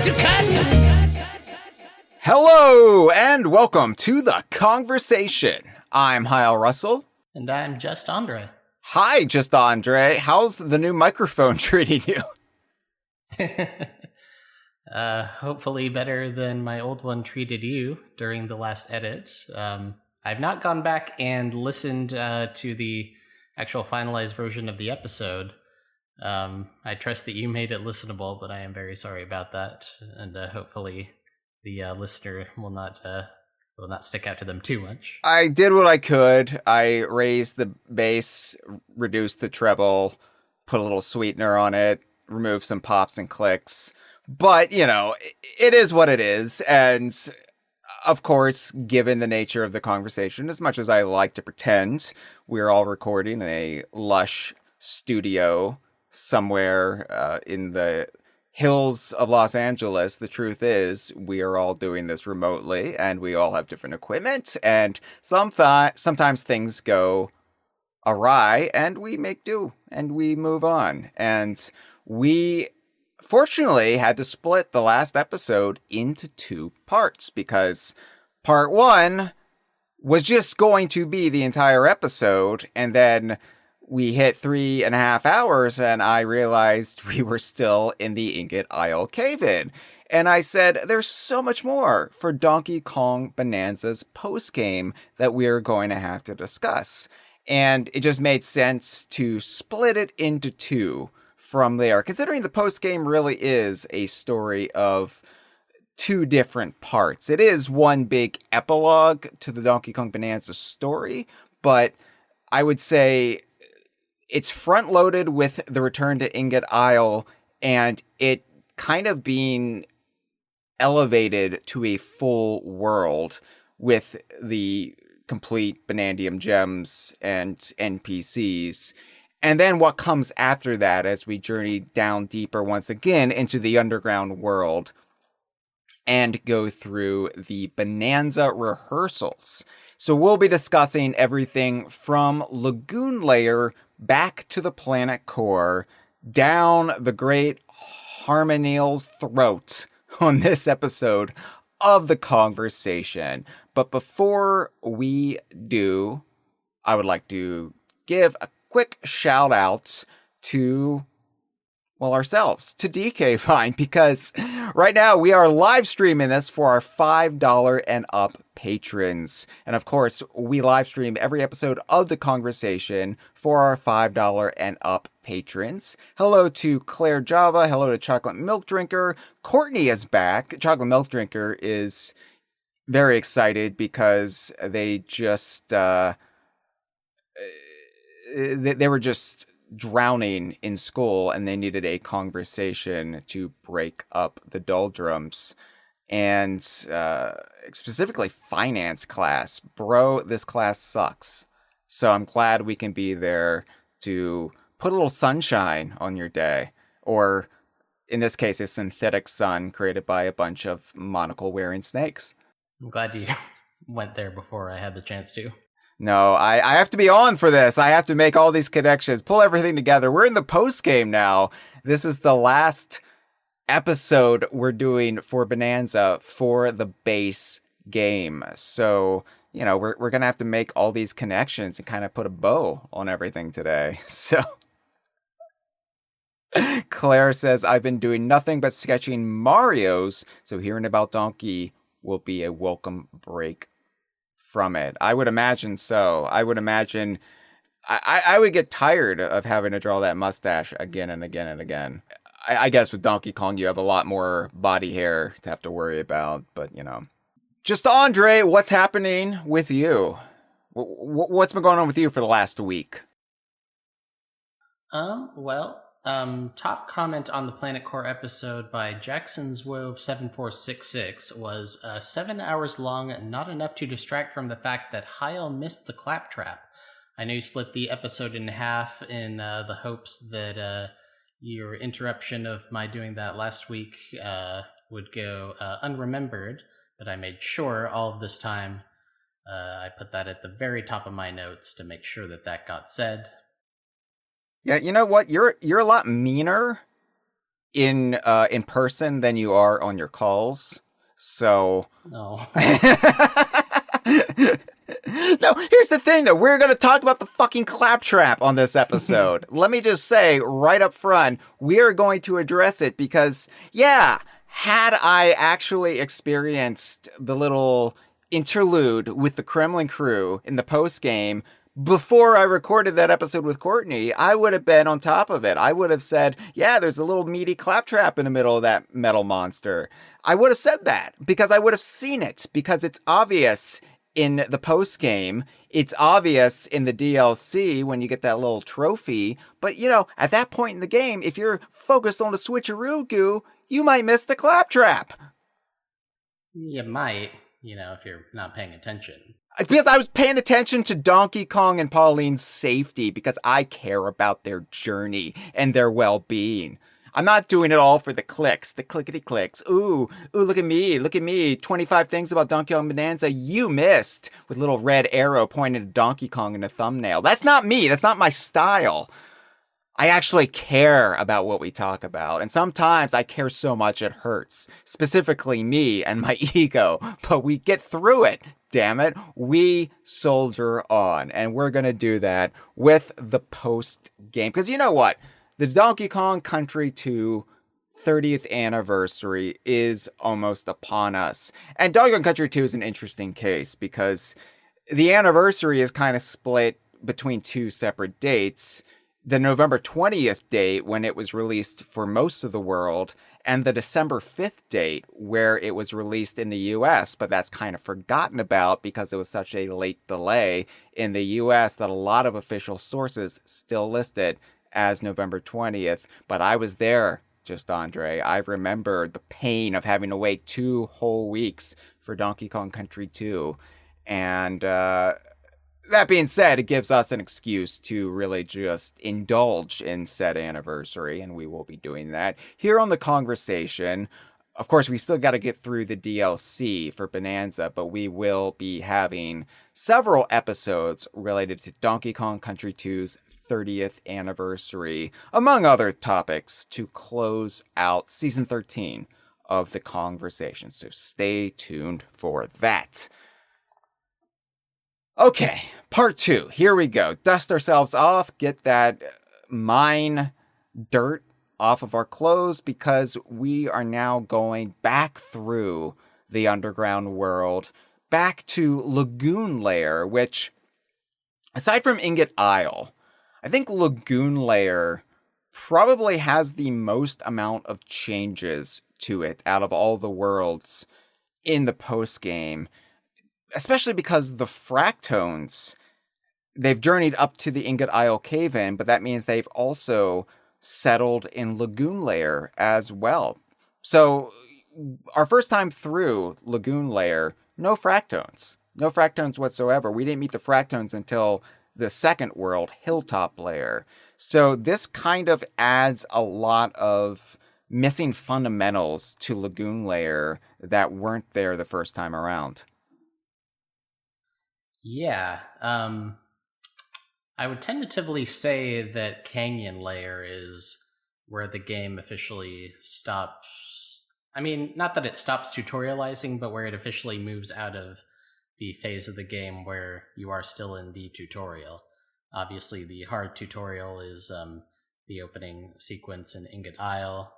to cut! Hello, and welcome to the Kongversation. I'm Hyle Russell. And I'm Just Andre. Hi, Just Andre. How's the new microphone treating you? Hopefully better than my old one treated you during the last edit. I've not gone back and listened to the actual finalized version of the episode. I trust that you made it listenable, but I am very sorry about that. And hopefully the listener will not stick out to them too much. I did what I could. I raised the bass, reduced the treble, put a little sweetener on it, removed some pops and clicks. But, you know, it is what it is. And of course, given the nature of the conversation, as much as I like to pretend, we're all recording in a lush studio somewhere in the hills of Los Angeles. The truth is, we are all doing this remotely, and we all have different equipment, and sometimes things go awry, and we make do, and we move on. And we fortunately had to split the last episode into two parts, because part one was just going to be the entire episode, and then we hit 3.5 hours, and I realized we were still in the Ingot Isle cave-in. And I said, there's so much more for Donkey Kong Bananza's post-game that we're going to have to discuss. And it just made sense to split it into two from there, considering the post-game really is a story of two different parts. It is one big epilogue to the Donkey Kong Bananza story, but I would say it's front-loaded with the return to Ingot Isle, and it kind of being elevated to a full world with the complete Banandium gems and NPCs. And then what comes after that as we journey down deeper once again into the underground world and go through the Bananza Rehearsals. So we'll be discussing everything from Lagoon Layer back to the planet core, down the Great Harmoneel's throat on this episode of the Kongversation. But before we do, I would like to give a quick shout out to, well, ourselves, to DK Fine, because right now we are live streaming this for our $5 and up patrons. And of course, we live stream every episode of the Kongversation for our $5 and up patrons. Hello to Claire Java. Hello to Chocolate Milk Drinker. Courtney is back. Chocolate Milk Drinker is very excited because they just, they were just drowning in school and they needed a conversation to break up the doldrums. And specifically finance class. Bro, this class sucks. So I'm glad we can be there to put a little sunshine on your day. Or in this case, a synthetic sun created by a bunch of monocle-wearing snakes. I'm glad you went there before I had the chance to. No, I have to be on for this. I have to make all these connections, pull everything together. We're in the post-game now. This is the last episode we're doing for Bananza for the base game. So, you know, we're going to have to make all these connections and kind of put a bow on everything today. So Claire says, I've been doing nothing but sketching Marios, so hearing about Donkey will be a welcome break from it. I would imagine so. I would imagine I would get tired of having to draw that mustache again and again and again. I guess with Donkey Kong, you have a lot more body hair to have to worry about, but you know. Just Andre, what's happening with you? What's been going on with you for the last week? Top comment on the Planet Core episode by Jackson's Wove 7466 was 7 hours long, not enough to distract from the fact that Hyle missed the claptrap. I know you split the episode in half in the hopes that your interruption of my doing that last week would go unremembered, but I made sure all of this time I put that at the very top of my notes to make sure that that got said. Yeah, you know what? You're a lot meaner in person than you are on your calls. So No. no, here's the thing though. We're going to talk about the fucking claptrap on this episode. Let me just say right up front, we are going to address it because, yeah, had I actually experienced the little interlude with the Kremlin crew in the post game before I recorded that episode with Courtney, I would have been on top of it. I would have said, yeah, there's a little meaty claptrap in the middle of that metal monster. I would have said that because I would have seen it, because it's obvious in the post game. It's obvious in the DLC when you get that little trophy. But, at that point in the game, if you're focused on the switcheroo goo, you might miss the claptrap. You might, if you're not paying attention. Because I was paying attention to Donkey Kong and Pauline's safety because I care about their journey and their well-being. I'm not doing it all for the clicks, the clickety clicks. Ooh, look at me. 25 things about Donkey Kong Bananza you missed, with little red arrow pointing to Donkey Kong in the thumbnail. That's not me. That's not my style. I actually care about what we talk about. And sometimes I care so much it hurts. Specifically me and my ego. But we get through it. Damn it. We soldier on. And we're going to do that with the post game. Because you know what? The Donkey Kong Country 2 30th anniversary is almost upon us. And Donkey Kong Country 2 is an interesting case because the anniversary is kind of split between two separate dates. The November 20th date, when it was released for most of the world, and the December 5th date, where it was released in the US, but that's kind of forgotten about because it was such a late delay in the US that a lot of official sources still list it as November 20th. But I was there, Just Andre. I remember the pain of having to wait 2 whole weeks for Donkey Kong Country 2. And, that being said, it gives us an excuse to really just indulge in said anniversary, and we will be doing that here on the Kongversation. Of course, we've still got to get through the DLC for Bananza, but we will be having several episodes related to Donkey Kong Country 2's 30th anniversary, among other topics, to close out Season 13 of the Kongversation. So stay tuned for that. Okay, part 2. Here we go. Dust ourselves off, get that mine dirt off of our clothes, because we are now going back through the underground world, back to Lagoon Layer, which, aside from Ingot Isle, I think Lagoon Layer probably has the most amount of changes to it out of all the worlds in the post-game. Especially because the Fractones, they've journeyed up to the Ingot Isle Cave-In, but that means they've also settled in Lagoon Layer as well. So, our first time through Lagoon Layer, no Fractones. No Fractones whatsoever. We didn't meet the Fractones until the second world, Hilltop Layer. So, this kind of adds a lot of missing fundamentals to Lagoon Layer that weren't there the first time around. Yeah, I would tentatively say that Canyon Layer is where the game officially stops. I mean, not that it stops tutorializing, but where it officially moves out of the phase of the game where you are still in the tutorial. Obviously, the hard tutorial is the opening sequence in Ingot Isle.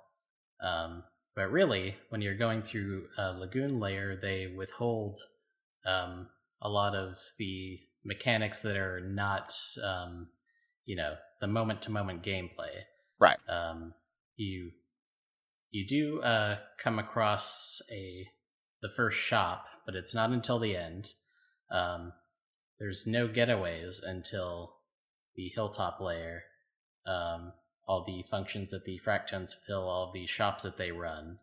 But really, when you're going through Lagoon Layer, they withhold a lot of the mechanics that are not, the moment-to-moment gameplay. Right. You do come across the first shop, but it's not until the end. There's no Getaways until the Hilltop Layer. All the functions that the Fractones fill, all the shops that they run,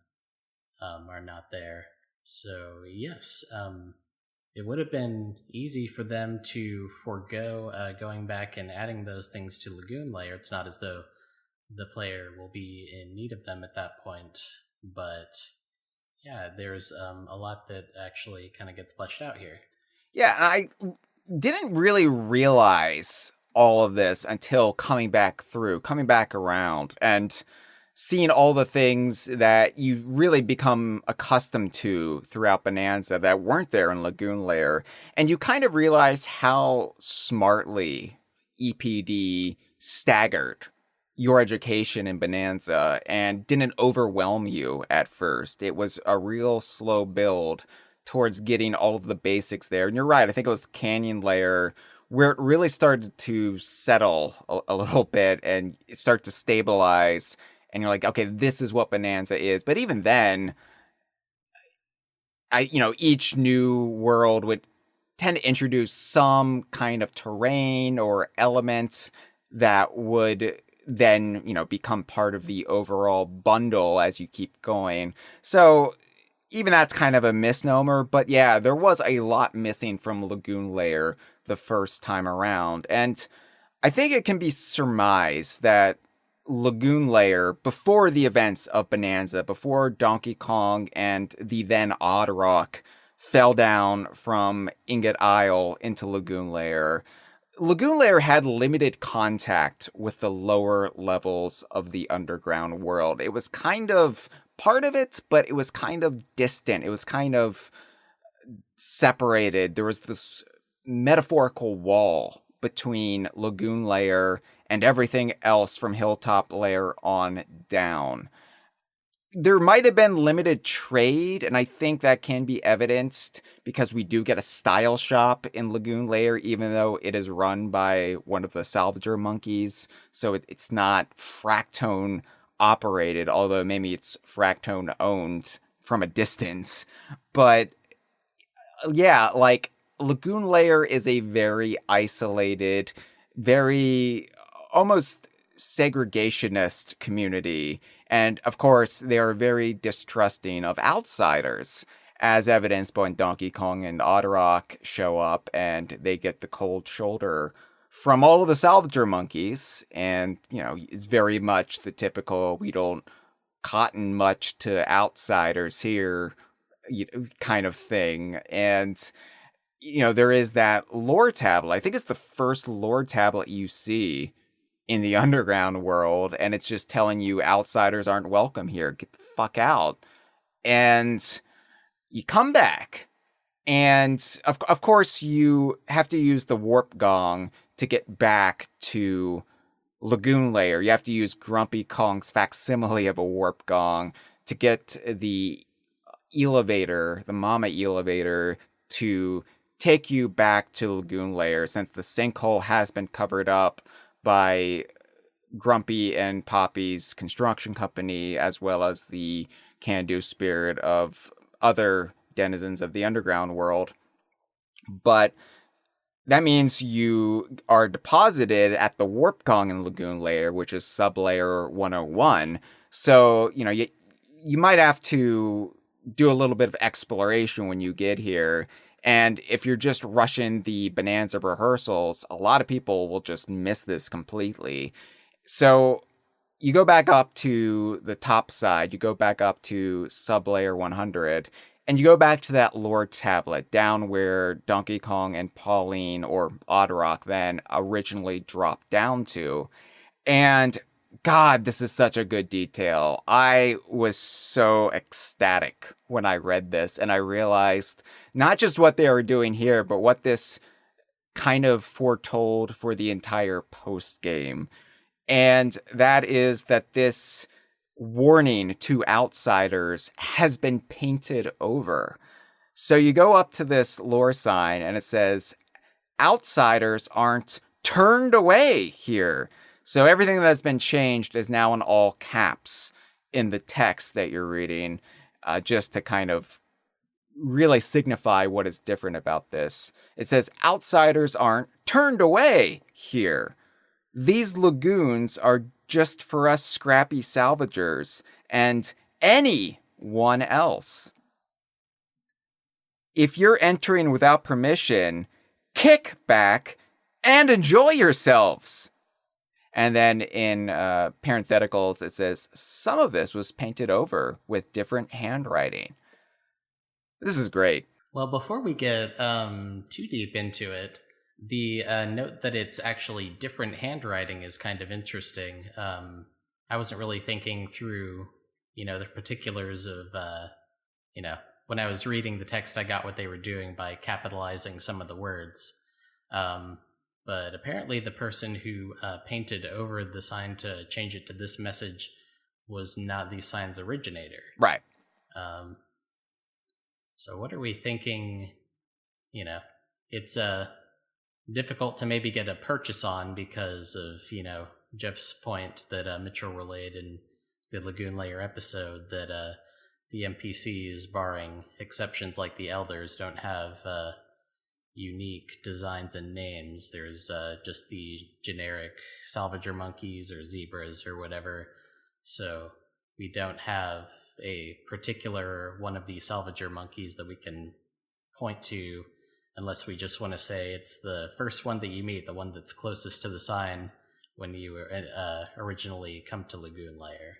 are not there. So yes, it would have been easy for them to forego going back and adding those things to Lagoon Layer. It's not as though the player will be in need of them at that point. But yeah, there's a lot that actually kind of gets fleshed out here. Yeah, and I didn't really realize all of this until coming back around. And seeing all the things that you really become accustomed to throughout Bonanza that weren't there in Lagoon Layer. And you kind of realize how smartly EPD staggered your education in Bonanza and didn't overwhelm you at first. It was a real slow build towards getting all of the basics there. And you're right, I think it was Canyon Layer where it really started to settle a little bit and start to stabilize. And you're like, okay, this is what Bonanza is. But even then, each new world would tend to introduce some kind of terrain or elements that would then, become part of the overall bundle as you keep going. So even that's kind of a misnomer, but yeah, there was a lot missing from Lagoon Layer the first time around. And I think it can be surmised that Lagoon Layer, before the events of Bonanza, before Donkey Kong and the then Odd Rock fell down from Ingot Isle into Lagoon Layer had limited contact with the lower levels of the underground world. It was kind of part of it, but it was kind of distant. It was kind of separated. There was this metaphorical wall between Lagoon Layer and everything else from Hilltop Layer on down. There might have been limited trade, and I think that can be evidenced because we do get a style shop in Lagoon Layer, even though it is run by one of the salvager monkeys. So it's not Fractone operated, although maybe it's Fractone owned from a distance. But yeah, like Lagoon Layer is a very isolated, very almost segregationist community. And of course, they are very distrusting of outsiders, as evidenced when Donkey Kong and Oddrock show up and they get the cold shoulder from all of the salvager monkeys. And, it's very much the typical, we don't cotton much to outsiders here, kind of thing. And, there is that lore tablet. I think it's the first lore tablet you see in the underground world, and it's just telling you outsiders aren't welcome here. Get the fuck out. And you come back, and of course you have to use the warp gong to get back to Lagoon Layer. You have to use Grumpy Kong's facsimile of a warp gong to get the elevator, the mama elevator, to take you back to Lagoon Layer, since the sinkhole has been covered up by Grumpy and Poppy's construction company, as well as the can-do spirit of other denizens of the underground world. But that means you are deposited at the Warp Gong in Lagoon Layer, which is Sublayer 101. So, you might have to do a little bit of exploration when you get here. And if you're just rushing the Bananza rehearsals, a lot of people will just miss this completely. So you go back up to the top side, you go back up to Sublayer 100, and you go back to that lore tablet down where Donkey Kong and Pauline, or Oddrock then, originally dropped down to. And God, this is such a good detail. I was so ecstatic when I read this, and I realized not just what they were doing here, but what this kind of foretold for the entire post game. And that is that this warning to outsiders has been painted over. So you go up to this lore sign and it says, outsiders aren't turned away here. So everything that has been changed is now in all caps in the text that you're reading, just to kind of really signify what is different about this. It says, outsiders aren't turned away here. These lagoons are just for us scrappy salvagers and anyone else. If you're entering without permission, kick back and enjoy yourselves. And then in parentheticals, it says, some of this was painted over with different handwriting. This is great. Well, before we get too deep into it, the note that it's actually different handwriting is kind of interesting. I wasn't really thinking through, the particulars of, when I was reading the text, I got what they were doing by capitalizing some of the words. But apparently the person who painted over the sign to change it to this message was not the sign's originator. Right. So what are we thinking? It's difficult to maybe get a purchase on because of, Jeff's point that Mitchell relayed in the Lagoon Layer episode that the NPCs, barring exceptions like the Elders, don't have unique designs and names. There's just the generic salvager monkeys or zebras or whatever. So we don't have a particular one of the salvager monkeys that we can point to unless we just want to say it's the first one that you meet, the one that's closest to the sign when you originally come to Lagoon Layer.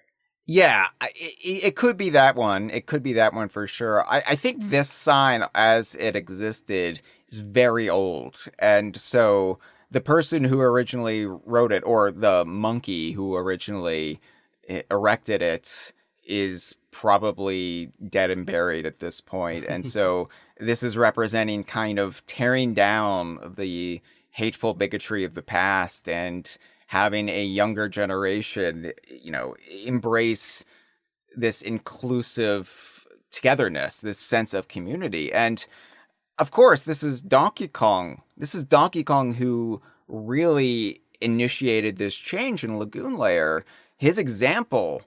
Yeah, it could be that one. It could be that one for sure. I think this sign, as it existed, is very old. And so the person who originally wrote it, or the monkey who originally erected it, is probably dead and buried at this point. And so this is representing kind of tearing down the hateful bigotry of the past and having a younger generation, embrace this inclusive togetherness, this sense of community. And of course, this is Donkey Kong. This is Donkey Kong who really initiated this change in Lagoon Layer. His example,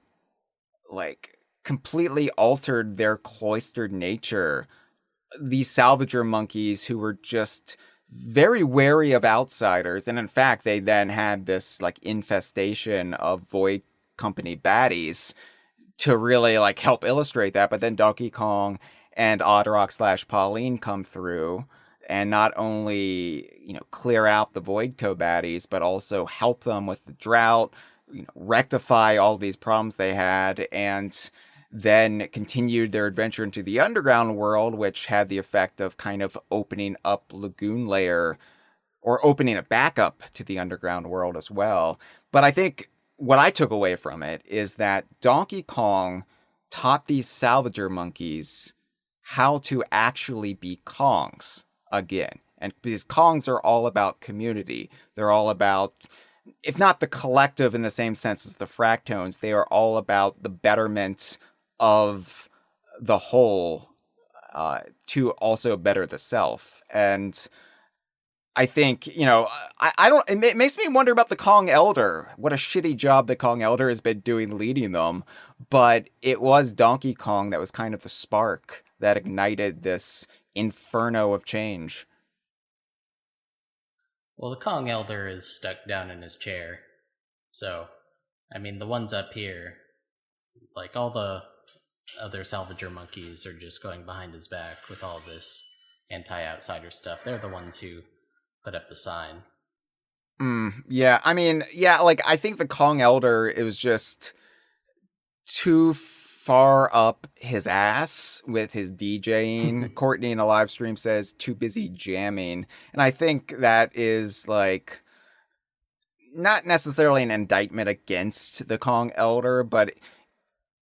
completely altered their cloistered nature. These salvager monkeys who were just very wary of outsiders, and in fact they then had this infestation of Void Company baddies to really help illustrate that. But then Donkey Kong and Oddrock / Pauline come through and not only clear out the Void Co baddies, but also help them with the drought, rectify all these problems they had, and then continued their adventure into the underground world, which had the effect of kind of opening up Lagoon Layer, or opening it back up to the underground world as well. But I think what I took away from it is that Donkey Kong taught these salvager monkeys how to actually be Kongs again. And because Kongs are all about community, they're all about, if not the collective in the same sense as the Fractones, they are all about the betterment of the whole to also better the self. And I think, I don't, it makes me wonder about the Kong Elder. What a shitty job the Kong Elder has been doing leading them. But it was Donkey Kong that was kind of the spark that ignited this inferno of change. Well, the Kong Elder is stuck down in his chair. So, the ones up here, all the other salvager monkeys are just going behind his back with all this anti-outsider stuff. They're the ones who put up the sign. Yeah, I think the Kong Elder, it was just too far up his ass with his DJing. Courtney in a live stream says too busy jamming. And I think that is not necessarily an indictment against the Kong Elder, but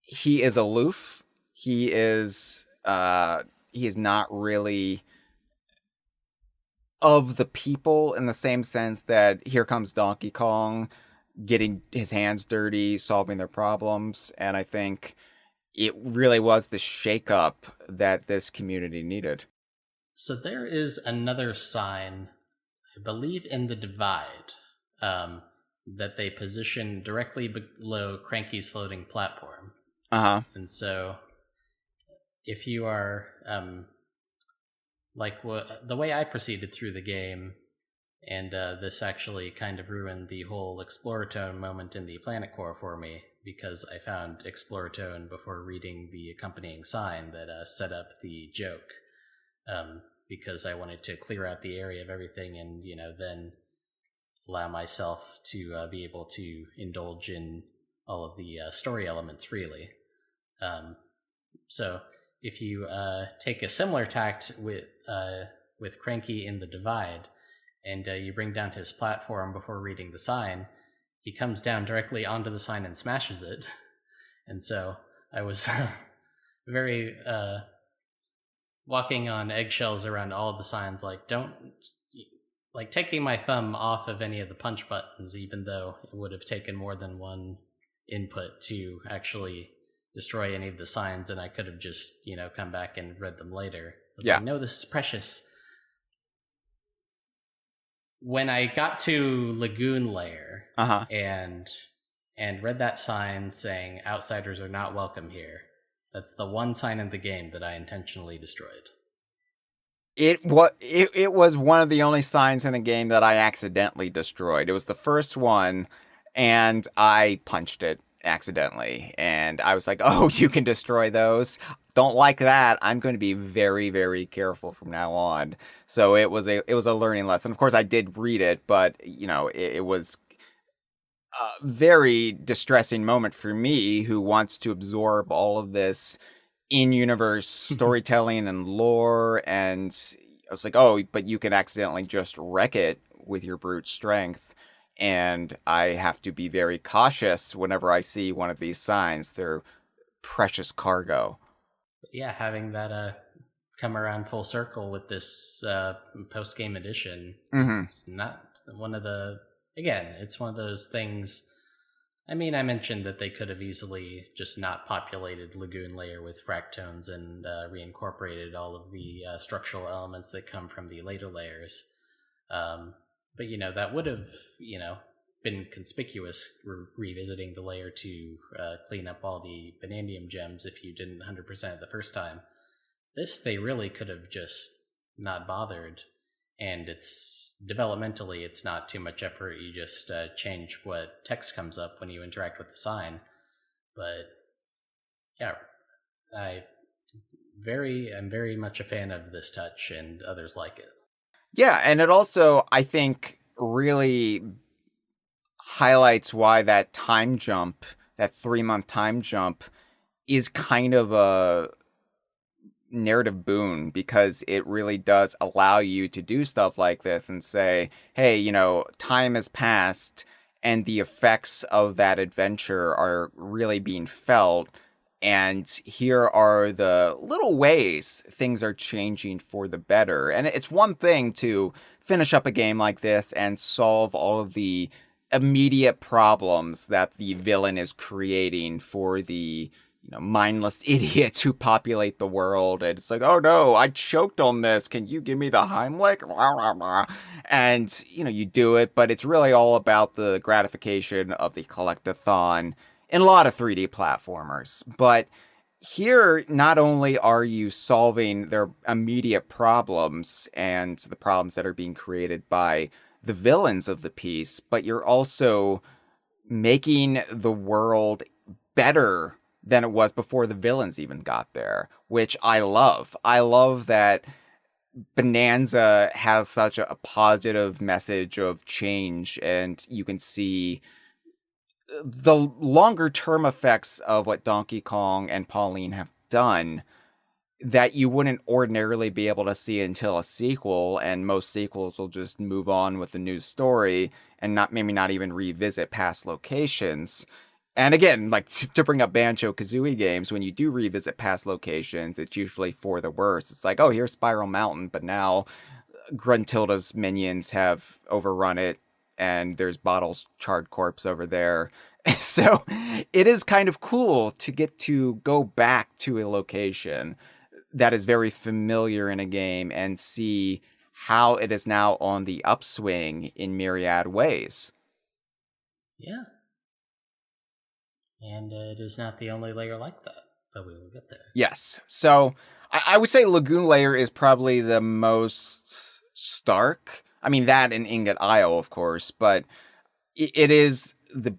he is aloof. He is not really of the people in the same sense that here comes Donkey Kong getting his hands dirty, solving their problems. And I think it really was the shakeup that this community needed. So there is another sign, I believe in the Divide, that they position directly below Cranky's floating platform. And so if you are the way I proceeded through the game, and this actually kind of ruined the whole Exploratone moment in the Planet Core for me, because I found Exploratone before reading the accompanying sign that set up the joke, because I wanted to clear out the area of everything and then allow myself to be able to indulge in all of the story elements freely. So if you take a similar tact with Cranky in the Divide, and you bring down his platform before reading the sign, he comes down directly onto the sign and smashes it. And so I was very walking on eggshells around all of the signs, like, don't, like, taking my thumb off of any of the punch buttons, even though it would have taken more than one input to actually destroy any of the signs, and I could have just, come back and read them later. I was like, no, this is precious. When I got to Lagoon Layer and read that sign saying outsiders are not welcome here, that's the one sign in the game that I intentionally destroyed. It was one of the only signs in the game that I accidentally destroyed. It was the first one, and I punched it accidentally. And I was like, oh, you can destroy those? Don't like that. I'm going to be very, very careful from now on. So it was a learning lesson. Of course, I did read it, but, it was a very distressing moment for me, who wants to absorb all of this in-universe storytelling and lore, and I was like, oh, but you can accidentally just wreck it with your brute strength, and I have to be very cautious whenever I see one of these signs. They're precious cargo. Yeah, having that come around full circle with this post-game edition, it's not one of the... Again, it's one of those things... I mean, I mentioned that they could have easily just not populated Lagoon Layer with fractones and reincorporated all of the structural elements that come from the later layers. But, that would have, been conspicuous revisiting the layer to clean up all the Banandium gems if you didn't 100% it the first time. This, they really could have just not bothered. And it's developmentally, it's not too much effort. You just change what text comes up when you interact with the sign. But yeah, I'm very much a fan of this touch, and others like it. Yeah, and it also, I think, really highlights why that time jump, that 3-month time jump, is kind of a narrative boon, because it really does allow you to do stuff like this and say, hey, time has passed and the effects of that adventure are really being felt, and here are the little ways things are changing for the better. And it's one thing to finish up a game like this and solve all of the immediate problems that the villain is creating for the mindless idiots who populate the world. And it's like, oh no, I choked on this. Can you give me the Heimlich? And, you do it, but it's really all about the gratification of the collectathon in a lot of 3D platformers. But here, not only are you solving their immediate problems and the problems that are being created by the villains of the piece, but you're also making the world better than it was before the villains even got there, which I love. I love that Bananza has such a positive message of change, and you can see the longer term effects of what Donkey Kong and Pauline have done that you wouldn't ordinarily be able to see until a sequel, and most sequels will just move on with the new story and maybe not even revisit past locations. And again, like, to bring up Banjo-Kazooie games, when you do revisit past locations, it's usually for the worse. It's like, oh, here's Spiral Mountain, but now Gruntilda's minions have overrun it, and there's Bottle's charred corpse over there. So it is kind of cool to get to go back to a location that is very familiar in a game and see how it is now on the upswing in myriad ways. Yeah. And it is not the only layer like that, but we will get there. Yes. So I would say Lagoon Layer is probably the most stark. I mean, that and Ingot Isle, of course, but it is the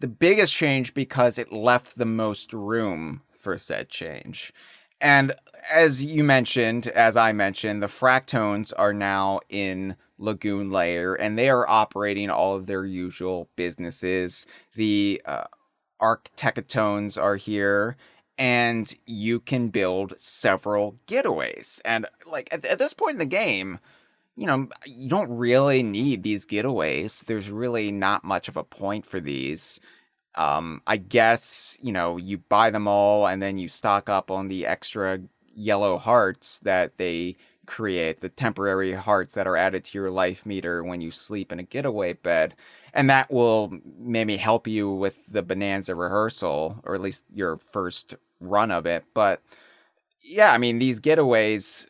biggest change because it left the most room for said change. And as I mentioned, the Fractones are now in Lagoon Layer, and they are operating all of their usual businesses. The Arctecatones are here, and you can build several Getaways. And like at this point in the game, you don't really need these getaways. There's really not much of a point for these. I guess, you buy them all and then you stock up on the extra yellow hearts that they create, the temporary hearts that are added to your life meter when you sleep in a getaway bed. And that will maybe help you with the Bananza rehearsal, or at least your first run of it. But yeah, I mean, these getaways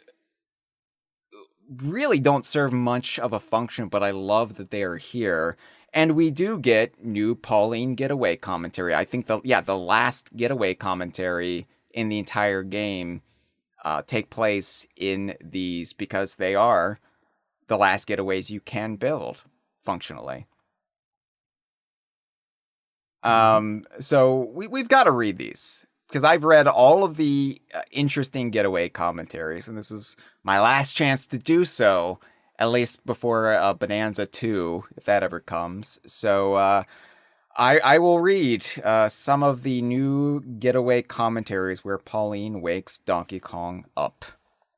really don't serve much of a function, but I love that they are here. And we do get new Pauline getaway commentary. I think the last getaway commentary in the entire game take place in these, because they are the last getaways you can build functionally. So we've got to read these, because I've read all of the interesting getaway commentaries, and this is my last chance to do so, at least before Bananza 2, if that ever comes. So I will read some of the new getaway commentaries where Pauline wakes Donkey Kong up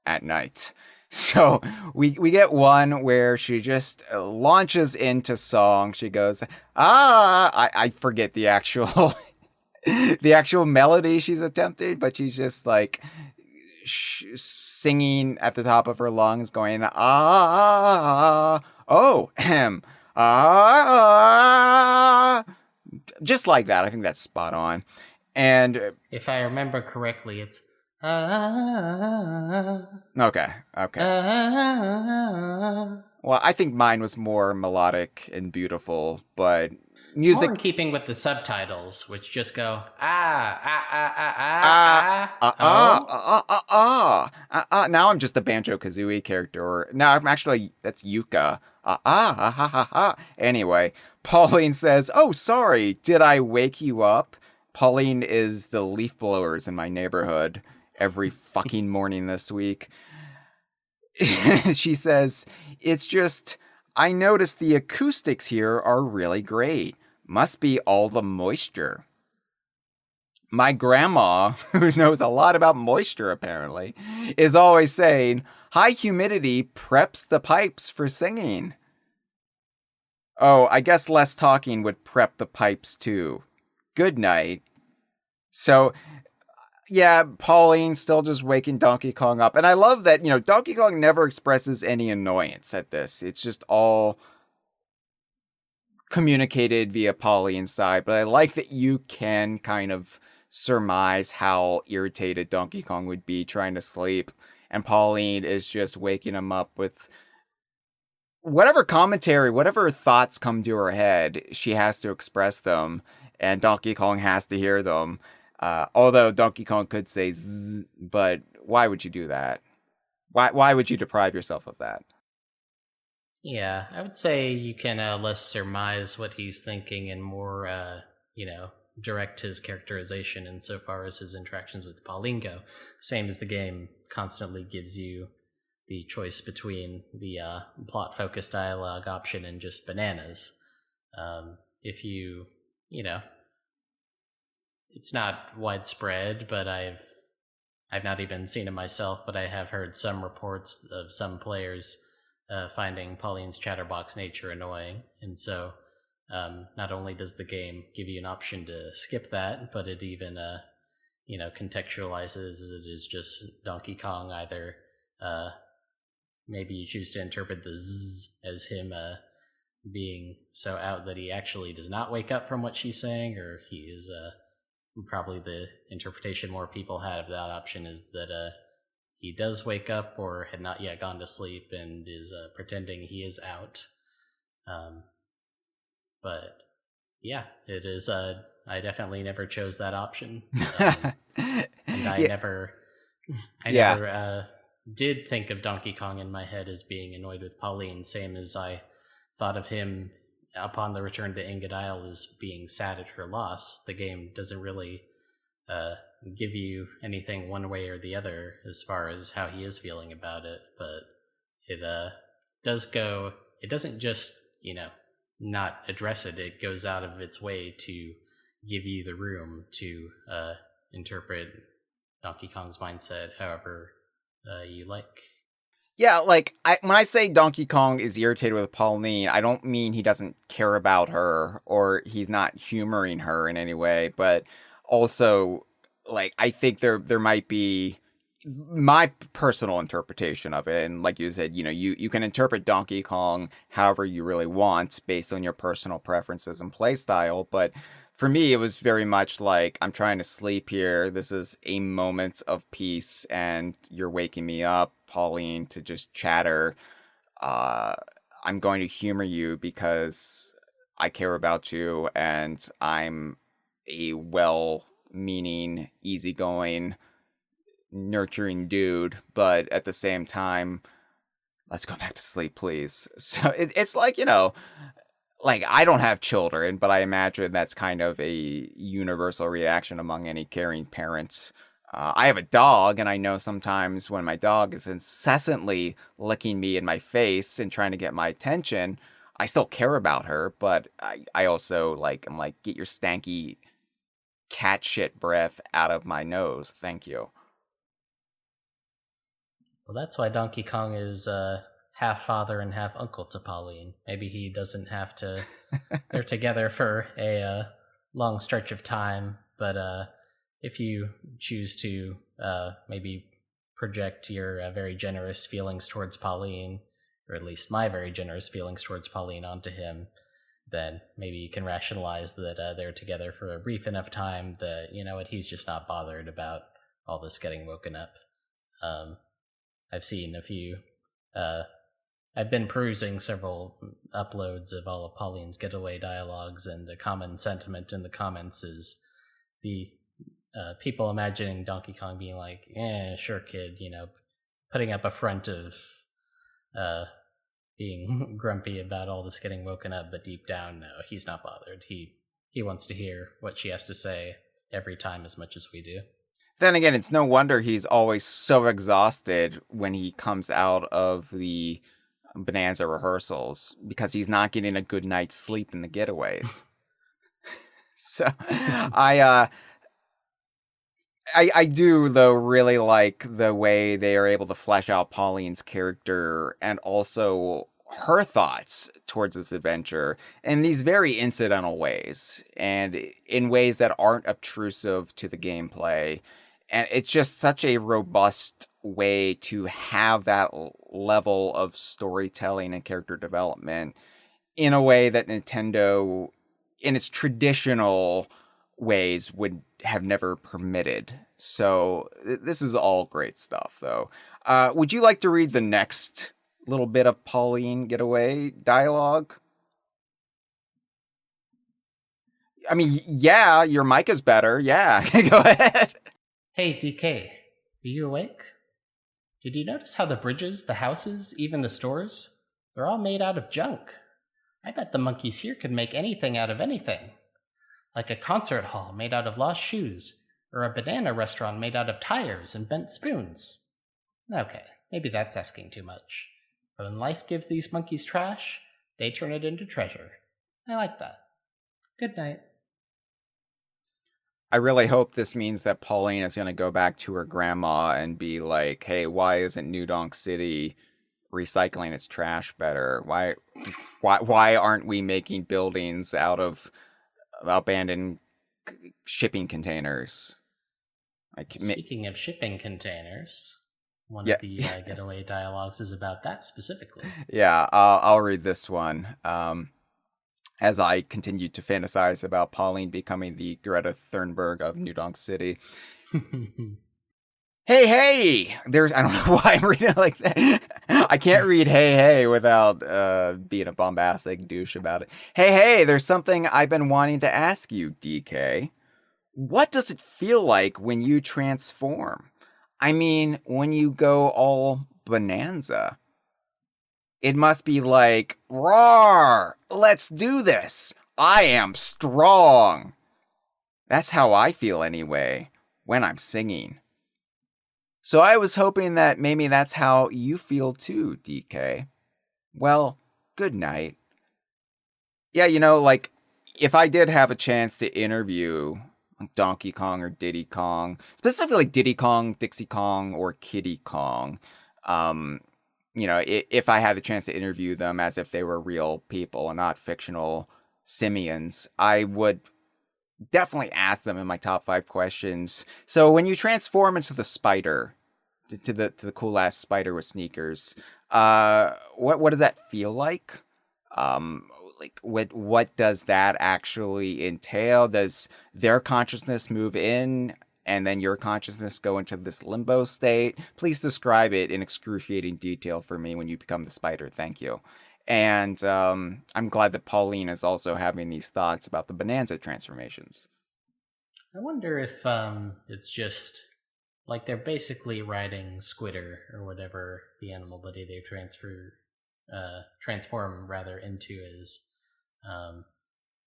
at night. So we get one where she just launches into song. She goes, I forget the actual the actual melody she's attempting, but she's just like singing at the top of her lungs, going just like that. I think that's spot on. And if I remember correctly, it's okay. Well, I think mine was more melodic and beautiful, but It's more in keeping with the subtitles, which just go Now I'm just a Banjo-Kazooie character, or no, I'm actually, that's Yuka. Anyway, Pauline says, "Oh, sorry, did I wake you up?" Pauline is the leaf blowers in my neighborhood every fucking morning this week. She says, "It's just, I noticed the acoustics here are really great. Must be all the moisture." My grandma, who knows a lot about moisture apparently, is always saying, "High humidity preps the pipes for singing." Oh, I guess less talking would prep the pipes too. Good night. So, yeah, Pauline still just waking Donkey Kong up. And I love that, Donkey Kong never expresses any annoyance at this. It's just all communicated via Pauline's side. But I like that you can kind of surmise how irritated Donkey Kong would be trying to sleep. And Pauline is just waking him up with whatever commentary, whatever thoughts come to her head. She has to express them, and Donkey Kong has to hear them. Although Donkey Kong could say zzz, but why would you do that? Why would you deprive yourself of that? Yeah, I would say you can less surmise what he's thinking and more, direct his characterization insofar as his interactions with Pauline go. Same as the game constantly gives you the choice between the plot-focused dialogue option and just bananas. If you, it's not widespread, but I've not even seen it myself, but I have heard some reports of some players finding Pauline's chatterbox nature annoying, and so not only does the game give you an option to skip that, but it even contextualizes it as just Donkey Kong. Either maybe you choose to interpret the zzz as him being so out that he actually does not wake up from what she's saying, or he is probably the interpretation more people had of that option is that he does wake up or had not yet gone to sleep and is pretending he is out. But yeah, it is. I definitely never chose that option, and I never did think of Donkey Kong in my head as being annoyed with Pauline. Same as I thought of him upon the return to Ingot Isle as being sad at her loss. The game doesn't really give you anything one way or the other as far as how he is feeling about it, but it does go. It doesn't just not address it. It goes out of its way to give you the room to interpret Donkey Kong's mindset however you like. Yeah, like when I say Donkey Kong is irritated with Pauline, I don't mean he doesn't care about her or he's not humoring her in any way, but also like I think there might be my personal interpretation of it. And like you said, you can interpret Donkey Kong however you really want based on your personal preferences and play style, but for me, it was very much like I'm trying to sleep here. This is a moment of peace, and you're waking me up, Pauline, to just chatter. Uh, I'm going to humor you because I care about you, and I'm a well-meaning, easygoing, nurturing dude. But at the same time, let's go back to sleep, please. So it's like like I don't have children, but I imagine that's kind of a universal reaction among any caring parents. I have a dog, and I know sometimes when my dog is incessantly licking me in my face and trying to get my attention, I still care about her, but I also I'm like, get your stanky cat shit breath out of my nose. Thank you. Well, that's why Donkey Kong is half father and half uncle to Pauline. Maybe he doesn't have to. They're together for a long stretch of time, but if you choose to maybe project your very generous feelings towards Pauline, or at least my very generous feelings towards Pauline onto him, then maybe you can rationalize that they're together for a brief enough time that, you know what, he's just not bothered about all this getting woken up. I've seen a few. I've been perusing several uploads of all of Pauline's getaway dialogues, and a common sentiment in the comments is the people imagining Donkey Kong being like, sure, kid, putting up a front of being grumpy about all this getting woken up, but deep down, no, he's not bothered. He wants to hear what she has to say every time as much as we do. Then again, it's no wonder he's always so exhausted when he comes out of the Bananza rehearsals because he's not getting a good night's sleep in the Getaways. So I do though really like the way they are able to flesh out Pauline's character and also her thoughts towards this adventure in these very incidental ways and in ways that aren't obtrusive to the gameplay. And it's just such a robust way to have that level of storytelling and character development in a way that Nintendo, in its traditional ways, would have never permitted. So this is all great stuff, though. Would you like to read the next little bit of Pauline Getaway dialogue? I mean, yeah, your mic is better. Yeah, go ahead. Hey, DK, are you awake? Did you notice how the bridges, the houses, even the stores, they're all made out of junk? I bet the monkeys here could make anything out of anything. Like a concert hall made out of lost shoes, or a banana restaurant made out of tires and bent spoons. Okay, maybe that's asking too much. But when life gives these monkeys trash, they turn it into treasure. I like that. Good night. I really hope this means that Pauline is going to go back to her grandma and be like, "Hey, why isn't New Donk City recycling its trash better? Why aren't we making buildings out of abandoned shipping containers?" Speaking of shipping containers, one of the getaway dialogues is about that specifically. Yeah, I'll read this one. As I continued to fantasize about Pauline becoming the Greta Thunberg of New Donk City. Hey! I don't know why I'm reading it like that. I can't read hey without being a bombastic douche about it. Hey, there's something I've been wanting to ask you, DK. What does it feel like when you transform? I mean, when you go all Bananza. It must be like, roar, let's do this. I am strong. That's how I feel anyway, when I'm singing. So I was hoping that maybe that's how you feel too, DK. Well, good night. Yeah, if I did have a chance to interview Donkey Kong or Diddy Kong, specifically Diddy Kong, Dixie Kong, or Kiddy Kong, if I had a chance to interview them as if they were real people and not fictional simians, I would definitely ask them in my top 5 questions. So when you transform into the spider, to the cool ass spider with sneakers, what does that feel like? Um, like what does that actually entail? Does their consciousness move in and then your consciousness go into this limbo state? Please describe it in excruciating detail for me when you become the spider. Thank you. And I'm glad that Pauline is also having these thoughts about the Bananza transformations. I wonder if it's just like they're basically riding Squitter or whatever the animal buddy they transform rather into is.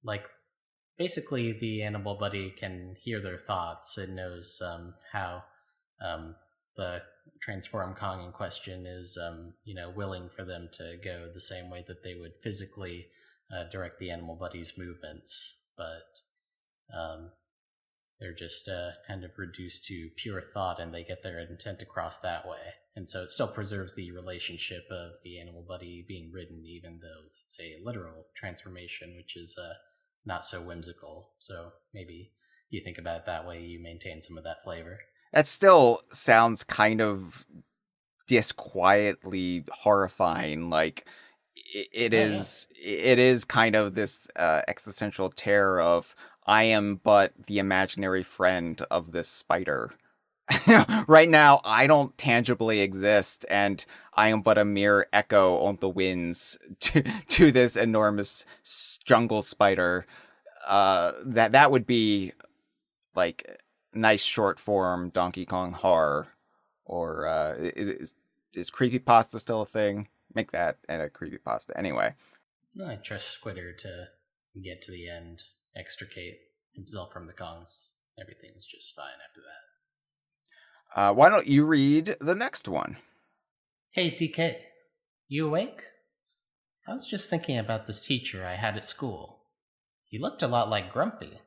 Like basically the animal buddy can hear their thoughts. It knows how the transform Kong in question is willing for them to go the same way that they would physically direct the animal buddy's movements, but they're just kind of reduced to pure thought, and they get their intent across that way. And so it still preserves the relationship of the animal buddy being ridden, even though it's a literal transformation, which is not so whimsical. So maybe you think about it that way, you maintain some of that flavor. That still sounds kind of disquietly horrifying. Like it is, it is kind of this existential terror of I am but the imaginary friend of this spider. Right now, I don't tangibly exist, and I am but a mere echo on the winds to this enormous jungle spider. That would be like nice short form Donkey Kong horror, or is creepypasta still a thing? Make that and a creepypasta anyway. I trust Squitter to get to the end, extricate himself from the Kongs. Everything's just fine after that. Why don't you read the next one? Hey, DK, you awake? I was just thinking about this teacher I had at school. He looked a lot like Grumpy.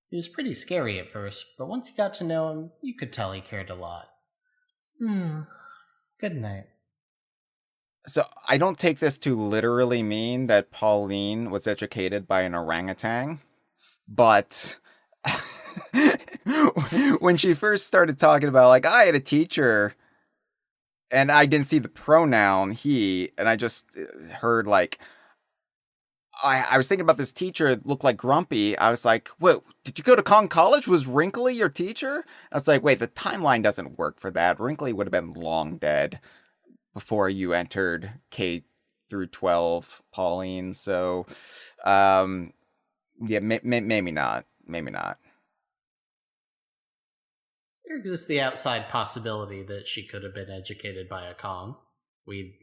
He was pretty scary at first, but once you got to know him, you could tell he cared a lot. Good night. So I don't take this to literally mean that Pauline was educated by an orangutan, but when she first started talking about, like, I had a teacher and I didn't see the pronoun he, and I just heard, like, I was thinking about this teacher that looked like Grumpy. I was like, wait, did you go to Kong College? Was Wrinkly your teacher? I was like, wait, the timeline doesn't work for that. Wrinkly would have been long dead before you entered K through 12, Pauline. So, yeah, maybe not. Maybe not. There exists the outside possibility that she could have been educated by a Kong. We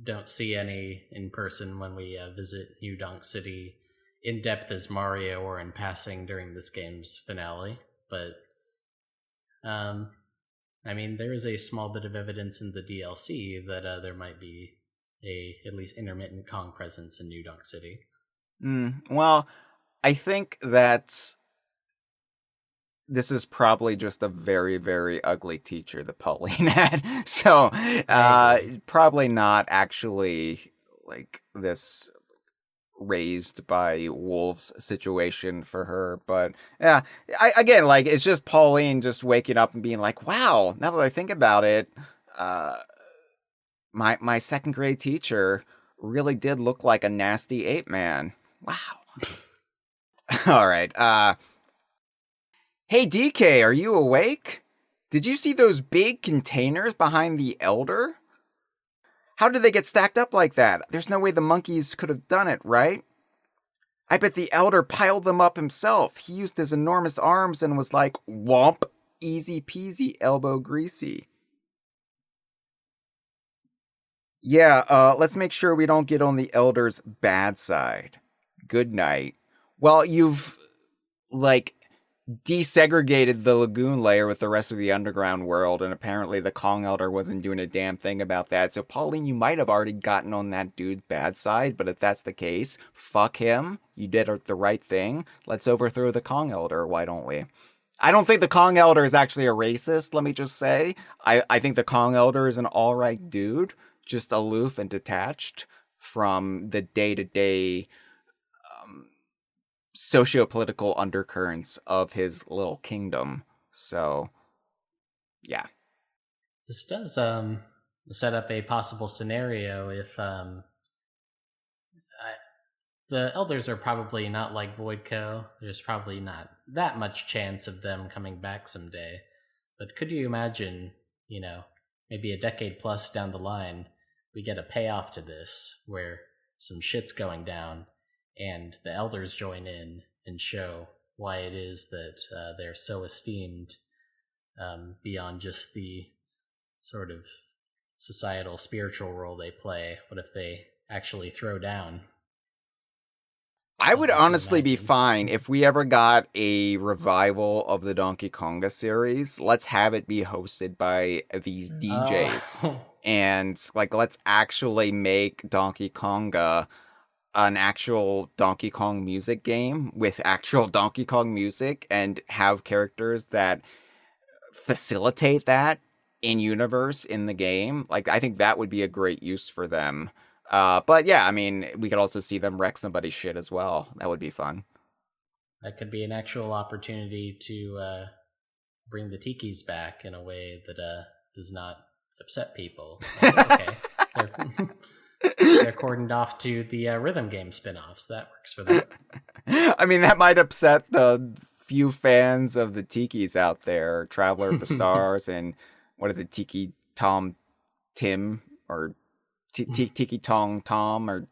don't see any in person when we visit New Donk City in depth as Mario or in passing during this game's finale. But, I mean, there is a small bit of evidence in the DLC that there might be a at least intermittent Kong presence in New Donk City. Well, I think that this is probably just a very, very ugly teacher that Pauline had. So, probably not actually like this raised by wolves situation for her. But yeah, again, like, it's just Pauline just waking up and being like, wow, now that I think about it, my second grade teacher really did look like a nasty ape man. Wow. All right. Hey, DK, are you awake? Did you see those big containers behind the Elder? How did they get stacked up like that? There's no way the monkeys could have done it, right? I bet the Elder piled them up himself. He used his enormous arms and was like, womp, easy peasy, elbow greasy. Yeah, let's make sure we don't get on the Elder's bad side. Good night. Well, you've, like, desegregated the Lagoon Layer with the rest of the underground world, and apparently the Kong Elder wasn't doing a damn thing about that. So, Pauline, you might have already gotten on that dude's bad side, but if that's the case, fuck him. You did the right thing. Let's overthrow the Kong Elder, why don't we? I don't think the Kong Elder is actually a racist, let me just say. I think the Kong Elder is an alright dude, just aloof and detached from the day-to-day socio-political undercurrents of his little kingdom. So, yeah. This does set up a possible scenario if the elders are probably not like Voidco. There's probably not that much chance of them coming back someday. But could you imagine, maybe a decade plus down the line, we get a payoff to this where some shit's going down and the elders join in and show why it is that they're so esteemed beyond just the sort of societal spiritual role they play. What if they actually throw down? I would honestly be fine if we ever got a revival of the Donkey Konga series. Let's have it be hosted by these DJs. And let's actually make Donkey Konga an actual Donkey Kong music game with actual Donkey Kong music and have characters that facilitate that in universe in the game. I think that would be a great use for them. But yeah, I mean, we could also see them wreck somebody's shit as well. That would be fun. That could be an actual opportunity to bring the tikis back in a way that does not upset people. Okay, they're cordoned off to the rhythm game spin-offs. That works for them. I mean, that might upset the few fans of the tikis out there, Traveler of the Stars, and what is it, Tiki Tom Tim, or Tiki Tong Tom, or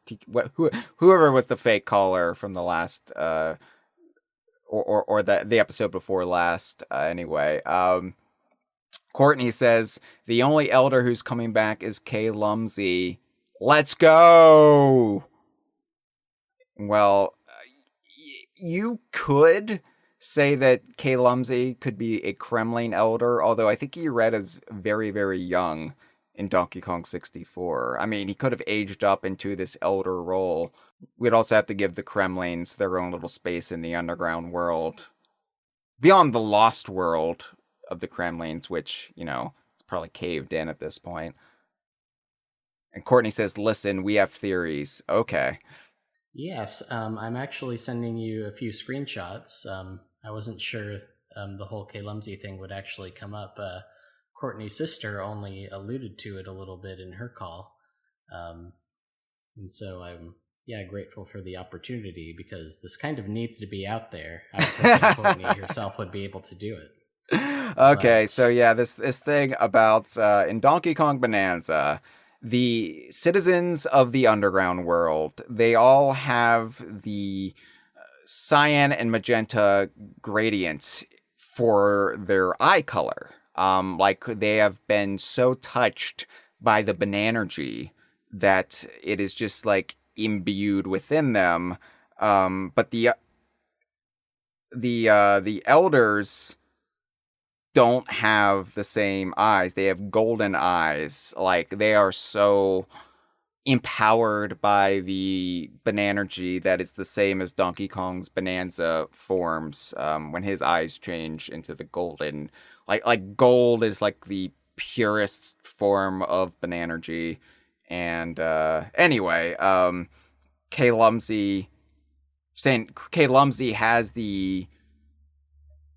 whoever was the fake caller from the last or the episode before last. Anyway, Courtney says the only elder who's coming back is Kay Lumsey. Let's go. Well, you could say that Kay Lumsey could be a Kremling elder, although I think he read as very, very young in Donkey Kong 64. I mean, he could have aged up into this elder role. We'd also have to give the Kremlings their own little space in the underground world. Beyond the lost world of the Kremlings, which, it's probably caved in at this point. And Courtney says, listen, we have theories. Okay. Yes, I'm actually sending you a few screenshots. I wasn't sure the whole Kay Lumsey thing would actually come up. Courtney's sister only alluded to it a little bit in her call. And so I'm, grateful for the opportunity because this kind of needs to be out there. I was hoping Courtney herself would be able to do it. Okay, so yeah, this thing about in Donkey Kong Bananza, the citizens of the underground world, they all have the cyan and magenta gradients for their eye color. They have been so touched by the Bananergy that it is just imbued within them. But the elders don't have the same eyes. They have golden eyes. They are so empowered by the Bananergy that it's the same as Donkey Kong's Bananza forms when his eyes change into the golden. Gold is the purest form of Bananergy. And anyway, Kay Lumsey has the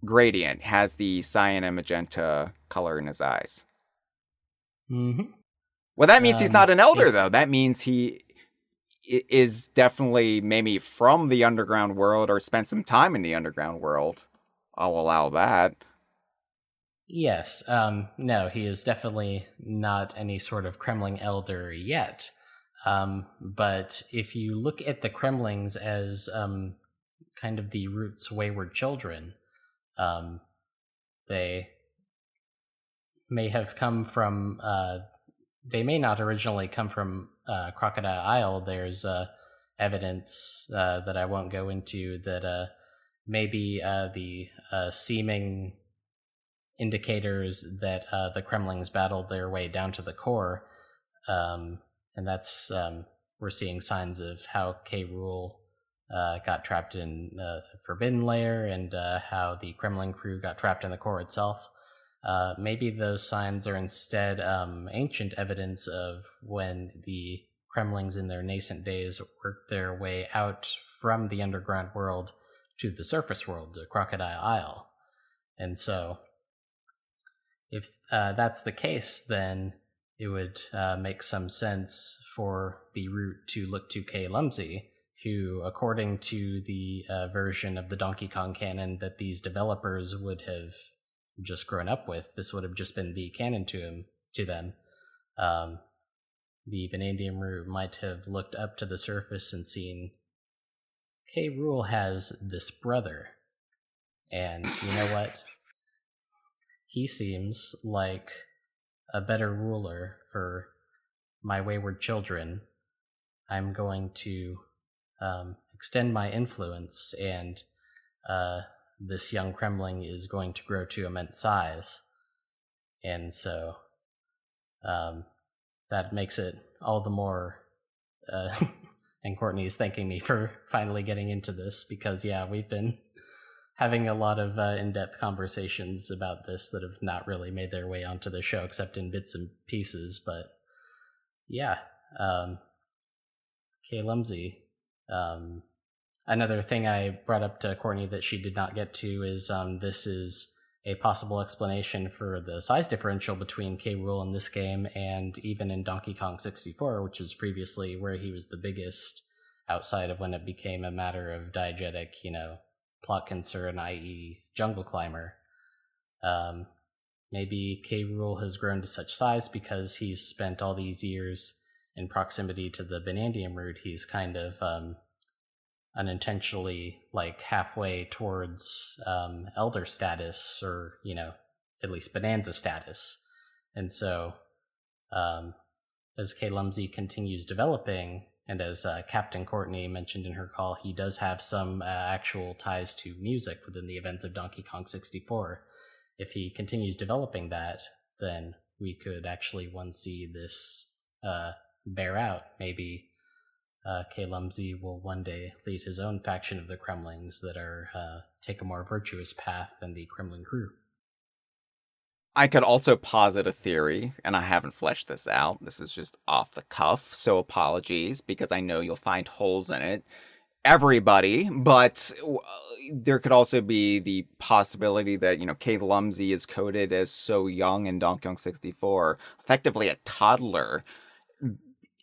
gradient, has the cyan and magenta color in his eyes. Mm-hmm. Well, that means he's not an elder, though. That means he is definitely maybe from the underground world or spent some time in the underground world. I'll allow that. Yes. No, he is definitely not any sort of Kremling elder yet. But if you look at the Kremlings as kind of the Root's wayward children, they may have come from... they may not originally come from Crocodile Isle. There's evidence that I won't go into that maybe the seeming indicators that the Kremlings battled their way down to the core. And that's, we're seeing signs of how K. Rool got trapped in the Forbidden Layer and how the Kremling crew got trapped in the core itself. Maybe those signs are instead ancient evidence of when the Kremlings in their nascent days worked their way out from the underground world to the surface world, to Crocodile Isle. And so, if that's the case, then it would make some sense for the route to look to K. Lumsey, who, according to the version of the Donkey Kong canon that these developers would have just grown up with, this would have just been the canon to them. The Banandium route might have looked up to the surface and seen K. Rool has this brother, and you know what? He seems like a better ruler for my wayward children. I'm going to extend my influence, and this young Kremling is going to grow to immense size. And so that makes it all the more... and Courtney's thanking me for finally getting into this, because, yeah, we've been having a lot of in-depth conversations about this that have not really made their way onto the show, except in bits and pieces. But, yeah, K. Lumsey. Another thing I brought up to Courtney that she did not get to is this is a possible explanation for the size differential between K. Rool in this game and even in Donkey Kong 64, which was previously where he was the biggest, outside of when it became a matter of diegetic, plot concern, i.e. Jungle Climber. Maybe K. Rool has grown to such size because he's spent all these years in proximity to the Banandium route. He's kind of unintentionally halfway towards elder status, or at least Bananza status. And so as K. Lumsey continues developing, and as Captain Courtney mentioned in her call, he does have some actual ties to music within the events of Donkey Kong 64. If he continues developing that, then we could actually see this bear out. Maybe K. Lumsey will one day lead his own faction of the Kremlings that are take a more virtuous path than the Kremling crew. I could also posit a theory, and I haven't fleshed this out. This is just off the cuff, so apologies, because I know you'll find holes in it. Everybody, but there could also be the possibility that, K. Lumsey is coded as so young in Donkey Kong 64, effectively a toddler.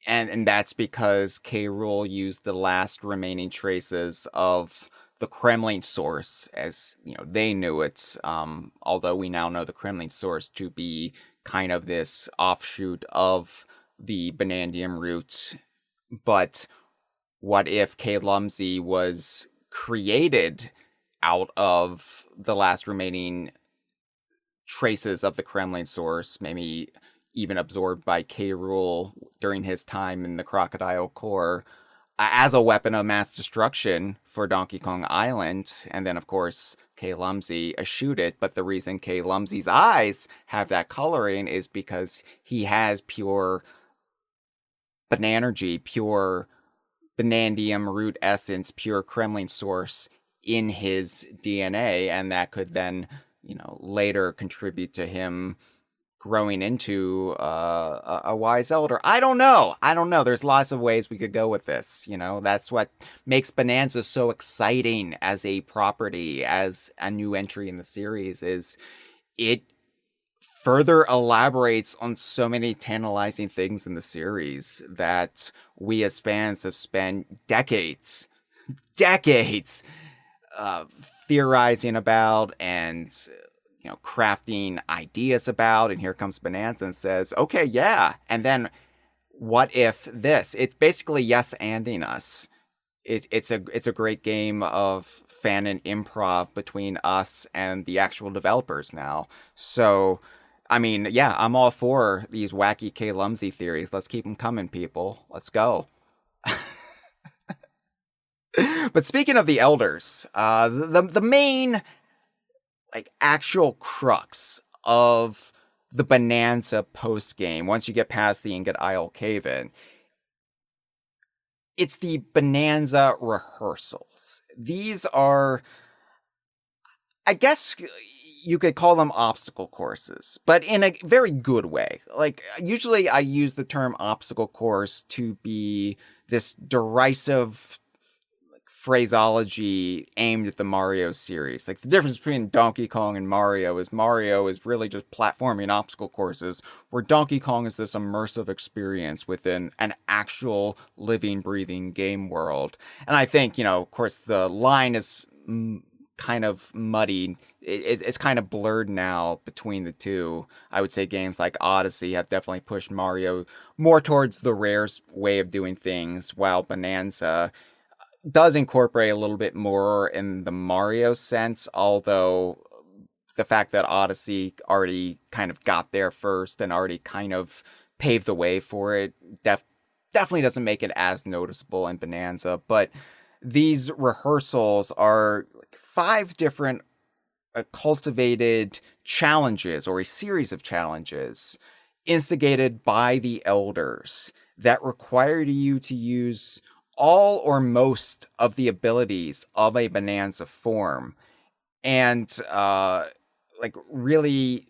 And that's because K. Rool used the last remaining traces of the Kremling source, as they knew it. Although we now know the Kremling source to be kind of this offshoot of the Banandium route. But what if K. Lumsey was created out of the last remaining traces of the Kremling source, maybe even absorbed by K. Rool during his time in the Crocodile Core, as a weapon of mass destruction for Donkey Kong Island, and then, of course, K. Lumsey eschewed it. But the reason K. Lumsey's eyes have that coloring is because he has pure Bananergy, pure Banandium root essence, pure Kremling source in his DNA, and that could then, later contribute to him growing into a wise elder. I don't know. There's lots of ways we could go with this. That's what makes Bananza so exciting as a property, as a new entry in the series, is it further elaborates on so many tantalizing things in the series that we as fans have spent decades theorizing about and crafting ideas about. And here comes Bananza and says, okay, yeah, and then what if this? It's basically yes-anding us. It's a great game of fan and improv between us and the actual developers now. So, I mean, yeah, I'm all for these wacky K. Lumsey theories. Let's keep them coming, people. Let's go. But speaking of the elders, the main actual crux of the Bananza post game, once you get past the Ingot Isle cave-in, it's the Bananza Rehearsals. These are, I guess you could call them obstacle courses, but in a very good way. Like, usually I use the term obstacle course to be this derisive phraseology aimed at the Mario series. Like, the difference between Donkey Kong and Mario is really just platforming obstacle courses, where Donkey Kong is this immersive experience within an actual living, breathing game world. And I think, of course, the line is kind of muddied. It's kind of blurred now between the two. I would say games like Odyssey have definitely pushed Mario more towards the Rare's way of doing things, while Bonanza does incorporate a little bit more in the Mario sense, although the fact that Odyssey already kind of got there first and already kind of paved the way for it definitely doesn't make it as noticeable in Bonanza. But these rehearsals are like 5 different cultivated challenges, or a series of challenges instigated by the elders that require you to use all or most of the abilities of a Bonanza form. And really,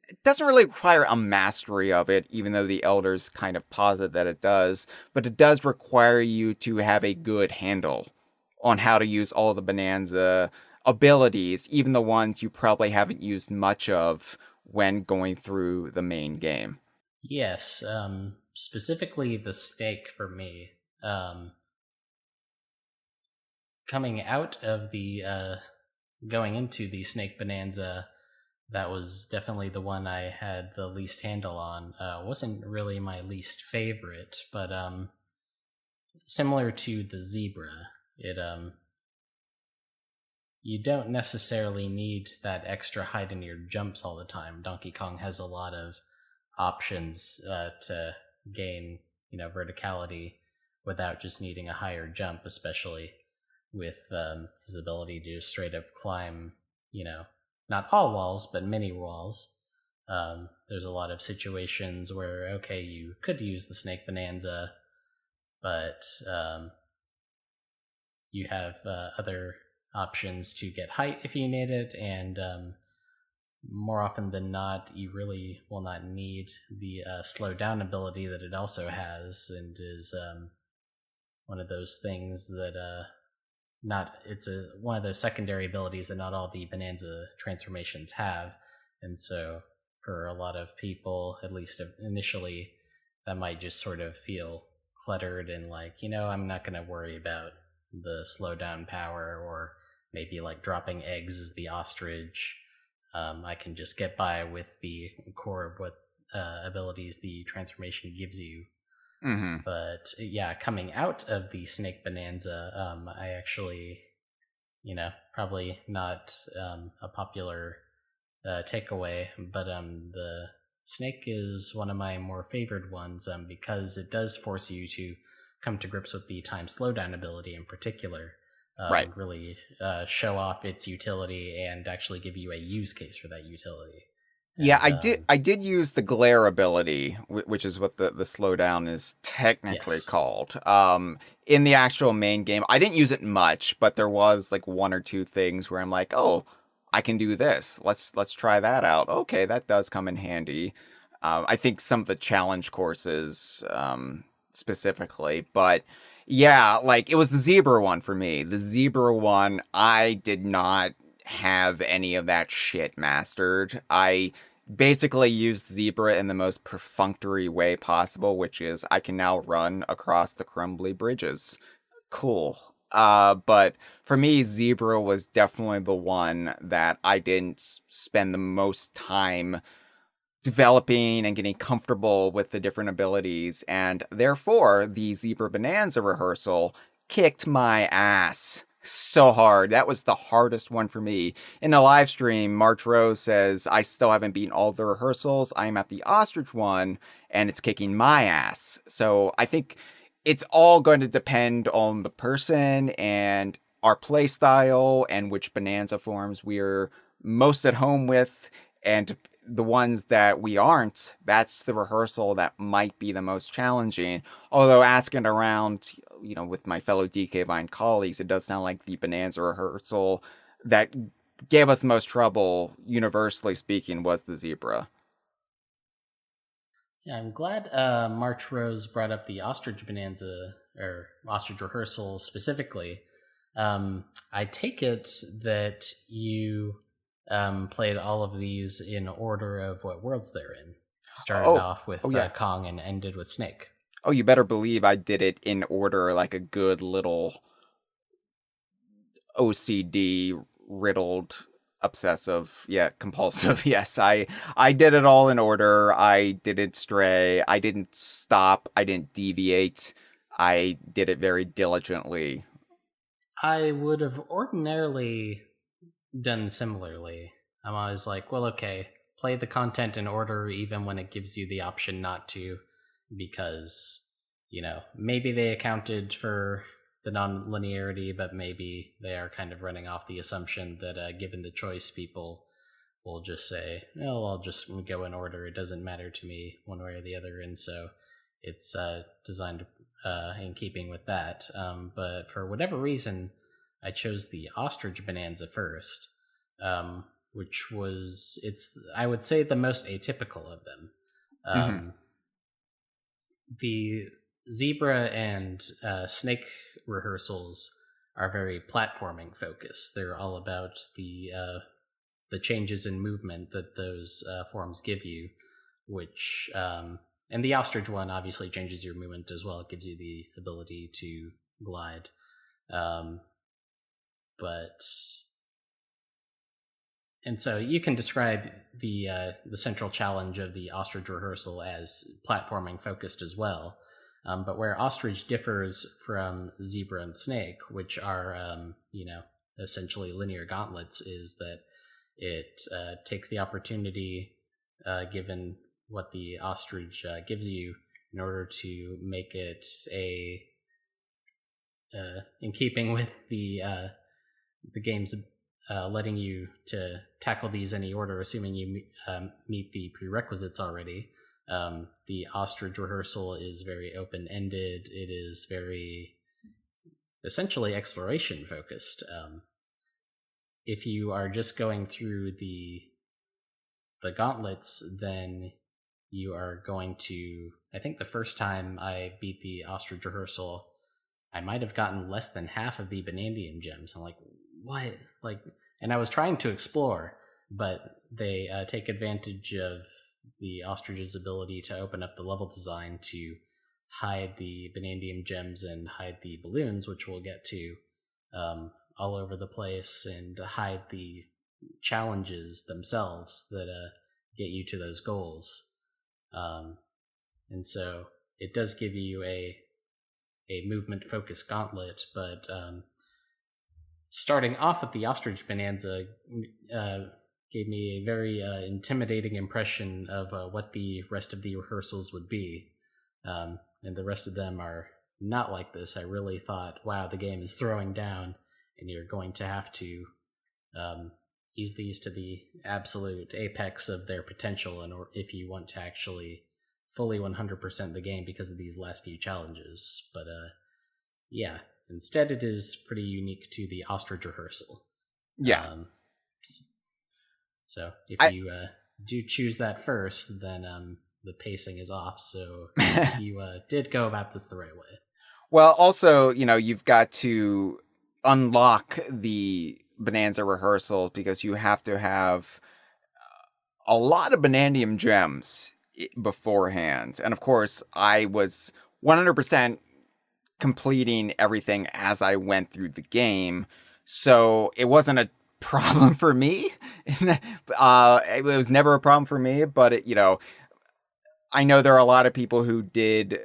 it doesn't really require a mastery of it, even though the elders kind of posit that it does, but it does require you to have a good handle on how to use all the Bonanza abilities, even the ones you probably haven't used much of when going through the main game. Yes, specifically the snake for me. Coming out of the going into the Snake Bonanza, that was definitely the one I had the least handle on. Wasn't really my least favorite, but similar to the zebra, it you don't necessarily need that extra height in your jumps all the time. Donkey Kong has a lot of options to gain, verticality without just needing a higher jump, especially with his ability to just straight up climb, not all walls, but many walls. There's a lot of situations where, okay, you could use the Snake Bonanza, but you have other options to get height if you need it, and more often than not, you really will not need the slow down ability that it also has, and is one of those things that one of those secondary abilities that not all the Bonanza transformations have. And so for a lot of people, at least initially, that might just sort of feel cluttered and like, I'm not going to worry about the slowdown power, or maybe like dropping eggs as the ostrich. I can just get by with the core of what abilities the transformation gives you. Mm-hmm. But yeah, coming out of the Snake Bonanza, I actually, probably not a popular takeaway, but the Snake is one of my more favored ones because it does force you to come to grips with the time slowdown ability in particular. Right. Really show off its utility and actually give you a use case for that utility. Yeah, And, I did use the glare ability, which is what the slowdown is technically yes. called. In the actual main game, I didn't use it much, but there was like 1 or 2 things where I'm like, oh, I can do this. Let's try that out. Okay, that does come in handy. I think some of the challenge courses, specifically, but yeah, like it was the zebra one for me. The zebra one, I did not have any of that shit mastered. I basically used zebra in the most perfunctory way possible, which is I can now run across the crumbly bridges. Cool. But for me, zebra was definitely the one that I didn't spend the most time developing and getting comfortable with the different abilities, and therefore the Zebra Bonanza rehearsal kicked my ass so hard. That was the hardest one for me. In a live stream, March Rose says, I still haven't beaten all the rehearsals. I'm at the ostrich one, and it's kicking my ass. So I think it's all going to depend on the person and our play style and which Bonanza forms we're most at home with. And the ones that we aren't, that's the rehearsal that might be the most challenging. Although asking around, with my fellow DK Vine colleagues, it does sound like the Bonanza rehearsal that gave us the most trouble, universally speaking, was the zebra. Yeah, I'm glad March Rose brought up the Ostrich Bonanza, or Ostrich Rehearsal specifically. I take it that you played all of these in order of what worlds they're in. Started Oh, off with oh yeah. Kong and ended with Snake. Oh, you better believe I did it in order, like a good little OCD riddled obsessive, yeah, compulsive. Yes, I did it all in order. I didn't stray. I didn't stop. I didn't deviate. I did it very diligently. I would have ordinarily done similarly. I'm always like, well, okay, play the content in order even when it gives you the option not to, because, maybe they accounted for the non-linearity, but maybe they are kind of running off the assumption that given the choice, people will just say, well, I'll just go in order. It doesn't matter to me one way or the other. And so it's designed in keeping with that. But for whatever reason, I chose the Ostrich Bonanza first, which was, I would say, the most atypical of them. Mm-hmm. The Zebra and Snake rehearsals are very platforming focused. They're all about the changes in movement that those forms give you, which and the ostrich one obviously changes your movement as well. It gives you the ability to glide, but and so you can describe the central challenge of the ostrich rehearsal as platforming focused as well. But where ostrich differs from zebra and snake, which are essentially linear gauntlets, is that it takes the opportunity, given what the ostrich gives you, in order to make it in keeping with the game's letting you to tackle these any order, assuming you meet the prerequisites already. The ostrich rehearsal is very open-ended. It is very essentially exploration focused. If you are just going through the gauntlets, then you are going to, I think the first time I beat the ostrich rehearsal, I might have gotten less than half of the Banandium gems. I'm like, what? And I was trying to explore, but they take advantage of the ostrich's ability to open up the level design to hide the Banandium gems and hide the balloons, which we'll get to, all over the place, and hide the challenges themselves that get you to those goals. And so it does give you a movement-focused gauntlet, but starting off with the Ostrich Bonanza gave me a very intimidating impression of what the rest of the rehearsals would be. And the rest of them are not like this. I really thought, wow, the game is throwing down, and you're going to have to use these to the absolute apex of their potential, and or if you want to actually fully 100% the game because of these last few challenges. But yeah, instead it is pretty unique to the ostrich rehearsal. Yeah. So if you do choose that first, then the pacing is off. So you did go about this the right way. Well, also, you've got to unlock the Bananza rehearsal because you have to have a lot of Banandium gems beforehand. And of course, I was 100% completing everything as I went through the game. So it wasn't a problem for me. It was never a problem for me, but I know there are a lot of people who did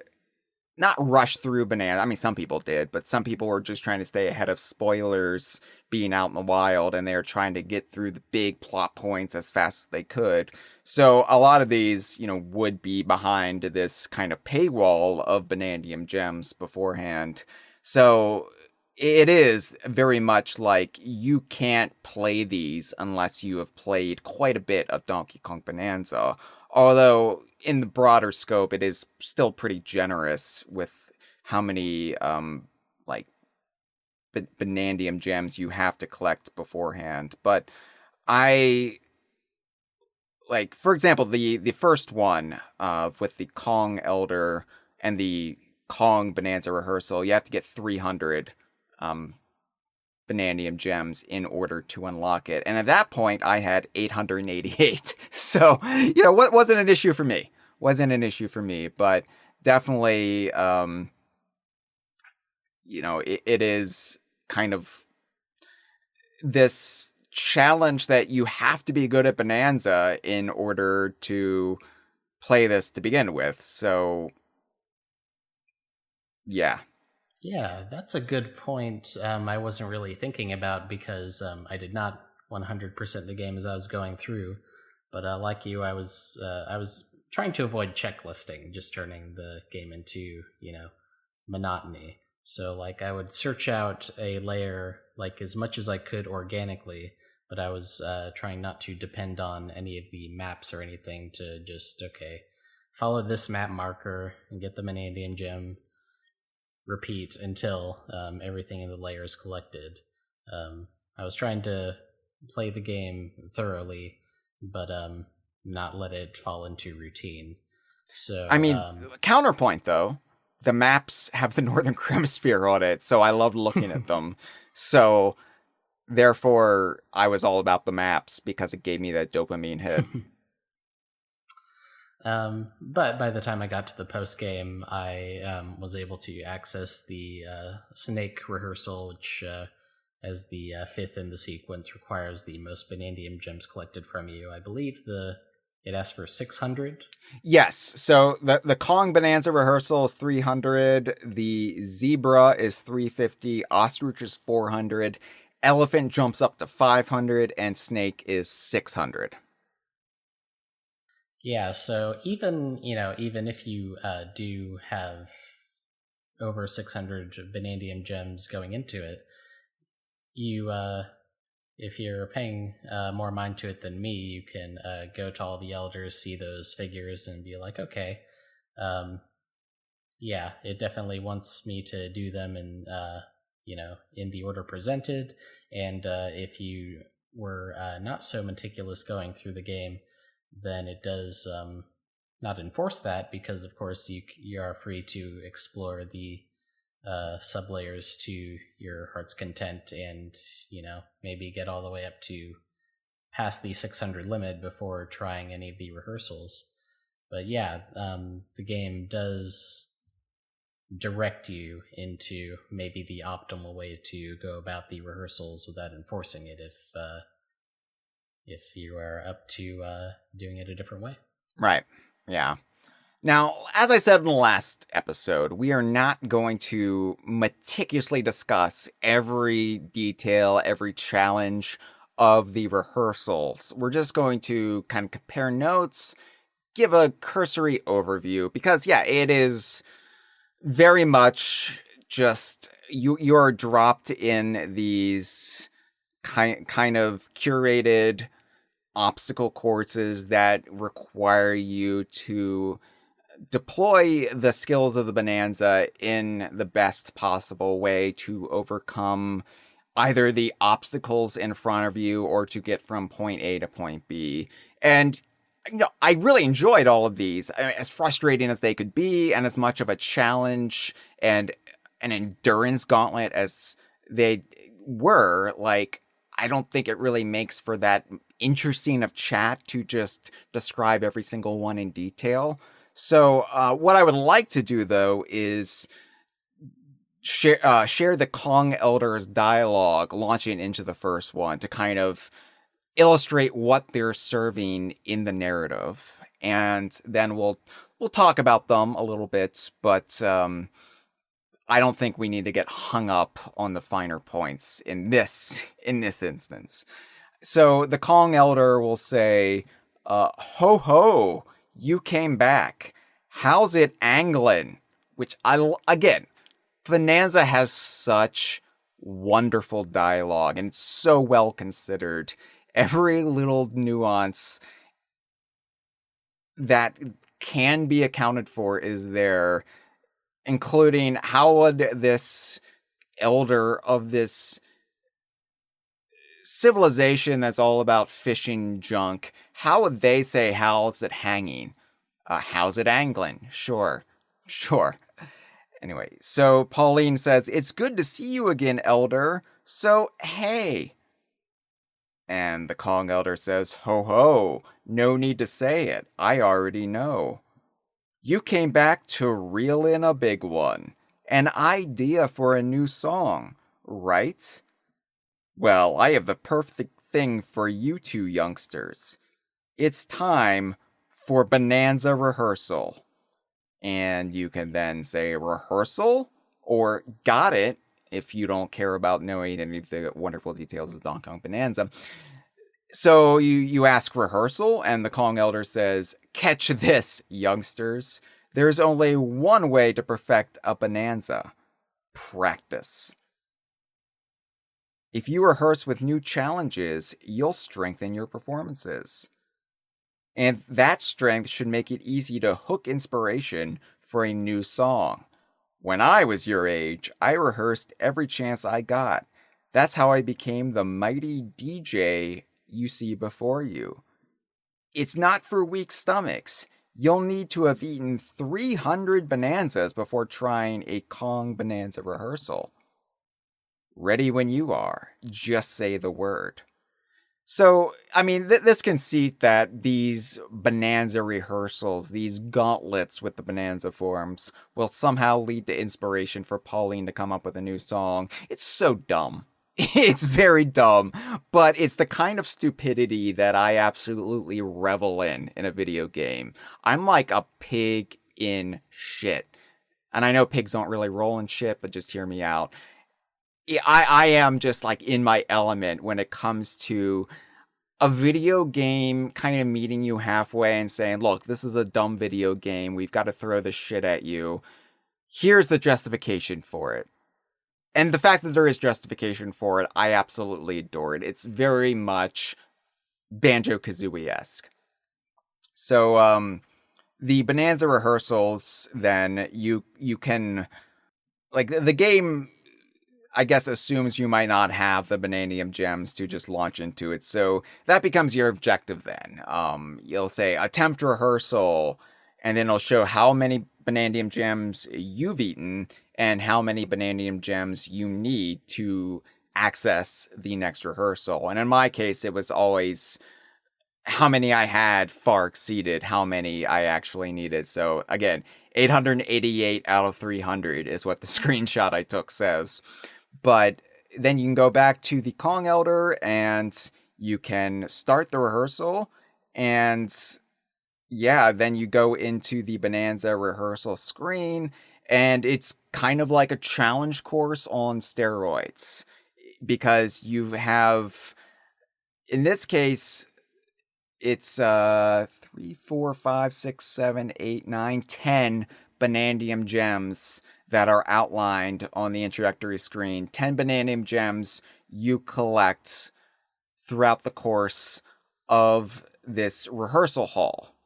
not rush through Banana. I mean, some people did, but some people were just trying to stay ahead of spoilers being out in the wild, and they were trying to get through the big plot points as fast as they could. So a lot of these, would be behind this kind of paywall of Banandium gems beforehand. So it is very much like you can't play these unless you have played quite a bit of Donkey Kong Bananza. Although in the broader scope, it is still pretty generous with how many Banandium gems you have to collect beforehand. But I like, for example, the first one with the Kong Elder and the Kong Bananza Rehearsal, you have to get 300 Banandium gems in order to unlock it. And at that point, I had 888. So, what wasn't an issue for me. Wasn't an issue for me, but definitely, it is kind of this challenge that you have to be good at Bananza in order to play this to begin with. So, yeah. Yeah, that's a good point. I wasn't really thinking about because I did not 100% the game as I was going through. But like you, I was trying to avoid checklisting, just turning the game into monotony. So like I would search out a layer like as much as I could organically, but I was trying not to depend on any of the maps or anything to just follow this map marker and get the Manandium gem. Repeat until everything in the layer is collected. I was trying to play the game thoroughly, but not let it fall into routine. So I mean, counterpoint though, the maps have the Northern Hemisphere on it, so I loved looking at them. So therefore, I was all about the maps because it gave me that dopamine hit. But by the time I got to the post game, I was able to access the snake rehearsal, which, as the fifth in the sequence, requires the most Banandium gems collected from you. I believe it asks for 600. Yes, so the Kong Bananza Rehearsal is 300, the Zebra is 350, Ostrich is 400, Elephant jumps up to 500, and Snake is 600. Yeah, so even if you do have over 600 Banandium gems going into it, you if you're paying more mind to it than me, you can go to all the elders, see those figures, and be like, okay, yeah, it definitely wants me to do them in in the order presented. And if you were not so meticulous going through the game, then it does not enforce that, because of course you are free to explore the sublayers to your heart's content, and maybe get all the way up to past the 600 limit before trying any of the rehearsals. But yeah, the game does direct you into maybe the optimal way to go about the rehearsals without enforcing it if you are up to doing it a different way. Right. Yeah. Now, as I said in the last episode, we are not going to meticulously discuss every detail, every challenge of the rehearsals. We're just going to kind of compare notes, give a cursory overview, because yeah, it is very much just you're dropped in these kind of curated obstacle courses that require you to deploy the skills of the Bananza in the best possible way to overcome either the obstacles in front of you or to get from point A to point B. And I really enjoyed all of these, I mean, as frustrating as they could be, and as much of a challenge and an endurance gauntlet as they were. Like, I don't think it really makes for that interesting of chat to just describe every single one in detail. So what I would like to do, though, is share the Kong Elders dialogue launching into the first one to kind of illustrate what they're serving in the narrative, and then we'll talk about them a little bit, but I don't think we need to get hung up on the finer points in this instance. So the Kong Elder will say, "Ho ho, you came back. How's it angling?" Which again, Bananza has such wonderful dialogue, and it's so well considered. Every little nuance that can be accounted for is there, including how would this elder of this civilization that's all about fishing junk, how would they say, how's it hanging? How's it angling? Sure. Sure. Anyway, so Pauline says, it's good to see you again, Elder. So, hey. And the Kong Elder says, ho ho, no need to say it. I already know. You came back to reel in a big one. An idea for a new song, right? Well, I have the perfect thing for you two youngsters. It's time for Bananza Rehearsal. And you can then say rehearsal or got it if you don't care about knowing any of the wonderful details of Donkey Kong Bananza. So you ask rehearsal, and the Kong Elder says, catch this, youngsters. There's only one way to perfect a Bananza. Practice. If you rehearse with new challenges, you'll strengthen your performances. And that strength should make it easy to hook inspiration for a new song. When I was your age, I rehearsed every chance I got. That's how I became the mighty DJ you see before you. It's not for weak stomachs. You'll need to have eaten 300 Bananzas before trying a Kong Bananza rehearsal. Ready when you are. Just say the word. So, I mean, this conceit that these Bananza rehearsals, these gauntlets with the Bananza forms, will somehow lead to inspiration for Pauline to come up with a new song, it's so dumb. It's very dumb, but it's the kind of stupidity that I absolutely revel in a video game. I'm like a pig in shit. And I know pigs don't really roll in shit, but just hear me out. I am just like in my element when it comes to a video game kind of meeting you halfway and saying, look, this is a dumb video game. We've got to throw this shit at you. Here's the justification for it. And the fact that there is justification for it, I absolutely adore it. It's very much Banjo-Kazooie-esque. So, the Bananza rehearsals, then, you can... Like, the game, I guess, assumes you might not have the Bananium gems to just launch into it. So that becomes your objective then. You'll say, attempt rehearsal, and then it'll show how many Bananium gems you've eaten and how many Bananium gems you need to access the next rehearsal. And in my case, it was always how many I had far exceeded how many I actually needed. So again, 888 out of 300 is what the screenshot I took says. But then you can go back to the Kong Elder and you can start the rehearsal. And yeah, then you go into the Bananza rehearsal screen. And it's kind of like a challenge course on steroids. Because you have, in this case, it's 3, 4, 5, 6, 7, 8, 9, 10 Bananium gems that are outlined on the introductory screen. 10 Bananium gems you collect throughout the course of this rehearsal hall,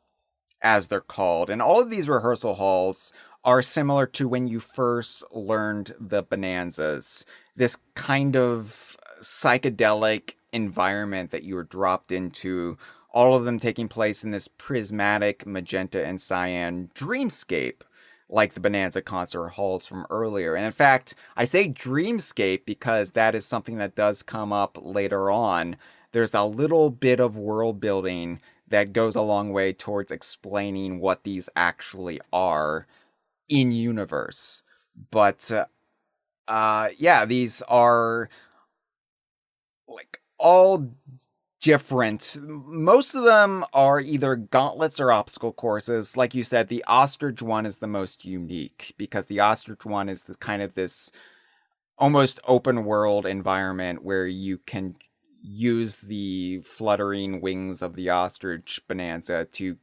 as they're called. And all of these rehearsal halls are similar to when you first learned the Bananzas. This kind of psychedelic environment that you were dropped into, all of them taking place in this prismatic magenta and cyan dreamscape, like the Bananza concert halls from earlier. And in fact, I say dreamscape because that is something that does come up later on. There's a little bit of world building that goes a long way towards explaining what these actually are in universe. But yeah, these are like all different. Most of them are either gauntlets or obstacle courses. Like you said, the ostrich one is the most unique because the ostrich one is the kind of this almost open world environment where you can use the fluttering wings of the ostrich Bananza to,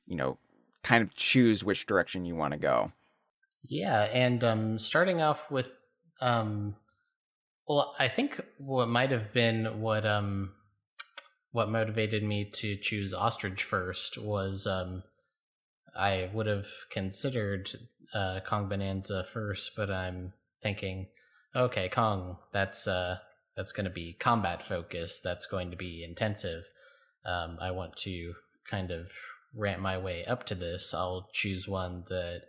you know, kind of choose which direction you want to go. Yeah, and starting off with, well, I think what might have been what motivated me to choose ostrich first was I would have considered Kong Bananza first, but I'm thinking, okay, Kong, that's going to be combat focused. That's going to be intensive. I want to kind of ramp my way up to this. I'll choose one that,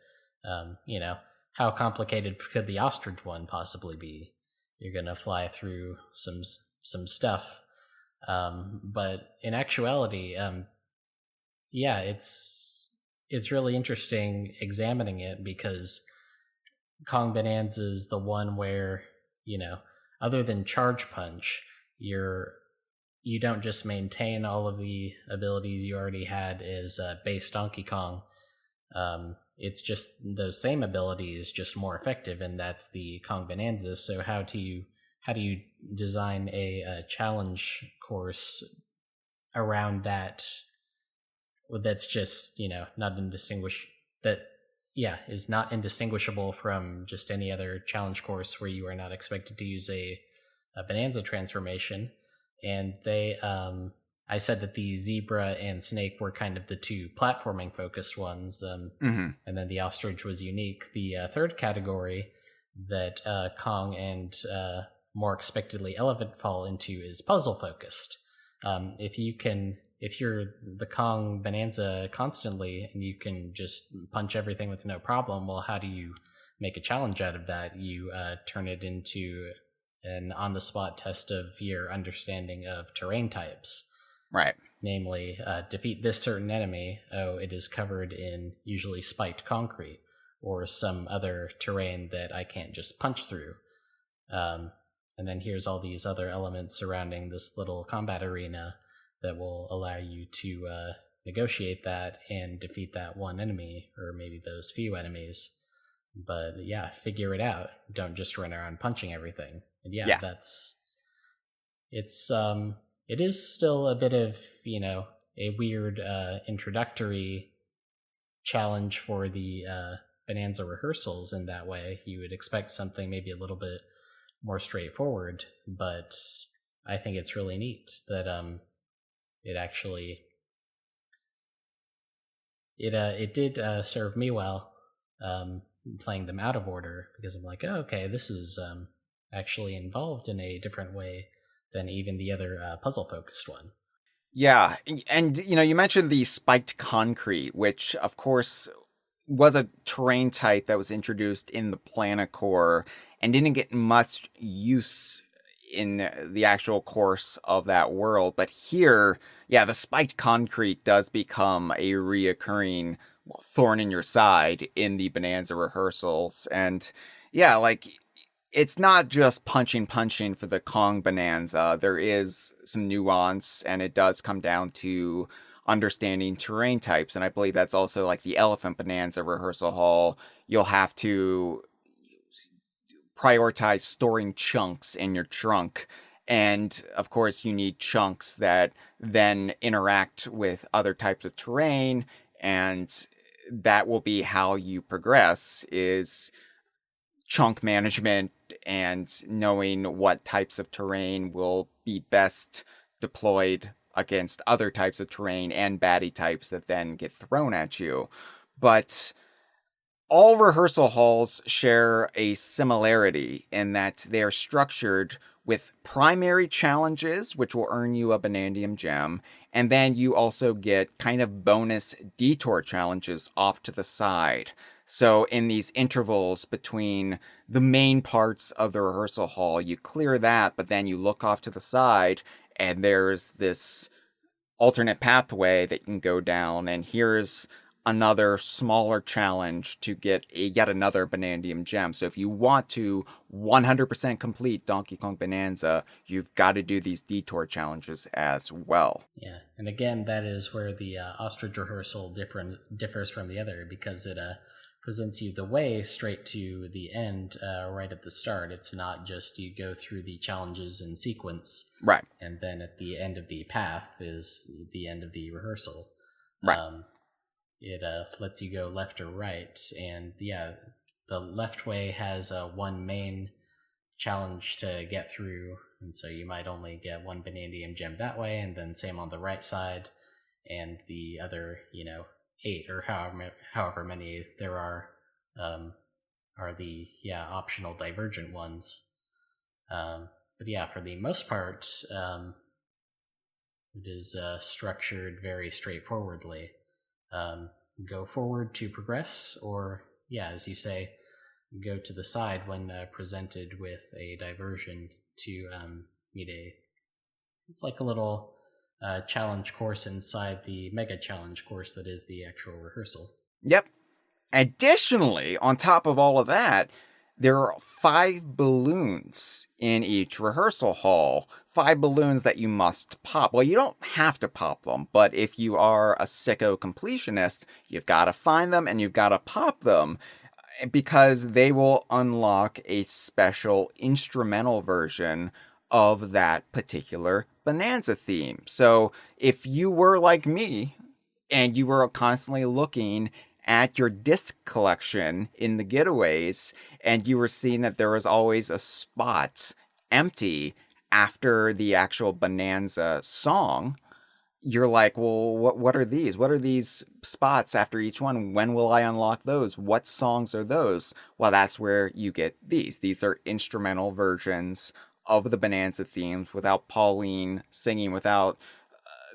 how complicated could the ostrich one possibly be? You're going to fly through some stuff. But in actuality, yeah, it's really interesting examining it because Kong Bananza is the one where, other than Charge Punch, you don't just maintain all of the abilities you already had as base Donkey Kong. It's just those same abilities, just more effective, and that's the Kong Bananza. So how do you design a challenge course around that? That's just not indistinguish that is not indistinguishable from just any other challenge course where you are not expected to use a Bananza transformation. And I said that the zebra and snake were kind of the two platforming focused ones, Mm-hmm. and then the ostrich was unique. The third category that Kong and more expectedly elephant fall into is puzzle focused. If you're the Kong Bananza constantly and you can just punch everything with no problem, well, how do you make a challenge out of that? You turn it into an on-the-spot test of your understanding of terrain types. Right. Namely, defeat this certain enemy. Oh, it is covered in usually spiked concrete or some other terrain that I can't just punch through. And then here's all these other elements surrounding this little combat arena that will allow you to negotiate that and defeat that one enemy, or maybe those few enemies. But yeah, figure it out. Don't just run around punching everything. And yeah. It is still a bit of, a weird introductory challenge for the Bananza Rehearsals in that way. You would expect something maybe a little bit more straightforward, but I think it's really neat that it actually it did serve me well playing them out of order, because I'm like, oh, okay, this is actually involved in a different way than even the other puzzle-focused one. Yeah, and you mentioned the spiked concrete, which of course was a terrain type that was introduced in the Planet Core and didn't get much use in the actual course of that world. But here, yeah, the spiked concrete does become a reoccurring thorn in your side in the Bananza Rehearsals. And yeah, like, it's not just punching for the Kong Bananza. There is some nuance, and it does come down to understanding terrain types. And I believe that's also like the Elephant Bananza Rehearsal Hall. You'll have to prioritize storing chunks in your trunk. And of course, you need chunks that then interact with other types of terrain. And that will be how you progress, is chunk management and knowing what types of terrain will be best deployed against other types of terrain and baddie types that then get thrown at you. But all rehearsal halls share a similarity in that they are structured with primary challenges, which will earn you a Banandium gem, and then you also get kind of bonus detour challenges off to the side. So in these intervals between the main parts of the rehearsal hall, you clear that, but then you look off to the side, and there's this alternate pathway that you can go down, and here's another smaller challenge to get yet another Banandium gem. So if you want to 100% complete Donkey Kong Bananza, you've got to do these detour challenges as well. Yeah, and again, that is where the ostrich rehearsal differs from the other, because it presents you the way straight to the end right at the start. It's not just you go through the challenges in sequence, right, and then at the end of the path is the end of the rehearsal. Right. It lets you go left or right, and yeah, the left way has one main challenge to get through, and so you might only get one Banandium gem that way, and then same on the right side, and the other, 8 or however many there are the optional divergent ones. But yeah, for the most part, it is structured very straightforwardly. Go forward to progress, or, yeah, as you say, go to the side when presented with a diversion to meet a. It's like a little challenge course inside the mega challenge course that is the actual rehearsal. Yep. Additionally, on top of all of that, there are 5 balloons in each rehearsal hall. 5 balloons that you must pop. Well, you don't have to pop them, but if you are a sicko completionist, you've got to find them and you've got to pop them because they will unlock a special instrumental version of that particular Bonanza theme. So if you were like me and you were constantly looking at your disc collection in the Getaways and you were seeing that there was always a spot empty after the actual Bonanza song, you're like, well, what are these? What are these spots after each one? When will I unlock those? What songs are those? Well, that's where you get these. These are instrumental versions of the Bonanza themes without Pauline singing, without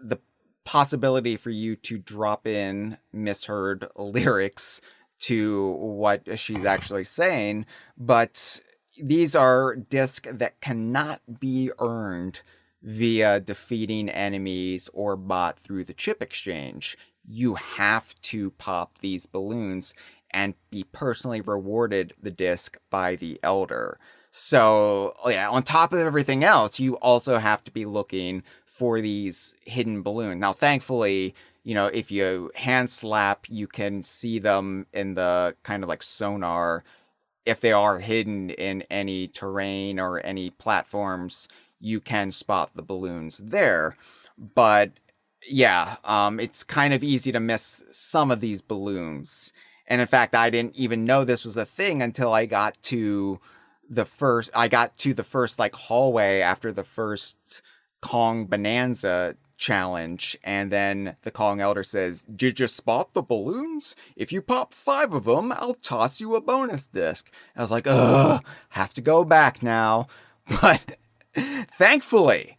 the possibility for you to drop in misheard lyrics to what she's actually saying. But these are discs that cannot be earned via defeating enemies or bought through the chip exchange. You have to pop these balloons and be personally rewarded the disc by the Elder. So, yeah, on top of everything else, you also have to be looking for these hidden balloons. Now, thankfully, if you hand slap, you can see them in the kind of like sonar. If they are hidden in any terrain or any platforms, you can spot the balloons there. But yeah, it's kind of easy to miss some of these balloons. And in fact, I didn't even know this was a thing until I got to the first like hallway after the first Kong Bananza challenge, and then the Kong Elder says, "Did you spot the balloons? If you pop 5 of them, I'll toss you a bonus disc." I was like, ugh, have to go back now. But thankfully,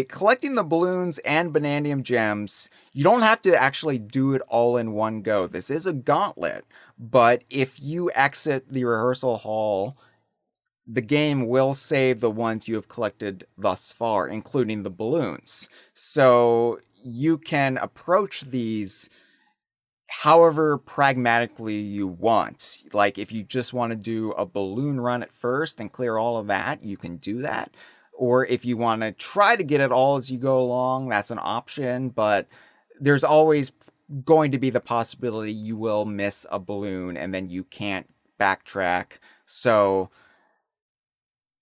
collecting the balloons and Banandium gems, you don't have to actually do it all in one go. This is a gauntlet, but if you exit the rehearsal hall, the game will save the ones you have collected thus far, including the balloons. So you can approach these however pragmatically you want. Like, if you just want to do a balloon run at first and clear all of that, you can do that. Or if you want to try to get it all as you go along, that's an option. But there's always going to be the possibility you will miss a balloon and then you can't backtrack. So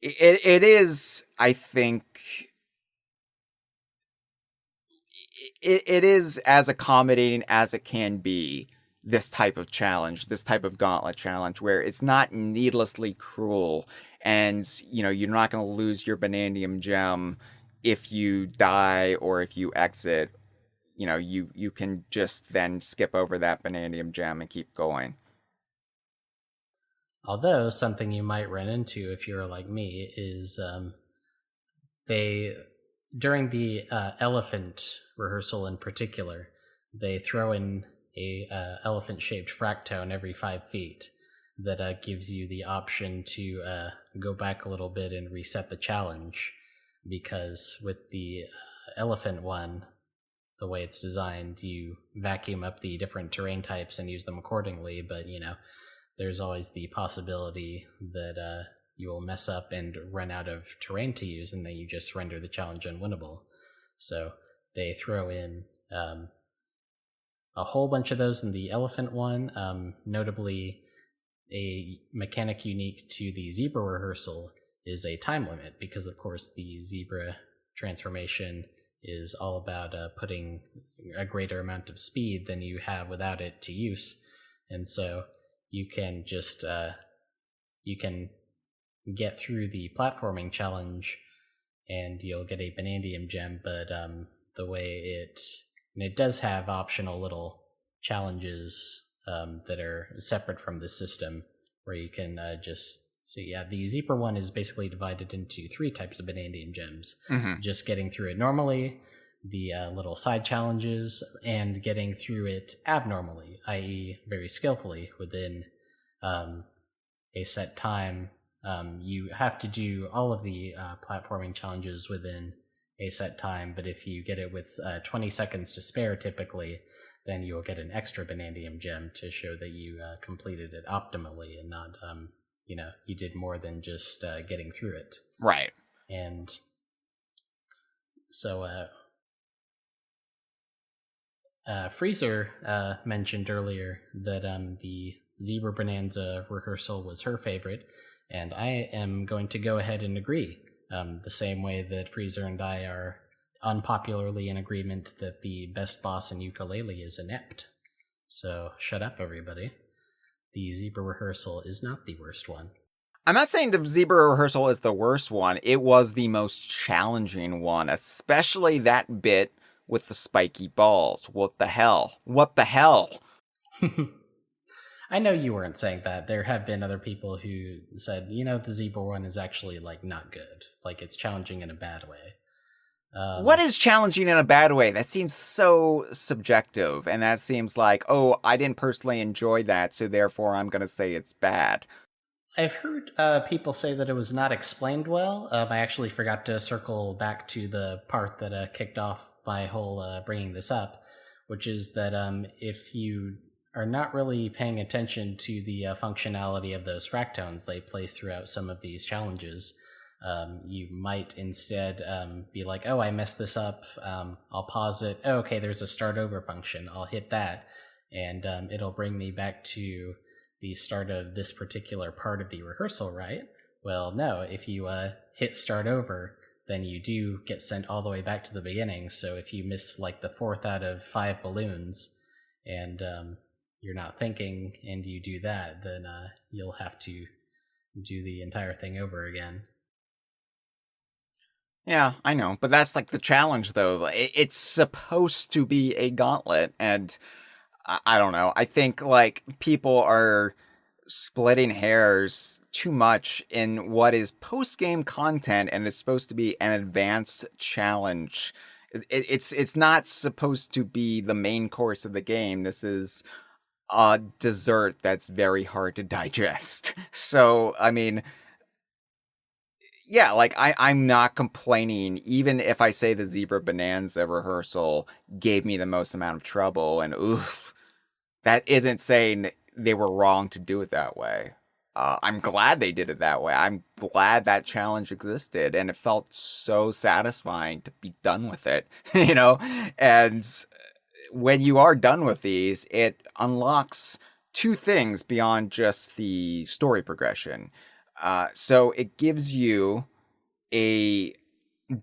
it is, I think, it is as accommodating as it can be, this type of challenge, this type of gauntlet challenge, where it's not needlessly cruel, and you're not going to lose your Banandium gem if you die or if you exit. You can just then skip over that Banandium gem and keep going. Although something you might run into if you're like me is they during the elephant rehearsal in particular, they throw in a elephant-shaped fractone every 5 feet that gives you the option to go back a little bit and reset the challenge, because with the elephant one, the way it's designed, you vacuum up the different terrain types and use them accordingly, but there's always the possibility that you will mess up and run out of terrain to use, and then you just render the challenge unwinnable. So they throw in a whole bunch of those in the elephant one. Notably, a mechanic unique to the zebra rehearsal is a time limit, because of course the zebra transformation is all about putting a greater amount of speed than you have without it to use. And so you can just you can get through the platforming challenge and you'll get a Banandium gem, but the way it does have optional little challenges that are separate from the system, where you can just So yeah, the Zebra one is basically divided into 3 types of Banandium gems. Mm-hmm. Just getting through it normally, the little side challenges, and getting through it abnormally, i.e. very skillfully within a set time. You have to do all of the platforming challenges within a set time, but if you get it with 20 seconds to spare typically, then you'll get an extra Banandium gem to show that you completed it optimally and not, you did more than just getting through it. Right. And so Freezer mentioned earlier that the Zebra Bananza rehearsal was her favorite, and I am going to go ahead and agree. The same way that Freezer and I are unpopularly in agreement that the best boss in Yooka-Laylee is inept. So shut up, everybody. The Zebra rehearsal is not the worst one. I'm not saying the Zebra rehearsal is the worst one. It was the most challenging one, especially that bit with the spiky balls. What the hell? What the hell? I know you weren't saying that. There have been other people who said, the Zebra one is actually, not good. It's challenging in a bad way. What is challenging in a bad way? That seems so subjective, and that seems like, oh, I didn't personally enjoy that, so therefore I'm going to say it's bad. I've heard people say that it was not explained well. I actually forgot to circle back to the part that kicked off my whole bringing this up, which is that if you are not really paying attention to the functionality of those fractones they place throughout some of these challenges, you might instead be like, oh, I messed this up. I'll pause it. Oh, okay, there's a start over function. I'll hit that, and it'll bring me back to the start of this particular part of the rehearsal, right? Well, no, if you hit start over, then you do get sent all the way back to the beginning. So if you miss the 4th out of 5 balloons, and you're not thinking, and you do that, then you'll have to do the entire thing over again. Yeah, I know, but that's the challenge, though. It's supposed to be a gauntlet, and I don't know. I think people are splitting hairs too much in what is post-game content and is supposed to be an advanced challenge. It's not supposed to be the main course of the game. This is a dessert that's very hard to digest. So, I mean, yeah, I'm not complaining, even if I say the Zebra Bananza rehearsal gave me the most amount of trouble, and oof, that isn't saying they were wrong to do it that way. I'm glad they did it that way. I'm glad that challenge existed, and it felt so satisfying to be done with it, And when you are done with these, it unlocks 2 things beyond just the story progression. So it gives you a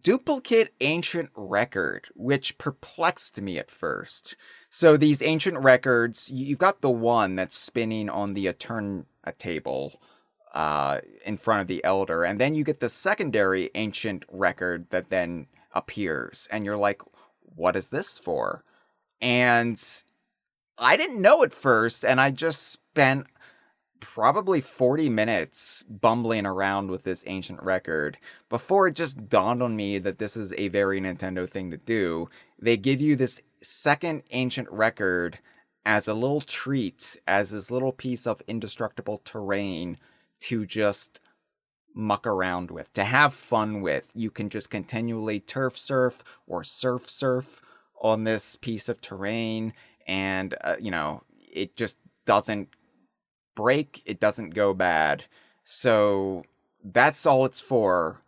duplicate ancient record, which perplexed me at first. So these ancient records, you've got the one that's spinning on the table in front of the elder, and then you get the secondary ancient record that then appears, and you're like, what is this for? And I didn't know at first, and I just spent probably 40 minutes bumbling around with this ancient record before it just dawned on me that this is a very Nintendo thing to do. They give you this second ancient record as a little treat, as this little piece of indestructible terrain to just muck around with, to have fun with. You can just continually turf surf or surf on this piece of terrain, and it just doesn't break, it doesn't go bad. So that's all it's for.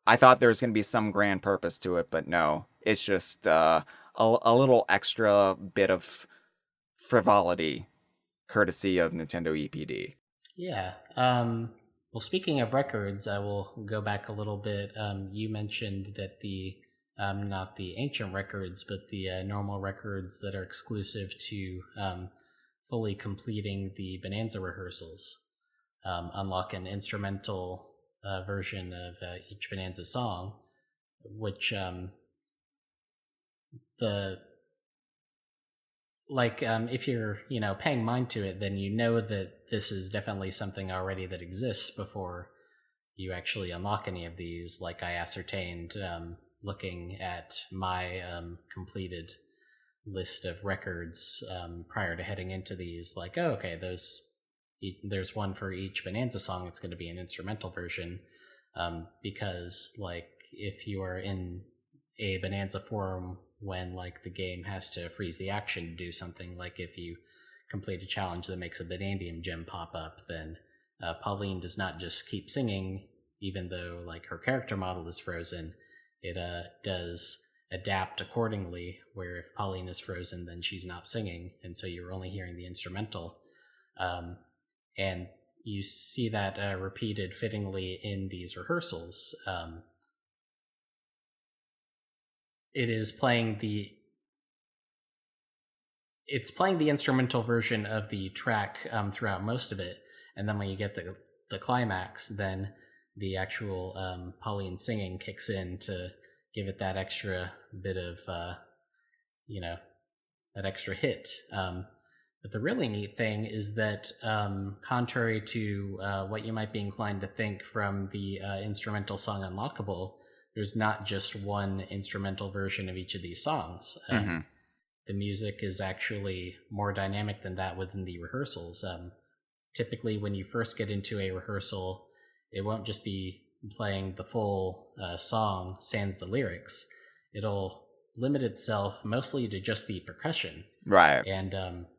I thought there was going to be some grand purpose to it, but no, it's just a little extra bit of frivolity courtesy of Nintendo EPD. Yeah. Well, speaking of records, I will go back a little bit. You mentioned that the not the ancient records, but the normal records that are exclusive to fully completing the Bananza rehearsals unlock an instrumental version of each Bananza song, which the like if you're paying mind to it, then you know that this is definitely something already that exists before you actually unlock any of these. Like I ascertained looking at my completed list of records prior to heading into these, like, oh, okay, there's one for each Bananza song. It's going to be an instrumental version, because like if you are in a Bananza forum when like the game has to freeze the action to do something, like if you complete a challenge that makes a Banandium gem pop up, then Pauline does not just keep singing even though like her character model is frozen. It does adapt accordingly, where if Pauline is frozen, then she's not singing, and so you're only hearing the instrumental. And you see that repeated fittingly in these rehearsals. It's playing the instrumental version of the track throughout most of it, and then when you get the climax, then the actual Pauline singing kicks in to give it that extra bit of that extra hit. But the really neat thing is that, contrary to what you might be inclined to think from the instrumental song Unlockable, there's not just one instrumental version of each of these songs. The music is actually more dynamic than that within the rehearsals. Typically, when you first get into a rehearsal, it won't just be playing the full song sans the lyrics. It'll limit itself mostly to just the percussion. Right. And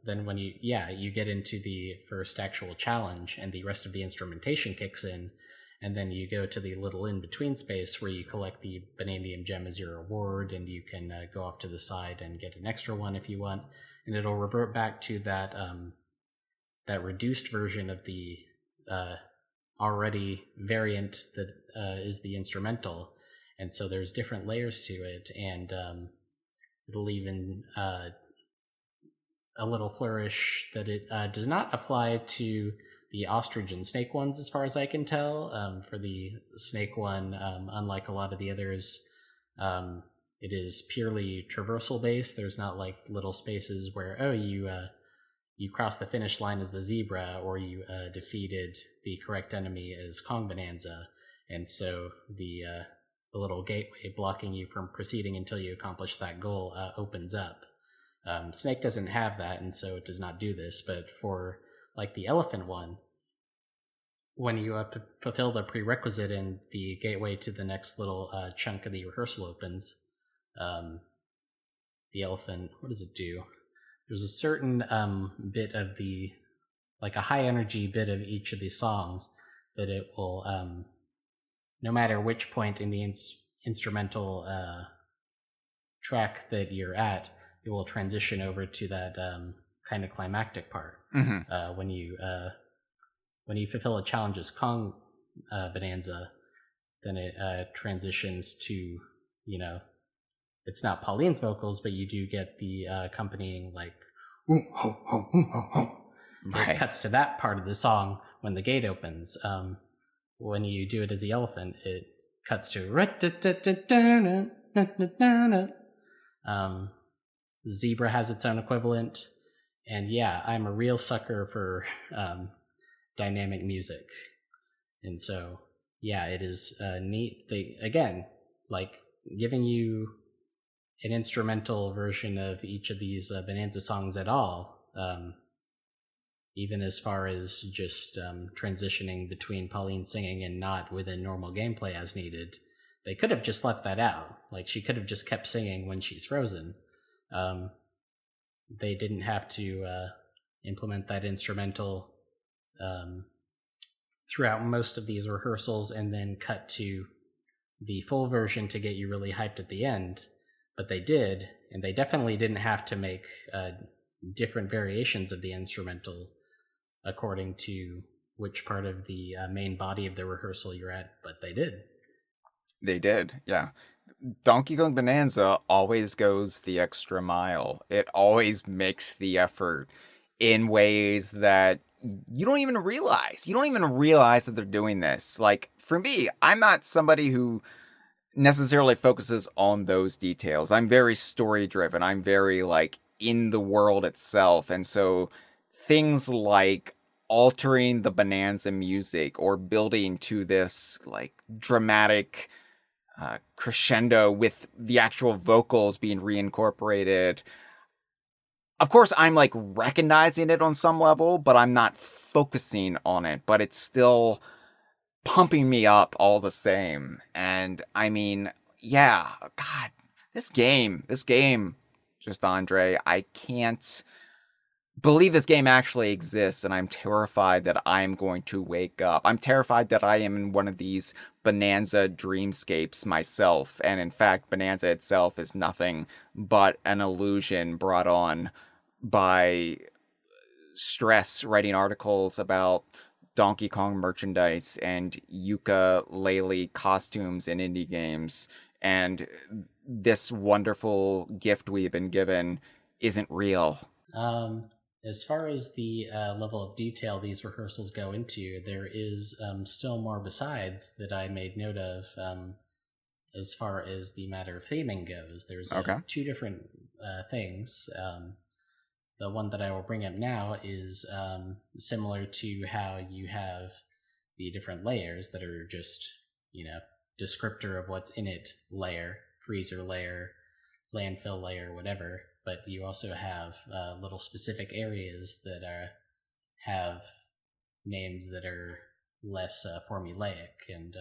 then when you get into the first actual challenge and the rest of the instrumentation kicks in, and then you go to the little in-between space where you collect the Banandium gem as your reward, and you can go off to the side and get an extra one if you want, and it'll revert back to that that reduced version of the already variant that is the instrumental. And so there's different layers to it, and it'll even a little flourish that it does not apply to the ostrich and snake ones, as far as I can tell. For the snake one, unlike a lot of the others, it is purely traversal based. There's not like little spaces where you cross the finish line as the zebra, or you defeated the correct enemy as Kong Bananza, and so the little gateway blocking you from proceeding until you accomplish that goal opens up. Snake doesn't have that, and so it does not do this. But for like the elephant one, when you fulfill the prerequisite and the gateway to the next little chunk of the rehearsal opens, the elephant, what does it do? There's a certain bit of the, like a high energy bit of each of these songs that it will, no matter which point in the instrumental track that you're at, it will transition over to that kind of climactic part. When you fulfill a challenge as Kong Bananza, then it transitions to, it's not Pauline's vocals, but you do get the accompanying like ooh, ho, ho, ooh, ho, ho. Right. It cuts to that part of the song when the gate opens. When you do it as the elephant, it cuts to zebra has its own equivalent. And yeah, I'm a real sucker for dynamic music. And so, yeah, it is a neat thing. Again, like giving you an instrumental version of each of these Bananza songs at all, even as far as just transitioning between Pauline singing and not within normal gameplay as needed. They could have just left that out. Like, she could have just kept singing when she's frozen. They didn't have to implement that instrumental throughout most of these rehearsals and then cut to the full version to get you really hyped at the end. But they did, and they definitely didn't have to make different variations of the instrumental according to which part of the main body of the rehearsal you're at, but they did. They did, yeah. Donkey Kong Bananza always goes the extra mile. It always makes the effort in ways that you don't even realize. You don't even realize that they're doing this. Like, for me, I'm not somebody who necessarily focuses on those details. I'm very story driven. I'm very like in the world itself. And so things like altering the Bananza music or building to this like dramatic crescendo with the actual vocals being reincorporated. Of course, I'm like recognizing it on some level, but I'm not focusing on it. But it's still pumping me up all the same. And I mean, yeah, God, this game, just Andre, I can't believe this game actually exists, and I'm terrified that I'm going to wake up. I'm terrified that I am in one of these Bananza dreamscapes myself, and in fact, Bananza itself is nothing but an illusion brought on by stress writing articles about Donkey Kong merchandise and ukulele costumes in indie games, and this wonderful gift we've been given isn't real. As far as the level of detail these rehearsals go into, there is still more besides that I made note of. As far as the matter of theming goes, there's two different things. The one that I will bring up now is similar to how you have the different layers that are just, descriptor of what's in it layer, freezer layer, landfill layer, whatever. But you also have little specific areas that have names that are less formulaic and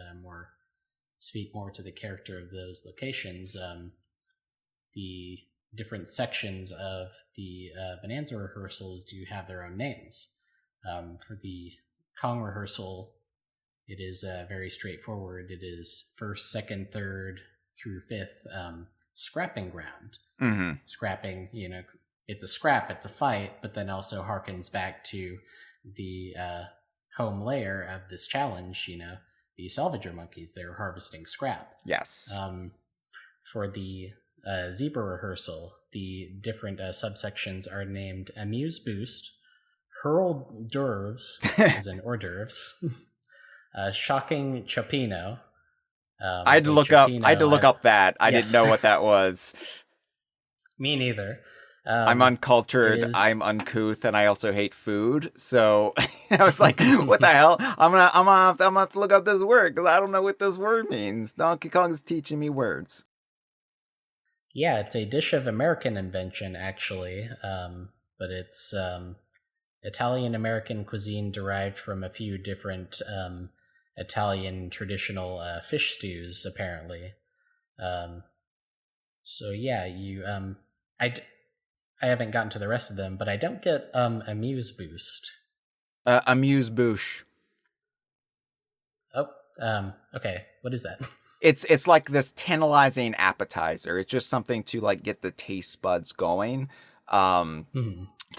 speak more to the character of those locations. The different sections of the Bananza rehearsals do have their own names. For the Kong rehearsal, it is very straightforward. It is first, second, third through fifth scrapping ground. Mm-hmm. Scrapping, it's a scrap, it's a fight, but then also harkens back to the home layer of this challenge, the salvager monkeys. They're harvesting scrap. Yes. For the zebra rehearsal, the different subsections are named Amuse Boost, Hurl d'oeuvres, as in hors d'oeuvres, Shocking Chopino. I had to look up that. I didn't know what that was. Me neither. I'm uncultured, I'm uncouth, and I also hate food. So I was like, "What the hell? I'm gonna have to look up this word because I don't know what this word means." Donkey Kong's teaching me words. Yeah, it's a dish of American invention, actually, but it's Italian-American cuisine derived from a few different Italian traditional fish stews, apparently. So yeah, I haven't gotten to the rest of them, but I don't get Amuse Boost. Amuse Bouche. Oh, okay. What is that? It's like this tantalizing appetizer. It's just something to like get the taste buds going, to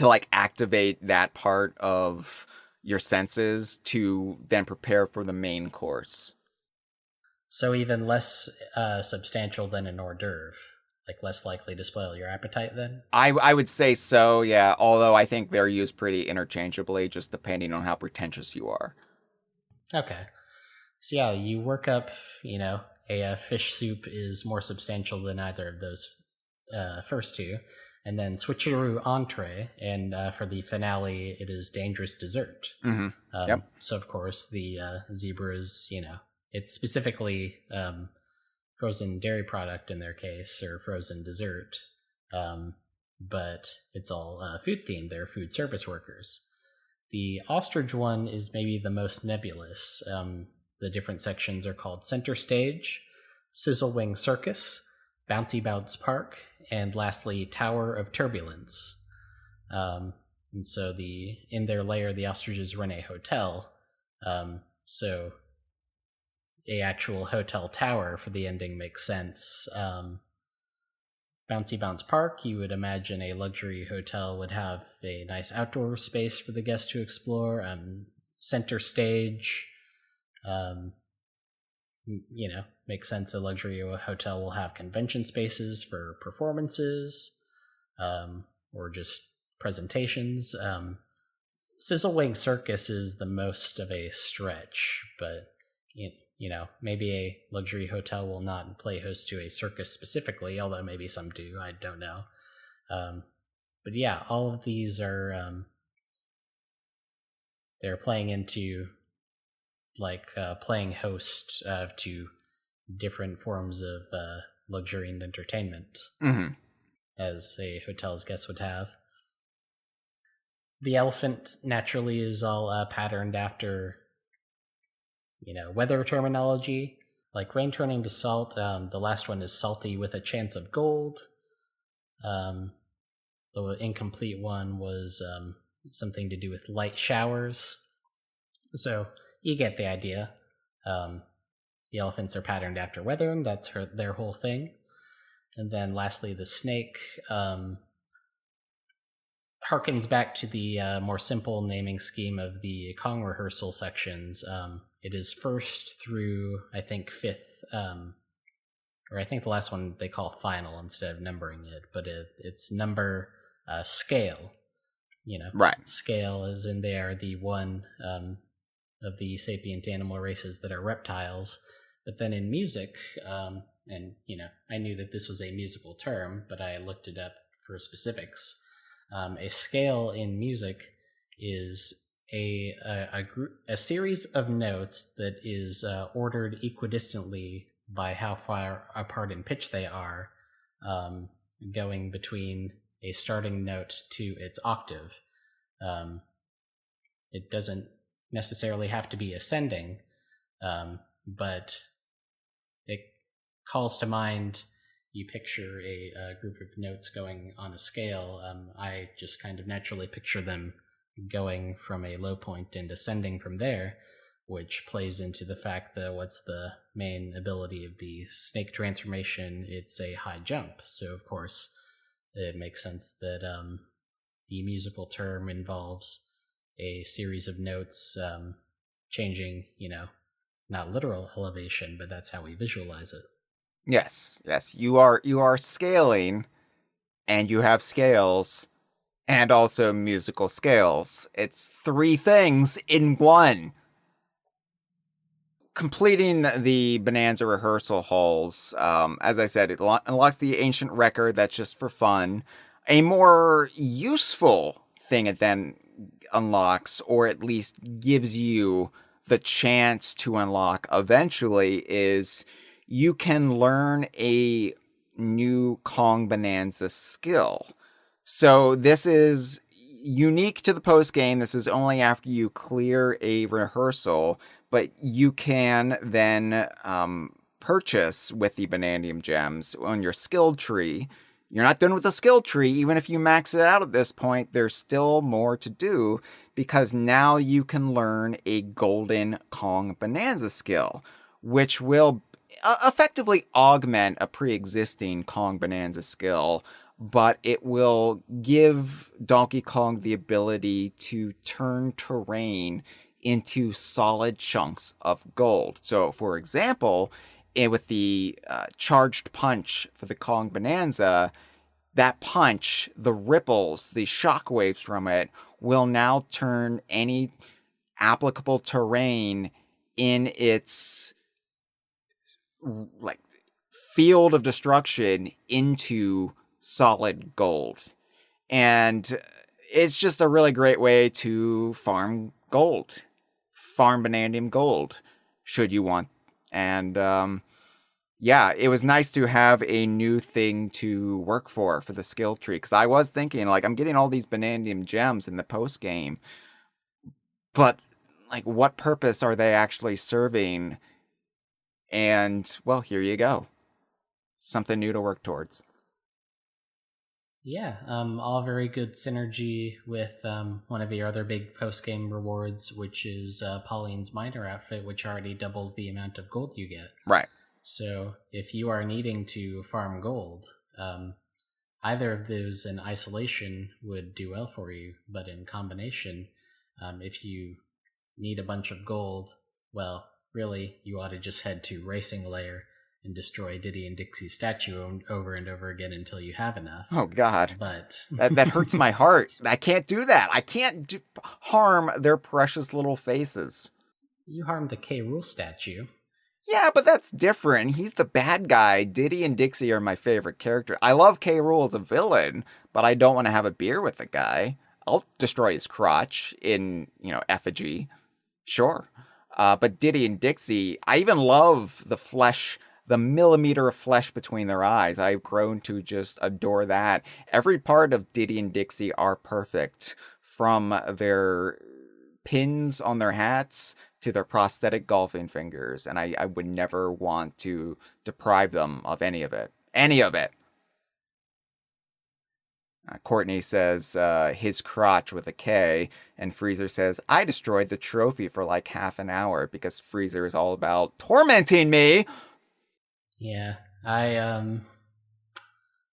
like activate that part of your senses to then prepare for the main course. So even less substantial than an hors d'oeuvre. Like less likely to spoil your appetite then? I would say so, yeah. Although I think they're used pretty interchangeably, just depending on how pretentious you are. Okay. So yeah, you work up, a fish soup is more substantial than either of those first two. And then switcheroo entree, and for the finale, it is dangerous dessert. Mm-hmm. Yep. So of course, the zebras, it's specifically frozen dairy product in their case, or frozen dessert, but it's all food themed. They're food service workers. The ostrich one is maybe the most nebulous. The different sections are called Center Stage, Sizzle Wing Circus, Bouncy Bounce Park, and lastly Tower of Turbulence. And so in their lair, the ostriches run a hotel. So a actual hotel tower for the ending makes sense. Bouncy Bounce Park, you would imagine a luxury hotel would have a nice outdoor space for the guests to explore. Center Stage, makes sense. A luxury hotel will have convention spaces for performances, or just presentations. Sizzle Wing Circus is the most of a stretch, but maybe a luxury hotel will not play host to a circus specifically, although maybe some do. I don't know. But yeah, all of these are they're playing into playing host to different forms of luxury and entertainment, Mm-hmm. as a hotel's guest would have. The elephant naturally is all patterned after, weather terminology, like rain turning to salt. The last one is salty with a chance of gold. The incomplete one was something to do with light showers. So you get the idea. The elephants are patterned after weather, and that's their whole thing. And then lastly, the snake harkens back to the more simple naming scheme of the Kong rehearsal sections. It is first through, I think, fifth, or I think the last one they call final instead of numbering it, but it's number scale. Right. Scale is in there, the one of the sapient animal races that are reptiles. But then in music, and I knew that this was a musical term, but I looked it up for specifics. A scale in music is a series of notes that is ordered equidistantly by how far apart in pitch they are, going between a starting note to its octave. It doesn't necessarily have to be ascending, but it calls to mind, you picture a group of notes going on a scale. I just kind of naturally picture them going from a low point and ascending from there, which plays into the fact that what's the main ability of the snake transformation? It's a high jump. So, of course, it makes sense that the musical term involves a series of notes changing, not literal elevation, but that's how we visualize it. Yes. You are scaling, and you have scales, and also musical scales. It's three things in one. Completing the Bananza rehearsal halls, as I said, it unlocks the ancient record. That's just for fun. A more useful thing it then unlocks, or at least gives you the chance to unlock eventually, is you can learn a new Kong Bananza skill. So this is unique to the post game. This is only after you clear a rehearsal, but you can then purchase with the Banandium gems on your skill tree. You're not done with the skill tree. Even if you max it out at this point, there's still more to do, because now you can learn a golden Kong Bananza skill, which will effectively augment a pre-existing Kong Bananza skill, but it will give Donkey Kong the ability to turn terrain into solid chunks of gold. So, for example, with the charged punch for the Kong Bananza, that punch, the ripples, the shockwaves from it, will now turn any applicable terrain in its field of destruction into solid gold. And it's just a really great way to farm gold. Farm Banandium gold, should you want. And it was nice to have a new thing to work for the skill tree, because I was thinking, I'm getting all these Banandium gems in the post game, but what purpose are they actually serving? And well, here you go, something new to work towards. Yeah, all very good synergy with one of your other big post-game rewards, which is Pauline's Miner outfit, which already doubles the amount of gold you get. Right. So if you are needing to farm gold, either of those in isolation would do well for you, but in combination, if you need a bunch of gold, well, really, you ought to just head to Racing Layer and destroy Diddy and Dixie's statue over and over again until you have enough. Oh, God. But that hurts my heart. I can't do that. I can't harm their precious little faces. You harmed the K. Rool statue. Yeah, but that's different. He's the bad guy. Diddy and Dixie are my favorite character. I love K. Rool as a villain, but I don't want to have a beer with the guy. I'll destroy his crotch in, effigy. Sure. But Diddy and Dixie, I even love the flesh, the millimeter of flesh between their eyes. I've grown to just adore that. Every part of Diddy and Dixie are perfect, from their pins on their hats to their prosthetic golfing fingers. And I would never want to deprive them of any of it. Any of it. Courtney says his crotch with a K, and Freezer says, I destroyed the trophy for like half an hour because Freezer is all about tormenting me. Yeah, I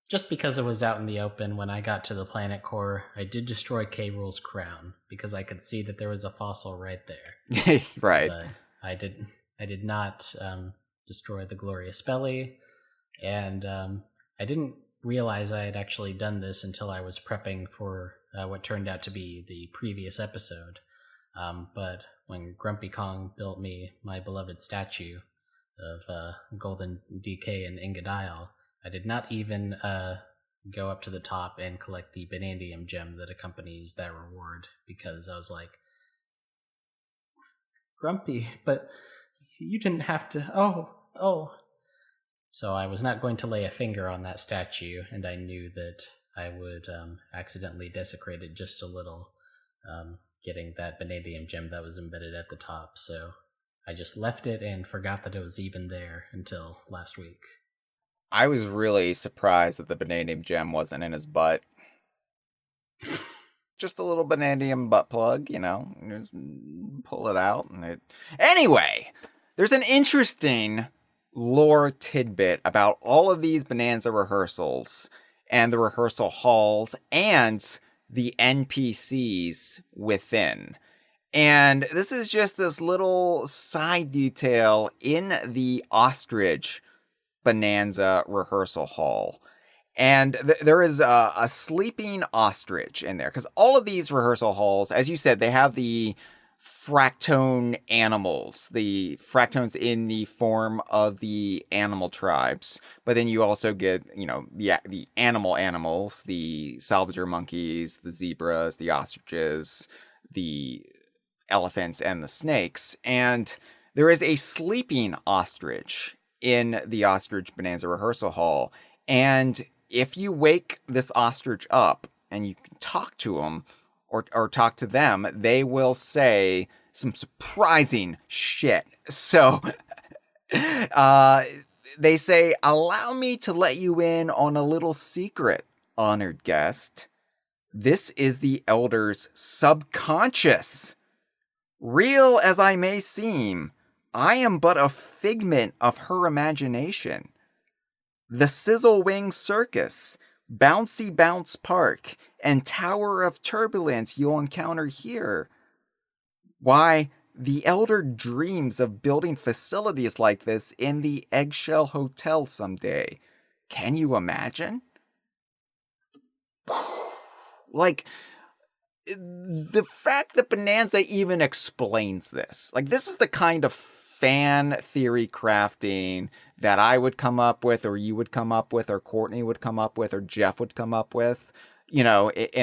just because it was out in the open when I got to the planet core, I did destroy K. Rool's crown because I could see that there was a fossil right there. Right. But I did not destroy the glorious belly, and I didn't realize I had actually done this until I was prepping for what turned out to be the previous episode. But when Grumpy Kong built me my beloved statue of Golden DK and Ingadile, I did not even go up to the top and collect the Banandium gem that accompanies that reward, because I was like, Grumpy, but you didn't have to. Oh. So I was not going to lay a finger on that statue, and I knew that I would accidentally desecrate it just a little, getting that Banandium gem that was embedded at the top. So I just left it and forgot that it was even there until last week. I was really surprised that the Banandium gem wasn't in his butt. Just a little Banandium butt plug, just pull it out. Anyway, there's an interesting lore tidbit about all of these Bananza rehearsals and the rehearsal halls and the NPCs within. And this is just this little side detail in the Ostrich Bananza rehearsal hall. And there is a sleeping ostrich in there, because all of these rehearsal halls, as you said, they have the fractone animals, the fractones in the form of the animal tribes. But then you also get, the animals, the salvager monkeys, the zebras, the ostriches, the elephants, and the snakes. And there is a sleeping ostrich in the Ostrich Bananza rehearsal hall. And if you wake this ostrich up and you can talk to him or talk to them, they will say some surprising shit. So they say, allow me to let you in on a little secret, honored guest. This is the Elder's subconscious. Real as I may seem, I am but a figment of her imagination. The Sizzle Wing Circus, Bouncy Bounce Park, and Tower of Turbulence you'll encounter here. Why, the Elder dreams of building facilities like this in the Eggshell Hotel someday. Can you imagine? Like, the fact that Bananza even explains this. Like, this is the kind of fan theory crafting that I would come up with, or you would come up with, or Courtney would come up with, or Jeff would come up with, in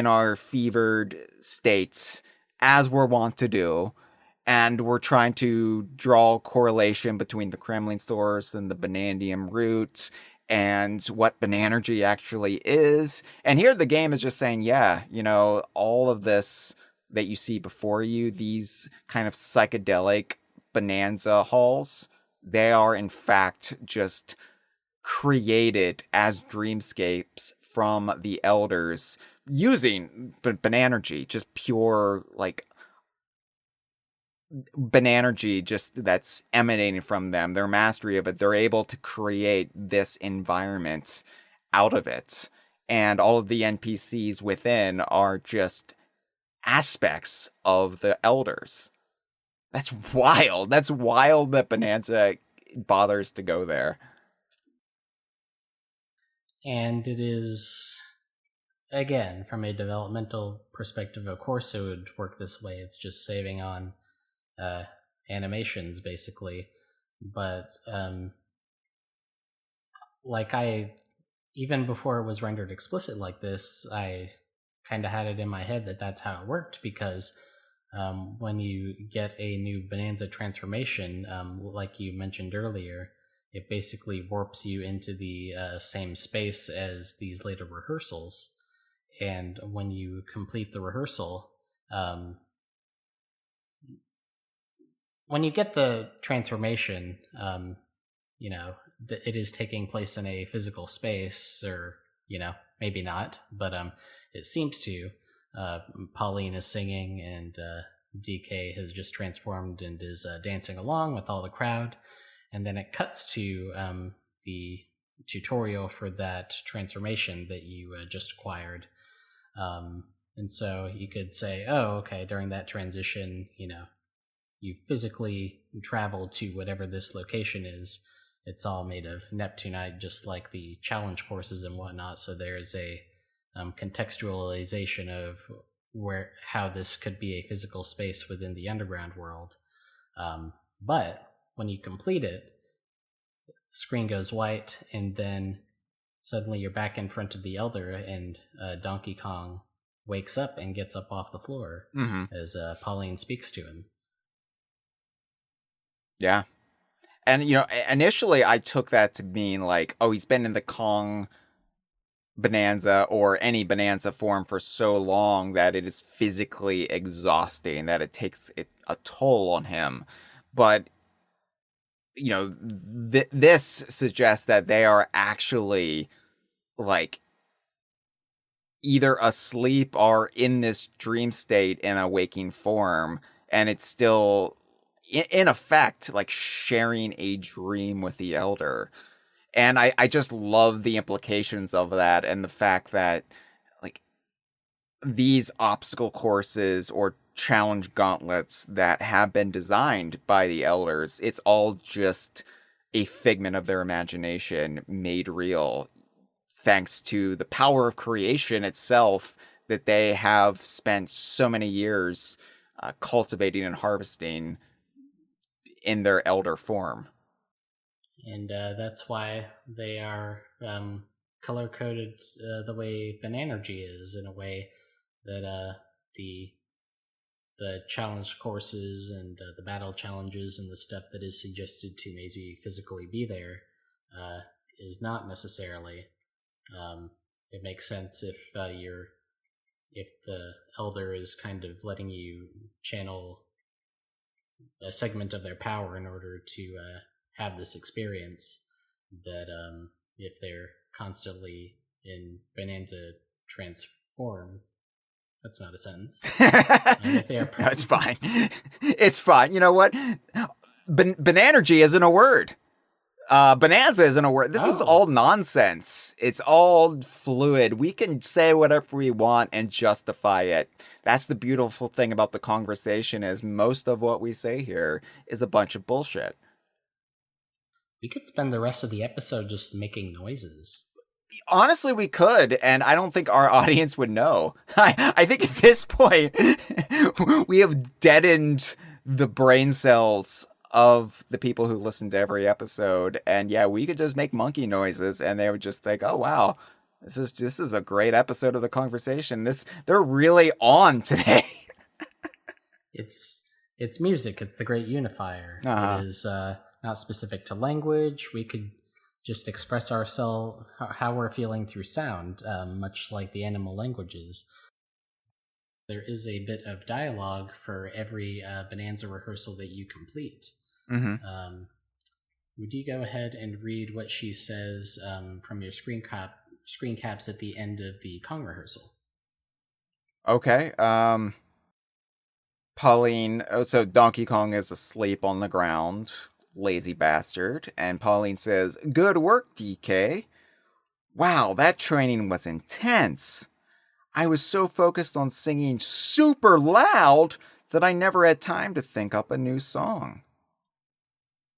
our fevered states, as we're wont to do. And we're trying to draw correlation between the Kremlin source and the Banandium root and what Bananergy actually is. And here the game is just saying, yeah, all of this that you see before you, these kind of psychedelic Bananza halls, they are in fact just created as dreamscapes from the elders using Bananergy, just pure Bananergy, just that's emanating from them, their mastery of it. They're able to create this environment out of it, and all of the NPCs within are just aspects of the elders. That's wild. That's wild that Bananza bothers to go there. And it is, again, from a developmental perspective, of course it would work this way. It's just saving on animations, basically. but even before it was rendered explicit like this, I kind of had it in my head that that's how it worked, because when you get a new Bananza transformation, like you mentioned earlier, it basically warps you into the same space as these later rehearsals. And when you complete the rehearsal, when you get the transformation, it is taking place in a physical space, or maybe not, but it seems to. Pauline is singing, and DK has just transformed and is dancing along with all the crowd, and then it cuts to the tutorial for that transformation that you just acquired. And so you could say, oh, okay, during that transition, you physically travel to whatever this location is. It's all made of Neptunite, just like the challenge courses and whatnot. So there's a contextualization of how this could be a physical space within the underground world. But when you complete it, the screen goes white, and then suddenly you're back in front of the Elder, and Donkey Kong wakes up and gets up off the floor as Pauline speaks to him. Yeah. And, initially I took that to mean like, oh, he's been in the Kong Bananza or any Bananza form for so long that it is physically exhausting, that it takes a toll on him. But, this suggests that they are actually like either asleep or in this dream state in a waking form, and it's still in effect like sharing a dream with the Elder. And I just love the implications of that, and the fact that like these obstacle courses or challenge gauntlets that have been designed by the Elders, it's all just a figment of their imagination made real, thanks to the power of creation itself that they have spent so many years cultivating and harvesting in their Elder form. And that's why they are color-coded the way Bananergy is, in a way that the challenge courses and the battle challenges and the stuff that is suggested to maybe physically be there is not necessarily. It makes sense if the Elder is kind of letting you channel a segment of their power in order to have this experience, that if they're constantly in Bananza transform, that's not a sentence. If they are It's fine. It's fine. You know what? Bananergy isn't a word. Bananza isn't a word. This is all nonsense. It's all fluid. We can say whatever we want and justify it. That's the beautiful thing about the Kongversation, is most of what we say here is a bunch of bullshit. We could spend the rest of the episode just making noises. Honestly, we could, and I don't think our audience would know. I think at this point, we have deadened the brain cells of the people who listen to every episode, and yeah, we could just make monkey noises, and they would just think, "Oh wow, this is a great episode of the Kongversation. They're really on today." It's music. It's the great unifier. It is not specific to language. We could just express ourselves, how we're feeling, through sound, much like the animal languages. There is a bit of dialogue for every Bananza rehearsal that you complete. Would you go ahead and read what she says from your screen caps at the end of the Kong rehearsal? Okay. Pauline. So Donkey Kong is asleep on the ground. Lazy bastard. And Pauline says, "Good work, DK. Wow, that training was intense. I was so focused on singing super loud that I never had time to think up a new song.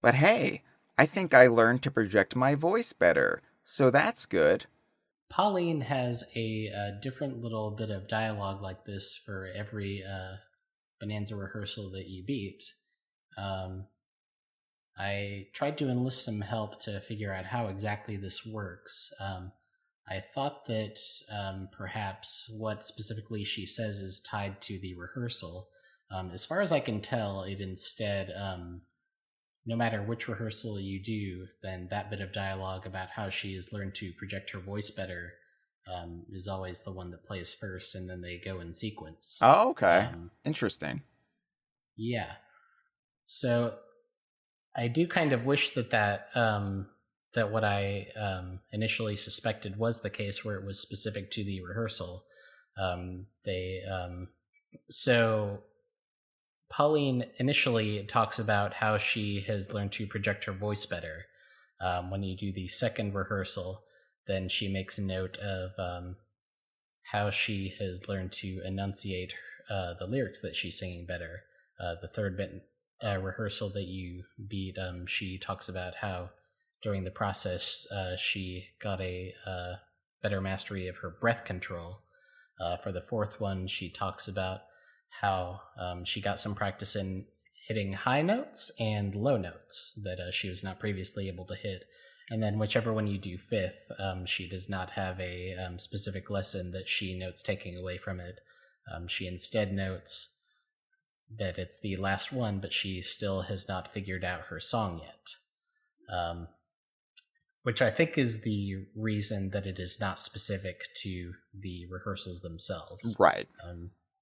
But hey, I think I learned to project my voice better, so that's good." Pauline has a different little bit of dialogue like this for every Bananza rehearsal that you beat. I tried to enlist some help to figure out how exactly this works. I thought that perhaps what specifically she says is tied to the rehearsal. As far as I can tell, it instead, no matter which rehearsal you do, then that bit of dialogue about how she has learned to project her voice better is always the one that plays first, and then they go in sequence. Oh, okay. Interesting. Yeah. So I do kind of wish that what I initially suspected was the case, where it was specific to the rehearsal. So Pauline initially talks about how she has learned to project her voice better. When you do the second rehearsal, then she makes a note of how she has learned to enunciate the lyrics that she's singing better. The third bit rehearsal that you beat, she talks about how during the process she got a better mastery of her breath control. For the fourth one, she talks about how she got some practice in hitting high notes and low notes that she was not previously able to hit. And then whichever one you do fifth, she does not have a specific lesson that she notes taking away from it. She instead notes that it's the last one, but she still has not figured out her song yet. Which I think is the reason that it is not specific to the rehearsals themselves. Right.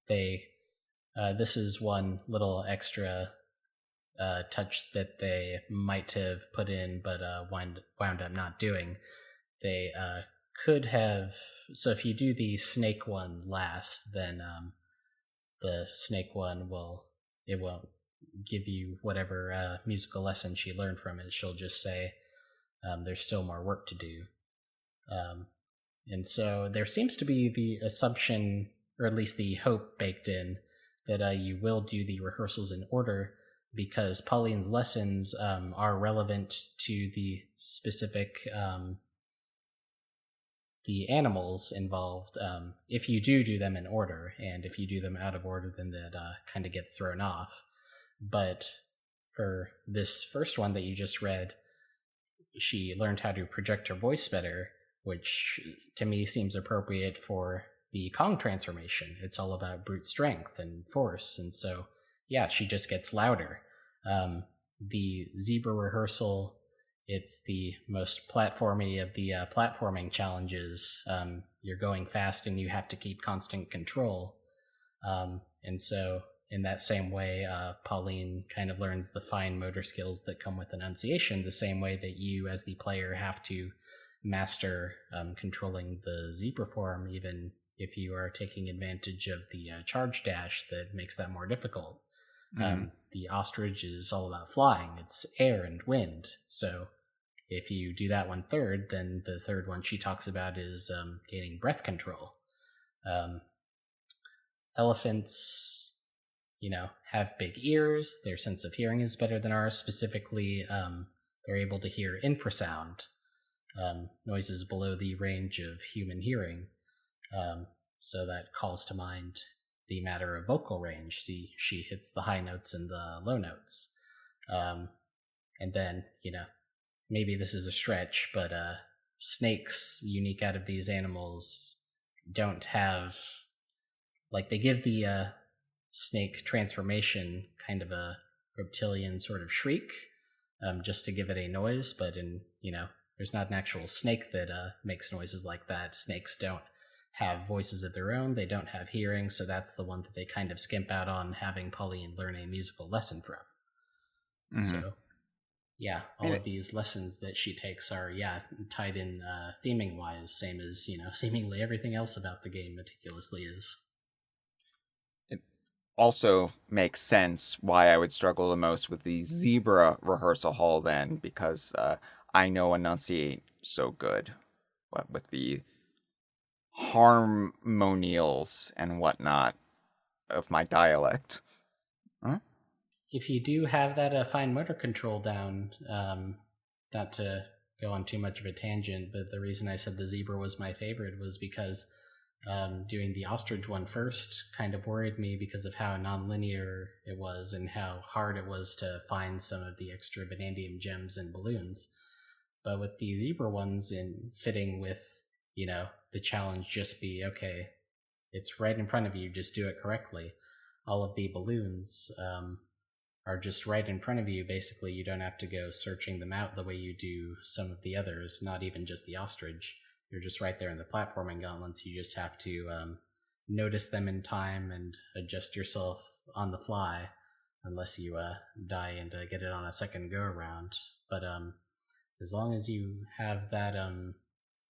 This is one little extra touch that they might have put in, but wound up not doing. They could have. So if you do the snake one last, then the snake one won't give you whatever musical lesson she learned from it. She'll just say there's still more work to do. And so there seems to be the assumption, or at least the hope baked in, that you will do the rehearsals in order, because Pauline's lessons are relevant to the specific the animals involved. If you do them in order, and if you do them out of order, then that kind of gets thrown off. But for this first one that you just read, she learned how to project her voice better, which to me seems appropriate for the Kong transformation. It's all about brute strength and force, and so yeah, she just gets louder. The zebra rehearsal, it's the most platformy of the platforming challenges. You're going fast and you have to keep constant control. And so in that same way, Pauline kind of learns the fine motor skills that come with enunciation, the same way that you as the player have to master controlling the zebra form, even if you are taking advantage of the charge dash that makes that more difficult. The ostrich is all about flying. It's air and wind. So if you do that one third, then the third one she talks about is gaining breath control. Elephants, have big ears. Their sense of hearing is better than ours. Specifically, they're able to hear infrasound, noises below the range of human hearing. So that calls to mind the matter of vocal range. She hits the high notes and the low notes. And then, maybe this is a stretch, but snakes, unique out of these animals, don't have, they give the snake transformation kind of a reptilian sort of shriek, just to give it a noise, but there's not an actual snake that makes noises like that. Snakes don't have voices of their own. They don't have hearing, so that's the one that they kind of skimp out on having Pauline learn a musical lesson from. Mm-hmm. So, yeah, all of these lessons that she takes are, tied in theming-wise, same as, seemingly everything else about the game meticulously is. It also makes sense why I would struggle the most with the zebra rehearsal hall then, because I know enunciate so good with the harmoneels and whatnot of my dialect. Huh? If you do have that fine motor control down, not to go on too much of a tangent, but the reason I said the zebra was my favorite was because Doing the ostrich one first kind of worried me because of how non-linear it was and how hard it was to find some of the extra Banandium gems and balloons. But with the zebra ones in fitting with, the challenge just be, okay, it's right in front of you, just do it correctly. All of the balloons are just right in front of you. Basically, you don't have to go searching them out the way you do some of the others, not even just the ostrich. You're just right there in the platforming gauntlets. You just have to notice them in time and adjust yourself on the fly, unless you die and get it on a second go around. But as long as you have that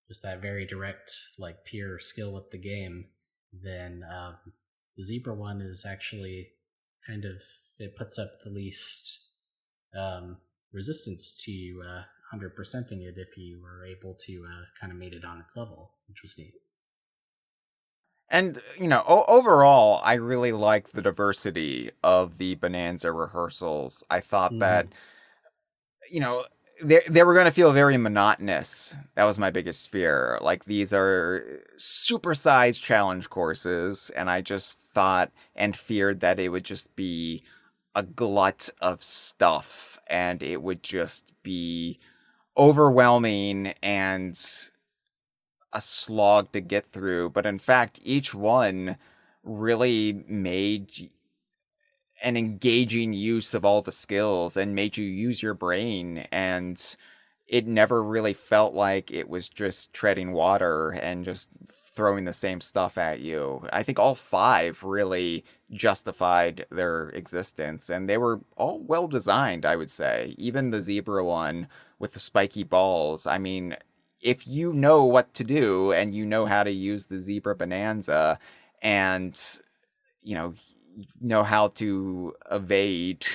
just that very direct, like, pure skill with the game, then the zebra one is actually kind of, it puts up the least resistance to you 100%ing it if you were able to kind of meet it on its level, which was neat. And, overall, I really like the diversity of the Bananza rehearsals. I thought that, you know, they were going to feel very monotonous. That was my biggest fear. Like, these are supersized challenge courses, and I just thought and feared that it would just be a glut of stuff, and it would just be overwhelming and a slog to get through. But in fact, each one really made an engaging use of all the skills and made you use your brain, and it never really felt like it was just treading water and just throwing the same stuff at you. I think all five really justified their existence, and they were all well designed, I would say. Even the zebra one with the spiky balls. I mean, if you know what to do and you know how to use the zebra bonanza, and you know how to evade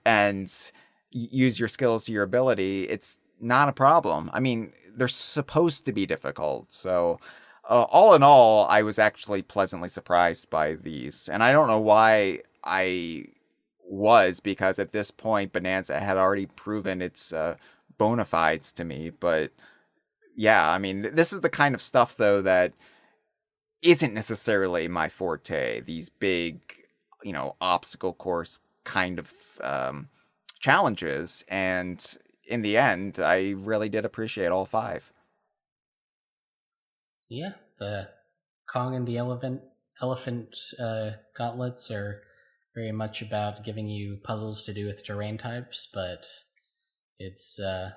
and use your skills to your ability, it's not a problem. I mean, they're supposed to be difficult. So, all in all, I was actually pleasantly surprised by these. And I don't know why I was, because at this point, Bonanza had already proven its bona fides to me. But yeah, I mean, this is the kind of stuff, though, that isn't necessarily my forte. These big, obstacle course kind of challenges. And in the end, I really did appreciate all five. Yeah, the Kong and the elephant gauntlets are very much about giving you puzzles to do with terrain types, but it's a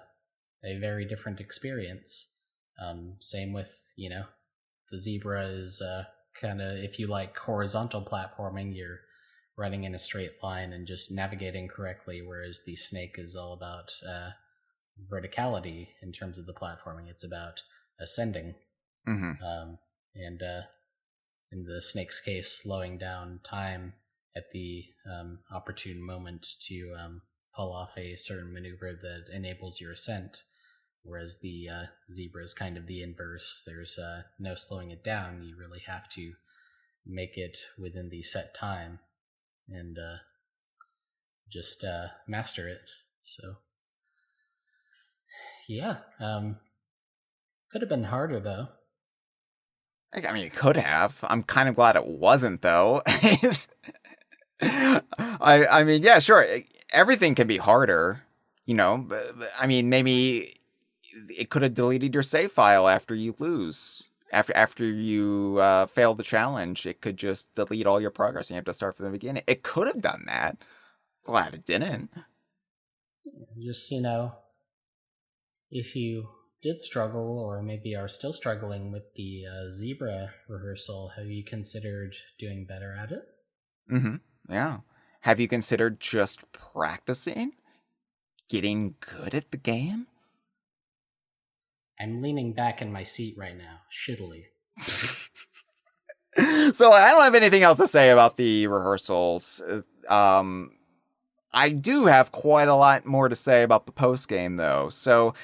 very different experience. Same with, the zebra is kind of, if you like horizontal platforming, you're running in a straight line and just navigating correctly, whereas the snake is all about verticality in terms of the platforming. It's about ascending. Mm-hmm. And in the snake's case, slowing down time at the opportune moment to pull off a certain maneuver that enables your ascent, whereas the zebra is kind of the inverse. There's no slowing it down. You really have to make it within the set time and just master it. So, yeah. Could have been harder, though. I mean, it could have. I'm kind of glad it wasn't, though. I mean, yeah, sure. Everything can be harder, But, I mean, maybe it could have deleted your save file after you lose. After you fail the challenge, it could just delete all your progress and you have to start from the beginning. It could have done that. Glad it didn't. Just, if you did struggle, or maybe are still struggling with the zebra rehearsal, have you considered doing better at it? Mm-hmm. Yeah. Have you considered just practicing? Getting good at the game? I'm leaning back in my seat right now, shittily. So I don't have anything else to say about the rehearsals. I do have quite a lot more to say about the post game, though. So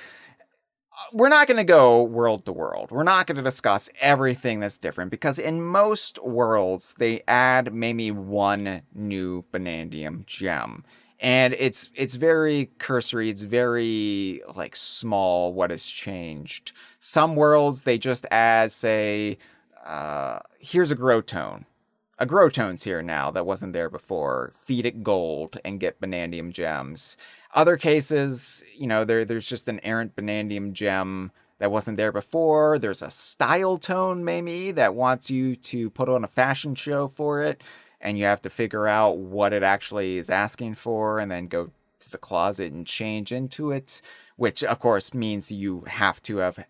we're not going to go world to world. We're not going to discuss everything that's different, because in most worlds, they add maybe one new Banandium gem. And it's very cursory. It's very, small what has changed. Some worlds, they just add, say, here's a grow tone. A grow tone's here now that wasn't there before. Feed it gold and get Banandium gems. Other cases, there's just an errant Banandium gem that wasn't there before. There's a style tone, maybe, that wants you to put on a fashion show for it, and you have to figure out what it actually is asking for, and then go to the closet and change into it, which, of course, means you have to have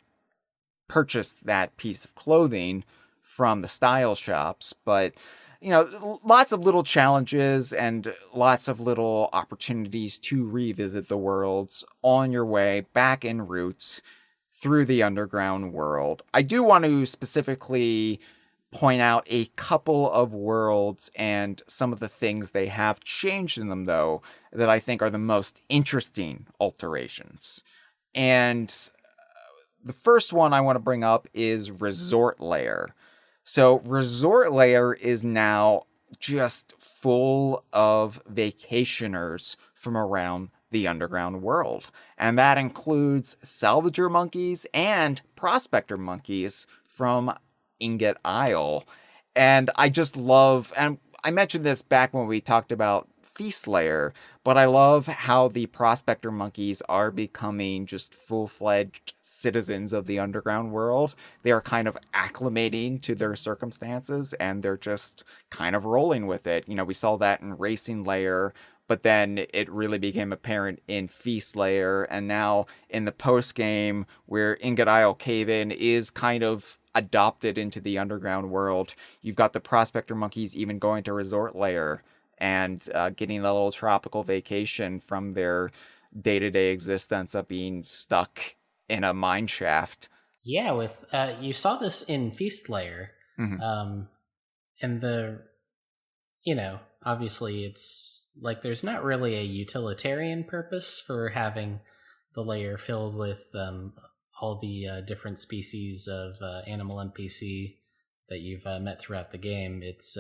purchased that piece of clothing from the style shops. But lots of little challenges and lots of little opportunities to revisit the worlds on your way back en route through the underground world. I do want to specifically point out a couple of worlds and some of the things they have changed in them, though, that I think are the most interesting alterations. And the first one I want to bring up is Resort Layer. So Resort Layer is now just full of vacationers from around the underground world. And that includes salvager monkeys and prospector monkeys from Ingot Isle. And I just love, and I mentioned this back when we talked about Feast Layer, but I love how the prospector monkeys are becoming just full-fledged citizens of the underground world. They are kind of acclimating to their circumstances, and they're just kind of rolling with it. We saw that in Racing Layer, but then it really became apparent in Feast Layer, and now in the post-game, where Ingot Isle Cave-In is kind of adopted into the underground world. You've got the prospector monkeys even going to Resort Layer and getting a little tropical vacation from their day-to-day existence of being stuck in a mine shaft. Yeah, with you saw this in Feast Layer, Mm-hmm. and obviously it's like there's not really a utilitarian purpose for having the layer filled with all the different species of animal NPC that you've met throughout the game. It's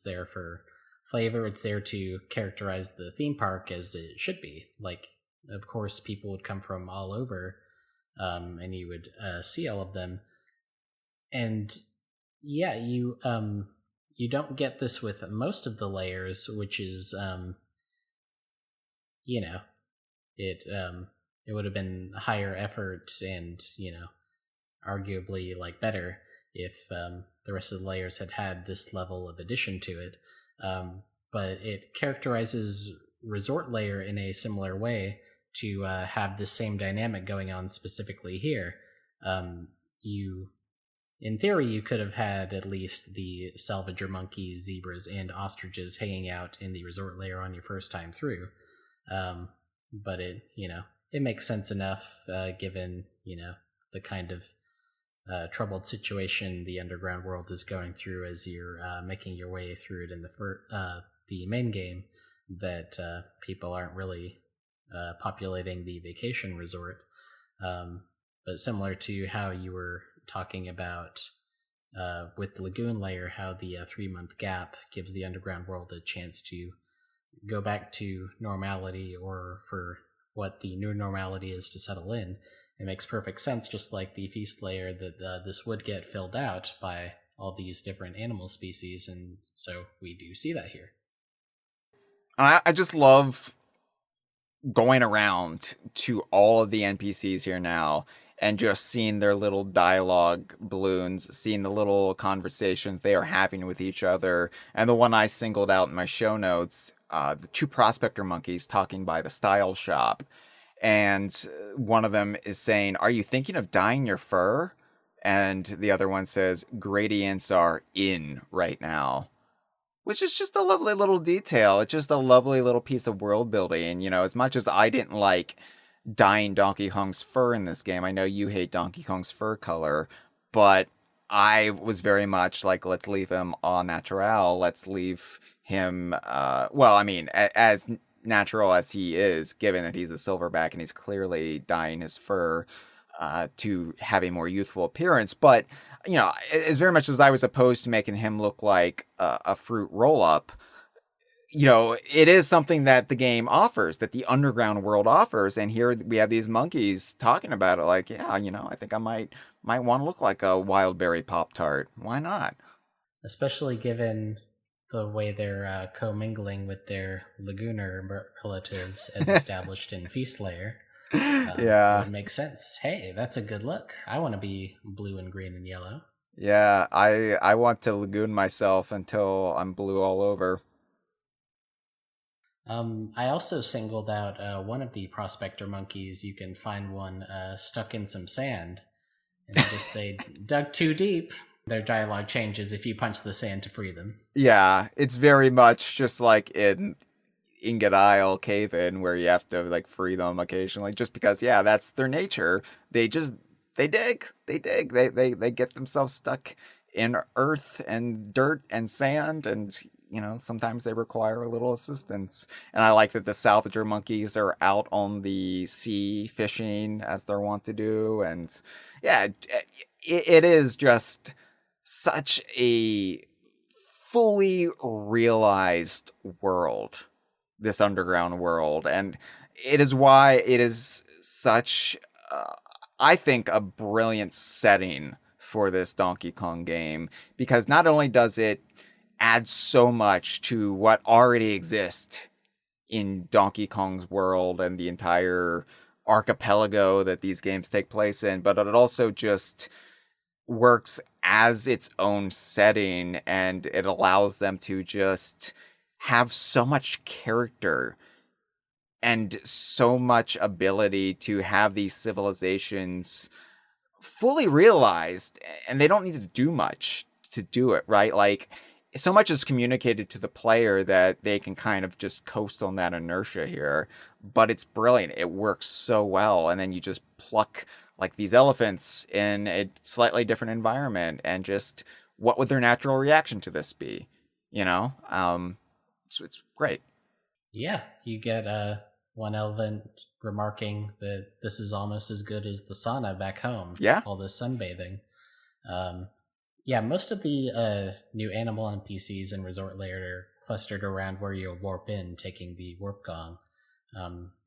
there for flavor. It's there to characterize the theme park as it should be. Like, of course, people would come from all over, and you would see all of them. And yeah, you don't get this with most of the layers, which is it would have been higher effort and arguably like better if the rest of the layers had this level of addition to it. But it characterizes Resort Layer in a similar way to have the same dynamic going on specifically here. In theory, you could have had at least the salvager monkeys, zebras, and ostriches hanging out in the Resort Layer on your first time through. But it makes sense enough given, the kind of troubled situation the underground world is going through as you're making your way through it in the main game, that people aren't really populating the vacation resort. But similar to how you were talking about with the Lagoon Layer, how the 3-month gap gives the underground world a chance to go back to normality, or for what the new normality is to settle in. It makes perfect sense, just like the Feast Layer, that this would get filled out by all these different animal species, and so we do see that here. I just love going around to all of the NPCs here now and just seeing their little dialogue balloons, seeing the little conversations they are having with each other. And the one I singled out in my show notes, the 2 prospector monkeys talking by the style shop. And one of them is saying, "Are you thinking of dyeing your fur?" And the other one says, "Gradients are in right now." Which is just a lovely little detail. It's just a lovely little piece of world building. As much as I didn't like dyeing Donkey Kong's fur in this game, I know you hate Donkey Kong's fur color, but I was very much like, let's leave him au natural. Let's leave him, as natural as he is, given that he's a silverback and he's clearly dyeing his fur to have a more youthful appearance. But as very much as I was opposed to making him look like a fruit roll-up, it is something that the game offers, that the underground world offers. And here we have these monkeys talking about it like, yeah, I think I might might want to look like a wild berry Pop-Tart. Why not? Especially given the way they're commingling with their Lagooner relatives as established in Feast Layer. It Yeah. would make sense. Hey, that's a good look. I want to be blue and green and yellow. Yeah, I want to Lagoon myself until I'm blue all over. I also singled out one of the prospector monkeys. You can find one stuck in some sand, and they just say, dug too deep. Their dialogue changes if you punch the sand to free them. Yeah, it's very much just like in Ingot Isle Cave In where you have to like free them occasionally just because yeah, that's their nature. They just they get themselves stuck in earth and dirt and sand and sometimes they require a little assistance. And I like that the salvager monkeys are out on the sea fishing as they're wont to do. And yeah, it is just such a fully realized world, this underground world. And it is why it is such, I think, a brilliant setting for this Donkey Kong game, because not only does it add so much to what already exists in Donkey Kong's world and the entire archipelago that these games take place in, but it also just works as its own setting and it allows them to just have so much character and so much ability to have these civilizations fully realized, and they don't need to do much to do it, right? Like so much is communicated to the player that they can kind of just coast on that inertia here, but it's brilliant. It works so well, and then you just pluck like these elephants in a slightly different environment, and just what would their natural reaction to this be? It's great. Yeah, you get one elephant remarking that this is almost as good as the sauna back home. Yeah, all this sunbathing. Yeah, most of the new animal NPCs in Resort Layer are clustered around where you warp in, taking the warp gong.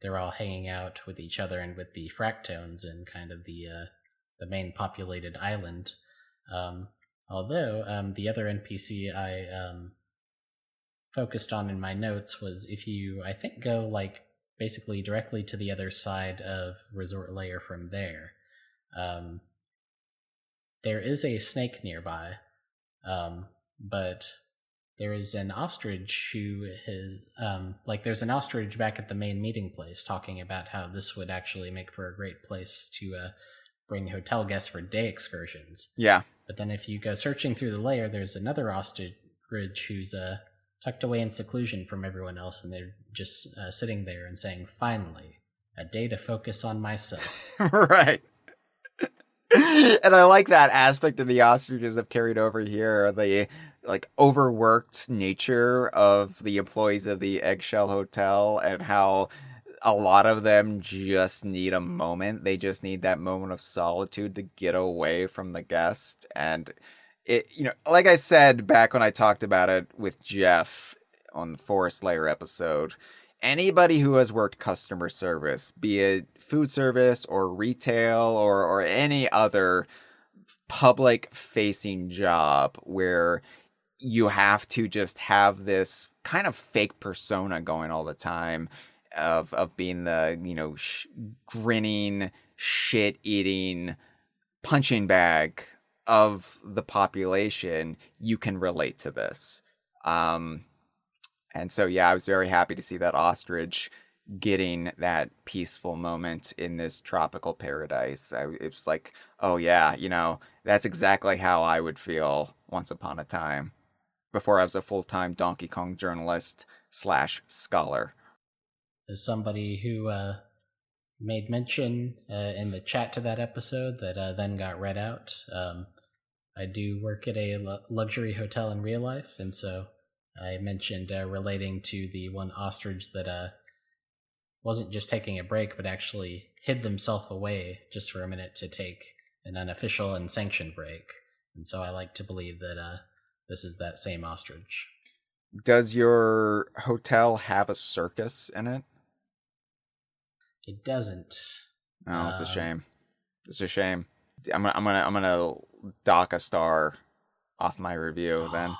They're all hanging out with each other and with the fractones in kind of the main populated island. Although the other NPC I focused on in my notes was if you, I think, go like basically directly to the other side of Resort Layer from there. There is a snake nearby, but there is an ostrich who is there's an ostrich back at the main meeting place talking about how this would actually make for a great place to bring hotel guests for day excursions. Yeah. But then if you go searching through the layer, there's another ostrich who's tucked away in seclusion from everyone else, and they're just sitting there and saying, finally, a day to focus on myself. Right. And I like that aspect of the ostriches have carried over here. The like overworked nature of the employees of the Eggshell Hotel and how a lot of them just need a moment. They just need that moment of solitude to get away from the guest. And it, like I said back when I talked about it with Jeff on the Forest Layer episode, anybody who has worked customer service, be it food service or retail or any other public facing job where you have to just have this kind of fake persona going all the time of being the, grinning, shit eating punching bag of the population, you can relate to this. And so, yeah, I was very happy to see that ostrich getting that peaceful moment in this tropical paradise. It's like, oh, yeah, that's exactly how I would feel once upon a time before I was a full-time Donkey Kong journalist / scholar. As somebody who made mention in the chat to that episode that then got read out, I do work at a luxury hotel in real life, and so I mentioned relating to the one ostrich that wasn't just taking a break, but actually hid themselves away just for a minute to take an unofficial and sanctioned break. And so I like to believe that this is that same ostrich. Does your hotel have a circus in it? It doesn't. Oh, it's a shame. It's a shame. I'm gonna dock a star off my review then.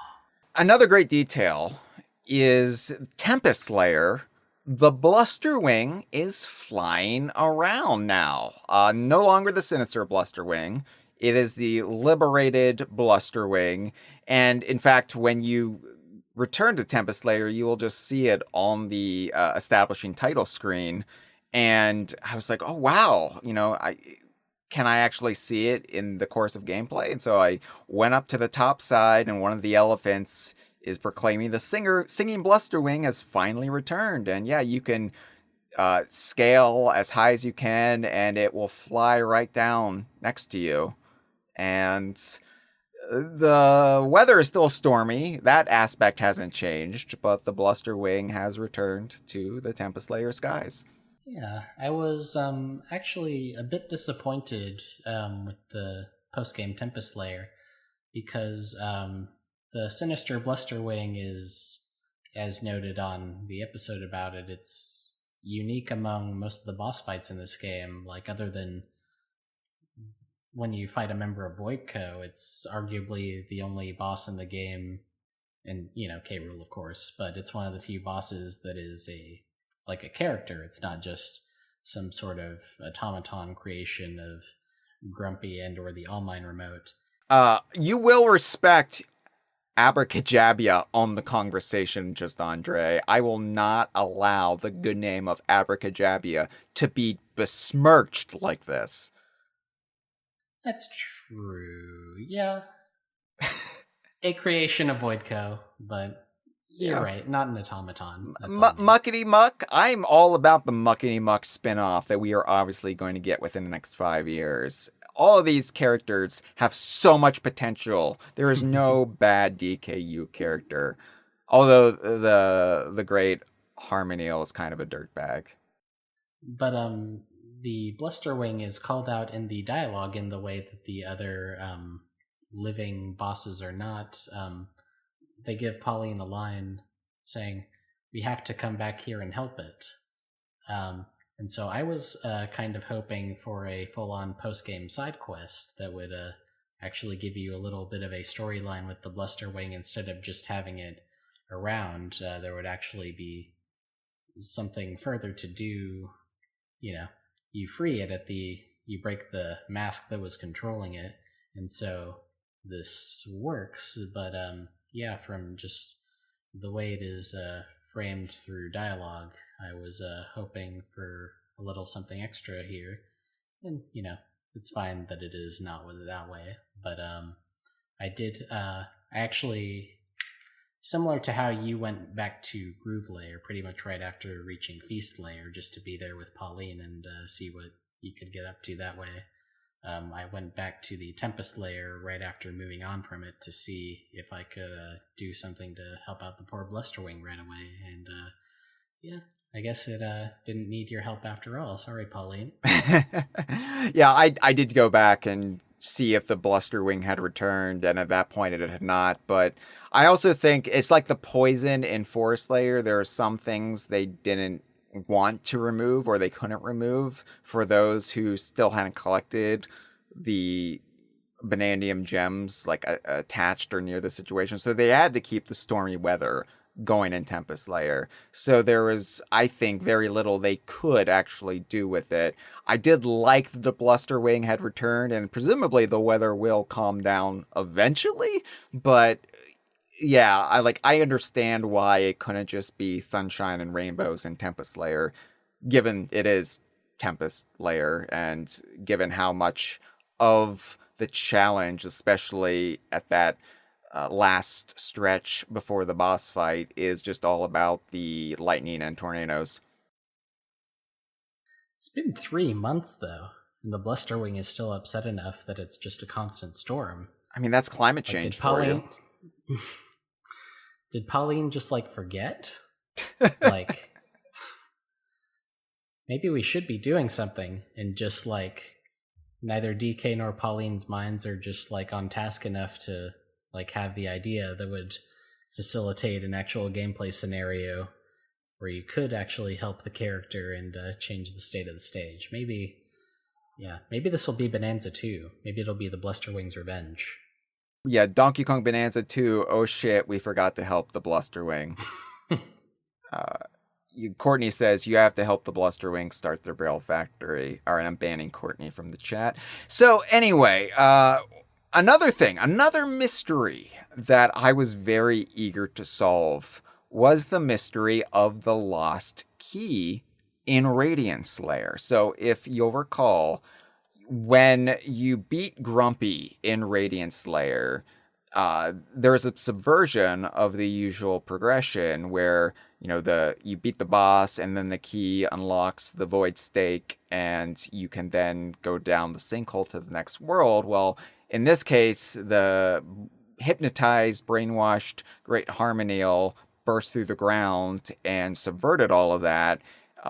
Another great detail is Tempest Layer. The Blusterwing is flying around now. No longer the sinister Blusterwing. It is the liberated Blusterwing. And in fact, when you return to Tempest Layer, you will just see it on the establishing title screen. And I was like, oh, wow. Can I actually see it in the course of gameplay? And so I went up to the top side, and one of the elephants is proclaiming the singing Blusterwing has finally returned. And yeah, you can scale as high as you can, and it will fly right down next to you. And the weather is still stormy. That aspect hasn't changed, but the Blusterwing has returned to the Tempest Layer skies. Yeah, I was actually a bit disappointed with the post-game Tempest Layer because the Sinister Blusterwing is, as noted on the episode about it, it's unique among most of the boss fights in this game. Like, other than when you fight a member of Voidco, it's arguably the only boss in the game, and, K. Rool, of course, but it's one of the few bosses that is a character. It's not just some sort of automaton creation of Grumpy and or the All Mine remote. You will respect Abracadabra on the Kongversation, just Andre. I will not allow the good name of Abracadabra to be besmirched like this. That's true. Yeah. A creation of Voidco, but you're right, not an automaton. Muckety Muck. I'm all about the Muckety Muck spinoff that we are obviously going to get within the next 5 years. All of these characters have so much potential. There is no bad DKU character. Although the Great Harmoneel is kind of a dirtbag. But the Blusterwing is called out in the dialogue in the way that the other living bosses are not. They give Pauline a line saying, "We have to come back here and help it." And so I was kind of hoping for a full-on post-game side quest that would actually give you a little bit of a storyline with the Blusterwing instead of just having it around. There would actually be something further to do. You free it you break the mask that was controlling it, and so this works, but from just the way it is framed through dialogue, I was hoping for a little something extra here. And, it's fine that it is not that way. But I actually, similar to how you went back to Groove Layer pretty much right after reaching Feast Layer, just to be there with Pauline and see what you could get up to that way. I went back to the Tempest Layer right after moving on from it to see if I could do something to help out the poor Blusterwing right away. And I guess it didn't need your help after all. Sorry, Pauline. Yeah, I did go back and see if the Blusterwing had returned, and at that point it had not. But I also think it's like the poison in Forest Layer. There are some things they didn't want to remove or they couldn't remove for those who still hadn't collected the Banandium gems attached or near the situation. So they had to keep the stormy weather going in Tempest Layer. So there was, I think, very little they could actually do with it. I did like that the Blusterwing had returned, and presumably the weather will calm down eventually, but yeah, I understand why it couldn't just be sunshine and rainbows in Tempest Layer, given it is Tempest Layer, and given how much of the challenge, especially at that last stretch before the boss fight, is just all about the lightning and tornadoes. It's been 3 months, though, and the Blusterwing is still upset enough that it's just a constant storm. I mean, that's climate change for you. Did Pauline just forget? Maybe we should be doing something, and just neither DK nor Pauline's minds are just on task enough to have the idea that would facilitate an actual gameplay scenario where you could actually help the character and change the state of the stage. Maybe Yeah, maybe this will be Bananza 2. Maybe it'll be the Blusterwing's Revenge. Yeah, Donkey Kong Bananza 2. Oh shit, we forgot to help the Blusterwing. Courtney says you have to help the Blusterwing start their barrel factory. All right, I'm banning Courtney from the chat. So anyway, another mystery that I was very eager to solve was the mystery of the lost key in Radiance Layer. So if you'll recall, when you beat Grumpy in Radiance Layer, there's a subversion of the usual progression where you beat the boss and then the key unlocks the void stake and you can then go down the sinkhole to the next world. Well, in this case, the hypnotized, brainwashed Great Harmoneel burst through the ground and subverted all of that.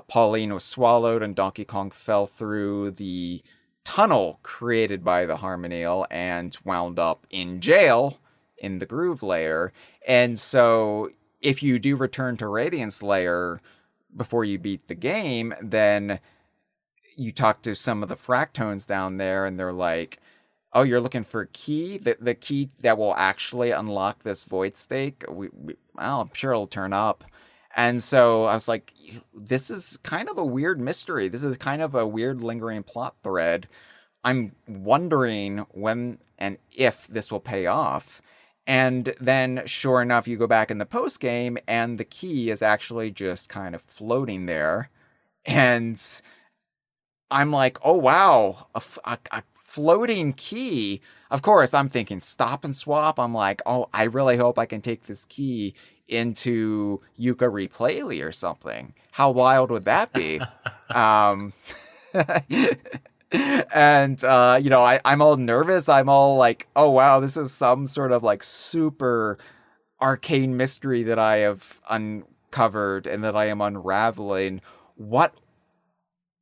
Pauline was swallowed and Donkey Kong fell through the tunnel created by the Harmoneel and wound up in jail in the Groove Layer. And so if you do return to Radiance Layer before you beat the game, then you talk to some of the Fractones down there and they're like, oh, you're looking for a key? The key that will actually unlock this void stake? Well, I'm sure it'll turn up. And so I was like, this is kind of a weird mystery. This is kind of a weird lingering plot thread. I'm wondering when and if this will pay off. And then, sure enough, you go back in the post game and the key is actually just kind of floating there. And I'm like, oh, wow, a floating key. Of course, I'm thinking stop and swap. I'm like, oh, I really hope I can take this key into Yuka Replayly or something. How wild would that be? And I'm all nervous. I'm all like, oh wow, this is some sort of like super arcane mystery that I have uncovered and that I am unraveling. What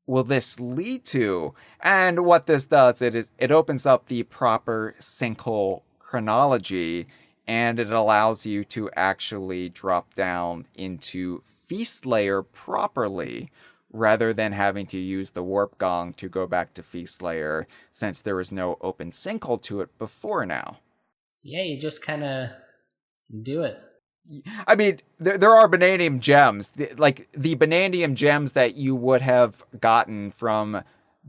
will this lead to? And what this does, it opens up the proper sinkhole chronology, and it allows you to actually drop down into Feast Layer properly, rather than having to use the warp gong to go back to Feast Layer, since there was no open sinkhole to it before now. Yeah, you just kind of do it. I mean, there are Bananium gems, like the Bananium gems that you would have gotten from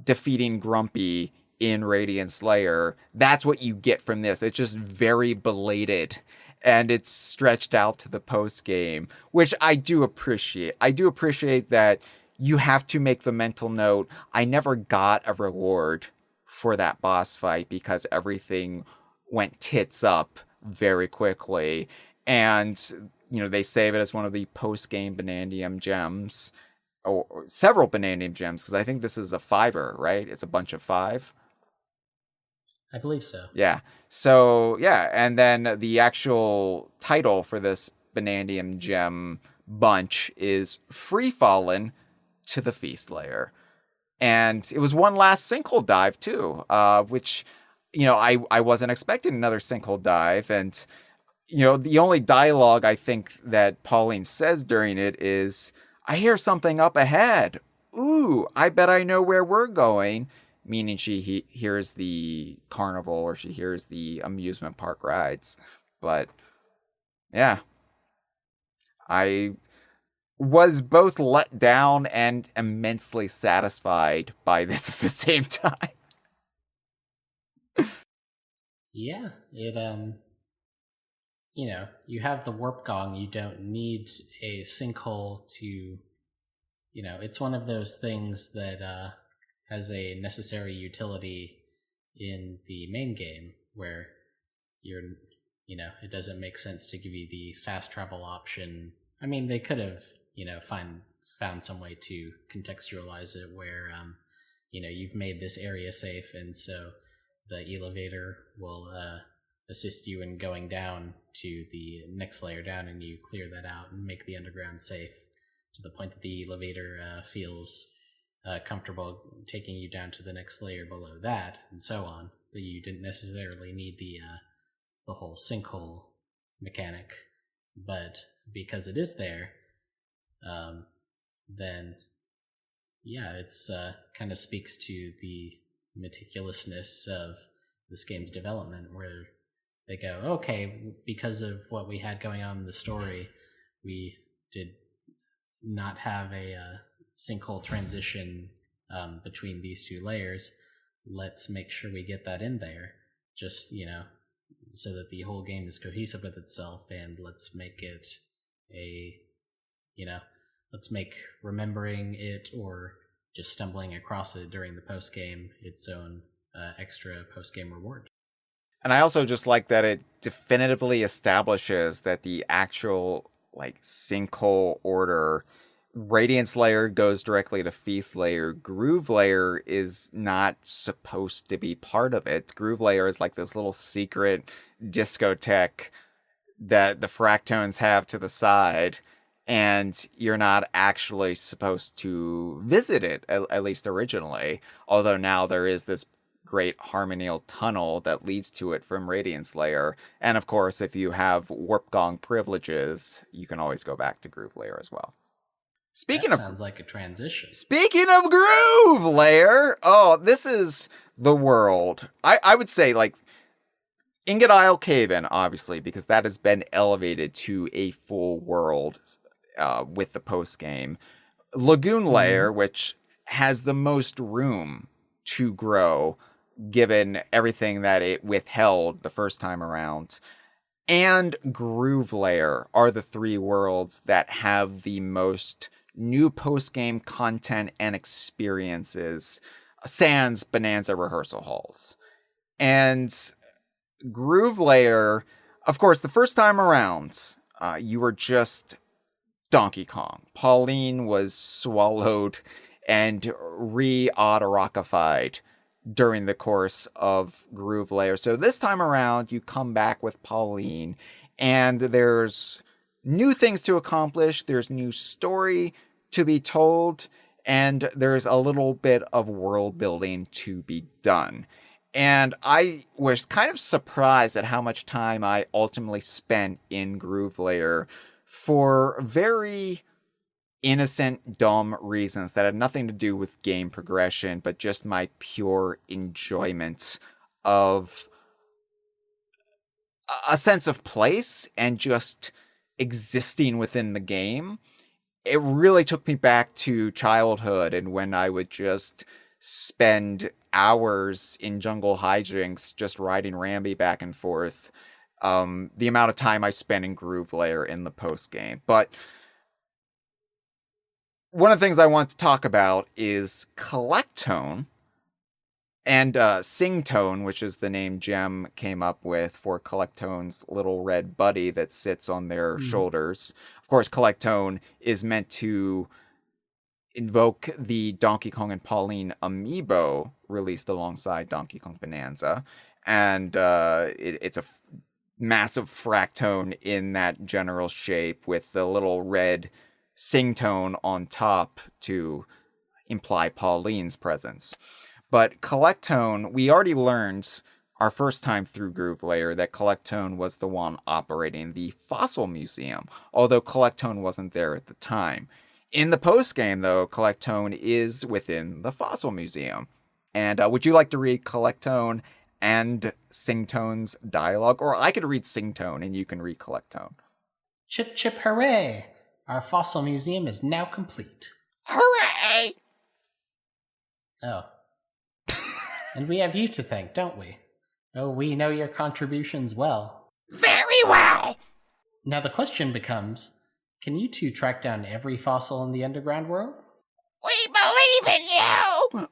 defeating Grumpy in Radiance Layer. That's what you get from this. It's just very belated. And it's stretched out to the post game, which I do appreciate. I do appreciate that you have to make the mental note. I never got a reward for that boss fight because everything went tits up very quickly. And, they save it as one of the post-game Bananium gems, or several Bananium gems, because I think this is a 5er, right? It's a bunch of 5. I believe so. Yeah. So, yeah. And then the actual title for this Bananium gem bunch is Free Fallen to the Feast Layer. And it was one last sinkhole dive, too, which, I wasn't expecting another sinkhole dive. And, the only dialogue I think that Pauline says during it is, I hear something up ahead. Ooh, I bet I know where we're going. Meaning she hears the carnival or she hears the amusement park rides. But, yeah. I was both let down and immensely satisfied by this at the same time. Yeah, you have the warp gong. You don't need a sinkhole to, it's one of those things that has a necessary utility in the main game where it doesn't make sense to give you the fast travel option. I mean, they could have, found some way to contextualize it where, you've made this area safe, and so the elevator will assist you in going down to the next layer down, and you clear that out and make the underground safe to the point that the elevator feels comfortable taking you down to the next layer below that, and so on. That you didn't necessarily need the whole sinkhole mechanic, but because it is there, then yeah, it's kind of speaks to the meticulousness of this game's development, where they go, okay, because of what we had going on in the story, we did not have a sinkhole transition between these two layers. Let's make sure we get that in there, just, so that the whole game is cohesive with itself, and let's make it let's make remembering it or just stumbling across it during the post-game its own extra post-game reward. And I also just like that it definitively establishes that the actual sinkhole order, Radiance Layer goes directly to Feast Layer. Groove Layer is not supposed to be part of it. Groove Layer is like this little secret discotheque that the Fractones have to the side, and you're not actually supposed to visit it, at least originally. Although now there is this Great Harmoneel tunnel that leads to it from Radiance Layer. And of course, if you have Warp Gong privileges, you can always go back to Groove Layer as well. Sounds like a transition. Speaking of Groove Layer, this is the world. I would say, Ingot Isle Cave-In, obviously, because that has been elevated to a full world with the post-game. Lagoon Layer, which has the most room to grow, given everything that it withheld the first time around, and Groove Layer are the three worlds that have the most new post-game content and experiences, sans Bananza rehearsal halls. And Groove Layer, of course, the first time around, you were just Donkey Kong. Pauline was swallowed and re-autorockified during the course of Groove Layer. So this time around, you come back with Pauline, and there's new things to accomplish, there's new story to be told, and there's a little bit of world building to be done. And I was kind of surprised at how much time I ultimately spent in Groove Layer for very innocent, dumb reasons that had nothing to do with game progression, but just my pure enjoyment of a sense of place and just existing within the game. It really took me back to childhood and when I would just spend hours in jungle hijinks just riding Rambi back and forth. The amount of time I spent in Groove Layer in the post game. But one of the things I want to talk about is Collectone and Singtone, which is the name Gem came up with for Collectone's little red buddy that sits on their shoulders. Of course, Collectone is meant to invoke the Donkey Kong and Pauline amiibo released alongside Donkey Kong Bananza. And it's a massive fractone in that general shape with the little red Singtone on top to imply Pauline's presence. But Collectone, we already learned our first time through Groove Layer that Collectone was the one operating the Fossil Museum, although Collectone wasn't there at the time. In the post-game, though, Collectone is within the Fossil Museum. And would you like to read Collectone and Singtone's dialogue? Or I could read Singtone and you can read Collectone. Chip chip hooray! Our Fossil Museum is now complete. Hooray! Oh. And we have you to thank, don't we? Oh, we know your contributions well. Very well! Now the question becomes, can you two track down every fossil in the underground world? We believe in you!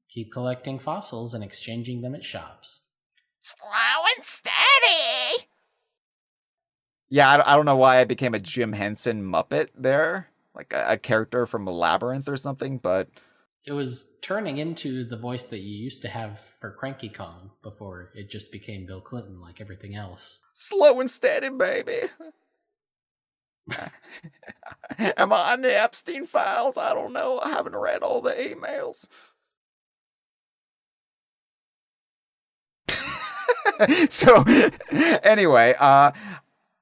Keep collecting fossils and exchanging them at shops. Slow and steady! Yeah, I don't know why I became a Jim Henson Muppet there. Like a character from Labyrinth or something, but it was turning into the voice that you used to have for Cranky Kong before it just became Bill Clinton like everything else. Slow and steady, baby. Am I on the Epstein files? I don't know. I haven't read all the emails. So, anyway, I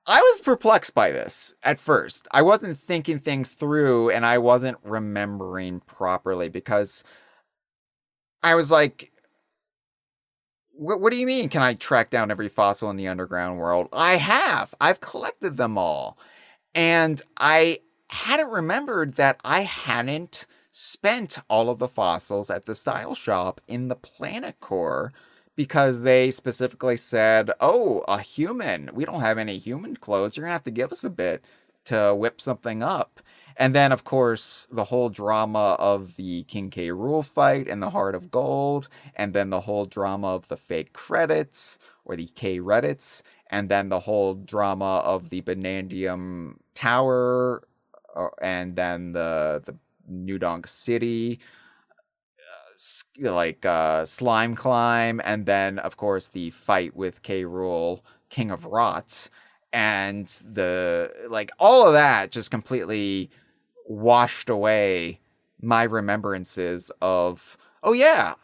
was perplexed by this at first. I wasn't thinking things through and I wasn't remembering properly because I was like, What do you mean? Can I track down every fossil in the underground world? I have. I've collected them all. And I hadn't remembered that I hadn't spent all of the fossils at the style shop in the Planet Core because they specifically said, oh, a human. We don't have any human clothes. You're going to have to give us a bit to whip something up. And then, of course, the whole drama of the King K. Rool fight and the Heart of Gold, and then the whole drama of the fake credits or the K Reddits, and then the whole drama of the Banandium Tower, and then the New Donk City, Slime Climb, and then, of course, the fight with K. Rool, King of Rots, and all of that just completely washed away my remembrances of, oh yeah,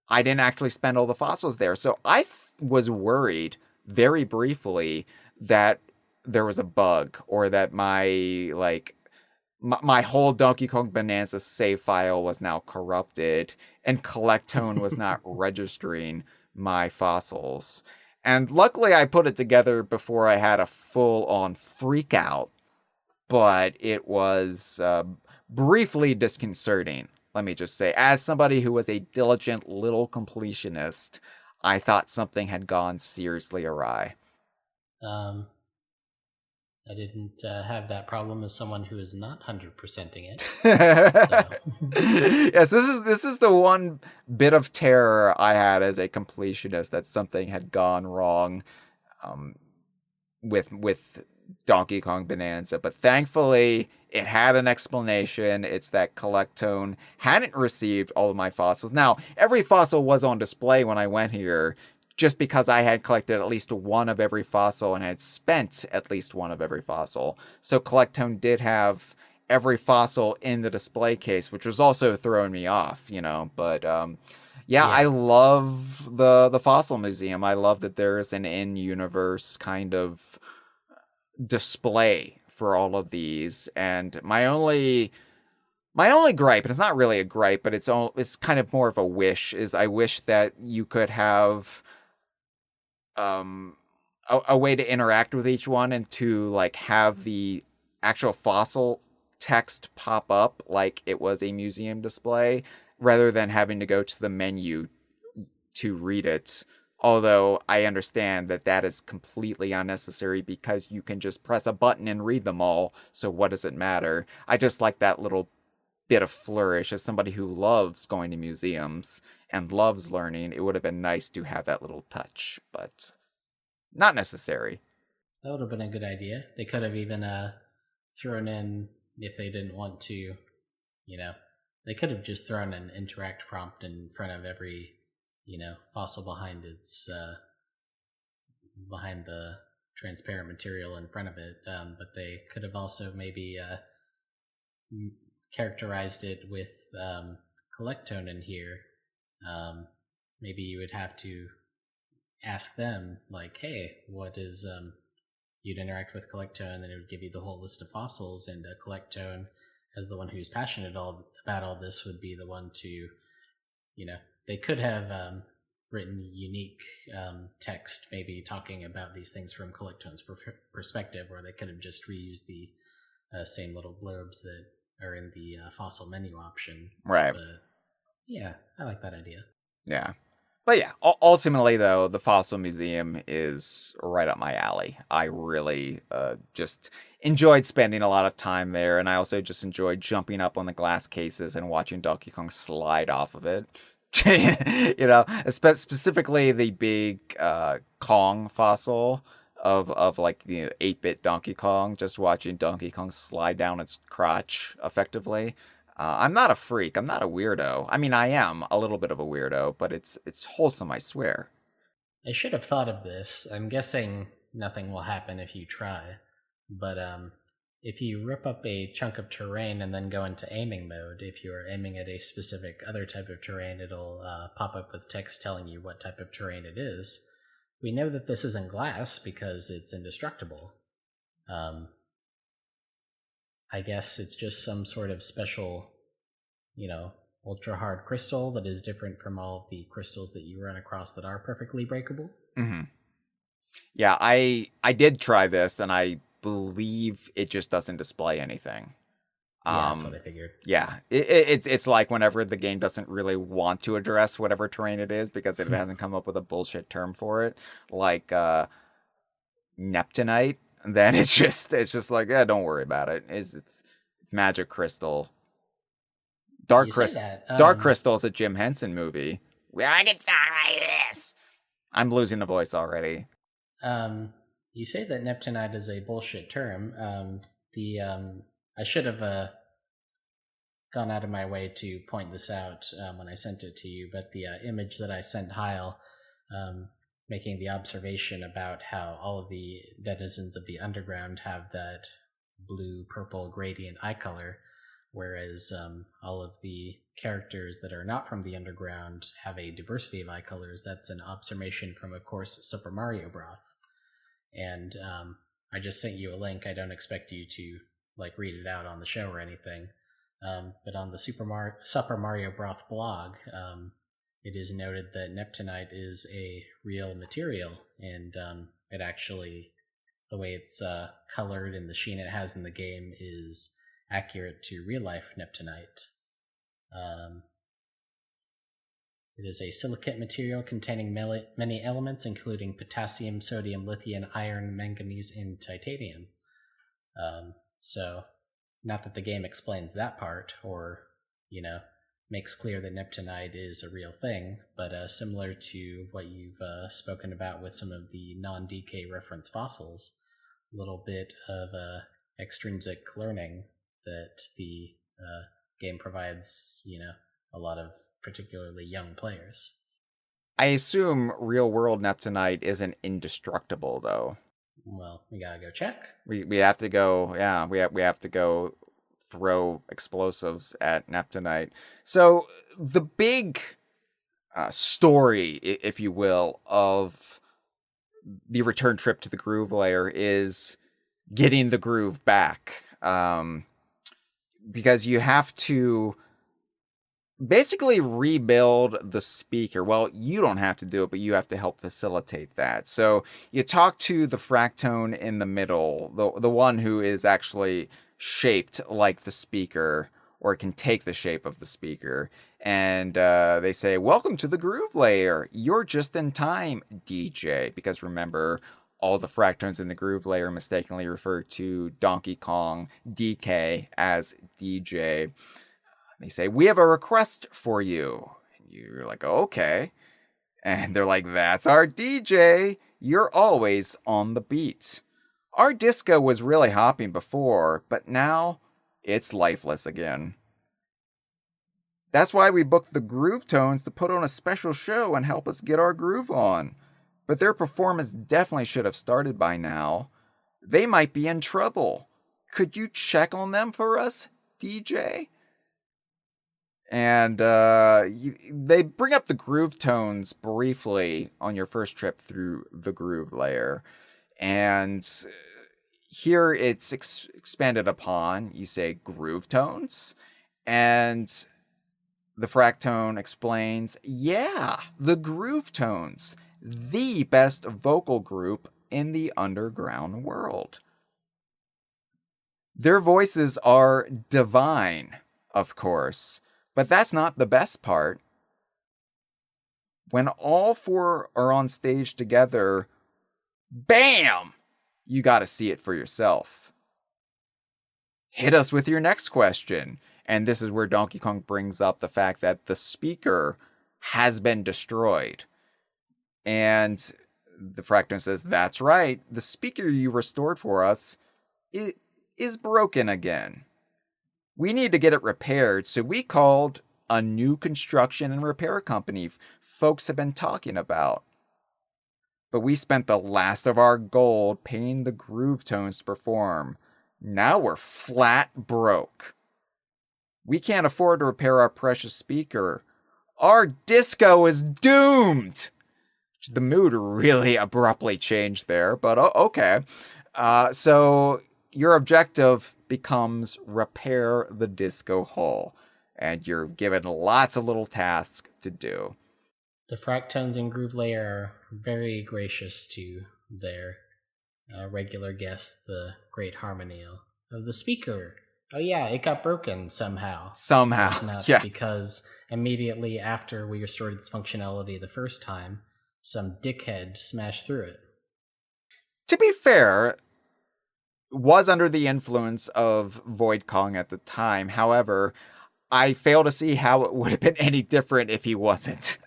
I didn't actually spend all the fossils there. So I was worried very briefly that there was a bug or that my whole Donkey Kong Bananza save file was now corrupted and Collectone was not registering my fossils. And luckily I put it together before I had a full-on freak out, but it was briefly disconcerting. Let me just say, as somebody who was a diligent little completionist, I thought something had gone seriously awry. Um, I didn't have that problem as someone who is not 100%ing it. Yes, this is the one bit of terror I had as a completionist, that something had gone wrong with Donkey Kong Bananza, but thankfully it had an explanation. It's that Collectone hadn't received all of my fossils. Now, every fossil was on display when I went here, just because I had collected at least one of every fossil and had spent at least one of every fossil. So Collectone did have every fossil in the display case, which was also throwing me off, But yeah, I love the fossil museum. I love that there is an in-universe kind of display for all of these. And my only gripe, and it's not really a gripe, but it's kind of more of a wish, is I wish that you could have a way to interact with each one and to have the actual fossil text pop up like it was a museum display, rather than having to go to the menu to read it. Although I understand that that is completely unnecessary because you can just press a button and read them all, so what does it matter? I just like that little bit of flourish. As somebody who loves going to museums and loves learning, it would have been nice to have that little touch, but not necessary. That would have been a good idea. They could have even thrown in, if they didn't want to, they could have just thrown an interact prompt in front of every, fossil behind behind the transparent material in front of it. But they could have also maybe characterized it with Collectone in here. Maybe you would have to ask them, hey, what is you'd interact with Collectone, and then it would give you the whole list of fossils, and Collectone, as the one who's passionate about all this, would be the one to, they could have written unique text, maybe talking about these things from Collectone's perspective, or they could have just reused the same little blurbs that are in the fossil menu option. Right. But yeah, I like that idea. Yeah. But yeah, ultimately, though, the Fossil Museum is right up my alley. I really just enjoyed spending a lot of time there, and I also just enjoyed jumping up on the glass cases and watching Donkey Kong slide off of it. Specifically the big Kong fossil of the 8-bit Donkey Kong, just watching Donkey Kong slide down its crotch effectively. I'm not a freak. I'm not a weirdo. I mean, I am a little bit of a weirdo, but it's wholesome, I swear. I should have thought of this. I'm guessing nothing will happen if you try. But if you rip up a chunk of terrain and then go into aiming mode, if you're aiming at a specific other type of terrain, it'll pop up with text telling you what type of terrain it is. We know that this isn't glass because it's indestructible. I guess it's just some sort of special, ultra hard crystal that is different from all of the crystals that you run across that are perfectly breakable. Mm-hmm. Yeah, I did try this, and I believe it just doesn't display anything. Yeah, that's what I figured. Yeah, it's like whenever the game doesn't really want to address whatever terrain it is because it hasn't come up with a bullshit term for it, like Neptunite. Then it's just like, yeah, don't worry about it. It's magic crystal. Dark Crystal is a Jim Henson movie. Where I can talk like this. I'm losing the voice already. You say that Neptunite is a bullshit term. I should have gone out of my way to point this out when I sent it to you, but the image that I sent Hyle, making the observation about how all of the denizens of the underground have that blue-purple gradient eye color, whereas all of the characters that are not from the underground have a diversity of eye colors. That's an observation from, of course, Super Mario Bros. And I just sent you a link. I don't expect you to read it out on the show or anything. But on the Super Mario Bros. Blog, it is noted that Neptunite is a real material, and it actually, the way it's colored and the sheen it has in the game is accurate to real-life Neptunite. It is a silicate material containing many elements, including potassium, sodium, lithium, iron, manganese, and titanium. So, not that the game explains that part, or, makes clear that Neptunite is a real thing, but similar to what you've spoken about with some of the non-decay reference fossils, a little bit of extrinsic learning that the game provides, a lot of particularly young players. I assume real-world Neptunite isn't indestructible, though. Well, we gotta go check. We have to go. Yeah, we have to go throw explosives at Neptunite. So the big story, if you will, of the return trip to the Groove Layer is getting the groove back, because you have to basically rebuild the speaker. Well, you don't have to do it, but you have to help facilitate that. So you talk to the fractone in the middle, the one who is actually shaped like the speaker, or can take the shape of the speaker. And they say, welcome to the Groove Layer. You're just in time, DJ. Because remember, all the fractones in the Groove Layer mistakenly refer to Donkey Kong DK as DJ. They say, we have a request for you. And you're like, okay. And they're like, that's our DJ. You're always on the beat. Our disco was really hopping before, but now it's lifeless again. That's why we booked the Groove Tones to put on a special show and help us get our groove on. But their performance definitely should have started by now. They might be in trouble. Could you check on them for us, DJ? And they bring up the groove tones briefly on your first trip through the Groove Layer. And here it's expanded upon. You say groove tones. And the fractone explains, yeah, the groove tones, the best vocal group in the underground world. Their voices are divine, of course. But that's not the best part. When all four are on stage together, bam! You gotta see it for yourself. Hit us with your next question. And this is where Donkey Kong brings up the fact that the speaker has been destroyed. And the fractone says, that's right. The speaker you restored for us is broken again. We need to get it repaired, so we called a new construction and repair company folks have been talking about. But we spent the last of our gold paying the groove tones to perform. Now we're flat broke. We can't afford to repair our precious speaker. Our disco is doomed! The mood really abruptly changed there, but okay. So your objective becomes repair the disco hall. and you're given lots of little tasks to do. The Fractones in Groove Layer are very gracious to their regular guest, the Great Harmoneel. The speaker, oh yeah, it got broken somehow. Somehow, yeah. Because immediately after we restored its functionality the first time, some dickhead smashed through it. To be fair, was under the influence of Void Kong at the time. However, I fail to see how it would have been any different if he wasn't.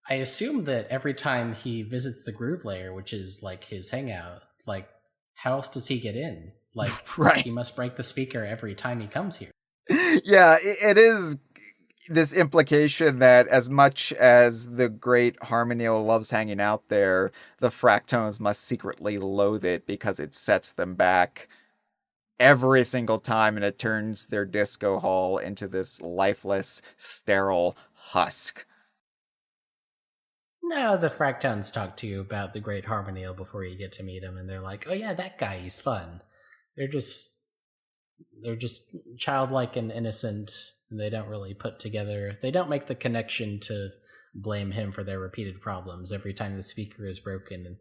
I assume that every time he visits the Groove Layer, which is like his hangout, like, how else does he get in? Like, right. He must break the speaker every time he comes here. Yeah, it is this implication that as much as the Great Harmoneel loves hanging out there, the Fractones must secretly loathe it because it sets them back every single time, and it turns their disco hall into this lifeless, sterile husk. No, the Fractones talk to you about the Great Harmoneel before you get to meet him, and they're like, "Oh yeah, that guy, he's fun." They're just childlike and innocent, and they don't really put together. They don't make the connection to blame him for their repeated problems every time the speaker is broken, and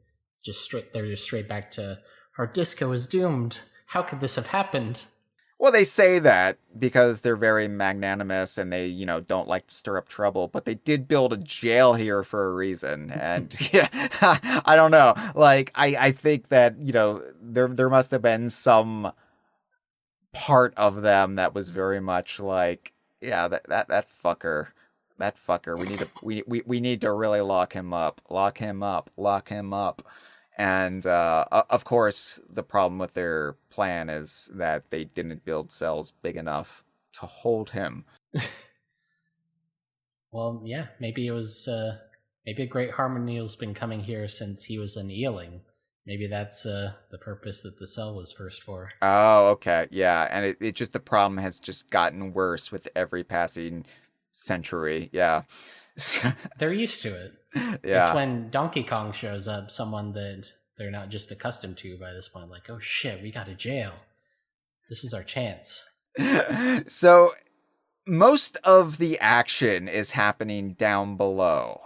they're just straight back to our disco is doomed. How could this have happened? Well, they say that because they're very magnanimous and they, don't like to stir up trouble, but they did build a jail here for a reason. And yeah, I don't know. Like, I think that, there must have been some part of them that was very much like, yeah, that fucker. That fucker. We need to really lock him up. Lock him up. And of course, the problem with their plan is that they didn't build cells big enough to hold him. Well, yeah, maybe it was. Maybe Great Harmoneel's been coming here since he was an eeling. Maybe that's the purpose that the cell was first for. Oh, okay, yeah, and it just the problem has just gotten worse with every passing century. Yeah, they're used to it. Yeah. It's when Donkey Kong shows up, someone that they're not just accustomed to by this point. Like, oh shit, we got a jail. This is our chance. So most of the action is happening down below,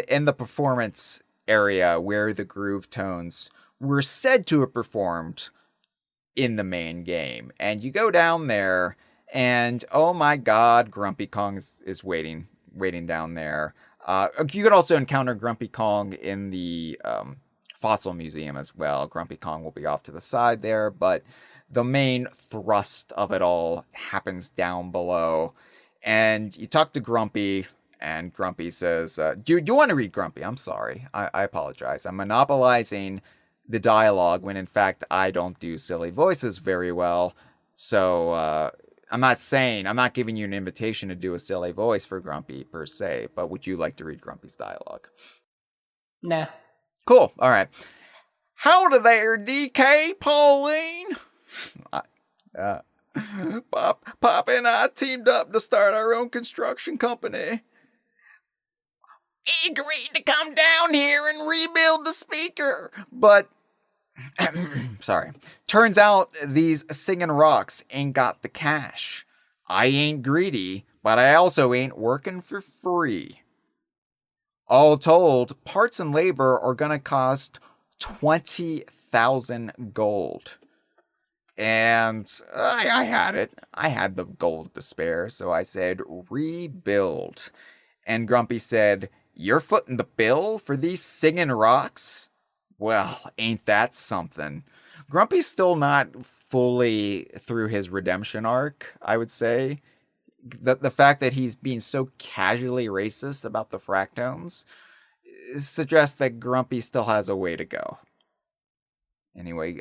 in the performance area where the groove tones were said to have performed in the main game. And you go down there, and oh my god, Grumpy Kong is waiting down there. You could also encounter Grumpy Kong in the Fossil Museum as well. Grumpy Kong will be off to the side there, but the main thrust of it all happens down below. And you talk to Grumpy, and Grumpy says, do you want to read Grumpy? I'm sorry. I apologize. I'm monopolizing the dialogue when, in fact, I don't do silly voices very well. So, I'm not giving you an invitation to do a silly voice for Grumpy per se, but would you like to read Grumpy's dialogue? Nah. Cool. All right. Howdy there, DK, Pauline. Pop and I teamed up to start our own construction company. He agreed to come down here and rebuild the speaker, but sorry. Turns out these singing rocks ain't got the cash. I ain't greedy, but I also ain't working for free. All told, parts and labor are gonna cost 20,000 gold. And I had it. I had the gold to spare, so I said, rebuild. And Grumpy said, you're footing the bill for these singing rocks? Well, ain't that something? Grumpy's still not fully through his redemption arc, I would say. The fact that he's being so casually racist about the Fractones suggests that Grumpy still has a way to go. Anyway,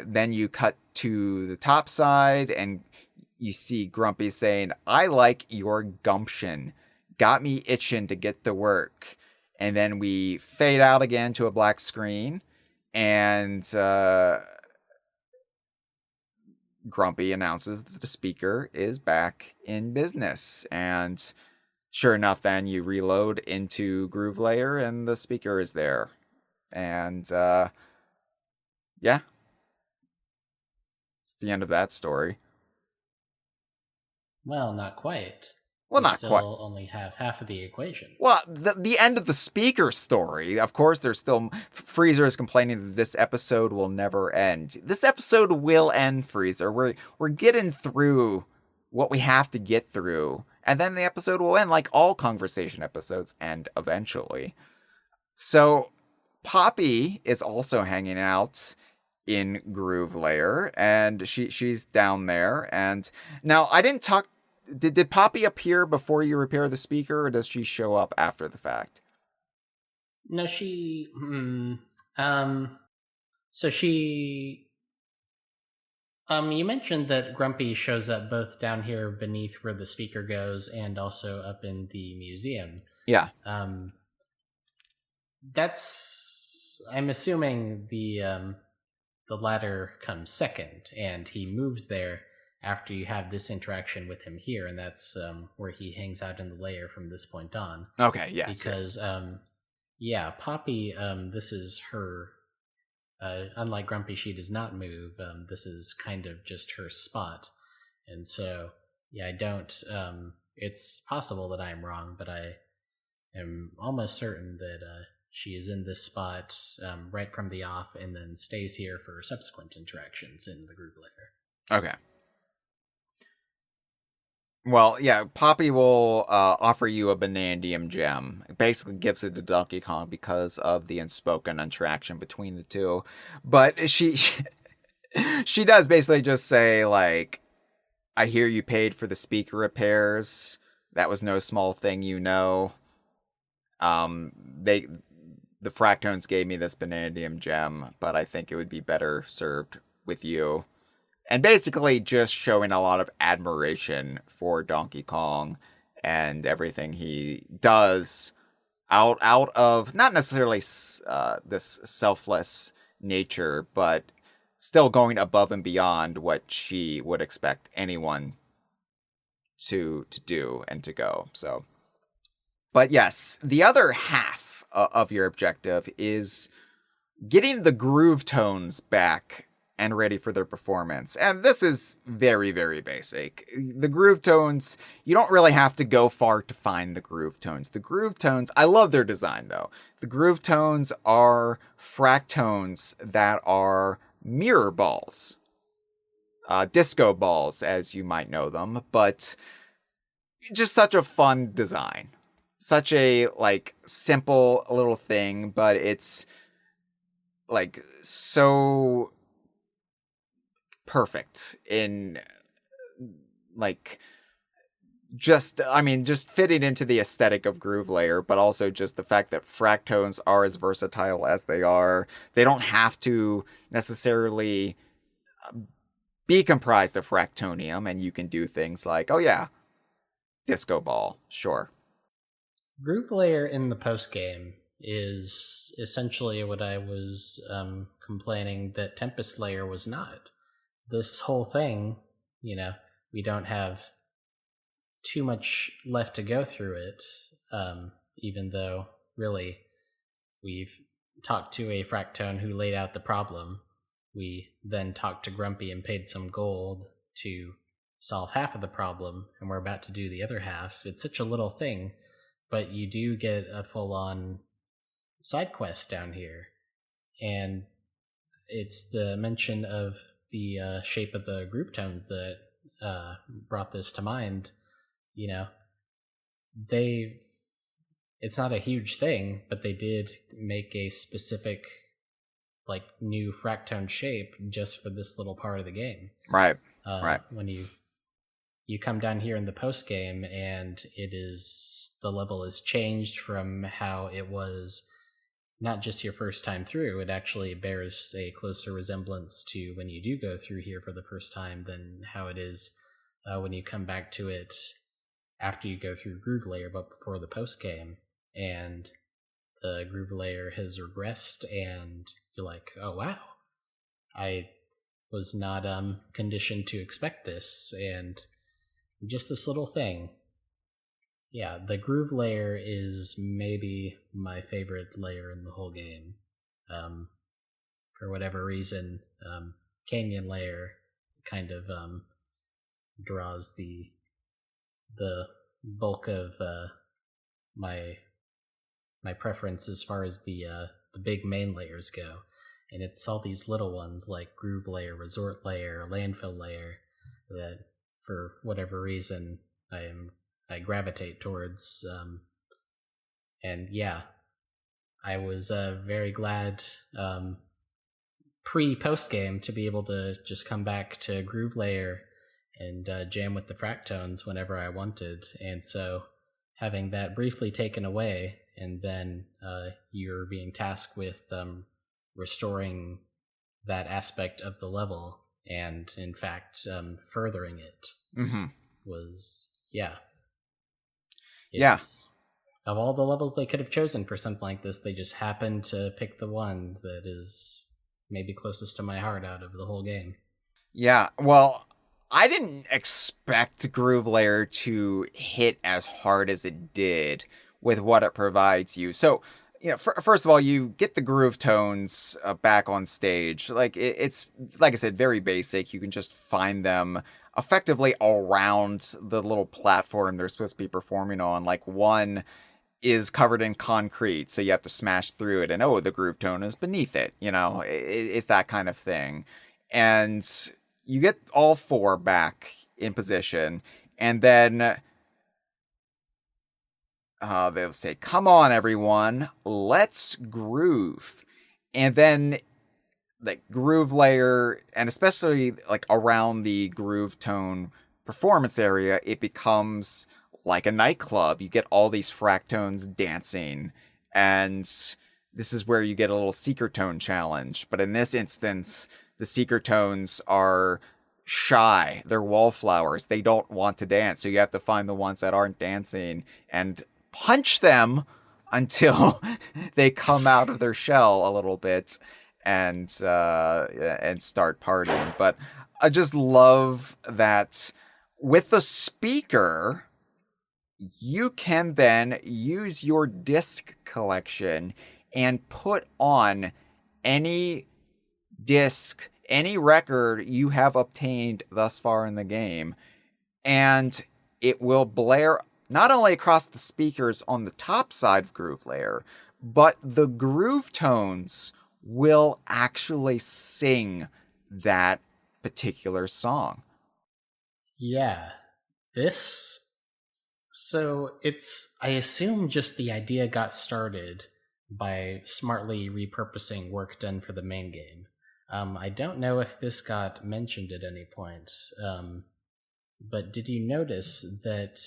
then you cut to the top side, and you see Grumpy saying, I like your gumption. Got me itching to get to work. And then we fade out again to a black screen, and Grumpy announces that the speaker is back in business. And sure enough, then you reload into Groove Layer, and the speaker is there. And yeah, it's the end of that story. Well, not quite. Well, We not quite. still only have half of the equation. Well, the end of the speaker story, of course, there's still. Freezer is complaining that this episode will never end. This episode will end, Freezer. We're getting through what we have to get through, and then the episode will end, like all Kongversation episodes end eventually. So, Poppy is also hanging out in Groove Layer, and she's down there. And now I didn't talk. Did Poppy appear before you repair the speaker, or does she show up after the fact? No, she. So she. You mentioned that Grumpy shows up both down here beneath where the speaker goes and also up in the museum. Yeah. That's. I'm assuming the latter comes second, and he moves there after you have this interaction with him here, and that's where he hangs out in the layer from this point on. Okay, yes. Because, Poppy, this is her. Unlike Grumpy, she does not move. This is kind of just her spot. And so, I don't. It's possible that I'm wrong, but I am almost certain that she is in this spot right from the off and then stays here for subsequent interactions in the Groove Layer. Okay. Well, yeah, Poppy will offer you a Banandium gem. It basically gives it to Donkey Kong because of the unspoken interaction between the two. But she does basically just say, like, I hear you paid for the speaker repairs. That was no small thing, you know. The Fractones gave me this Banandium gem, but I think it would be better served with you. And basically just showing a lot of admiration for Donkey Kong and everything he does out of not necessarily this selfless nature, but still going above and beyond what she would expect anyone to do and to go. So, but yes, the other half of your objective is getting the groove tones back and ready for their performance. And this is very, very basic. The groove tones, you don't really have to go far to find the groove tones. The groove tones, I love their design though. The groove tones are fractones that are mirror balls. Disco balls, as you might know them, but just such a fun design. Such a, like, simple little thing, but it's, like, so perfect in, like, just fitting into the aesthetic of Groove Layer, but also just the fact that fractones are as versatile as they are. They don't have to necessarily be comprised of fractonium, and you can do things like, oh yeah, disco ball, sure. Groove Layer in the post-game is essentially what I was complaining that Tempest Layer was not. This whole thing, we don't have too much left to go through it, even though, really, we've talked to a Fractone who laid out the problem. We then talked to Grumpy and paid some gold to solve half of the problem, and we're about to do the other half. It's such a little thing, but you do get a full-on side quest down here, and it's the mention of the shape of the group tones that brought this to mind. It's not a huge thing, but they did make a specific, like, new fractone shape just for this little part of the game. Right. Right. When you come down here in the post game, and the level is changed from how it was not just your first time through. It actually bears a closer resemblance to when you do go through here for the first time than how it is when you come back to it after you go through Groove Layer, but before the post game. And the Groove Layer has regressed, and you're like, oh wow, I was not conditioned to expect this, and just this little thing. Yeah, the Groove Layer is maybe my favorite layer in the whole game. For whatever reason, Canyon Layer kind of draws the the bulk of my preference as far as the big main layers go, and it's all these little ones like Groove Layer, Resort Layer, Landfill Layer that for whatever reason I gravitate towards. And yeah, I was very glad pre-post game to be able to just come back to Groove Layer and jam with the fractones whenever I wanted. And so having that briefly taken away, and then you're being tasked with restoring that aspect of the level and in fact furthering it was it's of all the levels they could have chosen for something like this, they just happened to pick the one that is maybe closest to my heart out of the whole game. Yeah, well, I didn't expect Groove Layer to hit as hard as it did with what it provides you. So, first of all, you get the groove tones back on stage. Like it's like I said, very basic. You can just find them effectively around the little platform they're supposed to be performing on. Like one is covered in concrete, so you have to smash through it, and the groove tone is beneath it. It's that kind of thing, and you get all four back in position, and then they'll say, "Come on, everyone, let's groove," and then the groove layer, and especially like around the groove tone performance area, it becomes like a nightclub. You get all these fractones dancing, and this is where you get a little seeker tone challenge. But in this instance, the seeker tones are shy. They're wallflowers. They don't want to dance. So you have to find the ones that aren't dancing and punch them until they come out of their shell a little bit and start partying. But I just love that with the speaker, you can then use your disc collection and put on any disc, any record you have obtained thus far in the game, and it will blare not only across the speakers on the top side of Groove Layer, but the groove tones will actually sing that particular song. Yeah, so it's, I assume, just the idea got started by smartly repurposing work done for the main game. I don't know if this got mentioned at any point, but did you notice that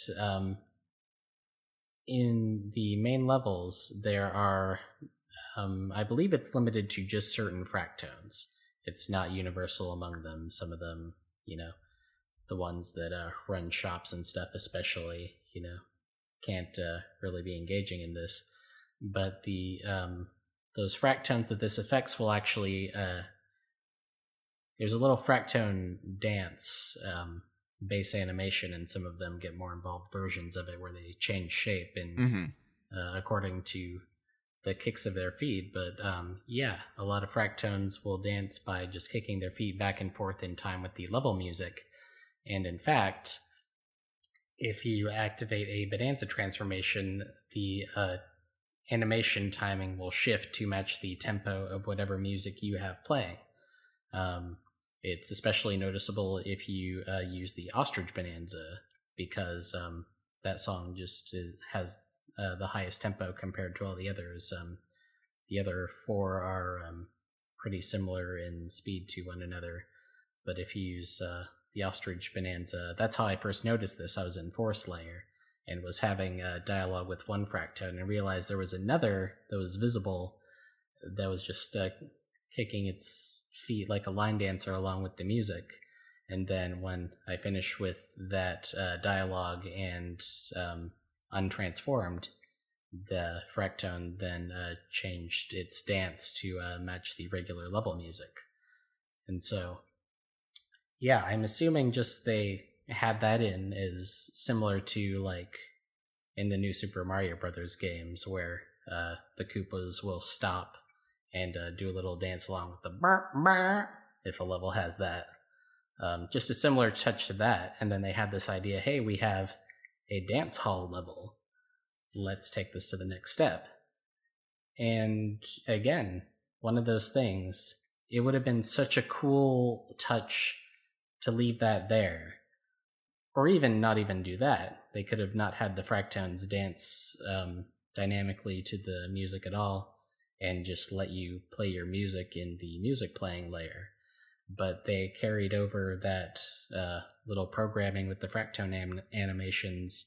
in the main levels there are, I believe it's limited to just certain fractones. It's not universal among them. Some of them, the ones that run shops and stuff especially, can't really be engaging in this. But the those fractones that this affects will actually... there's a little fractone dance base animation, and some of them get more involved versions of it where they change shape and according to the kicks of their feet. But a lot of fractones will dance by just kicking their feet back and forth in time with the level music. And in fact, if you activate a Bananza transformation, the animation timing will shift to match the tempo of whatever music you have playing. It's especially noticeable if you use the Ostrich Bananza, because that song just has the highest tempo compared to all the others. The other four are pretty similar in speed to one another, but if you use the Ostrich Bananza, that's how I first noticed this. I was in Forest Layer and was having a dialogue with one fractone and realized there was another that was visible that was just kicking its feet like a line dancer along with the music. And then when I finished with that dialogue and untransformed, the fractone then changed its dance to match the regular level music. And so, yeah, I'm assuming just they had that in is similar to like in the new Super Mario Brothers games where the Koopas will stop and do a little dance along with the burr, burr, if a level has that. Just a similar touch to that. And then they had this idea, hey, we have a dance hall level. Let's take this to the next step. And again, one of those things, it would have been such a cool touch to leave that there. Or even not even do that. They could have not had the Fractones dance dynamically to the music at all and just let you play your music in the music playing layer. But they carried over that little programming with the Fractone animations,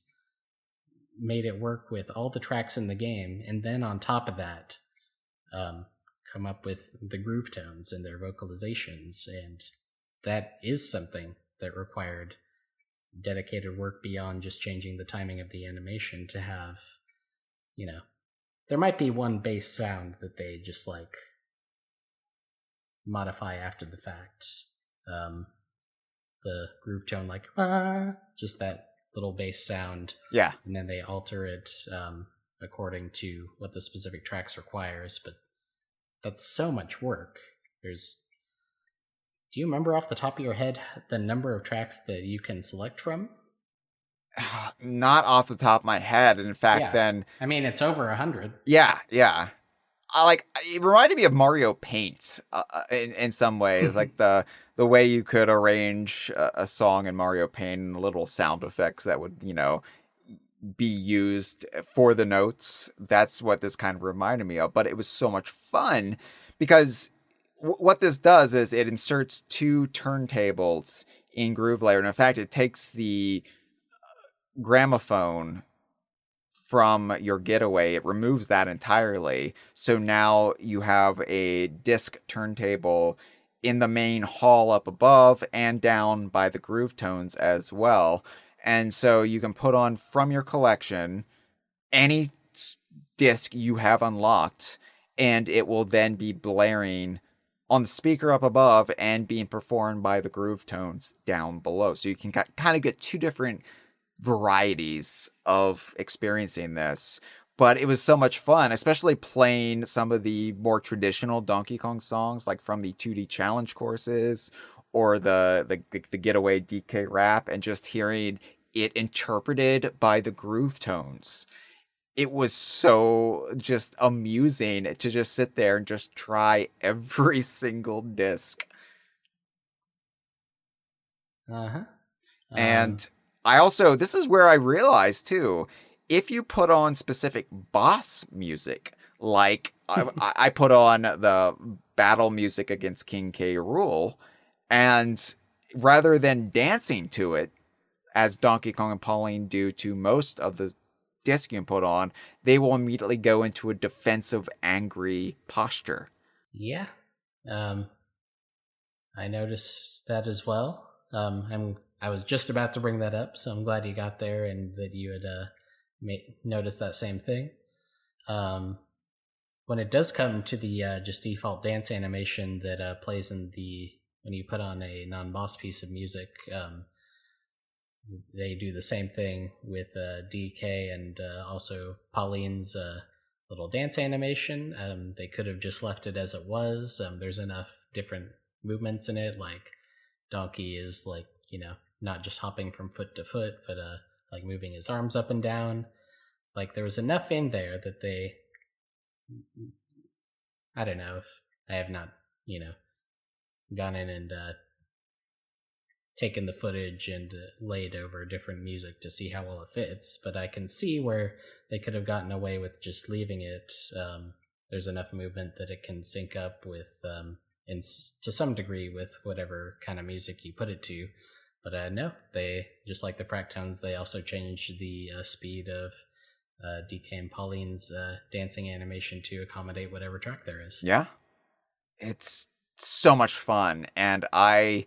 made it work with all the tracks in the game, and then on top of that, come up with the groove tones and their vocalizations. And that is something that required dedicated work beyond just changing the timing of the animation to have, there might be one bass sound that they just like modify after the fact. The groove tone, like, just that little bass sound. Yeah. And then they alter it according to what the specific tracks requires. But that's so much work. Do you remember off the top of your head the number of tracks that you can select from? Not off the top of my head. In fact, then... I mean, it's over 100. Yeah. It reminded me of Mario Paint in some ways. Like the way you could arrange a song in Mario Paint and little sound effects that would, be used for the notes. That's what this kind of reminded me of. But it was so much fun because... what this does is it inserts two turntables in Groove Layer. And in fact, it takes the gramophone from your Getaway. It removes that entirely. So now you have a disc turntable in the main hall up above and down by the groove tones as well. And so you can put on from your collection any disc you have unlocked, and it will then be blaring on the speaker up above and being performed by the groove tones down below. So you can kind of get two different varieties of experiencing this. But it was so much fun, especially playing some of the more traditional Donkey Kong songs, like from the 2D challenge courses or the Getaway DK rap, and just hearing it interpreted by the groove tones. It was so just amusing to just sit there and just try every single disc. And this is where I realized too, if you put on specific boss music, like I put on the battle music against King K. Rool, and rather than dancing to it, as Donkey Kong and Pauline do to most of the disc you can put on, they will immediately go into a defensive, angry posture. Yeah. I noticed that as well. I was just about to bring that up, so I'm glad you got there and that you had noticed that same thing. When it does come to the just default dance animation that plays when you put on a non-boss piece of music, they do the same thing with DK and also Pauline's little dance animation. They could have just left it as it was. There's enough different movements in it, like Donkey is like, not just hopping from foot to foot, but like moving his arms up and down. Like there was enough in there that they, I don't know if I have not, gone in and taken the footage and laid over different music to see how well it fits, but I can see where they could have gotten away with just leaving it. There's enough movement that it can sync up with, to some degree, with whatever kind of music you put it to. But no, they, just like the Fractones, they also changed the speed of DK and Pauline's dancing animation to accommodate whatever track there is. Yeah. It's so much fun, and I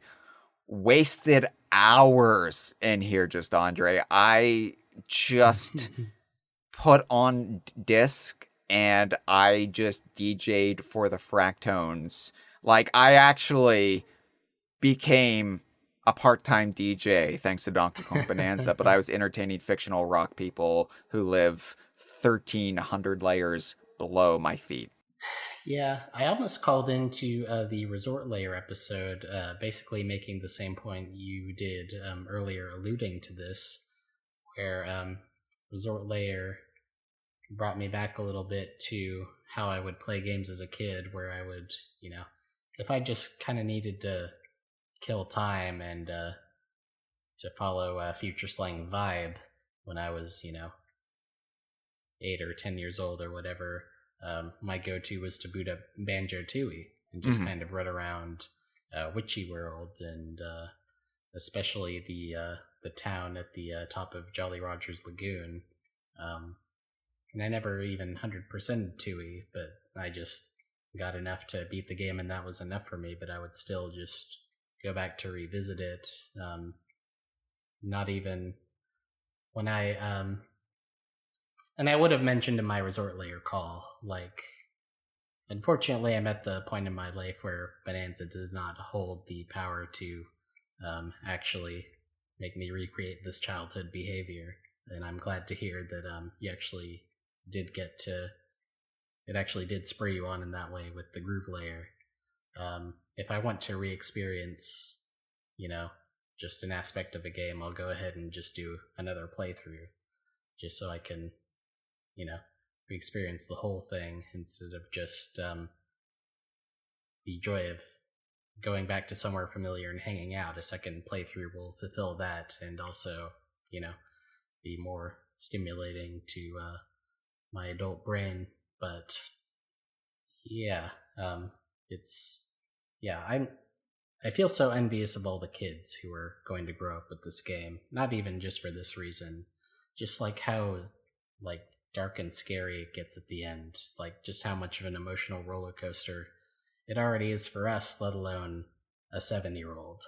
wasted hours in here, just Andre. I just put on disc and I just DJ'd for the Fractones. Like, I actually became a part-time DJ thanks to Donkey Kong Bananza, but I was entertaining fictional rock people who live 1,300 layers below my feet. Yeah, I almost called into the Resort Layer episode, basically making the same point you did earlier, alluding to this, where Resort Layer brought me back a little bit to how I would play games as a kid, where I would, if I just kind of needed to kill time and to follow a future slang vibe when I was, 8 or 10 years old or whatever, my go-to was to boot up Banjo-Tooie and just kind of run around Witchy World and especially the town at the top of Jolly Roger's Lagoon. And I never even 100%ed Tooie, but I just got enough to beat the game, and that was enough for me. But I would still just go back to revisit it. Not even when and I would have mentioned in my Resort Layer call, like, unfortunately, I'm at the point in my life where Bananza does not hold the power to actually make me recreate this childhood behavior. And I'm glad to hear that you actually did get to, it actually did spur you on in that way with the Groove Layer. If I want to re-experience, just an aspect of a game, I'll go ahead and just do another playthrough, just so I can, re-experience the whole thing instead of just the joy of going back to somewhere familiar and hanging out. A second playthrough will fulfill that, and also, be more stimulating to my adult brain. But I feel so envious of all the kids who are going to grow up with this game. Not even just for this reason, just like how dark and scary it gets at the end, like just how much of an emotional roller coaster it already is for us, let alone a 7-year-old.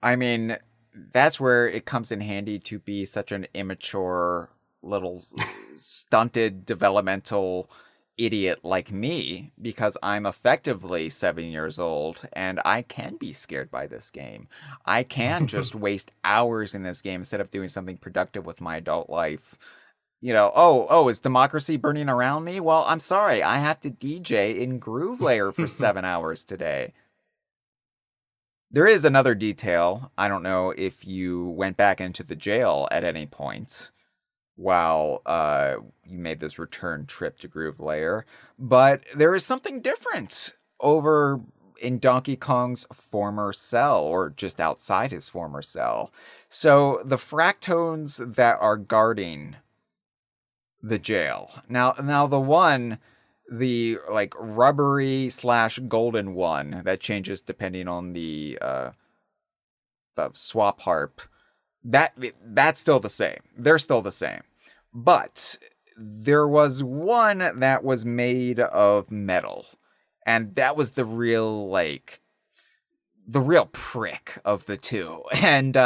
I mean, that's where it comes in handy to be such an immature, little stunted developmental idiot like me, because I'm effectively 7 years old and I can be scared by this game. I can just waste hours in this game instead of doing something productive with my adult life. Is democracy burning around me? Well, I'm sorry, I have to DJ in Groove Layer for 7 hours today. There is another detail. I don't know if you went back into the jail at any point while you made this return trip to Groove Layer, but there is something different over in Donkey Kong's former cell, or just outside his former cell. So the fractones that are guarding the jail. Now the rubbery / golden one that changes depending on the swap harp, that's still the same. They're still the same. But there was one that was made of metal, and that was the real prick of the two. And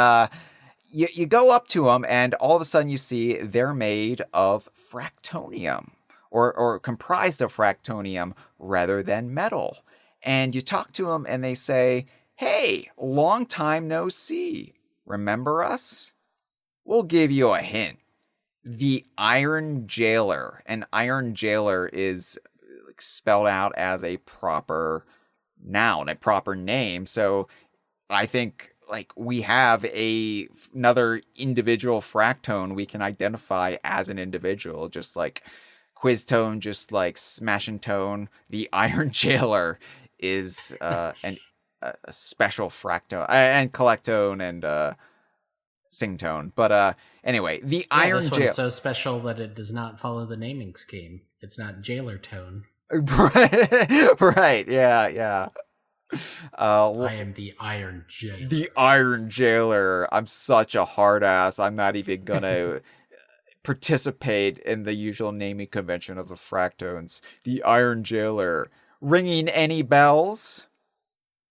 you go up to them, and all of a sudden you see they're made of fractonium, or comprised of fractonium rather than metal. And you talk to them, and they say, "Hey, long time no see. Remember us? We'll give you a hint. The Iron Jailer." And Iron Jailer is spelled out as a proper noun, a proper name. So I think we have another individual fractone we can identify as an individual, just like Quiztone, just like Smashin' Tone. The Iron Jailer is a special fractone, and Collectone and Singtone. But anyway, the Iron This Jailer. one's so special that it does not follow the naming scheme. It's not Jailer Tone. Right, yeah. I am the Iron Jailer. The Iron Jailer. I'm such a hard ass. I'm not even gonna participate in the usual naming convention of the fractones. The Iron Jailer. Ringing any bells?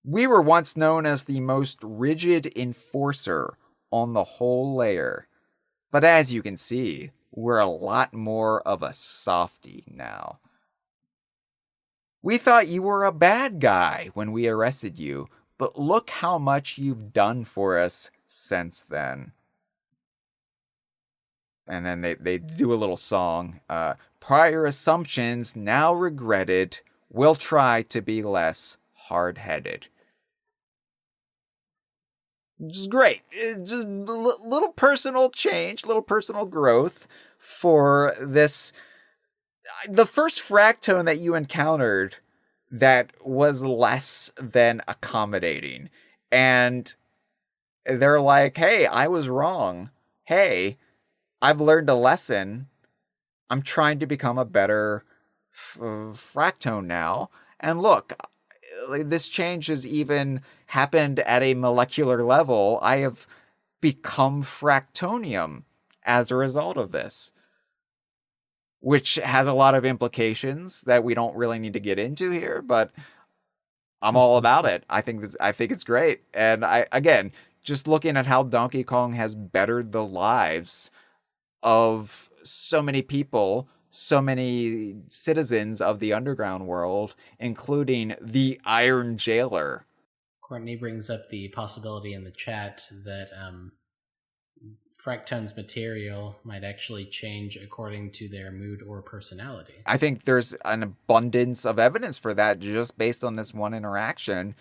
We were once known as the most rigid enforcer on the whole layer. But as you can see, we're a lot more of a softie now. We thought you were a bad guy when we arrested you, but look how much you've done for us since then. And then they do a little song. Prior assumptions now regretted. We'll try to be less hard-headed. which is great. Just little personal change, little personal growth for this. The first fractone that you encountered that was less than accommodating. And they're like, hey, I was wrong. Hey, I've learned a lesson. I'm trying to become a better fractone now. And look, this change has even happened at a molecular level. I have become fractonium as a result of this, which has a lot of implications that we don't really need to get into here, but I'm all about it. I think it's great. And again, just looking at how Donkey Kong has bettered the lives of so many people, so many citizens of the underground world, including the Iron Jailer. Courtney brings up the possibility in the chat that Fractone's material might actually change according to their mood or personality. I think there's an abundance of evidence for that just based on this one interaction.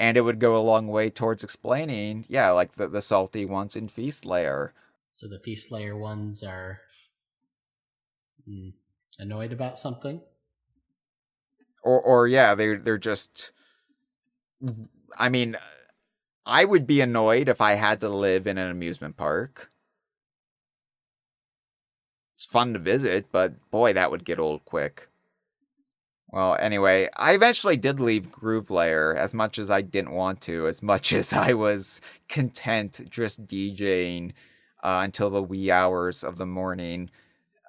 And it would go a long way towards explaining, yeah, like the salty ones in Feast Layer. So the Feast Layer ones are annoyed about something? Or yeah, they're just... I mean, I would be annoyed if I had to live in an amusement park. It's fun to visit, but boy, that would get old quick. Well, anyway, I eventually did leave Groove Layer, as much as I didn't want to, as much as I was content just DJing until the wee hours of the morning.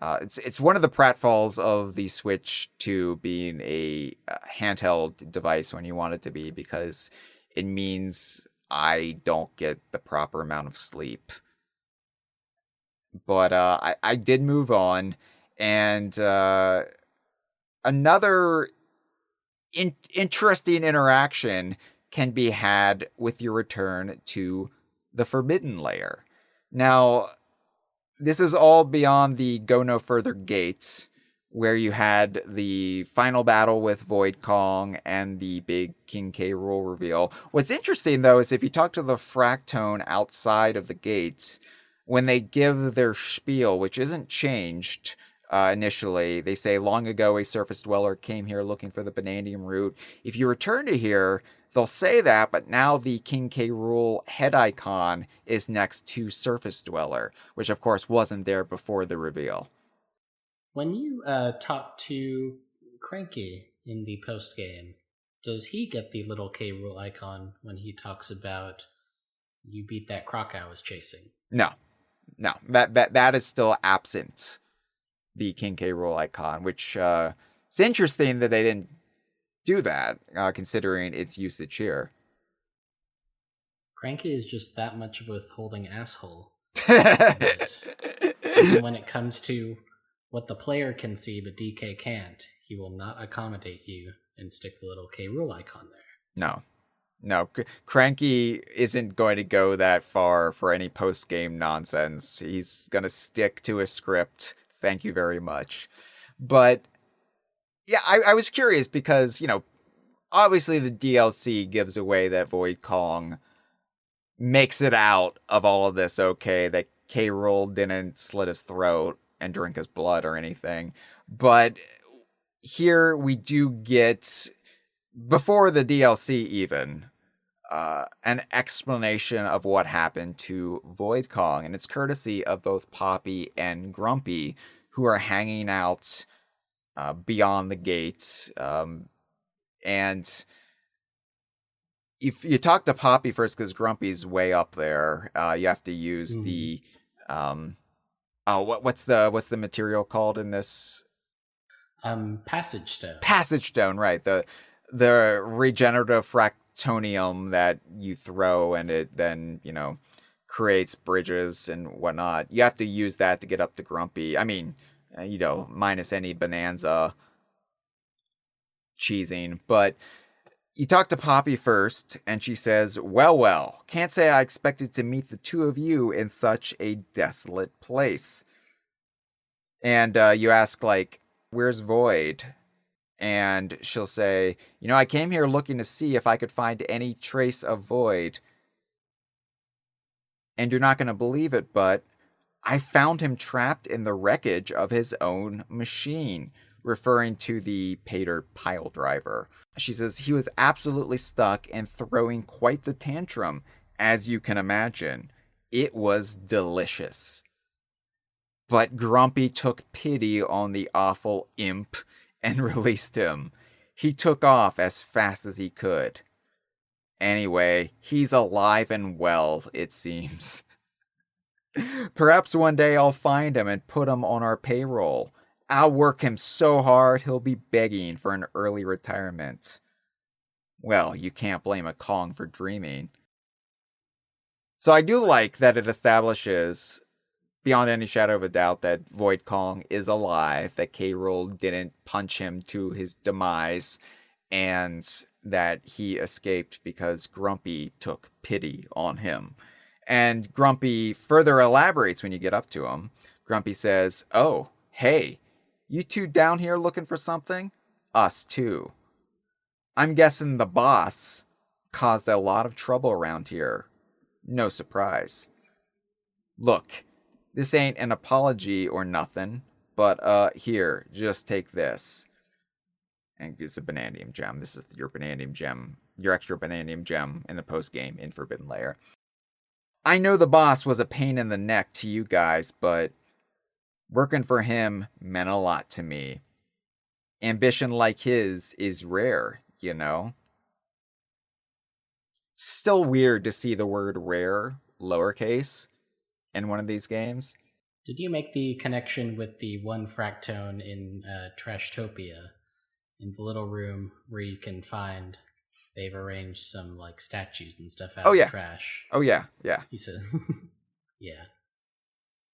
It's one of the pratfalls of the Switch to being a handheld device when you want it to be, because it means I don't get the proper amount of sleep. But I did move on, and another interesting interaction can be had with your return to the Forbidden Layer. Now, this is all beyond the Go No Further gates, where you had the final battle with Void Kong and the big King K. Rool reveal. What's interesting, though, is if you talk to the Fractone outside of the gates, when they give their spiel, which isn't changed initially, they say, long ago a surface dweller came here looking for the Banandium root. If you return to here, they'll say that, but now the King K. Rool head icon is next to surface dweller, which of course wasn't there before the reveal. When you talk to Cranky in the post game, does he get the little K. Rool icon when he talks about you beat that croc I was chasing? No, that is still absent. The King K. Rool icon, which it's interesting that they didn't do that, considering its usage here. Cranky is just that much of a withholding asshole. Even when it comes to what the player can see but DK can't, he will not accommodate you and stick the little K. Rool icon there. No, Cranky isn't going to go that far for any post-game nonsense. He's going to stick to a script. Thank you very much. But yeah, I was curious because, obviously the DLC gives away that Void Kong makes it out of all of this okay, that K. Rool didn't slit his throat and drink his blood or anything. But here we do get, before the DLC even, an explanation of what happened to Void Kong, and it's courtesy of both Poppy and Grumpy, who are hanging out beyond the gates. And if you talk to Poppy first, because Grumpy's way up there, you have to use the what's the material called in this? Passage Stone. Passage Stone, right? The regenerative fractonium that you throw, and it then creates bridges and whatnot. You have to use that to get up to Grumpy. I mean, minus any Bananza cheesing, but you talk to Poppy first, and she says, well, can't say I expected to meet the two of you in such a desolate place. And you ask, where's Void? And she'll say, I came here looking to see if I could find any trace of Void. And you're not going to believe it, but I found him trapped in the wreckage of his own machine, referring to the Pater pile driver. She says he was absolutely stuck and throwing quite the tantrum, as you can imagine. It was delicious. But Grumpy took pity on the awful imp and released him. He took off as fast as he could. Anyway, he's alive and well, it seems. Perhaps one day I'll find him and put him on our payroll. I'll work him so hard he'll be begging for an early retirement. Well, you can't blame a Kong for dreaming. So I do like that it establishes, beyond any shadow of a doubt, that Void Kong is alive, that K. Rool didn't punch him to his demise, and that he escaped because Grumpy took pity on him. And Grumpy further elaborates when you get up to him. Grumpy says, "Oh, hey, you two down here looking for something? Us too. I'm guessing the boss caused a lot of trouble around here. No surprise. Look, this ain't an apology or nothing, but here, just take this." And it's a Banandium gem. This is your Banandium gem, your extra Banandium gem in the post-game in Forbidden Layer. I know the boss was a pain in the neck to you guys, but working for him meant a lot to me. Ambition like his is rare, you know? Still weird to see the word rare, lowercase, in one of these games. Did you make the connection with the one fractone in Trashtopia, in the little room where you can find they've arranged some like statues and stuff out of the trash? Oh yeah. He said, "Yeah,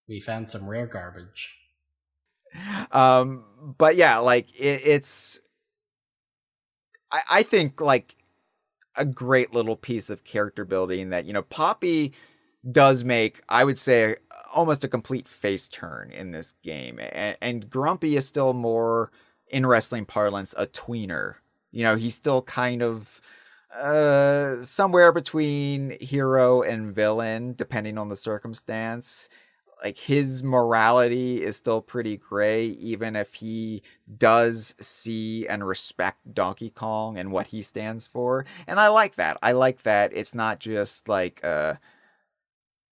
we found some rare garbage." But yeah, like it's. I think like a great little piece of character building that, you know, Poppy does make, I would say, almost a complete face turn in this game. And Grumpy is still more, in wrestling parlance, a tweener. You know, he's still kind of somewhere between hero and villain, depending on the circumstance. Like, his morality is still pretty gray, even if he does see and respect Donkey Kong and what he stands for. And I like that. I like that it's not just like a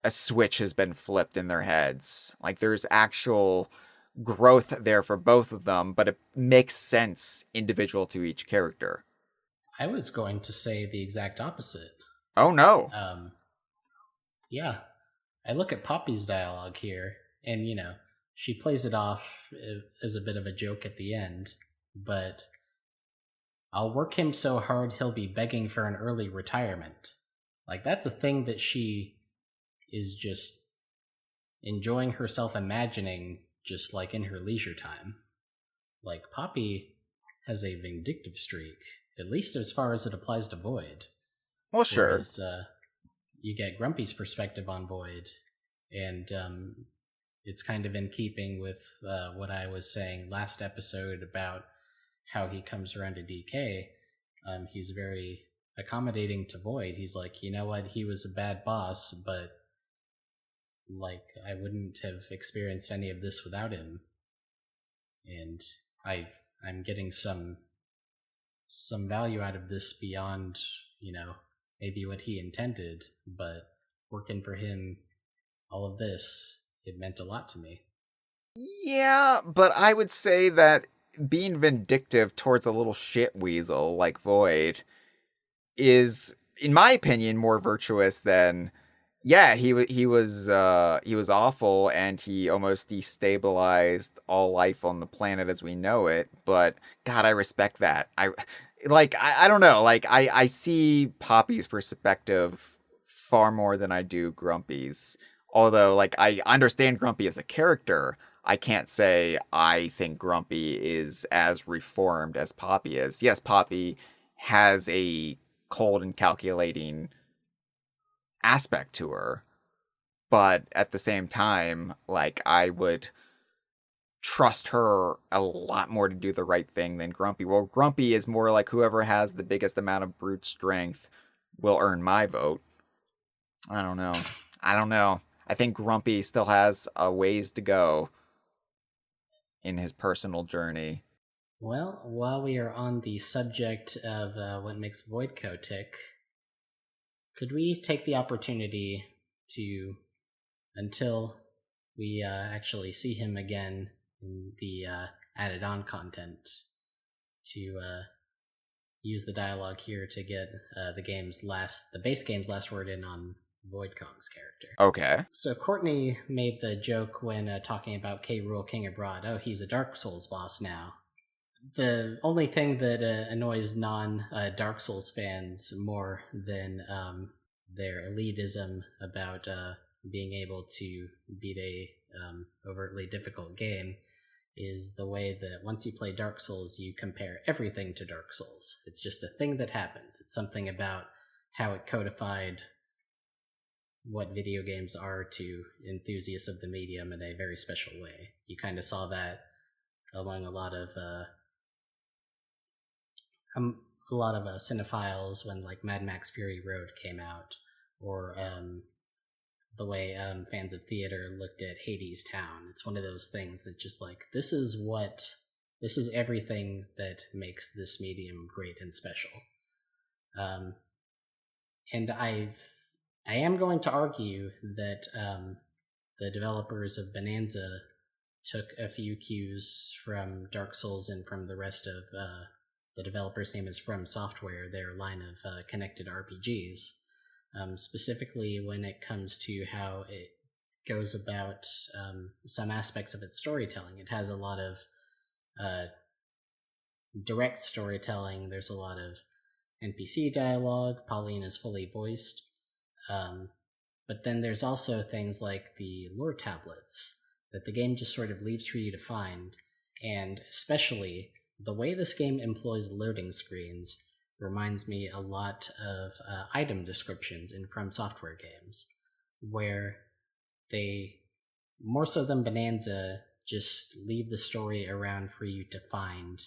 switch has been flipped in their heads. Like, there's actual growth there for both of them, but it makes sense individual to each character. I was going to say the exact opposite. Oh, no. Yeah. I look at Poppy's dialogue here, and, you know, she plays it off as a bit of a joke at the end, but I'll work him so hard he'll be begging for an early retirement. Like, that's a thing that she is just enjoying herself imagining, just like in her leisure time. Like, Poppy has a vindictive streak, at least as far as it applies to Void. Well, sure. Whereas, you get Grumpy's perspective on Void, and it's kind of in keeping with what I was saying last episode about how he comes around to DK. He's very accommodating to Void. He's like, you know what, he was a bad boss, but like, I wouldn't have experienced any of this without him. And I'm getting some value out of this beyond, you know, maybe what he intended, but working for him, all of this, it meant a lot to me. Yeah, but I would say that being vindictive towards a little shit weasel like Void is, in my opinion, more virtuous than, yeah, he was awful, and he almost destabilized all life on the planet as we know it. But God, I respect that. I don't know. Like, I see Poppy's perspective far more than I do Grumpy's. Although, like, I understand Grumpy as a character, I can't say I think Grumpy is as reformed as Poppy is. Yes, Poppy has a cold and calculating aspect to her, but at the same time, like, I would trust her a lot more to do the right thing than Grumpy. Well, Grumpy is more like whoever has the biggest amount of brute strength will earn my vote. I don't know. I don't know. I think Grumpy still has a ways to go in his personal journey. Well, while we are on the subject of what makes Voidco tick, could we take the opportunity to, until we actually see him again in the added on content, to use the dialogue here to get the base game's last word in on Void Kong's character. Okay. So Courtney made the joke when talking about K. Rool King Abroad. Oh, he's a Dark Souls boss now. The only thing that annoys non-Dark Souls fans more than their elitism about being able to beat a overtly difficult game is the way that once you play Dark Souls, you compare everything to Dark Souls. It's just a thing that happens. It's something about how it codified what video games are to enthusiasts of the medium in a very special way. You kind of saw that among a lot of cinephiles when like Mad Max Fury Road came out, or the way fans of theater looked at Hades Town. It's one of those things that just like, this is everything that makes this medium great and special. And I am going to argue that the developers of Bananza took a few cues from Dark Souls and from the rest of the developer's name is From Software, their line of connected RPGs. Specifically when it comes to how it goes about some aspects of its storytelling. It has a lot of direct storytelling. There's a lot of NPC dialogue. Pauline is fully voiced. But then there's also things like the lore tablets that the game just sort of leaves for you to find. And especially the way this game employs loading screens reminds me a lot of item descriptions in From Software games, where they, more so than Bananza, just leave the story around for you to find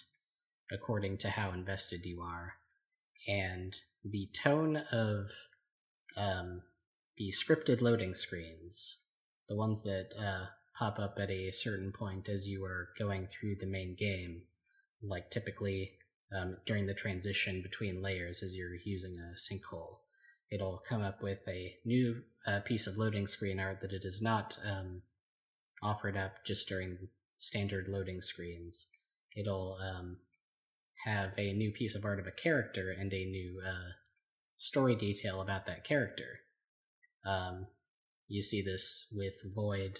according to how invested you are. And the tone of the scripted loading screens, the ones that pop up at a certain point as you are going through the main game, like typically during the transition between layers as you're using a sinkhole, it'll come up with a new piece of loading screen art that it is not offered up just during standard loading screens. It'll have a new piece of art of a character and a new story detail about that character. You see this with Void.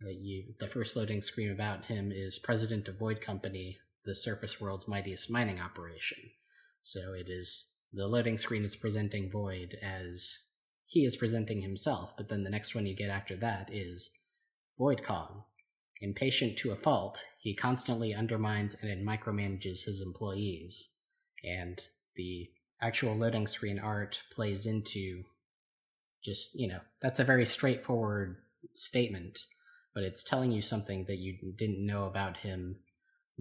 The first loading screen about him is President of Void Company, the surface world's mightiest mining operation. So it is, the loading screen is presenting Void as he is presenting himself, but then the next one you get after that is Void Kong. Impatient to a fault, he constantly undermines and micromanages his employees, and the actual loading screen art plays into just, that's a very straightforward statement, but it's telling you something that you didn't know about him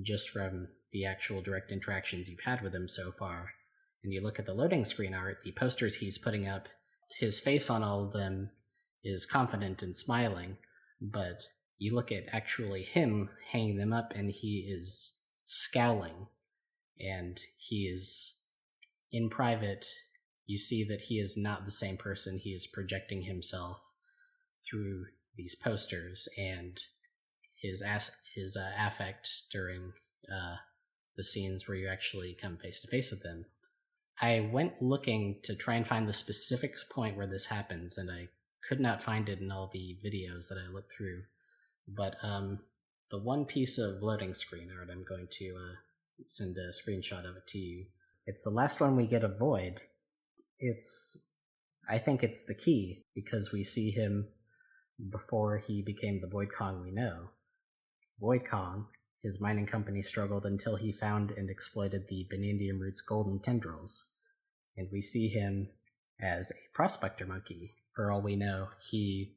just from the actual direct interactions you've had with him so far. And you look at the loading screen art, the posters he's putting up, his face on all of them is confident and smiling, but you look at actually him hanging them up and he is scowling, and he is, in private, you see that he is not the same person. He is projecting himself through these posters, and his affect during the scenes where you actually come face to face with him. I went looking to try and find the specific point where this happens, and I could not find it in all the videos that I looked through. But the one piece of loading screen art, I'm going to send a screenshot of it to you. It's the last one we get of Void. I think it's the key, because we see him before he became the Void Kong we know. Void Kong, his mining company struggled until he found and exploited the Banandium root's golden tendrils. And we see him as a prospector monkey. For all we know, he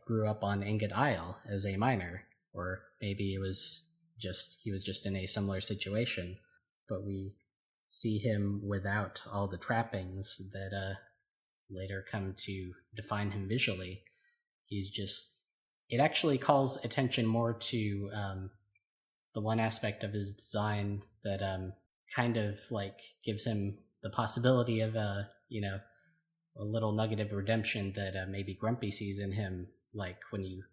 grew up on Ingot Isle as a miner, or maybe he was just in a similar situation. But we see him without all the trappings that later come to define him visually. It actually calls attention more to the one aspect of his design that kind of like gives him the possibility of a little nugget of redemption that maybe Grumpy sees in him. Like when you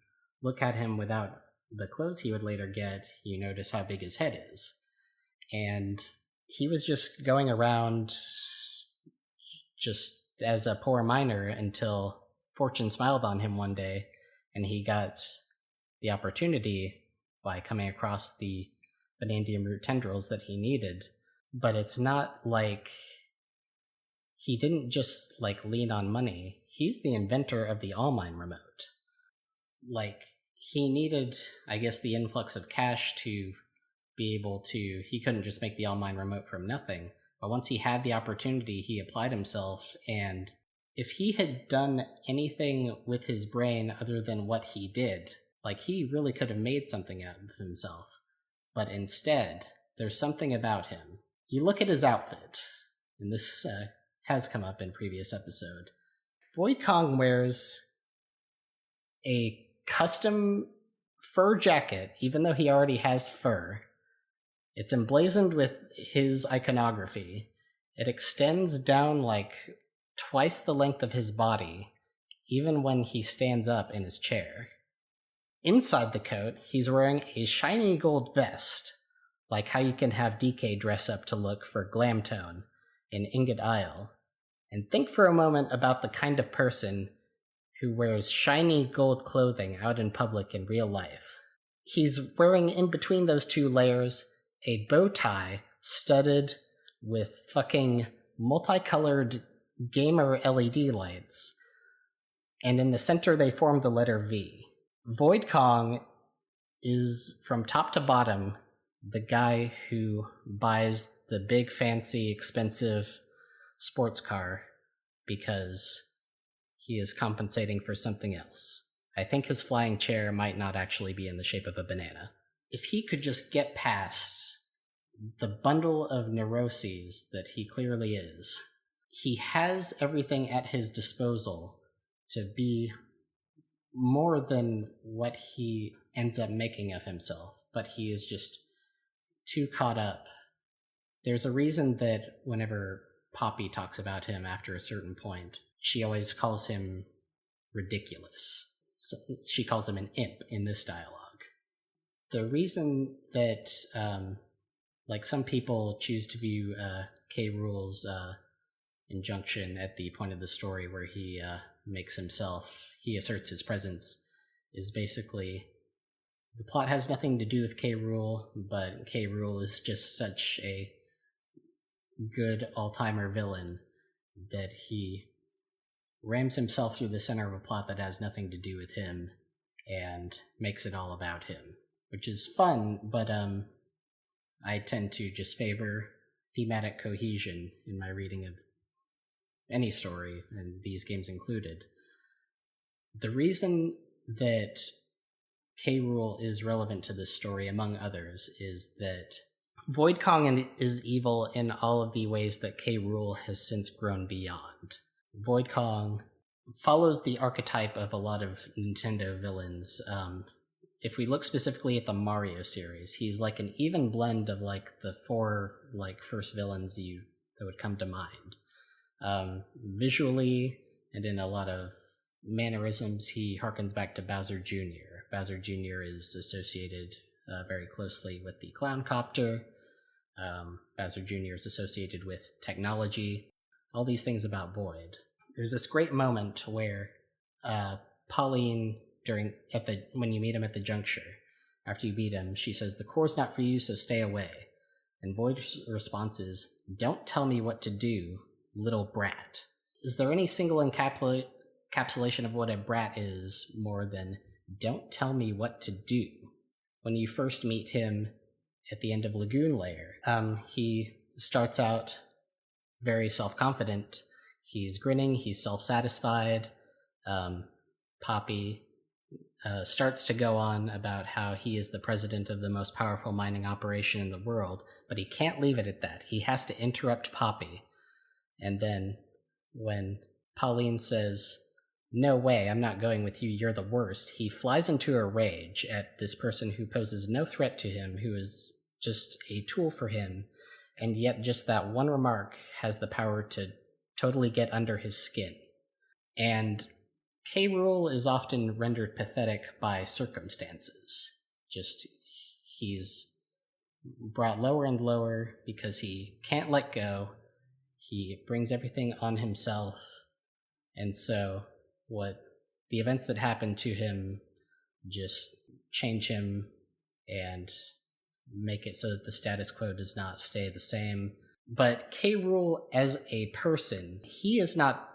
look at him without the clothes he would later get, you notice how big his head is. And he was just going around just as a poor miner until fortune smiled on him one day, and he got the opportunity by coming across the vanadium root tendrils that he needed. But it's not like he didn't just like lean on money. He's the inventor of the All-Mine remote. Like, he needed, I guess, the influx of cash to be able to, he couldn't just make the All-Mine remote from nothing. But once he had the opportunity, he applied himself, and if he had done anything with his brain other than what he did, like, he really could have made something out of himself. But instead, there's something about him. You look at his outfit, and this has come up in previous episode. Void Kong wears a custom fur jacket, even though he already has fur. It's emblazoned with his iconography. It extends down like twice the length of his body, even when he stands up in his chair. Inside the coat, he's wearing a shiny gold vest, like how you can have DK dress up to look for Glam Tone in Ingot Isle. And think for a moment about the kind of person who wears shiny gold clothing out in public in real life. He's wearing, in between those two layers, a bow tie studded with fucking multicolored gamer LED lights. And in the center, they form the letter V. Void Kong is, from top to bottom, the guy who buys the big, fancy, expensive sports car because he is compensating for something else. I think his flying chair might not actually be in the shape of a banana. If he could just get past the bundle of neuroses that he clearly is, he has everything at his disposal to be more than what he ends up making of himself, but he is just too caught up. There's a reason that whenever Poppy talks about him after a certain point, she always calls him ridiculous. So she calls him an imp in this dialogue. The reason that some people choose to view K. Rool's injunction at the point of the story where he he asserts his presence, is basically the plot has nothing to do with K. Rool, but K. Rool is just such a good all-timer villain that he rams himself through the center of a plot that has nothing to do with him and makes it all about him, which is fun, but I tend to just favor thematic cohesion in my reading of any story, and these games included. The reason that K. Rool is relevant to this story, among others, is that Void Kong is evil in all of the ways that K. Rool has since grown beyond. Void Kong follows the archetype of a lot of Nintendo villains. If we look specifically at the Mario series, he's like an even blend of like the four like first villains that would come to mind. Visually and in a lot of mannerisms, he harkens back to Bowser Jr. Bowser Jr. is associated very closely with the Clown Copter. Bowser Jr. is associated with technology. All these things about Void. There's this great moment where Pauline, when you meet him at the juncture, after you beat him, she says, "The core's not for you, so stay away." And Void's response is, "Don't tell me what to do, little brat." Is there any single encapsulation of what a brat is more than "don't tell me what to do"? When you first meet him at the end of Lagoon Layer, he starts out very self-confident. He's grinning, he's self-satisfied. Poppy starts to go on about how he is the president of the most powerful mining operation in the world, but he can't leave it at that. He has to interrupt Poppy. And then when Pauline says, "No way, I'm not going with you, you're the worst," he flies into a rage at this person who poses no threat to him, who is just a tool for him, and yet just that one remark has the power to totally get under his skin. And K. Rool is often rendered pathetic by circumstances. Just, he's brought lower and lower because he can't let go. He brings everything on himself. And so, the events that happen to him just change him and make it so that the status quo does not stay the same. But K. Rool as a person, he is not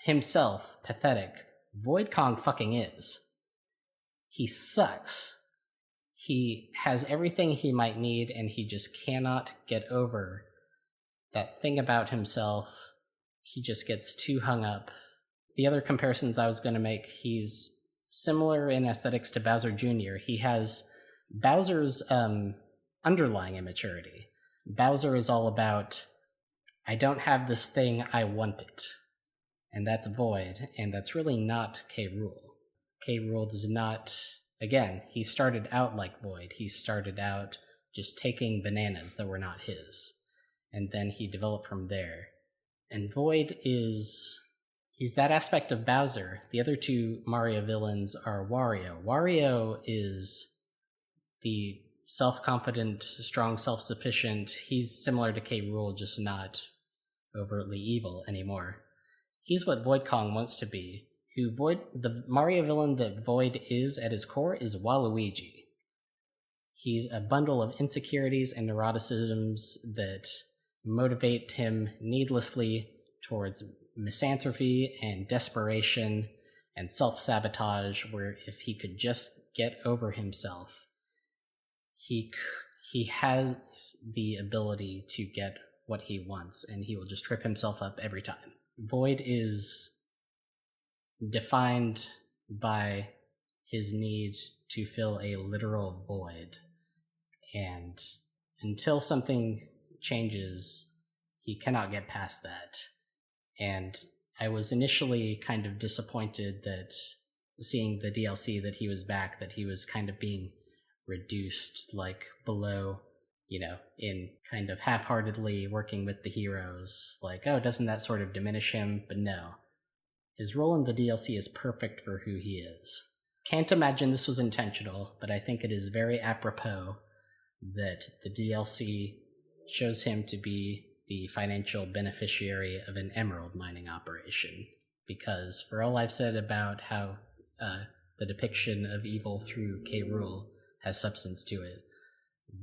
himself pathetic. Void Kong fucking is. He sucks. He has everything he might need, and he just cannot get over that thing about himself. He just gets too hung up. The other comparisons I was going to make, he's similar in aesthetics to Bowser Jr. He has Bowser's underlying immaturity. Bowser is all about, I don't have this thing, I want it. And that's Void, and that's really not K. Rool. K. Rool does not... Again, he started out like Void. He started out just taking bananas that were not his. And then he developed from there. And Void is... He's that aspect of Bowser. The other two Mario villains are Wario. Wario is the self-confident, strong, self-sufficient. He's similar to K. Rool, just not overtly evil anymore. He's what Void Kong wants to be. The Mario villain that Void is at his core is Waluigi. He's a bundle of insecurities and neuroticisms that motivate him needlessly towards misanthropy and desperation and self-sabotage, where if he could just get over himself, he has the ability to get what he wants, and he will just trip himself up every time. Void is defined by his need to fill a literal void, and until something changes, he cannot get past that. And I was initially kind of disappointed that seeing the DLC that he was back, that he was kind of being reduced, like, below, in kind of half-heartedly working with the heroes. Like, oh, doesn't that sort of diminish him? But no. His role in the DLC is perfect for who he is. Can't imagine this was intentional, but I think it is very apropos that the DLC shows him to be the financial beneficiary of an emerald mining operation. Because for all I've said about how the depiction of evil through K. Rool has substance to it,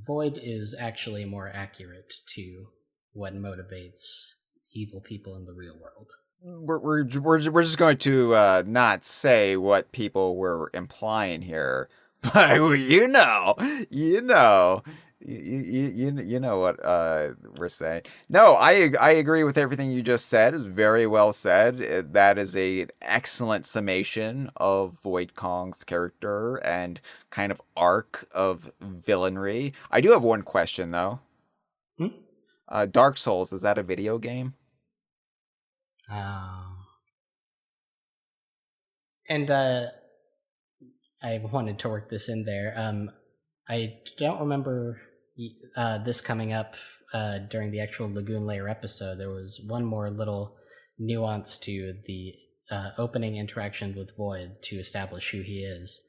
Void is actually more accurate to what motivates evil people in the real world. We're just going to not say what people were implying here, but you know what we're saying. No, I agree with everything you just said. It's very well said. That is an excellent summation of Void Kong's character and kind of arc of villainry. I do have one question though. Dark Souls, is that a video game? And I wanted to work this in there. I don't remember this coming up during the actual Lagoon Layer episode. There was one more little nuance to the opening interaction with Void to establish who he is.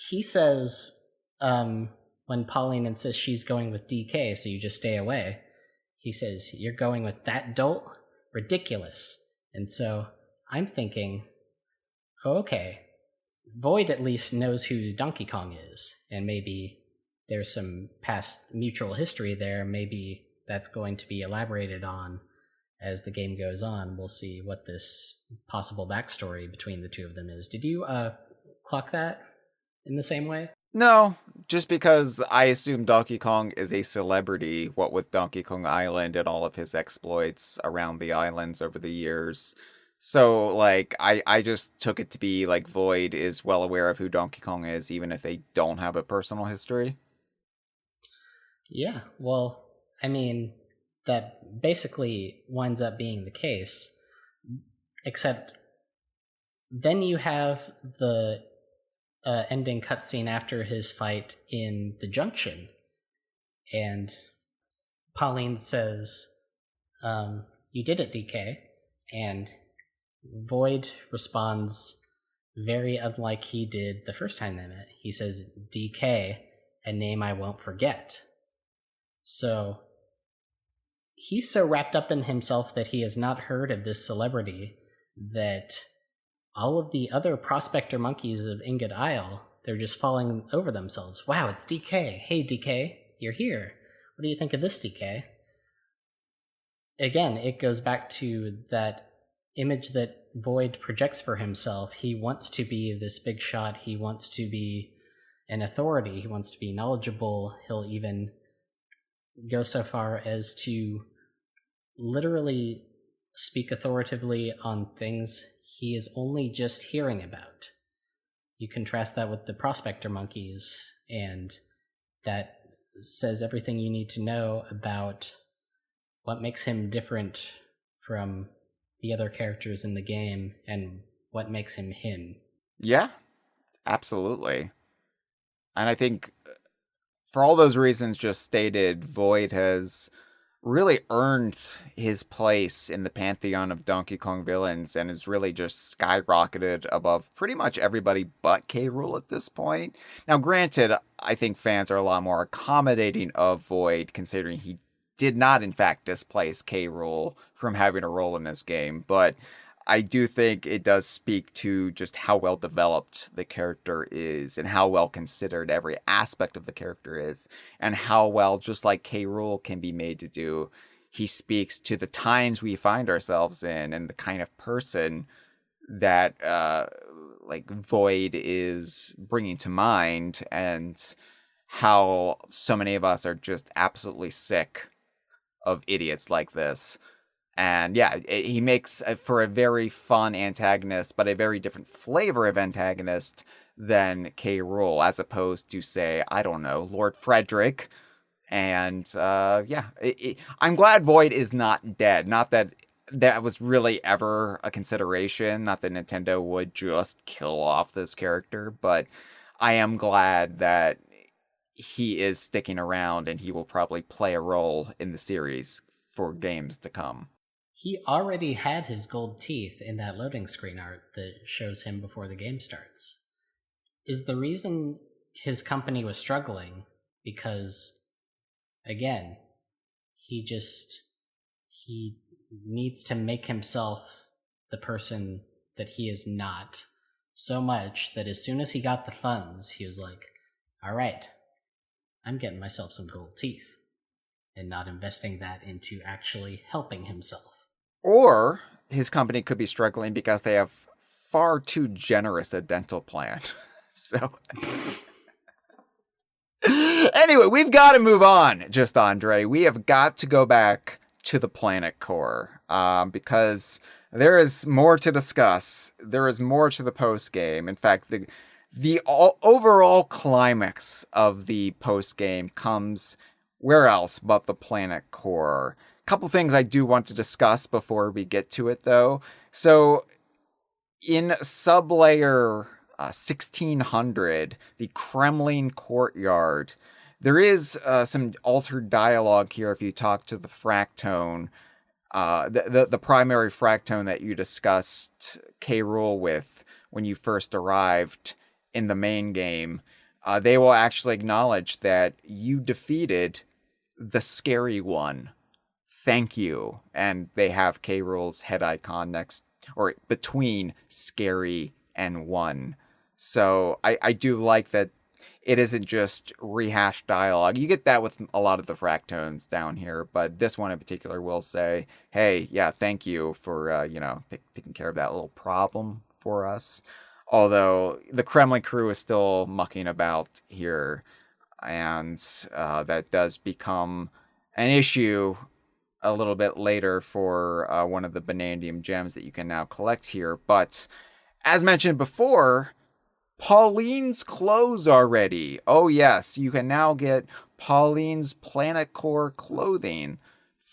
He says, when Pauline insists she's going with DK, so you just stay away, he says, "You're going with that dolt? Ridiculous." And so I'm thinking, oh, okay, Void at least knows who Donkey Kong is, and maybe there's some past mutual history there. Maybe that's going to be elaborated on as the game goes on. We'll see what this possible backstory between the two of them is. Did you clock that in the same way? No, just because I assume Donkey Kong is a celebrity, what with Donkey Kong Island and all of his exploits around the islands over the years. So, like, I just took it to be, like, Void is well aware of who Donkey Kong is, even if they don't have a personal history. Yeah, well, I mean, that basically winds up being the case, except then you have the ending cutscene after his fight in the Junction, and Pauline says, you did it, DK, and Void responds very unlike he did the first time they met. He says, DK, a name I won't forget. So he's so wrapped up in himself that he has not heard of this celebrity that all of the other prospector monkeys of Ingot Isle, they're just falling over themselves. Wow, it's DK. Hey, DK, you're here. What do you think of this, DK? Again, it goes back to that image that Void projects for himself. He wants to be this big shot. He wants to be an authority. He wants to be knowledgeable. He'll even go so far as to literally speak authoritatively on things he is only just hearing about. You contrast that with the prospector monkeys, and that says everything you need to know about what makes him different from the other characters in the game and what makes him him. Yeah, absolutely. And I think for all those reasons just stated, Void has really earned his place in the pantheon of Donkey Kong villains and has really just skyrocketed above pretty much everybody but K. Rool at this point. Now, granted, I think fans are a lot more accommodating of Void, considering he did not, in fact, displace K. Rool from having a role in this game, but I do think it does speak to just how well developed the character is and how well considered every aspect of the character is, and how well, just like K. Rool can be made to do, he speaks to the times we find ourselves in and the kind of person that like Void is bringing to mind, and how so many of us are just absolutely sick of idiots like this. And yeah, he makes for a very fun antagonist, but a very different flavor of antagonist than K. Rool, as opposed to, say, I don't know, Lord Frederick. And I'm glad Void is not dead. Not that that was really ever a consideration. Not that Nintendo would just kill off this character, but I am glad that he is sticking around and he will probably play a role in the series for games to come. He already had his gold teeth in that loading screen art that shows him before the game starts. Is the reason his company was struggling because, again, he needs to make himself the person that he is not so much that as soon as he got the funds, he was like, all right, I'm getting myself some gold teeth, and not investing that into actually helping himself. Or his company could be struggling because they have far too generous a dental plan. So anyway, we've got to move on, just Andre. We have got to go back to the planet core because there is more to discuss. There is more to the post game. In fact, the overall climax of the post game comes where else but the planet core. Couple things I do want to discuss before we get to it, though. So, in sublayer 1600, the Kremlin courtyard, there is some altered dialogue here if you talk to the fractone, the primary fractone that you discussed K. Rool with when you first arrived in the main game. They will actually acknowledge that you defeated the scary one. Thank you. And they have K. Rool's head icon next, or between scary and one. So I do like that it isn't just rehashed dialogue. You get that with a lot of the fractones down here, but this one in particular will say, hey, yeah, thank you for, taking care of that little problem for us. Although the Kremlin crew is still mucking about here, and that does become an issue a little bit later for one of the Banandium gems that you can now collect here. But as mentioned before, Pauline's clothes are ready. Oh yes, you can now get Pauline's Planet Core clothing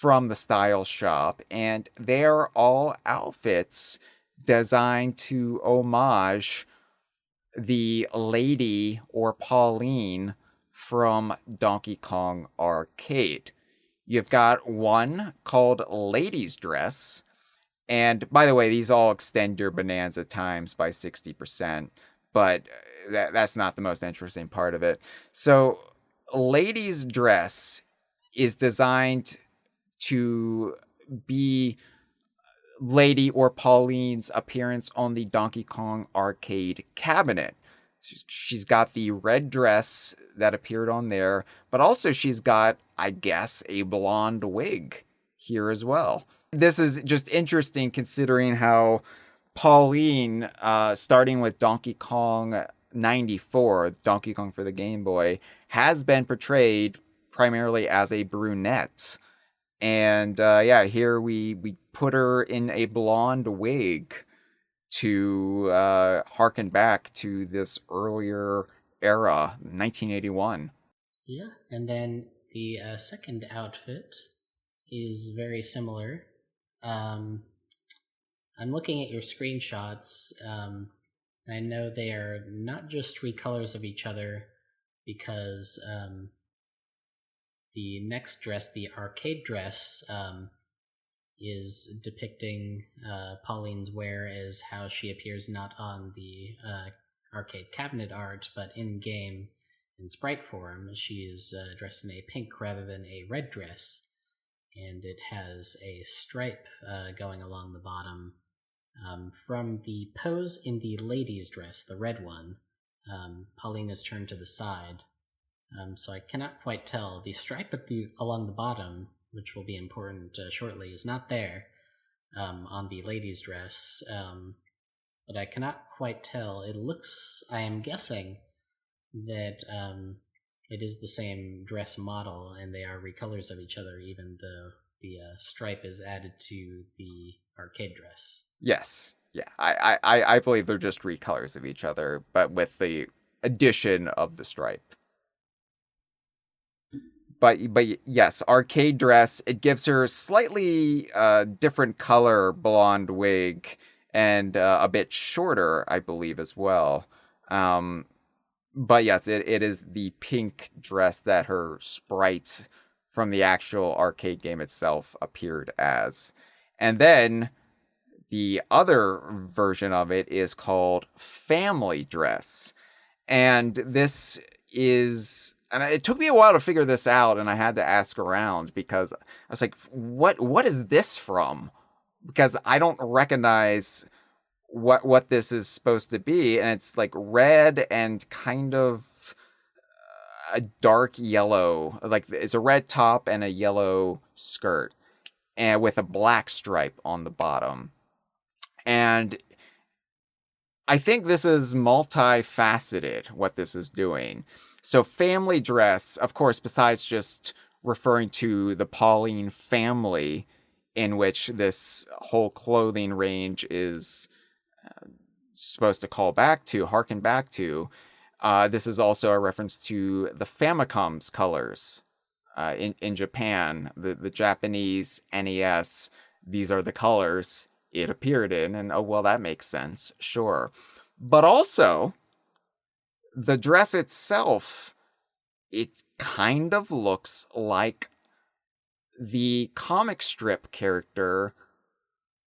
from the style shop, and they're all outfits designed to homage the lady or Pauline from Donkey Kong Arcade. You've got one called Lady's Dress, and by the way, these all extend your Bananza times by 60%, but that's not the most interesting part of it. So, Lady's Dress is designed to be Lady or Pauline's appearance on the Donkey Kong arcade cabinet. She's got the red dress that appeared on there, but also she's got, I guess, a blonde wig here as well. This is just interesting considering how Pauline, starting with Donkey Kong 94, Donkey Kong for the Game Boy, has been portrayed primarily as a brunette. And yeah, here we put her in a blonde wig to harken back to this earlier era, 1981. Yeah, and then the second outfit is very similar. I'm looking at your screenshots. I know they are not just recolors of each other because the next dress, the arcade dress, is depicting Pauline's wear as how she appears not on the arcade cabinet art, but in game in sprite form. She is dressed in a pink rather than a red dress, and it has a stripe going along the bottom. From the pose in the lady's dress, the red one, Pauline is turned to the side. So I cannot quite tell. The stripe along the bottom, which will be important shortly, is not there on the lady's dress. But I cannot quite tell. It looks, I am guessing, that it is the same dress model, and they are recolors of each other, even though the stripe is added to the arcade dress. Yes. Yeah. I believe they're just recolors of each other, but with the addition of the stripe. But yes, arcade dress, it gives her slightly different color blonde wig and a bit shorter, I believe, as well. But yes, it is the pink dress that her sprite from the actual arcade game itself appeared as. And then the other version of it is called Family Dress. And this is... And it took me a while to figure this out, and I had to ask around because I was like, what is this from? Because I don't recognize what this is supposed to be, and it's like red and kind of a dark yellow. Like it's a red top and a yellow skirt, and with a black stripe on the bottom. And I think this is multifaceted, what this is doing. So family dress, of course, besides just referring to the Pauline family in which this whole clothing range is supposed to harken back to, this is also a reference to the Famicom's colors in Japan, the Japanese NES. These are the colors it appeared in, and oh, well, that makes sense, sure. But also... the dress itself, it kind of looks like the comic strip character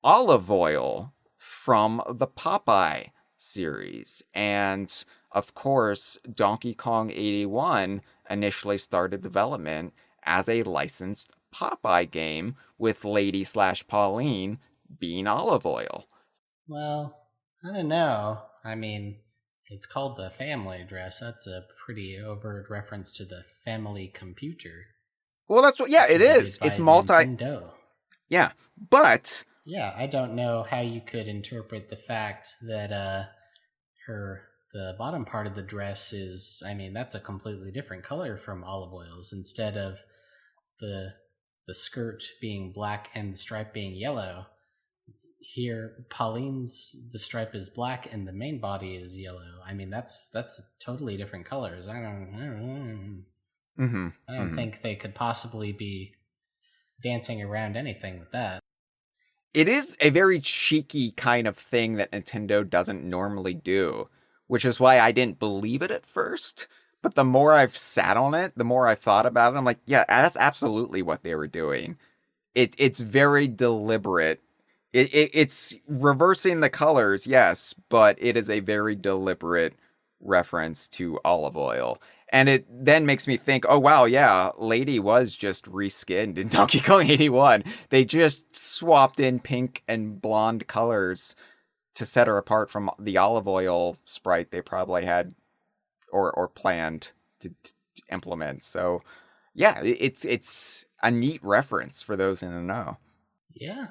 Olive Oil from the Popeye series. And, of course, Donkey Kong 81 initially started development as a licensed Popeye game with Lady/Pauline being Olive Oil. Well, I don't know. I mean... it's called the family dress. That's a pretty overt reference to the family computer. Well, that's what, yeah, it is. It's Nintendo. Yeah, but... yeah, I don't know how you could interpret the fact that the bottom part of the dress is, I mean, that's a completely different color from Olive Oil's. Instead of the skirt being black and the stripe being yellow, here Pauline's, the stripe is black and the main body is yellow. I mean, that's totally different colors. I don't think they could possibly be dancing around anything with that. It is a very cheeky kind of thing that Nintendo doesn't normally do, which is why I didn't believe it at first. But the more I've sat on it, the more I thought about it, I'm like, yeah, that's absolutely what they were doing. It's very deliberate. It's reversing the colors, yes, but it is a very deliberate reference to olive oil. And it then makes me think, oh wow, yeah, Lady was just reskinned in Donkey Kong 81. They just swapped in pink and blonde colors to set her apart from the olive oil sprite they probably had or planned to implement. So yeah, it's a neat reference for those in the know. Yeah.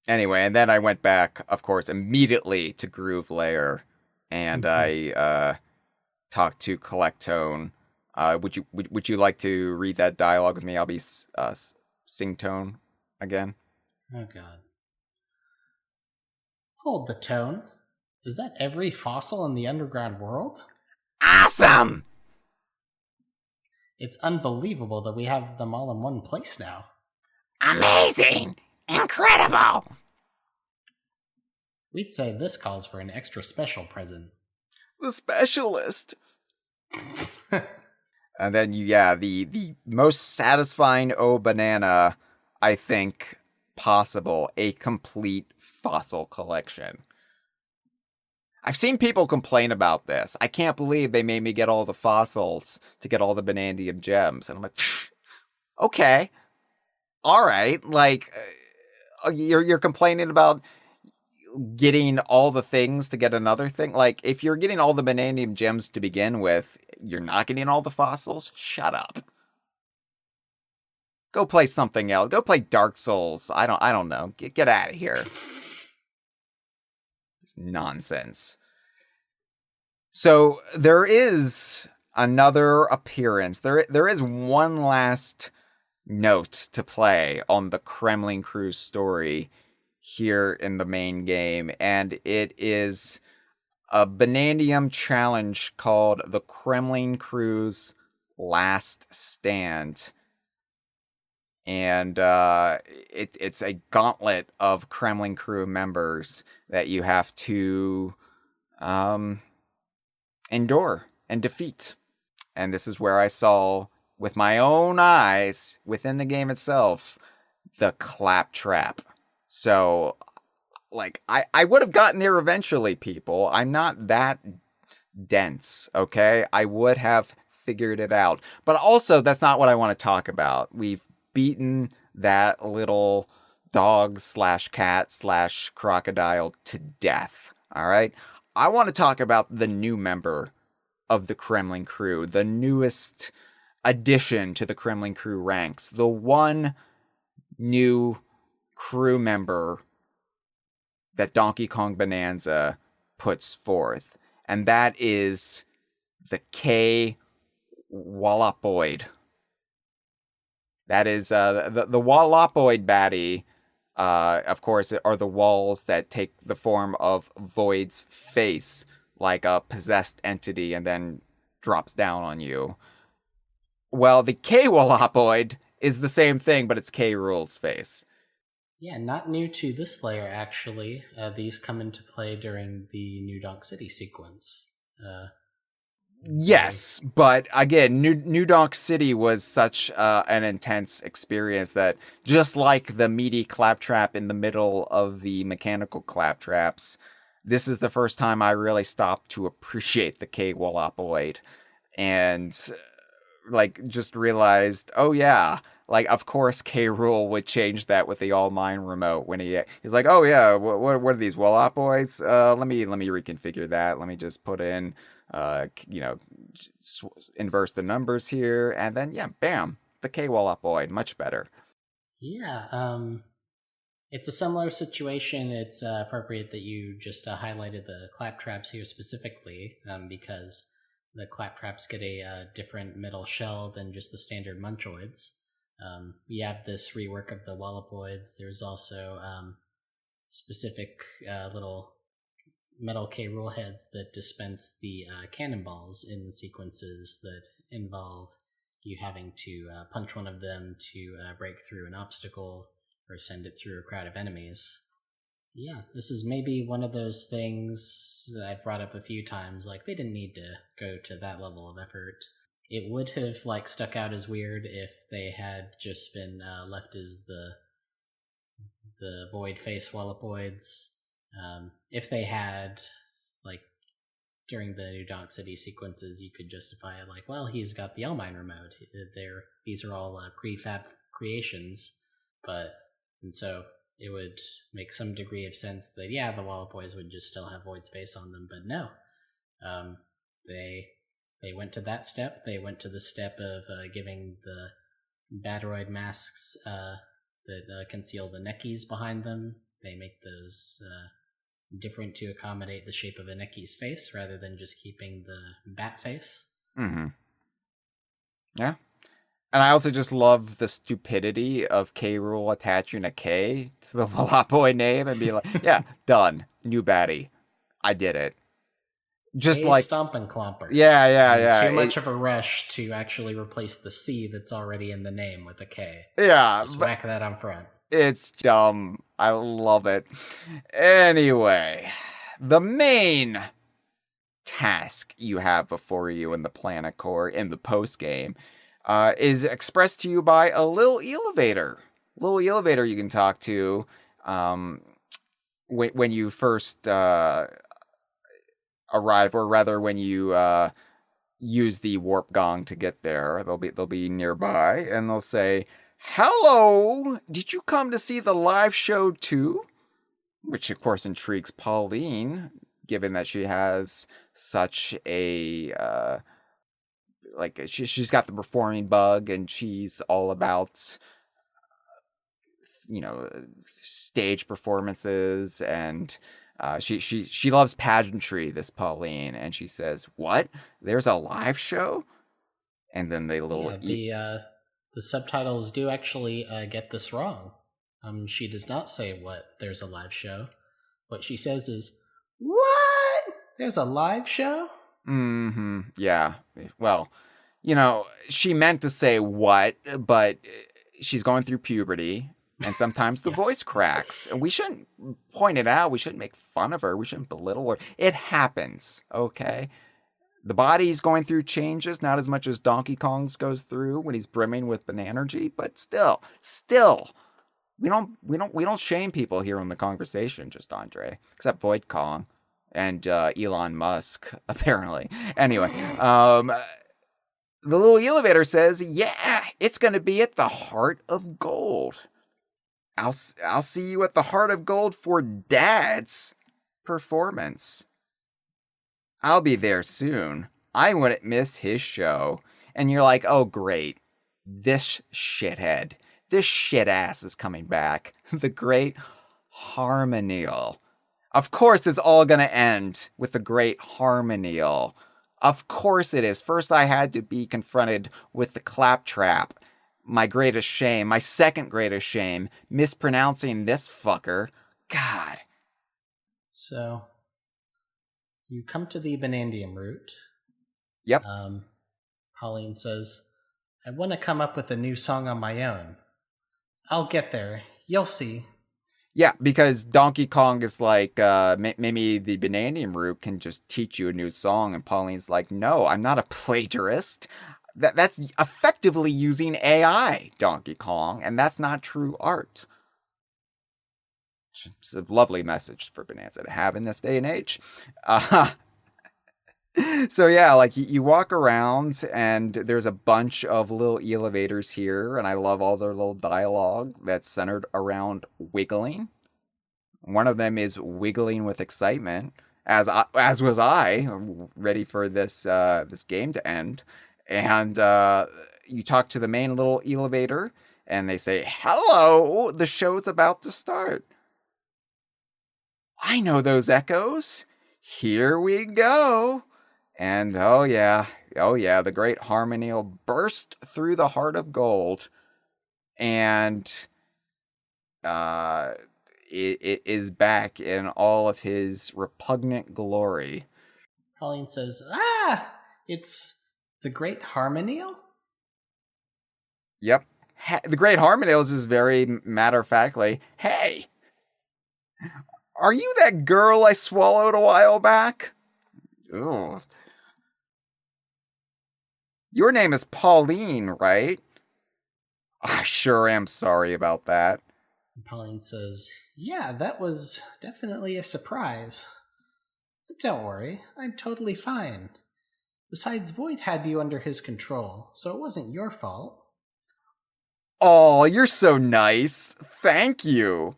Anyway, and then I went back, of course, immediately to Groove Layer, and I talked to Collectone. Would you like to read that dialogue with me? I'll be sing tone again. Oh god. Hold the tone. Is that every fossil in the underground world? Awesome! It's unbelievable that we have them all in one place now. Amazing! Incredible! We'd say this calls for an extra special present. The specialist. And then, the most satisfying banana, I think, possible, a complete fossil collection. I've seen people complain about this. I can't believe they made me get all the fossils to get all the Banandium gems. And I'm like, okay, all right. Like, you're complaining about getting all the things to get another thing. Like, if you're getting all the Banandium gems to begin with, you're not getting all the fossils. Shut up. Go play something else. Go play Dark Souls. I don't know. Get out of here. Nonsense. So there is another appearance. There is one last note to play on the Kremlin Crew story here in the main game, and it is a Banandium challenge called the Kremlin Crew's Last Stand. And it's a gauntlet of Kremlin Crew members that you have to endure and defeat. And this is where I saw, with my own eyes, within the game itself, the claptrap. So, like, I would have gotten there eventually, people. I'm not that dense, okay? I would have figured it out. But also, that's not what I want to talk about. We've beaten that little dog slash cat slash crocodile to death. All right. I want to talk about the new member of the Kremlin Crew, the newest addition to the Kremlin Crew ranks, the one new crew member that Donkey Kong Bananza puts forth, and that is the K Wallopoid. That is the Wallopoid baddie, of course, are the walls that take the form of Void's face, like a possessed entity, and then drops down on you. Well, the K Wallopoid is the same thing, but it's K. Rool's face. Yeah, not new to this layer, actually. These come into play during the New Donk City sequence. Yes, but again, New Donk City was such an intense experience that, just like the meaty claptrap in the middle of the mechanical claptraps, this is the first time I really stopped to appreciate the K Wallopoid, and like just realized, oh yeah, like of course K. Rool would change that with the All Mine remote when he's like, oh yeah, what are these Wallopoids? Let me reconfigure that. Let me just put in inverse the numbers here, and then yeah, bam, the K Wallopoid, much better. Yeah, it's a similar situation. It's appropriate that you just highlighted the claptraps here specifically, because the claptraps get a different metal shell than just the standard munchoids. We have this rework of the Wallopoids. There's also specific little metal K. Rool heads that dispense the cannonballs in sequences that involve you having to punch one of them to break through an obstacle or send it through a crowd of enemies. Yeah, this is maybe one of those things that I've brought up a few times. Like, they didn't need to go to that level of effort. It would have like stuck out as weird if they had just been left as the void face Wallopoids. If they had, like, during the New Donk City sequences, you could justify it like, well, he's got the L-Mine remote. These are all prefab creations, and so it would make some degree of sense that, yeah, the Wallopoids would just still have void space on them, but no. They went to that step. They went to the step of giving the Bataroid masks that conceal the Neckies behind them. They make those different to accommodate the shape of a Necky's face rather than just keeping the bat face. Mm-hmm. Yeah. And I also just love the stupidity of K. Rool attaching a K to the Wallopoid name and be like, yeah, done. New baddie. I did it. Just K like Stomp and Clomper. Yeah. Too much of a rush to actually replace the C that's already in the name with a K. Yeah. Just whack that on front. It's dumb. I love it. Anyway, the main task you have before you in the Planet Core in the post game is expressed to you by a little elevator. Little elevator you can talk to when you first arrive, or rather when you use the warp gong to get there. They'll be nearby, and they'll say, "Hello, did you come to see the live show too?" Which of course intrigues Pauline, given that she has such a she's got the performing bug, and she's all about stage performances, and she loves pageantry, this Pauline, and she says, "What? There's a live show?" And then the subtitles do actually get this wrong. She does not say what there's a live show. What she says is, "What? There's a live show?" Mm-hmm. Yeah. Well, she meant to say what, but she's going through puberty, and sometimes the voice cracks. And we shouldn't point it out. We shouldn't make fun of her. We shouldn't belittle her. It happens, okay? The body's going through changes, not as much as Donkey Kong's goes through when he's brimming with Bananergy, but still, we don't shame people here on the Kongversation, just Andre, except Void Kong and Elon Musk, apparently. Anyway, the little elevator says, "Yeah, it's going to be at the Heart of Gold. I'll see you at the Heart of Gold for Dad's performance. I'll be there soon. I wouldn't miss his show." And you're like, oh, great. This shithead. This shit ass is coming back. The Great Harmoneel. Of course it's all going to end with the Great Harmoneel. Of course it is. First I had to be confronted with the claptrap. My greatest shame. My second greatest shame. Mispronouncing this fucker. God. So, you come to the Banandium route. Yep. Pauline says, "I want to come up with a new song on my own. I'll get there. You'll see." Yeah, because Donkey Kong is like, maybe the Bananium route can just teach you a new song. And Pauline's like, no, I'm not a plagiarist. That's effectively using AI, Donkey Kong, and that's not true art. It's a lovely message for Bananza to have in this day and age. So yeah, like you walk around and there's a bunch of little elevators here, and I love all their little dialogue that's centered around wiggling. One of them is wiggling with excitement, as was I, ready for this game to end. And you talk to the main little elevator, and they say, "Hello, the show's about to start." I know those echoes. Here we go. And oh yeah, the Great Harmoneel burst through the Heart of Gold, and it is back in all of his repugnant glory. Pauline says, it's the Great Harmoneel? Yep. The Great Harmoneel is just very matter-of-factly, hey, are you that girl I swallowed a while back? Ooh. Your name is Pauline, right? I sure am sorry about that. And Pauline says, "Yeah, that was definitely a surprise. But don't worry, I'm totally fine. Besides, Void had you under his control, so it wasn't your fault." Oh, you're so nice. Thank you.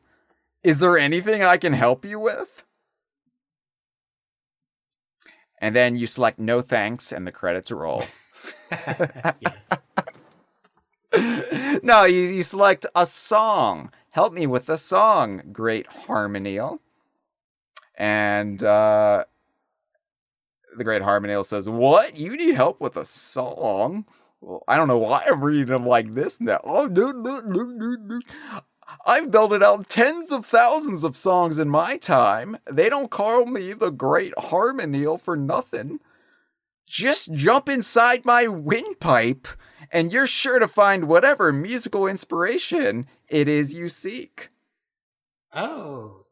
Is there anything I can help you with? And then you select no thanks and the credits roll. Yeah. No, you select a song. Help me with a song, Great Harmoneel. And the Great Harmoneel says, what? You need help with a song? Well, I don't know why I'm reading them like this now. Oh, I've belted out tens of thousands of songs in my time. They don't call me the Great Harmoneel for nothing. Just jump inside my windpipe, and you're sure to find whatever musical inspiration it is you seek. Oh,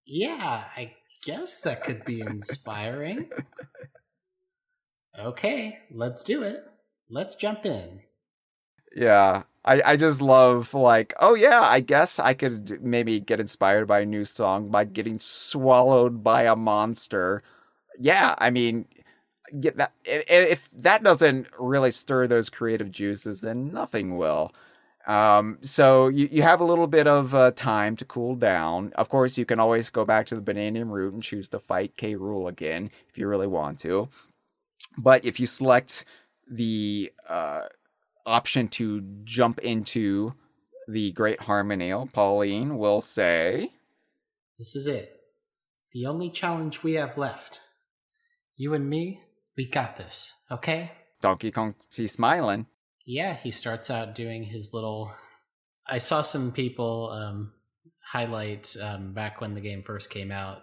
yeah, I guess that could be inspiring. Okay, let's do it. Let's jump in. Yeah, I just love, like, oh yeah, I guess I could maybe get inspired by a new song by getting swallowed by a monster. Yeah, I mean, get that if that doesn't really stir those creative juices, then nothing will. So you have a little bit of time to cool down. Of course, you can always go back to the banana route and choose to fight K. Rool again if you really want to. But if you select the option to jump into the Great Harmoneel, Pauline will say, This is it. The only challenge we have left. You and me, we got this, okay? Donkey Kong, she's smiling. Yeah, he starts out doing his little. I saw some people highlight back when the game first came out,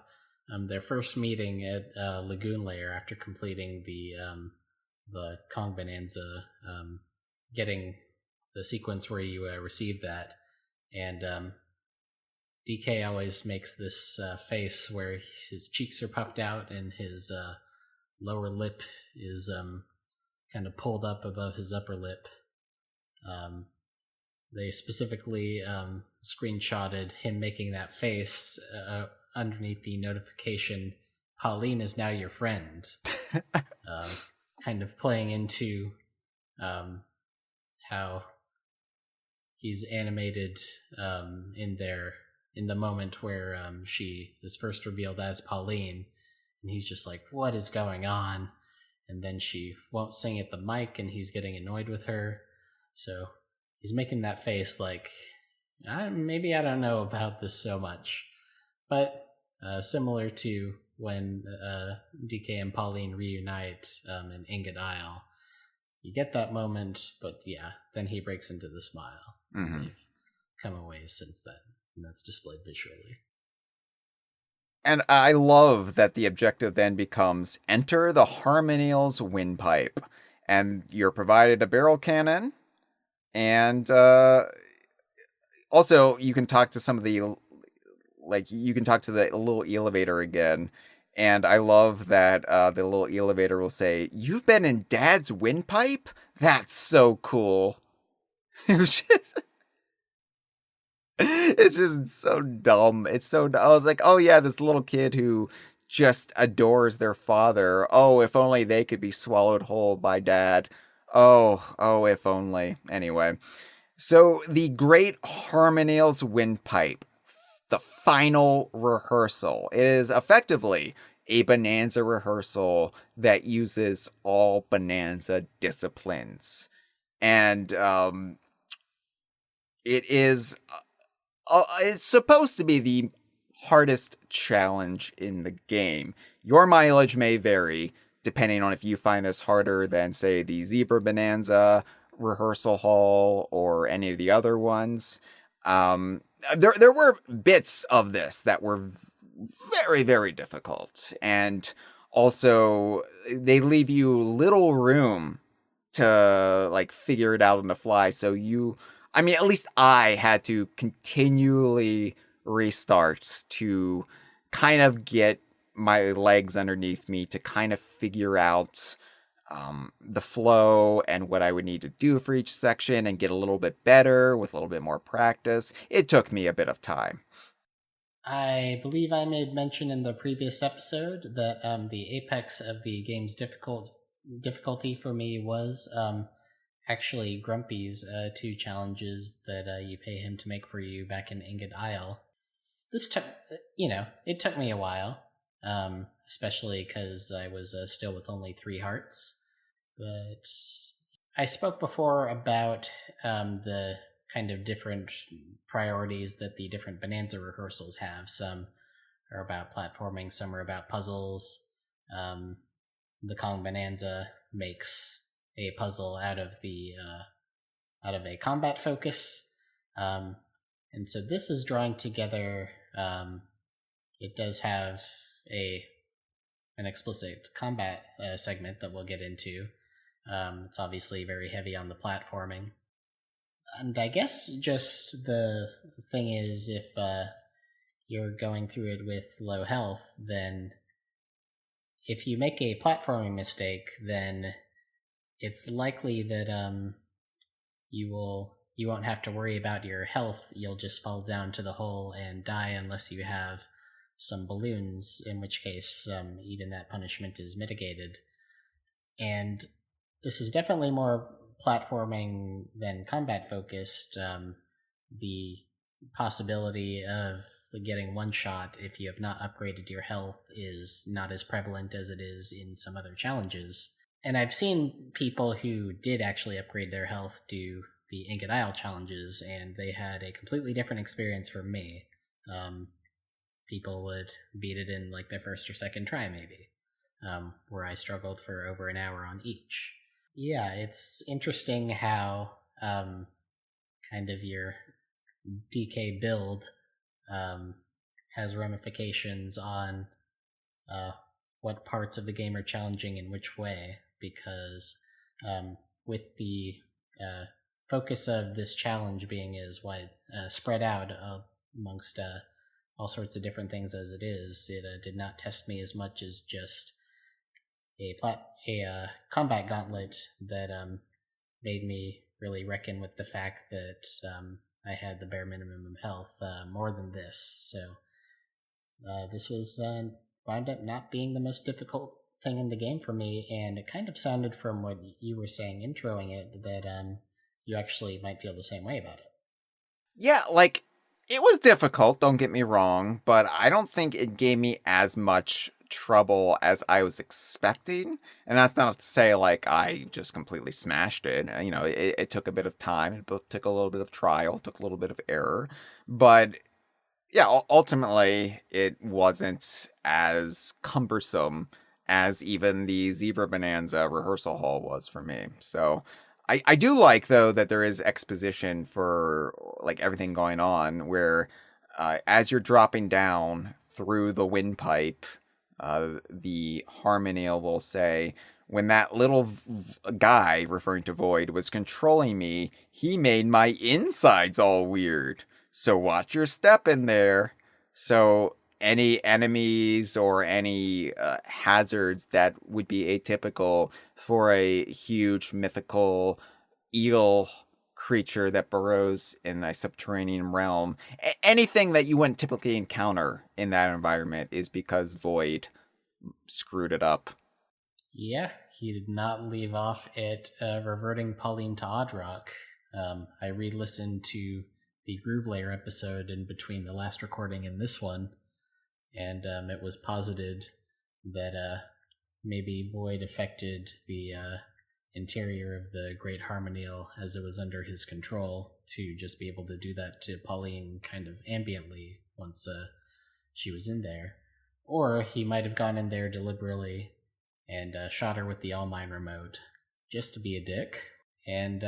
their first meeting at Lagoon Layer after completing the Kong Bananza, getting the sequence where you receive that, and DK always makes this face where his cheeks are puffed out and his lower lip is kind of pulled up above his upper lip. They specifically screenshotted him making that face underneath the notification, Pauline is now your friend. Kind of playing into how he's animated in the moment where she is first revealed as Pauline, and he's just like, what is going on? And then she won't sing at the mic, and he's getting annoyed with her. So he's making that face like, maybe I don't know about this so much. But similar to when DK and Pauline reunite in Ingot Isle, you get that moment, but yeah, then he breaks into the smile. Mm-hmm. They've come away since then, and that's displayed visually. And I love that the objective then becomes enter the Harmoneel's windpipe. And you're provided a barrel cannon. And also, you can talk to some of the, you can talk to the little elevator again. And I love that the little elevator will say, you've been in Dad's windpipe? That's so cool. It's just so dumb. It's so dumb. I was like, oh yeah, this little kid who just adores their father. Oh, if only they could be swallowed whole by Dad. Oh, if only. Anyway, so the Great Harmoneel's windpipe, the final rehearsal. It is effectively a Bananza rehearsal that uses all Bananza disciplines. And it is... it's supposed to be the hardest challenge in the game. Your mileage may vary, depending on if you find this harder than, say, the Zebra Bananza rehearsal hall or any of the other ones. There were bits of this that were very, very difficult. And also, they leave you little room to like figure it out on the fly. So I mean, at least I had to continually restart to kind of get my legs underneath me to kind of figure out the flow and what I would need to do for each section and get a little bit better with a little bit more practice. It took me a bit of time. I believe I made mention in the previous episode that the apex of the game's difficulty for me was actually Grumpy's 2 challenges that you pay him to make for you back in Ingot Isle. This took, it took me a while, especially because I was still with only 3 hearts. But I spoke before about the kind of different priorities that the different Bananza rehearsals have. Some are about platforming, some are about puzzles. The Kong Bananza makes a puzzle out of a combat focus, and so this is drawing together. It does have an explicit combat segment that we'll get into. It's obviously very heavy on the platforming. And I guess just the thing is, if you're going through it with low health, then if you make a platforming mistake, then it's likely that you won't have to worry about your health. You'll just fall down to the hole and die unless you have some balloons, in which case even that punishment is mitigated. And this is definitely more platforming than combat focused. The possibility of getting one shot if you have not upgraded your health is not as prevalent as it is in some other challenges. And I've seen people who did actually upgrade their health do the Ingot Isle challenges, and they had a completely different experience from me. People would beat it in like their first or second try, maybe, where I struggled for over an hour on each. Yeah, it's interesting how kind of your DK build has ramifications on what parts of the game are challenging in which way, because with the focus of this challenge being as wide spread out amongst all sorts of different things as it is, it did not test me as much as just a combat gauntlet that made me really reckon with the fact that I had the bare minimum of health more than this. So this was wound up not being the most difficult thing in the game for me, and it kind of sounded from what you were saying introing it that you actually might feel the same way about it. Yeah, like, it was difficult, don't get me wrong, but I don't think it gave me as much trouble as I was expecting. And that's not to say, like, I just completely smashed it. You know, it took a bit of time, it took a little bit of trial, took a little bit of error. But yeah, ultimately, it wasn't as cumbersome as even the Zebra Bonanza rehearsal hall was for me. So I do like, though, that there is exposition for like everything going on, where as you're dropping down through the windpipe, the harmoneel will say, when that little guy, referring to Void, was controlling me, he made my insides all weird. So watch your step in there. So any enemies or any hazards that would be atypical for a huge mythical eel creature that burrows in a subterranean realm, anything that you wouldn't typically encounter in that environment is because Void screwed it up. Yeah, he did not leave off at reverting Pauline to Oddrock. I re-listened to the Groove Layer episode in between the last recording and this one, and it was posited that maybe Void affected the interior of the Great Harmoneel as it was under his control to just be able to do that to Pauline kind of ambiently once she was in there. Or he might have gone in there deliberately and shot her with the All Mine remote just to be a dick. And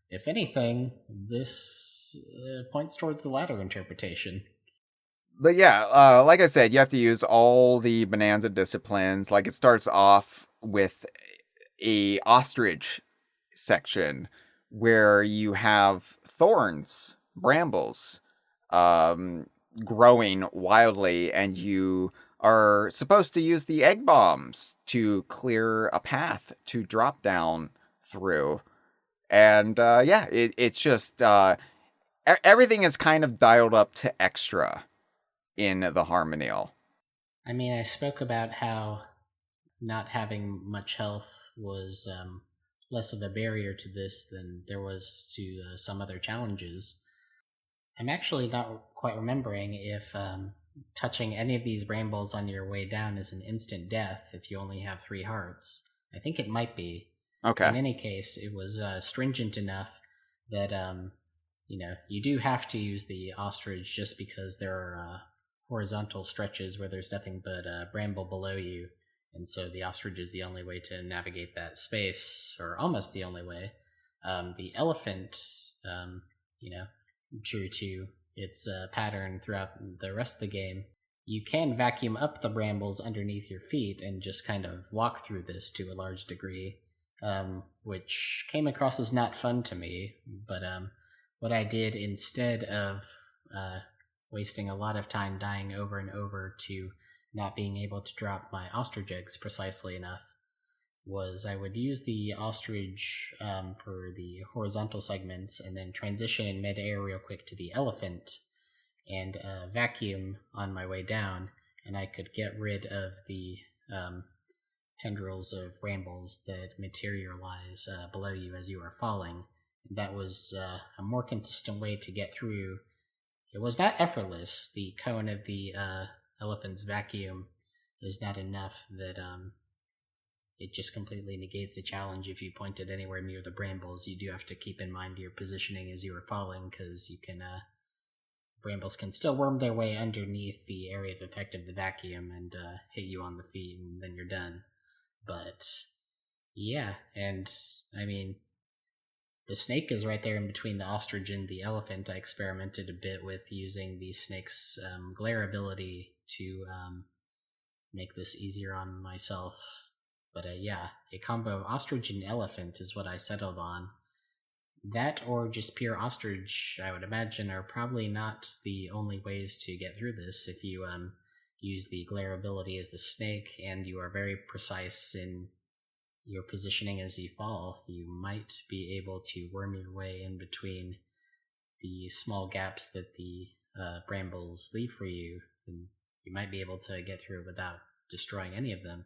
if anything, this points towards the latter interpretation. But yeah, like I said, you have to use all the Bonanza disciplines. Like, it starts off with a ostrich section where you have thorns, brambles, um, growing wildly, and you are supposed to use the egg bombs to clear a path to drop down through. And it's just everything is kind of dialed up to extra in the Harmoneel. I mean, I spoke about how not having much health was less of a barrier to this than there was to some other challenges. I'm actually not quite remembering if touching any of these brambles on your way down is an instant death if you only have 3 hearts. I think it might be. Okay. In any case, it was stringent enough that you do have to use the ostrich just because there are horizontal stretches where there's nothing but bramble below you, and so the ostrich is the only way to navigate that space, or almost the only way. The elephant, true to its pattern throughout the rest of the game, you can vacuum up the brambles underneath your feet and just kind of walk through this to a large degree. Which came across as not fun to me, but what I did instead of wasting a lot of time dying over and over to not being able to drop my ostrich eggs precisely enough was I would use the ostrich for the horizontal segments and then transition in mid-air real quick to the elephant and vacuum on my way down, and I could get rid of the tendrils of brambles that materialize below you as you are falling. That was a more consistent way to get through. It was not effortless. The cone of the elephant's vacuum is not enough that it just completely negates the challenge if you point it anywhere near the brambles. You do have to keep in mind your positioning as you are falling, because you can brambles can still worm their way underneath the area of effect of the vacuum and hit you on the feet, and then you're done. But yeah, and I mean, the snake is right there in between the ostrich and the elephant. I experimented a bit with using the snake's glare ability to make this easier on myself. But a combo of ostrich and elephant is what I settled on. That or just pure ostrich, I would imagine, are probably not the only ways to get through this. If you use the glare ability as the snake and you are very precise in your positioning as you fall, you might be able to worm your way in between the small gaps that the brambles leave for you, and you might be able to get through without destroying any of them.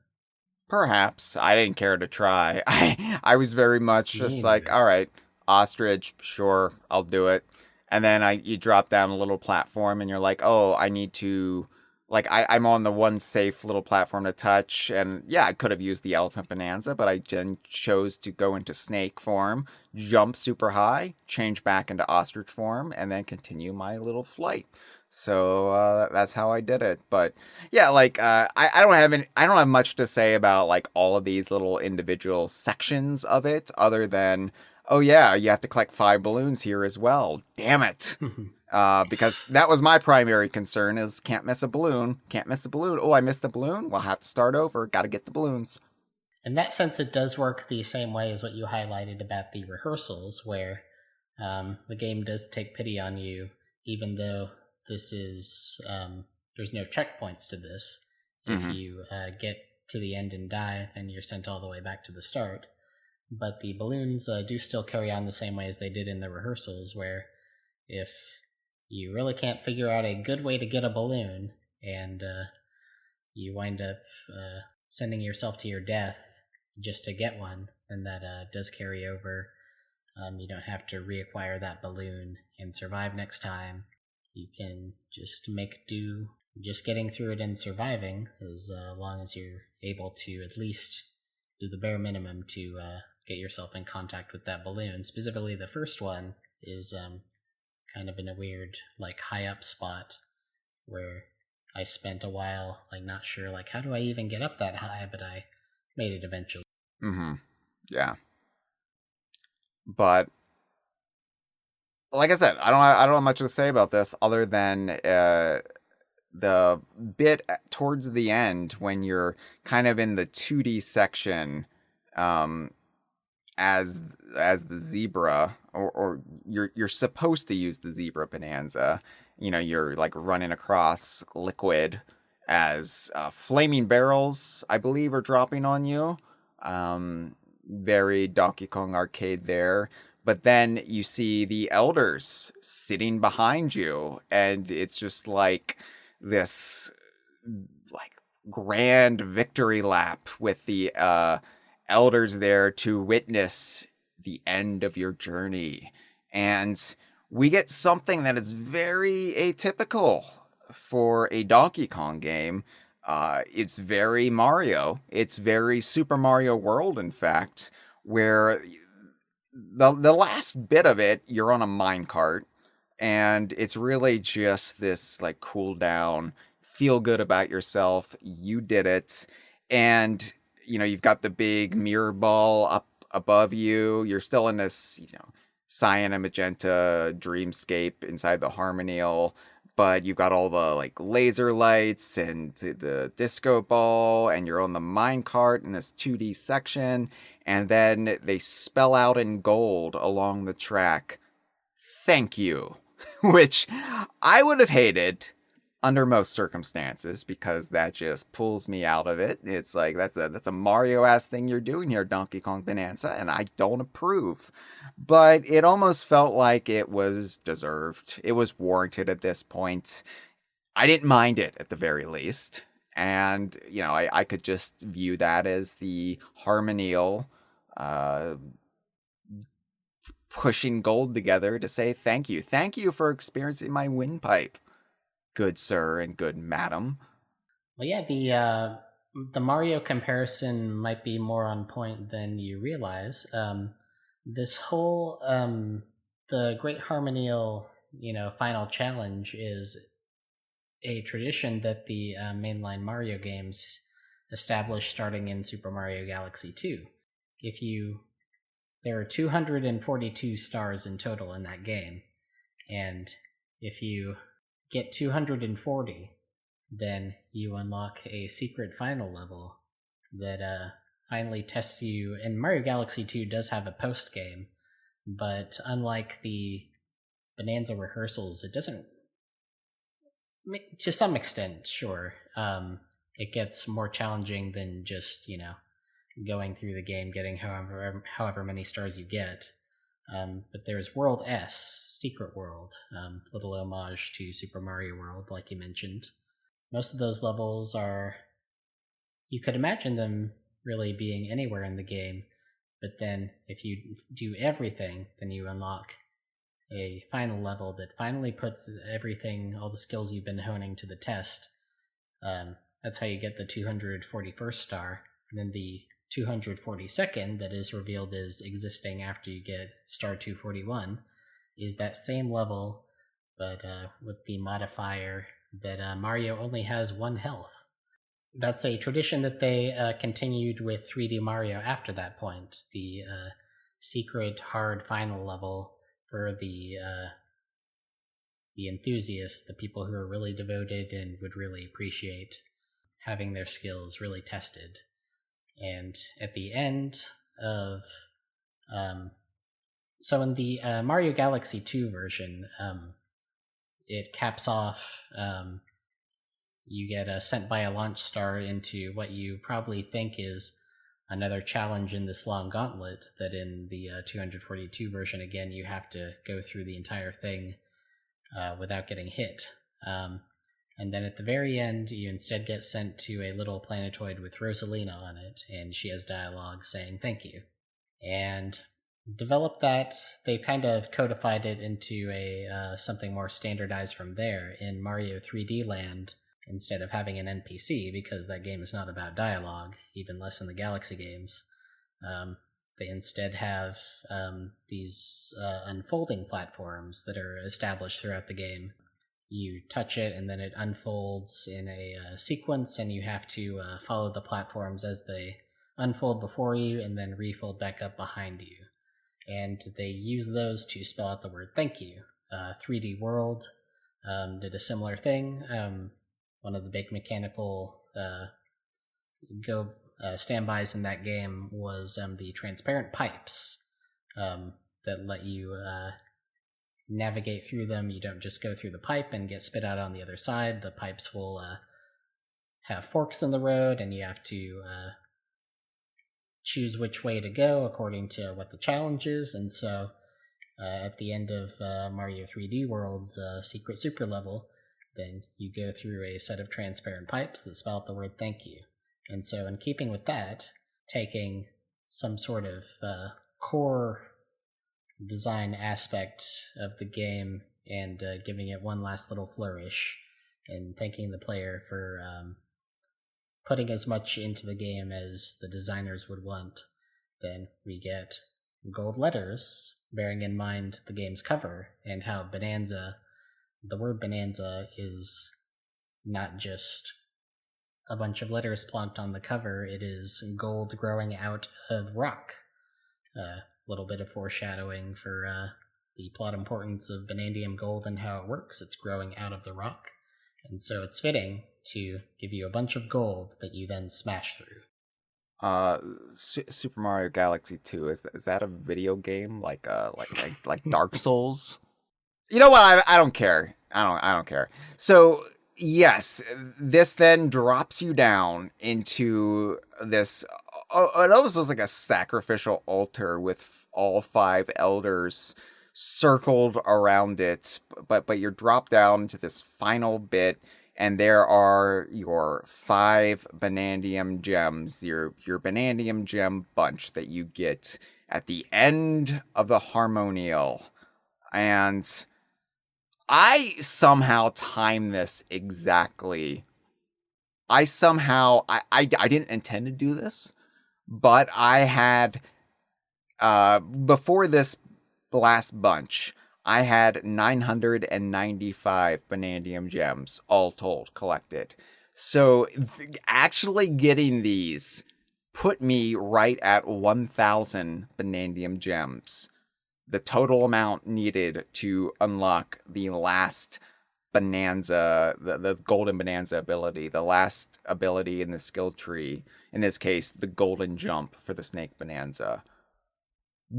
Perhaps. I didn't care to try. I was very much just like, all right, ostrich, sure, I'll do it. And then you drop down a little platform and you're like, oh, I need to, like, I'm on the one safe little platform to touch. And yeah, I could have used the elephant Bananza, but I then chose to go into snake form, jump super high, change back into ostrich form, and then continue my little flight. So that's how I did it. But yeah, like I don't have much to say about like all of these little individual sections of it, other than, oh yeah, you have to collect 5 balloons here as well. Damn it. Because that was my primary concern, is can't miss a balloon. Can't miss a balloon. Oh, I missed the balloon? Well, I'll have to start over. Got to get the balloons. In that sense, it does work the same way as what you highlighted about the rehearsals, where the game does take pity on you, even though this is there's no checkpoints to this. If you get to the end and die, then you're sent all the way back to the start. But the balloons do still carry on the same way as they did in the rehearsals, where if you really can't figure out a good way to get a balloon, and you wind up sending yourself to your death just to get one, then that does carry over. You don't have to reacquire that balloon and survive next time. You can just make do just getting through it and surviving, as long as you're able to at least do the bare minimum to get yourself in contact with that balloon. Specifically, the first one is kind of in a weird, like, high up spot where I spent a while, like, not sure, like, how do I even get up that high? But I made it eventually. Yeah. But like I said, I don't have much to say about this other than the bit towards the end when you're kind of in the 2D section. as the zebra, or you're supposed to use the zebra Bonanza. You know, you're like running across liquid as flaming barrels, I believe, are dropping on you. Very Donkey Kong arcade there. But then you see the elders sitting behind you, and it's just like this like grand victory lap with the elders there to witness the end of your journey. And we get something that is very atypical for a Donkey Kong game. It's very Mario. It's very Super Mario World, in fact, where the last bit of it, you're on a minecart, and it's really just this like cool down, feel good about yourself. You did it, and you've got the big mirror ball up above you. You're still in this cyan and magenta dreamscape inside the Harmoneel, but you've got all the like laser lights and the disco ball, and you're on the minecart in this 2D section, and then they spell out in gold along the track, "Thank you," which I would have hated under most circumstances, because that just pulls me out of it. It's like that's a Mario ass thing you're doing here, Donkey Kong Bananza, and I don't approve. But it almost felt like it was deserved. It was warranted at this point. I didn't mind it at the very least. And, I could just view that as the Harmoneel uh, pushing gold together to say thank you. Thank you for experiencing my windpipe, good sir and good madam. Well, yeah, the Mario comparison might be more on point than you realize. This whole the Great Harmoneel, final challenge is a tradition that the mainline Mario games established starting in Super Mario Galaxy 2. There are 242 stars in total in that game, and if you get 240, then you unlock a secret final level that finally tests you. And Mario Galaxy 2 does have a post game, but unlike the Bananza Rehearsals, it doesn't. To some extent, sure, it gets more challenging than just going through the game, getting however many stars you get. But there's World S, Secret World, little homage to Super Mario World, like you mentioned. Most of those levels you could imagine them really being anywhere in the game, but then if you do everything, then you unlock a final level that finally puts everything, all the skills you've been honing, to the test. That's how you get the 241st star, and then the 242nd that is revealed as existing after you get star 241 is that same level, but with the modifier that Mario only has 1 health. That's a tradition that they continued with 3D Mario after that point. The secret hard final level for the enthusiasts, the people who are really devoted and would really appreciate having their skills really tested. And at the end of so in the Mario Galaxy 2 version, it caps off, you get sent by a launch star into what you probably think is another challenge in this long gauntlet, that in the 242 version, again, you have to go through the entire thing without getting hit. And then at the very end, you instead get sent to a little planetoid with Rosalina on it, and she has dialogue saying thank you. And developed that, they kind of codified it into a something more standardized from there in Mario 3D Land. Instead of having an NPC, because that game is not about dialogue, even less in the Galaxy games, they instead have these unfolding platforms that are established throughout the game. You touch it, and then it unfolds in a sequence, and you have to follow the platforms as they unfold before you and then refold back up behind you. And they use those to spell out the word thank you. 3D World did a similar thing. One of the big mechanical standbys in that game was the transparent pipes that let you navigate through them. You don't just go through the pipe and get spit out on the other side. The pipes will have forks in the road, and you have to choose which way to go according to what the challenge is. And so at the end of Mario 3D World's Secret Super level, then you go through a set of transparent pipes that spell out the word thank you. And so in keeping with that, taking some sort of core design aspect of the game and giving it one last little flourish, and thanking the player for putting as much into the game as the designers would want, then we get gold letters, bearing in mind the game's cover and how Bananza, the word Bananza, is not just a bunch of letters plonked on the cover. It is gold growing out of rock. A little bit of foreshadowing for the plot importance of Banandium Gold and how it works. It's growing out of the rock. And so it's fitting to give you a bunch of gold that you then smash through. Super Mario Galaxy 2, is that a video game like Dark Souls? You know what? I don't care. I don't care. So yes, this then drops you down into this. It almost was like a sacrificial altar with all 5 elders circled around it, but you're dropped down to this final bit, and there are your 5 Banandium gems, your Banandium gem bunch that you get at the end of the Harmoneel. And I somehow timed this exactly. I didn't intend to do this, but I had, before this last bunch, I had 995 Banandium gems, all told, collected. So actually getting these put me right at 1,000 Banandium gems. The total amount needed to unlock the last Bananza, the Golden Bananza ability, the last ability in the skill tree. In this case, the Golden Jump for the Snake Bananza.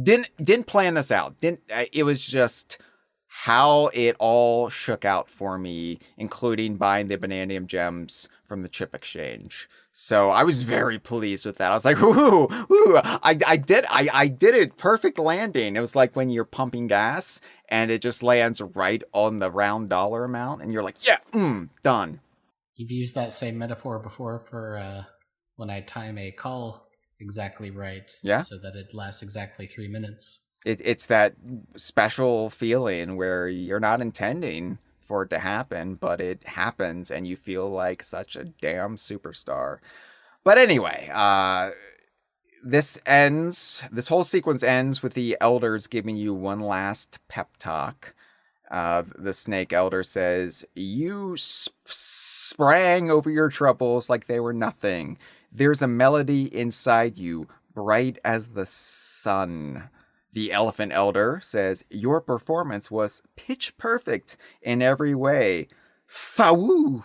Didn't plan this out. It was just how it all shook out for me, including buying the Banandium gems from the chip exchange. So I was very pleased with that. I was like, ooh, I did it. Perfect landing. It was like when you're pumping gas and it just lands right on the round dollar amount, and you're like, yeah, done. You've used that same metaphor before for when I time a call exactly right, yeah, so that it lasts exactly 3 minutes. It's that special feeling where you're not intending for it to happen, but it happens, and you feel like such a damn superstar. But anyway, this whole sequence ends with the elders giving you one last pep talk. The snake elder says, "You sprang over your troubles like they were nothing. There's a melody inside you, bright as the sun." The elephant elder says, "Your performance was pitch perfect in every way. Fawoo!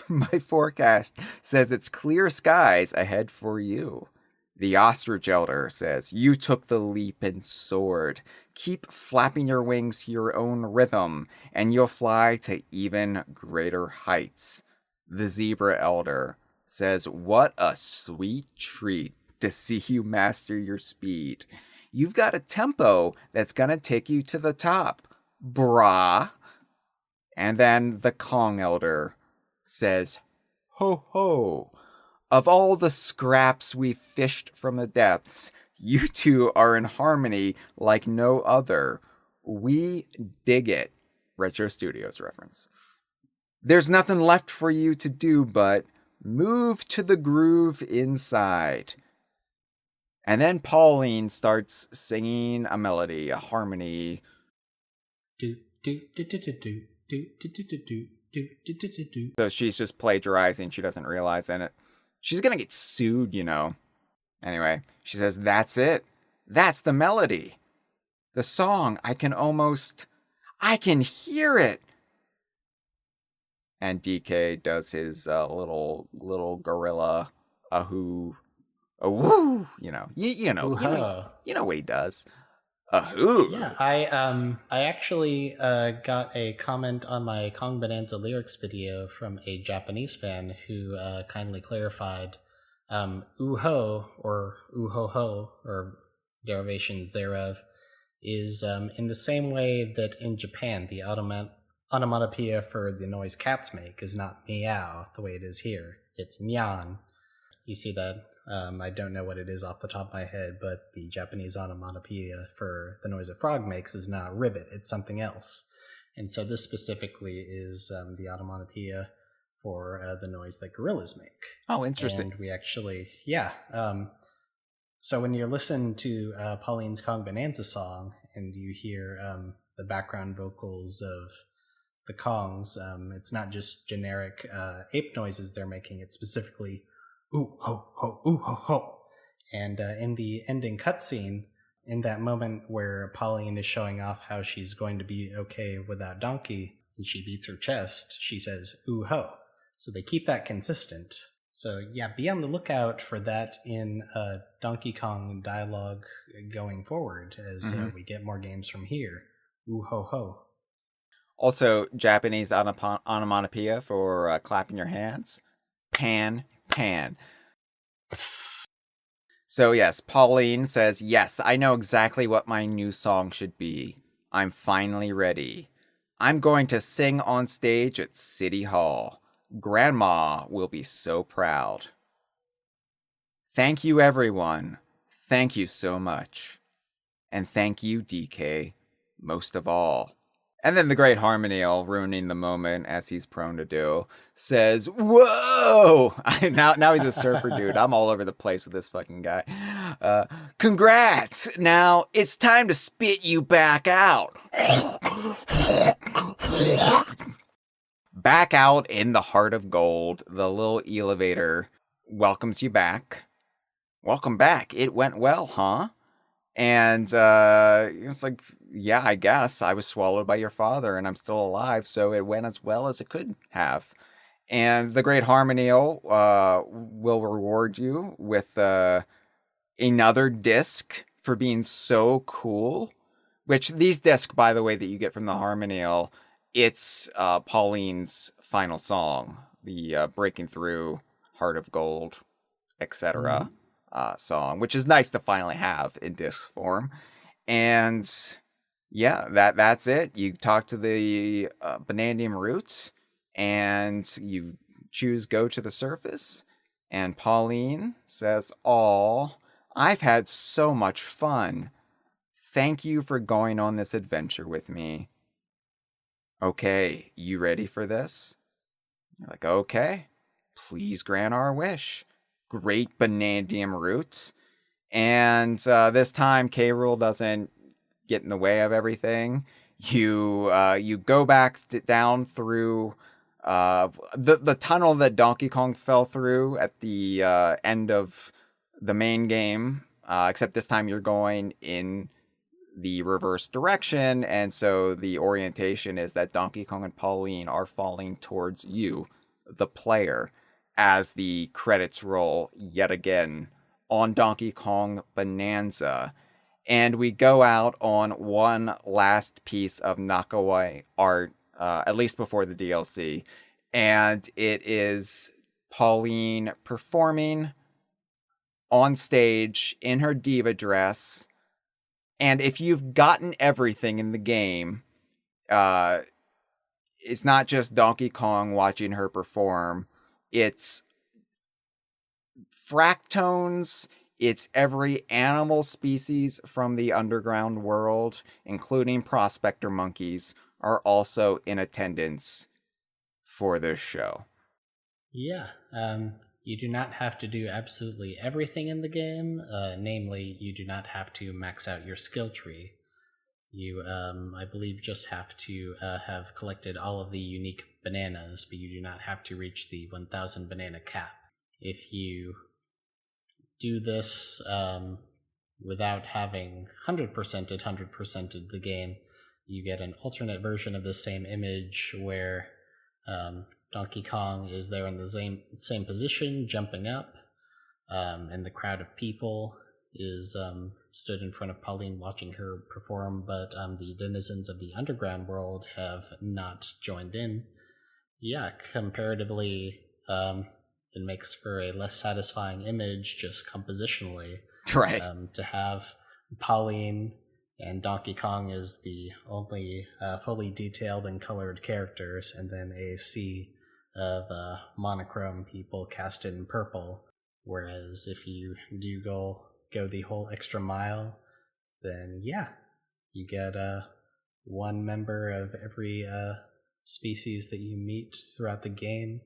My forecast says it's clear skies ahead for you." The ostrich elder says, "You took the leap and soared. Keep flapping your wings to your own rhythm, and you'll fly to even greater heights." The zebra elder says, "What a sweet treat to see you master your speed. You've got a tempo that's gonna take you to the top, brah." And then the Kong elder says, "Ho ho. Of all the scraps we fished from the depths, you two are in harmony like no other. We dig it." Retro Studios reference. "There's nothing left for you to do but move to the groove inside." And then Pauline starts singing a melody, a harmony. So she's just plagiarizing. She doesn't realize it. She's going to get sued, you know. Anyway, she says, "That's it. That's the melody. The song, I can hear it." And DK does his little gorilla ahoo a woo, you know, Ooh-ho. you know what he does. A who. Yeah, I actually got a comment on my Kong Bananza lyrics video from a Japanese fan who kindly clarified "uho" or "uho-ho" or derivations thereof is in the same way that in Japan the onomatopoeia for the noise cats make is not meow the way it is here. It's nyan. You see that? I don't know what it is off the top of my head, but the Japanese onomatopoeia for the noise a frog makes is not ribbit, it's something else. And so this specifically is the onomatopoeia for the noise that gorillas make. Oh, interesting. And we actually, yeah. So when you listen to Pauline's Kong Bananza song and you hear the background vocals of the Kongs, it's not just generic ape noises they're making, it's specifically ooh ho ho, ooh ho ho. And in the ending cutscene, in that moment where Pauline is showing off how she's going to be okay without Donkey, and she beats her chest, she says ooh ho. So they keep that consistent. So yeah, be on the lookout for that in Donkey Kong dialogue going forward as we get more games from here. Ooh ho ho. Also, Japanese onomatopoeia for clapping your hands. Pan, pan. So yes, Pauline says, yes, I know exactly what my new song should be. I'm finally ready. I'm going to sing on stage at City Hall. Grandma will be so proud. Thank you, everyone. Thank you so much. And thank you, DK, most of all. And then the Great Harmoneel, ruining the moment as he's prone to do, says, whoa! now he's a surfer dude. I'm all over the place with this fucking guy. Congrats! Now it's time to spit you back out. Back out in the heart of gold, the little elevator welcomes you back. Welcome back. It went well, huh? And it's like, yeah, I guess I was swallowed by your father and I'm still alive, so it went as well as it could have. And the Great Harmoneel will reward you with another disc for being so cool. Which these discs, by the way, that you get from the Harmoneel, it's Pauline's final song, the Breaking Through, Heart of Gold, etc. Song, which is nice to finally have in disc form. And yeah, that's it. You talk to the Banandium roots, and you choose go to the surface. And Pauline says, "Aw, I've had so much fun. Thank you for going on this adventure with me. Okay, you ready for this?" You're like, okay, please grant our wish. Great Banandium roots. And this time, K. Rool doesn't get in the way of everything. You go back down through the tunnel that Donkey Kong fell through at the end of the main game, except this time you're going in the reverse direction, and so the orientation is that Donkey Kong and Pauline are falling towards you, the player, as the credits roll yet again on Donkey Kong Bananza. And we go out on one last piece of knockaway art, at least before the DLC, and it is Pauline performing on stage in her diva dress. And if you've gotten everything in the game, it's not just Donkey Kong watching her perform. It's fractones. It's every animal species from the underground world, including prospector monkeys, are also in attendance for this show. Yeah, you do not have to do absolutely everything in the game. Namely, you do not have to max out your skill tree. You, I believe, just have to have collected all of the unique bananas, but you do not have to reach the 1,000 banana cap. If you do this without having 100%ed the game, you get an alternate version of the same image where Donkey Kong is there in the same position, jumping up. and the crowd of people is stood in front of Pauline watching her perform, but the denizens of the underground world have not joined in. Yeah, comparatively, it makes for a less satisfying image just compositionally. Right. To have Pauline and Donkey Kong as the only fully detailed and colored characters, and then a sea of monochrome people cast in purple. Whereas if you do go the whole extra mile, then yeah, you get one member of every species that you meet throughout the game,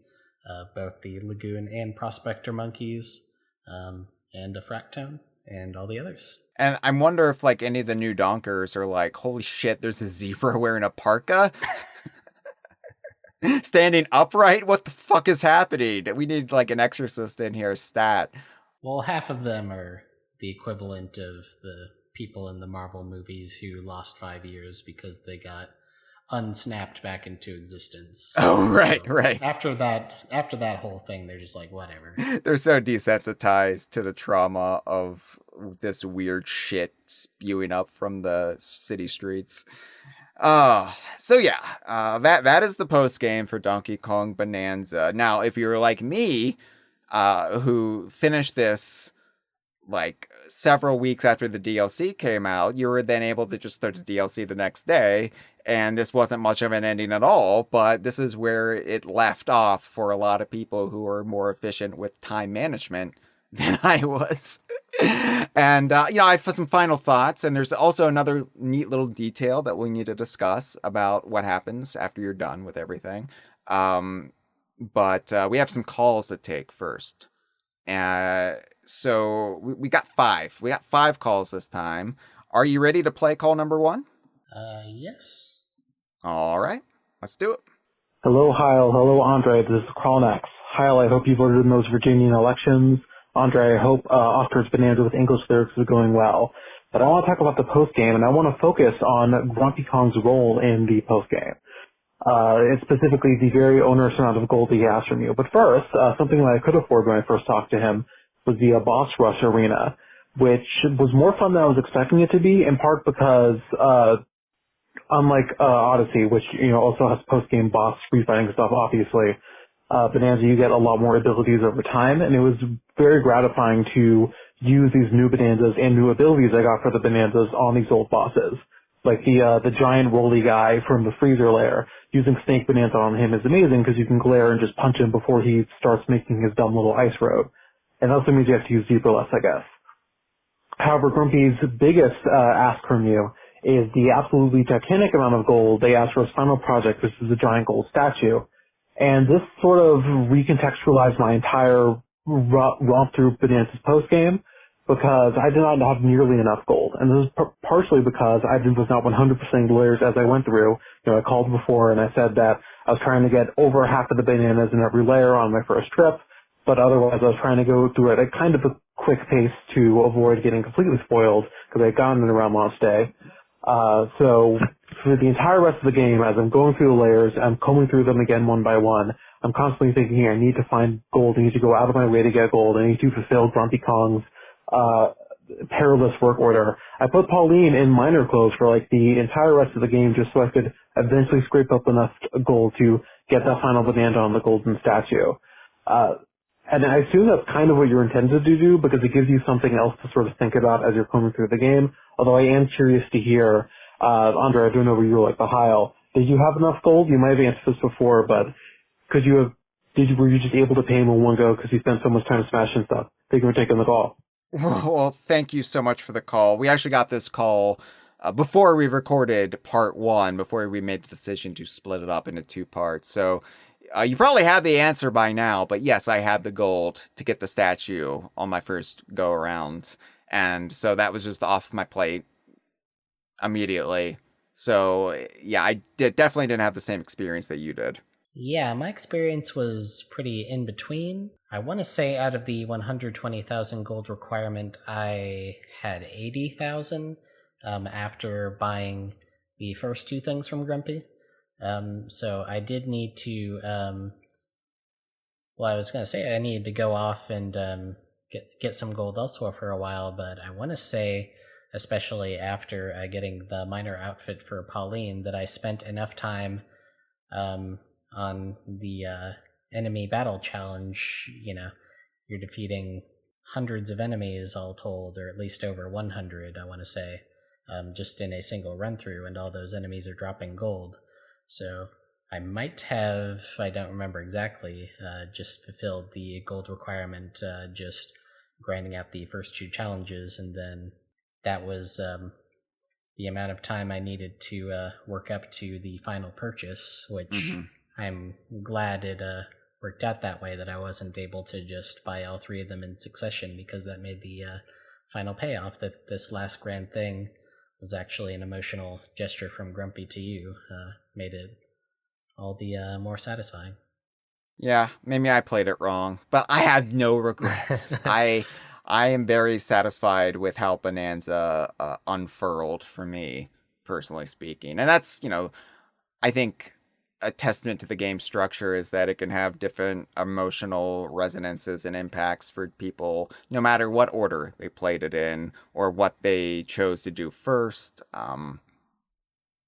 both the Lagoon and Prospector monkeys, and a Fractone, and all the others. And I wonder if like any of the new Donkers are like, holy shit, there's a zebra wearing a parka? Standing upright? What the fuck is happening? We need like an exorcist in here stat. Well, half of them are the equivalent of the people in the Marvel movies who lost 5 years because they got unsnapped back into existence. Oh, right, so right. After that whole thing, they're just like, whatever. They're so desensitized to the trauma of this weird shit spewing up from the city streets. So yeah, that is the post game for Donkey Kong Bananza. Now, if you're like me, who finished this like several weeks after the DLC came out, you were then able to just start the DLC the next day, and this wasn't much of an ending at all, but this is where it left off for a lot of people who are more efficient with time management than I was. And, I have some final thoughts, and there's also another neat little detail that we need to discuss about what happens after you're done with everything. But we have some calls to take first. So we got 5. We got 5 calls this time. Are you ready to play call number 1? Yes. All right, let's do it. Hello, Hyle. Hello, Andre. This is Crawlnex. Hyle, I hope you voted in those Virginian elections. Andre, I hope Oscar's Bananza with English lyrics is going well. But I want to talk about the postgame, and I want to focus on Grumpy Kong's role in the postgame. It's specifically the very onerous amount of gold he asked from you. But first, something that I could afford when I first talked to him was the boss rush arena, which was more fun than I was expecting it to be, in part because unlike Odyssey, which also has post-game boss refighting stuff, obviously, Bananza, you get a lot more abilities over time, and it was very gratifying to use these new Bananzas and new abilities I got for the Bananzas on these old bosses. Like the giant roly guy from the freezer layer, using Snake Bananza on him is amazing because you can glare and just punch him before he starts making his dumb little ice road. And that also means you have to use Zebra less, I guess. However, Grumpy's biggest ask from you is the absolutely titanic amount of gold they asked for his final project, which is a giant gold statue. And this sort of recontextualized my entire romp through Bananza's postgame, because I did not have nearly enough gold. And this is partially because I was not 100% layers as I went through. I called before and I said that I was trying to get over half of the bananas in every layer on my first trip, but otherwise I was trying to go through it at kind of a quick pace to avoid getting completely spoiled, because I had gotten it around launch day. So for the entire rest of the game, as I'm going through the layers, I'm combing through them again one by one, I'm constantly thinking, I need to find gold, I need to go out of my way to get gold, I need to fulfill Grumpy Kong's perilous work order. I put Pauline in minor clothes for like the entire rest of the game just so I could eventually scrape up enough gold to get that final banana on the golden statue. And I assume that's kind of what you're intended to do, because it gives you something else to sort of think about as you're combing through the game. Although I am curious to hear, Andre, I don't know where you were like the Hyle. Did you have enough gold? You might have answered this before, but were you just able to pay him in one go because you spent so much time smashing stuff? Thank you for taking the call. Well, thank you so much for the call. We actually got this call before we recorded part 1, before we made the decision to split it up into 2 parts. So you probably have the answer by now, but yes, I had the gold to get the statue on my first go around. And so that was just off my plate immediately. So yeah, I definitely didn't have the same experience that you did. Yeah, my experience was pretty in between. I want to say out of the 120,000 gold requirement, I had 80,000 after buying the first 2 things from Grumpy. So I did need to, I was going to say I needed to go off and get some gold elsewhere for a while, but I want to say, especially after getting the minor outfit for Pauline, that I spent enough time on the enemy battle challenge. You're defeating hundreds of enemies all told, or at least over 100, I want to say, just in a single run through, and all those enemies are dropping gold. So I might have, I don't remember exactly, just fulfilled the gold requirement, just grinding out the first 2 challenges, and then that was the amount of time I needed to work up to the final purchase, which I'm glad it worked out that way, that I wasn't able to just buy all 3 of them in succession, because that made the final payoff, that this last grand thing was actually an emotional gesture from Grumpy to you, made it all the more satisfying. Yeah, maybe I played it wrong, but I have no regrets. I am very satisfied with how Bananza unfurled for me, personally speaking. And that's, I think a testament to the game structure is that it can have different emotional resonances and impacts for people, no matter what order they played it in or what they chose to do first.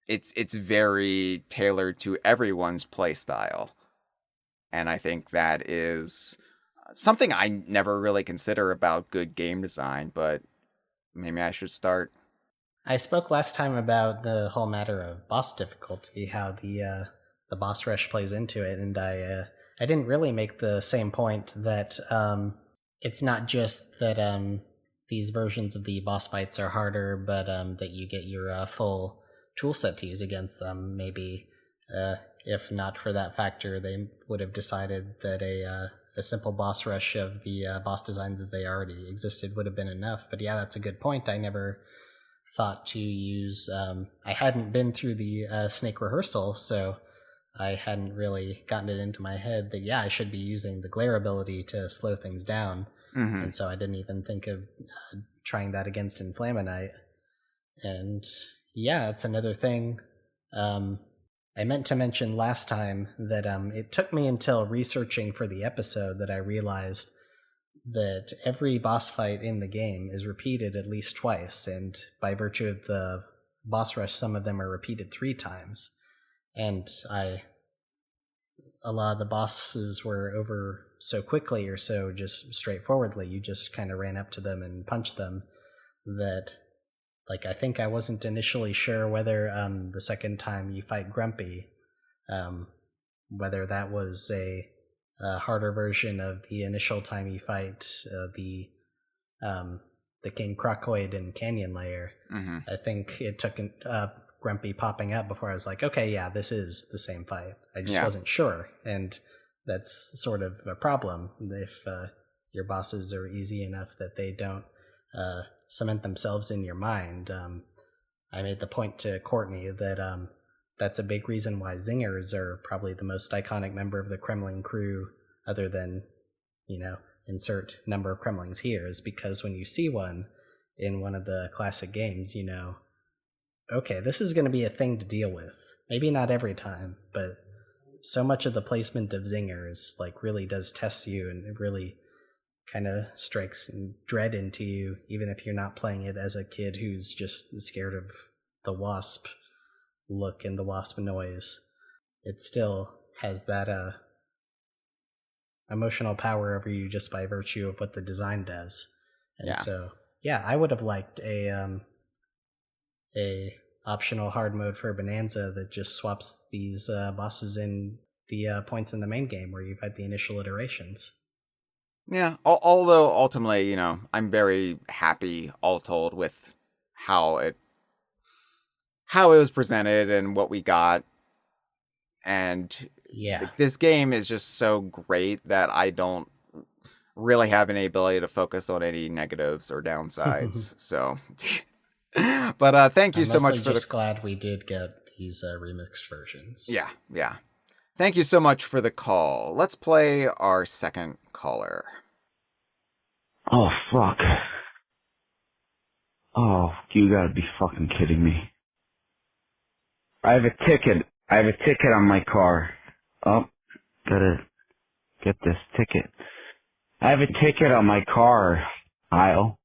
It's very tailored to everyone's play style. And I think that is something I never really consider about good game design, but maybe I should start. I spoke last time about the whole matter of boss difficulty, how the boss rush plays into it, and I didn't really make the same point that it's not just that these versions of the boss fights are harder, but that you get your full tool set to use against them. Maybe if not for that factor, they would have decided that a simple boss rush of the boss designs as they already existed would have been enough. But yeah, that's a good point. I never thought to use... I hadn't been through the snake rehearsal, so I hadn't really gotten it into my head that, I should be using the glare ability to slow things down. And so I didn't even think of trying that against Inflaminite. And yeah, it's another thing. I meant to mention last time that it took me until researching for the episode that I realized that every boss fight in the game is repeated at least twice, and by virtue of the boss rush, some of them are repeated 3 times. And a lot of the bosses were over so quickly, or so just straightforwardly, you just kind of ran up to them and punched them, that I think I wasn't initially sure whether the second time you fight Grumpy, whether that was a harder version of the initial time you fight the King Crocoid in Canyon Layer. I think it took Grumpy popping up before I was like, okay, yeah, this is the same fight. I just wasn't sure, and that's sort of a problem if your bosses are easy enough that they don't cement themselves in your mind. I made the point to Courtney that that's a big reason why zingers are probably the most iconic member of the Kremling crew, other than, insert number of Kremlings here, is because when you see one in one of the classic games, okay, this is going to be a thing to deal with. Maybe not every time, but so much of the placement of zingers really does test you, and it really kind of strikes dread into you, even if you're not playing it as a kid who's just scared of the wasp look and the wasp noise. It still has that emotional power over you just by virtue of what the design does. And so, I would have liked a optional hard mode for Bananza that just swaps these bosses in the points in the main game where you've had the initial iterations. Yeah, although ultimately, I'm very happy, all told, with how it was presented and what we got. And this game is just so great that I don't really have any ability to focus on any negatives or downsides. So, but thank you so much for just glad we did get these remixed versions. Yeah. Thank you so much for the call. Let's play our second caller. Oh, fuck. Oh, you gotta be fucking kidding me. I have a ticket on my car. Oh, gotta get this ticket. I have a ticket on my car, Hyle.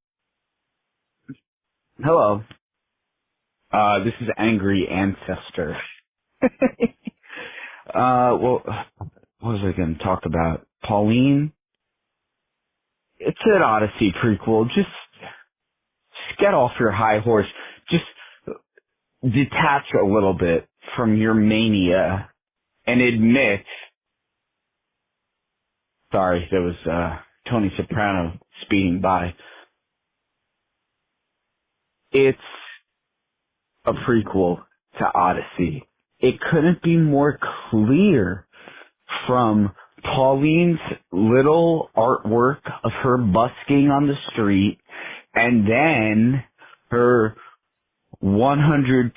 Hello. This is Angry Ancestor. Well, what was I going to talk about? Pauline? It's an Odyssey prequel. Just get off your high horse. Just detach a little bit from your mania and admit. Sorry, there was Tony Soprano speeding by. It's a prequel to Odyssey. It couldn't be more clear from Pauline's little artwork of her busking on the street and then her 100%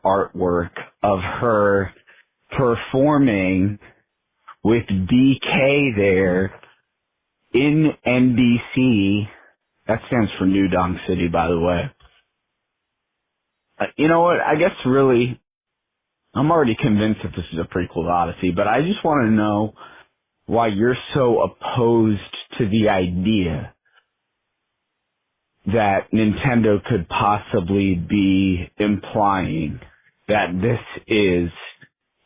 artwork of her performing with DK there in NBC. That stands for New Donk City, by the way. You know what? I guess really, I'm already convinced that this is a prequel to Odyssey, but I just want to know why you're so opposed to the idea that Nintendo could possibly be implying that this is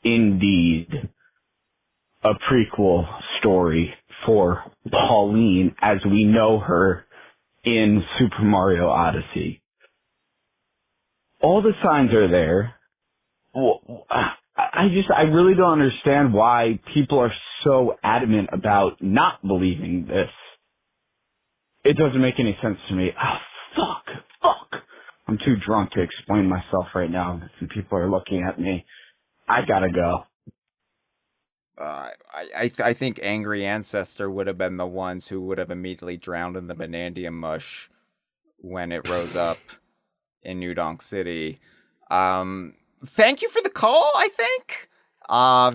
indeed a prequel story for Pauline as we know her in Super Mario Odyssey. All the signs are there. I really don't understand why people are so adamant about not believing this. It doesn't make any sense to me. Oh, fuck. I'm too drunk to explain myself right now, and people are looking at me. I gotta go. I think Angry Ancestor would have been the ones who would have immediately drowned in the Bananza mush when it rose up in New Donk City. Thank you for the call, I think.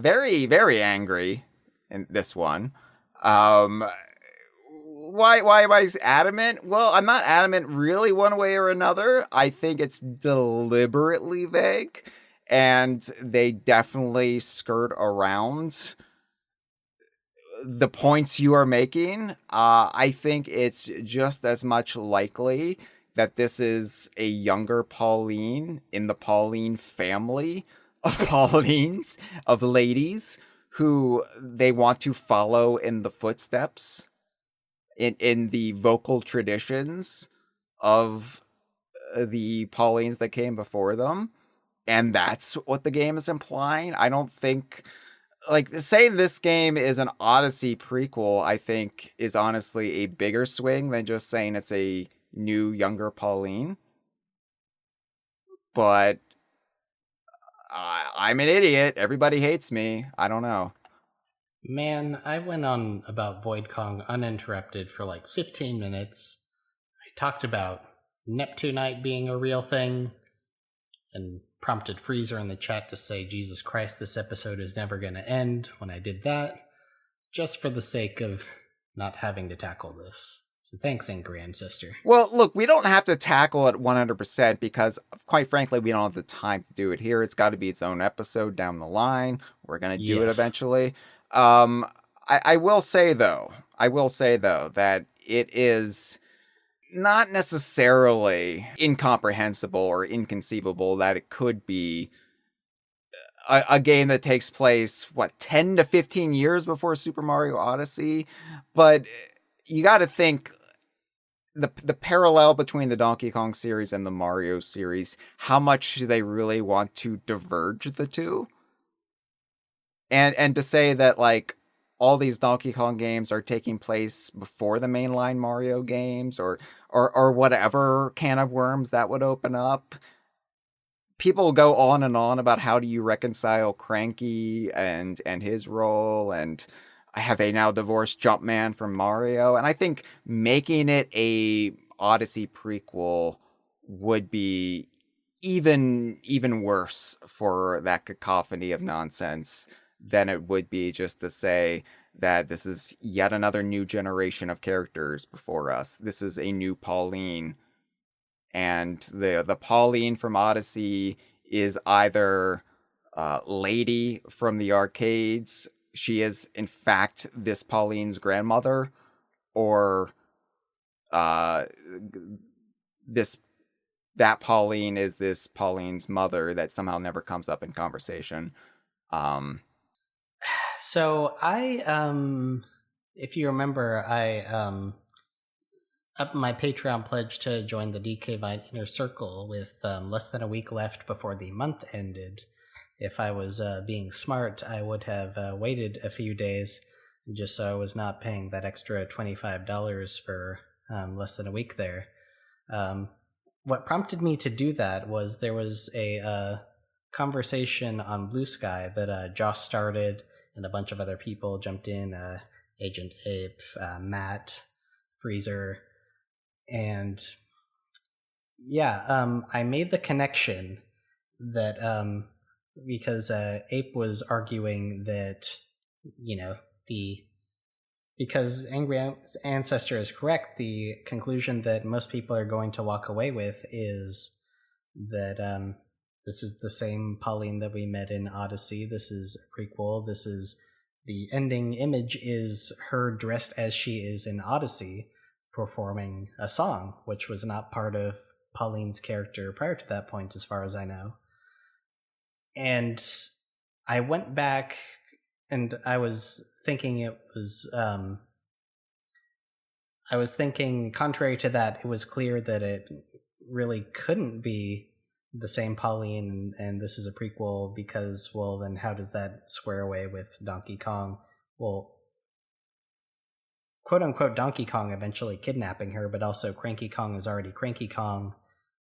Very, very angry in this one. Why am I adamant? Well, I'm not adamant really one way or another. I think it's deliberately vague, and they definitely skirt around the points you are making. I think it's just as much likely that this is a younger Pauline in the Pauline family of Paulines, of ladies who they want to follow in the footsteps, in the vocal traditions of the Paulines that came before them. And that's what the game is implying. I don't think, like, saying this game is an Odyssey prequel, I think is honestly a bigger swing than just saying it's a new, younger Pauline. But I'm an idiot. Everybody hates me. I don't know. Man, I went on about Void Kong uninterrupted for like 15 minutes. I talked about Neptunite being a real thing and prompted Freezer in the chat to say, Jesus Christ, this episode is never going to end when I did that, just for the sake of not having to tackle this. So thanks, Angry Ancestor. Well, look, we don't have to tackle it 100% because, quite frankly, we don't have the time to do it here. It's got to be its own episode down the line. We're going to do it eventually. I will say, though, that it is not necessarily incomprehensible or inconceivable that it could be a game that takes place, 10 to 15 years before Super Mario Odyssey? But you got to think the parallel between the Donkey Kong series and the Mario series, how much do they really want to diverge the two? And to say that, like, all these Donkey Kong games are taking place before the mainline Mario games or whatever can of worms that would open up. People go on and on about how do you reconcile Cranky and his role, and have they now divorced Jumpman from Mario? And I think making it a Odyssey prequel would be even worse for that cacophony of nonsense than it would be just to say that this is yet another new generation of characters before us. This is a new Pauline. And the Pauline from Odyssey is either Lady from the arcades. She is, in fact, this Pauline's grandmother or that Pauline is this Pauline's mother that somehow never comes up in conversation. So if you remember, I up my Patreon pledge to join the DK Vine Inner Circle with less than a week left before the month ended. If I was being smart, I would have waited a few days just so I was not paying that extra $25 for less than a week there. What prompted me to do that was there was a conversation on Blue Sky that Josh started and a bunch of other people jumped in, Agent Ape, Matt, Freezer, and yeah, I made the connection that because Ape was arguing that, because Angry Ancestor is correct, the conclusion that most people are going to walk away with is that this is the same Pauline that we met in Odyssey. This is a prequel. This is the ending image is her dressed as she is in Odyssey performing a song, which was not part of Pauline's character prior to that point, as far as I know. And I went back and I was thinking contrary to that, it was clear that it really couldn't be the same Pauline, and this is a prequel because, well, then how does that square away with Donkey Kong? Well, quote unquote Donkey Kong eventually kidnapping her, but also Cranky Kong is already Cranky Kong.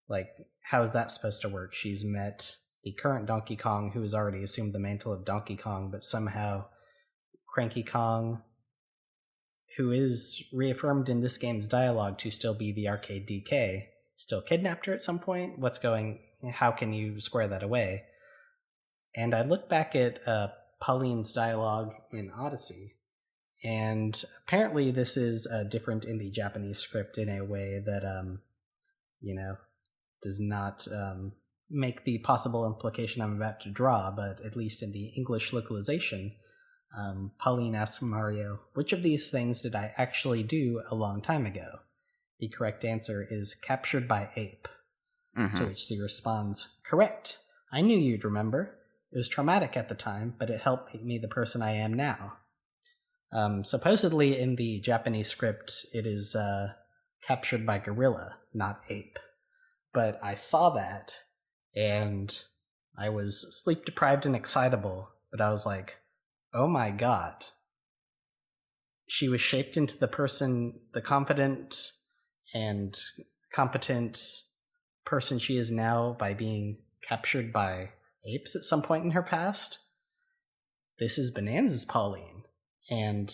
Like, how is that supposed to work? She's met the current Donkey Kong who has already assumed the mantle of Donkey Kong, but somehow Cranky Kong, who is reaffirmed in this game's dialogue to still be the arcade DK, still kidnapped her at some point? How can you square that away? And I look back at Pauline's dialogue in Odyssey, and apparently this is different in the Japanese script in a way that, does not make the possible implication I'm about to draw, but at least in the English localization, Pauline asks Mario, which of these things did I actually do a long time ago? The correct answer is captured by Ape. Mm-hmm. To which she responds, correct. I knew you'd remember. It was traumatic at the time, but it helped make me the person I am now. Supposedly in the Japanese script, it is captured by Gorilla, not Ape. But I saw that, and I was sleep-deprived and excitable, but I was like, oh my god. She was shaped into the confident and competent person she is now by being captured by apes at some point in her past. This is Bananza's Pauline, and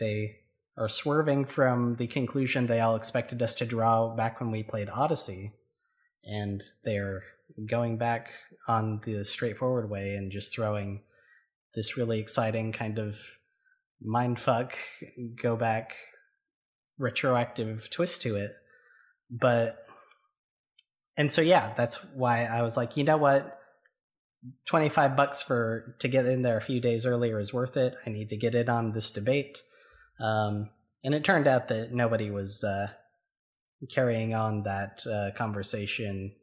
they are swerving from the conclusion they all expected us to draw back when we played Odyssey, and they're going back on the straightforward way and just throwing this really exciting kind of mindfuck, go back, retroactive twist to it. And so yeah, that's why I was like, you know what, $25 to get in there a few days earlier is worth it. I need to get in on this debate. And it turned out that nobody was carrying on that conversation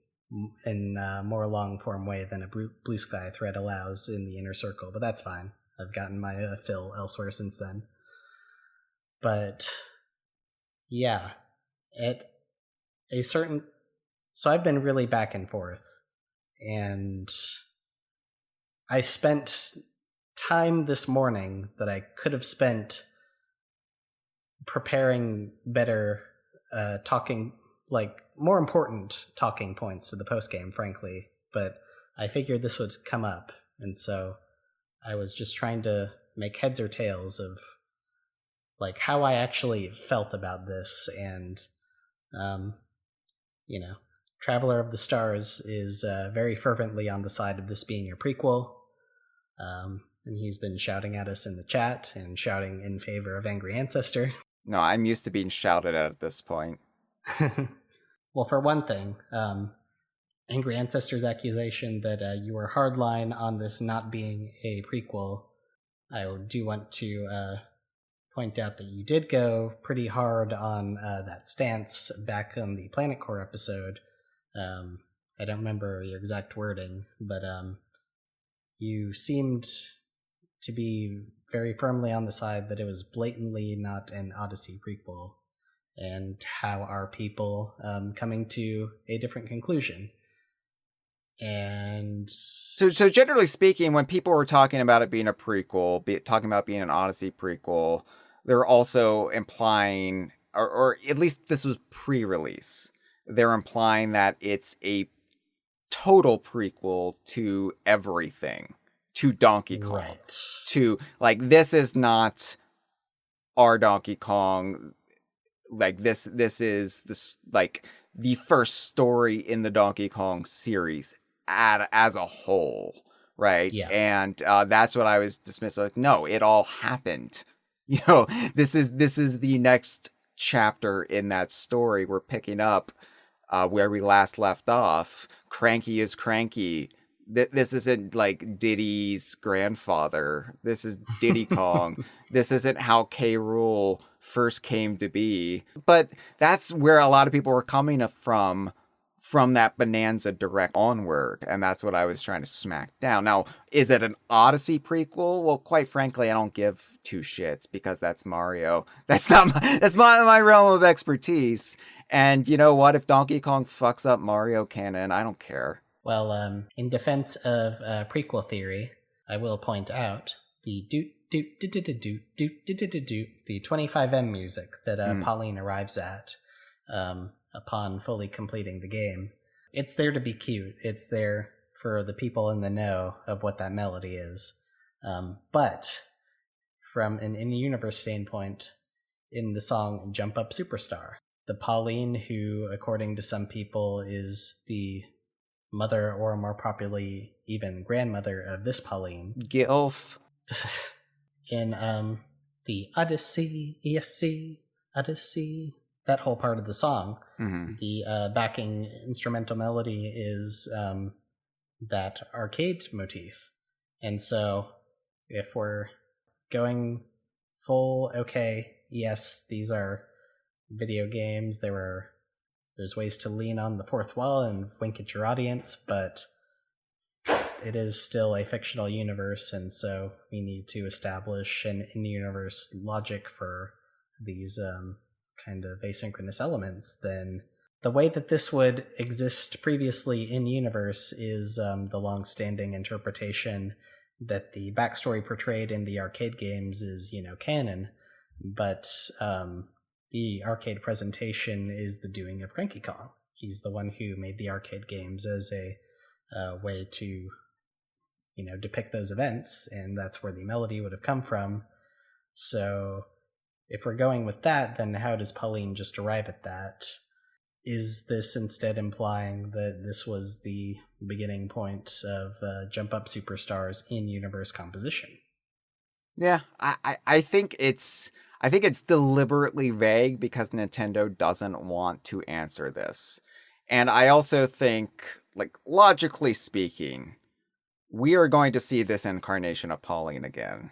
in a more long-form way than a Blue Sky thread allows in the inner circle, but that's fine. I've gotten my fill elsewhere since then. But yeah, so I've been really back and forth, and I spent time this morning that I could have spent preparing better talking, like more important talking points to the postgame, frankly, but I figured this would come up, and so I was just trying to make heads or tails of like how I actually felt about this, and Traveler of the Stars is very fervently on the side of this being a prequel, and he's been shouting at us in the chat and shouting in favor of Angry Ancestor. No, I'm used to being shouted at this point. Well, for one thing, Angry Ancestor's accusation that you were hardline on this not being a prequel, I do want to point out that you did go pretty hard on that stance back on the Planet Core episode. I don't remember your exact wording, but you seemed to be very firmly on the side that it was blatantly not an Odyssey prequel. And how are people coming to a different conclusion? And so generally speaking, when people were talking about it being a prequel, talking about being an Odyssey prequel, they're also implying, or at least this was pre-release, they're implying that it's a total prequel to everything, to Donkey Kong. Right. To, like, this is not our Donkey Kong. Like, this is this, like, the first story in the Donkey Kong series as a whole, right? Yeah. And that's what I was dismissing. Like, no, it all happened. You know, this is the next chapter in that story. We're picking up where we last left off. Cranky is Cranky. This isn't like Diddy's grandfather. This is Diddy Kong. This isn't how K. Rool first came to be. But that's where a lot of people were coming from that Bananza direct onward. And that's what I was trying to smack down. Now, is it an Odyssey prequel? Well, quite frankly, I don't give two shits because that's Mario. That's not my realm of expertise. And you know what? If Donkey Kong fucks up Mario canon, I don't care. Well, in defense of prequel theory, I will point out the the 25M music that Pauline arrives at upon fully completing the game. It's there to be cute. It's there for the people in the know of what that melody is. But from an in-universe standpoint, in the song Jump Up Superstar, the Pauline who, according to some people, is the mother, or more properly, even grandmother of this Pauline. Gilf. In the Odyssey, Odyssey, that whole part of the song, the backing instrumental melody is that arcade motif. And so, if we're going full, okay, yes, these are video games, there's ways to lean on the fourth wall and wink at your audience, but it is still a fictional universe, and so we need to establish an in-universe logic for these kind of asynchronous elements. Then the way that this would exist previously in-universe is the long-standing interpretation that the backstory portrayed in the arcade games is, canon, but the arcade presentation is the doing of Cranky Kong. He's the one who made the arcade games as a way to, depict those events, and that's where the melody would have come from. So if we're going with that, then how does Pauline just arrive at that? Is this instead implying that this was the beginning point of Jump Up Superstar's in-universe composition? Yeah, I think it's deliberately vague because Nintendo doesn't want to answer this. And I also think, like, logically speaking, we are going to see this incarnation of Pauline again.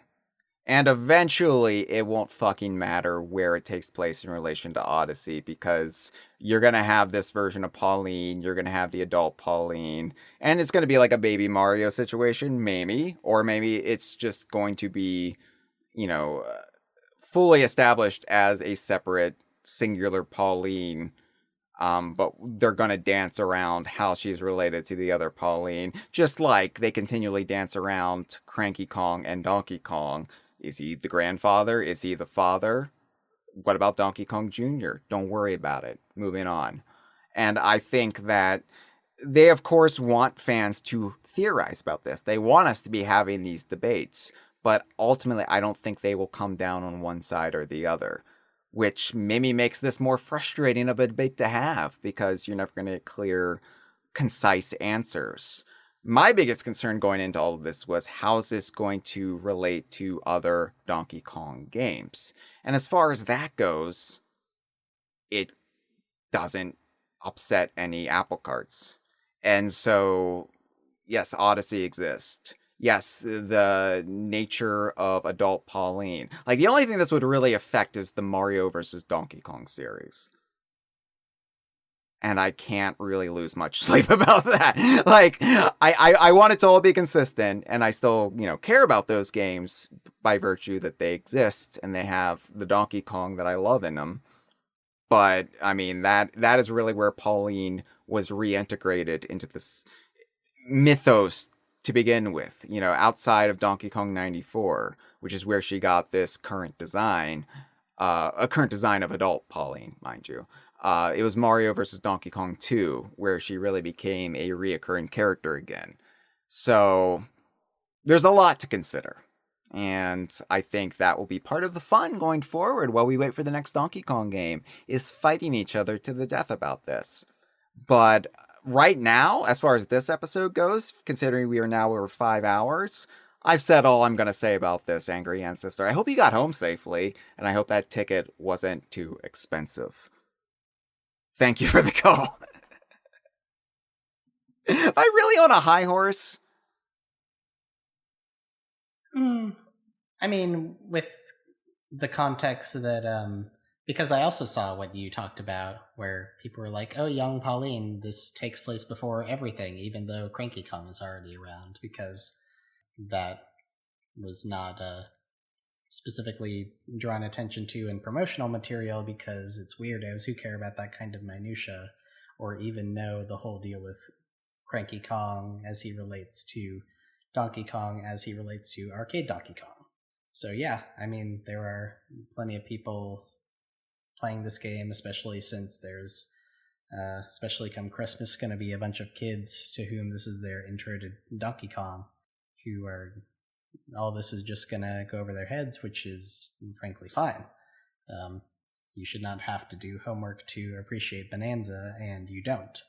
And eventually, it won't fucking matter where it takes place in relation to Odyssey, because you're going to have this version of Pauline, you're going to have the adult Pauline, and it's going to be like a Baby Mario situation, maybe. Or maybe it's just going to be, fully established as a separate, singular Pauline. But they're going to dance around how she's related to the other Pauline, just like they continually dance around Cranky Kong and Donkey Kong. Is he the grandfather? Is he the father? What about Donkey Kong Jr.? Don't worry about it. Moving on. And I think that they, of course, want fans to theorize about this. They want us to be having these debates. But ultimately, I don't think they will come down on one side or the other, which maybe makes this more frustrating of a debate to have, because you're never going to get clear, concise answers. My biggest concern going into all of this was, how's this going to relate to other Donkey Kong games? And as far as that goes, it doesn't upset any apple carts. And so, yes, Odyssey exists. yes, the nature of adult Pauline. Like, the only thing this would really affect is the Mario versus Donkey Kong series. And I can't really lose much sleep about that. Like, I want it to all be consistent, and I still, care about those games by virtue that they exist, and they have the Donkey Kong that I love in them. But, I mean, that is really where Pauline was reintegrated into this mythos to begin with, outside of Donkey Kong 94, which is where she got this current design, a current design of adult Pauline, mind you. It was Mario versus Donkey Kong 2, where she really became a reoccurring character again. So there's a lot to consider. And I think that will be part of the fun going forward while we wait for the next Donkey Kong game, is fighting each other to the death about this. But right now, as far as this episode goes, considering we are now over 5 hours, I've said all I'm going to say about this, Angry Ancestor. I hope you got home safely, and I hope that ticket wasn't too expensive. Thank you for the call. Am I really on a high horse? I mean, with the context that, because I also saw what you talked about, where people were like, oh, young Pauline, this takes place before everything, even though Cranky Kong is already around, because that was not specifically drawn attention to in promotional material, because it's weirdos who care about that kind of minutia, or even know the whole deal with Cranky Kong as he relates to Donkey Kong as he relates to arcade Donkey Kong. So yeah, I mean, there are plenty of people playing this game, especially since there's, especially come Christmas, going to be a bunch of kids to whom this is their intro to Donkey Kong, who are, all this is just going to go over their heads, which is frankly fine. You should not have to do homework to appreciate Bananza, and you don't.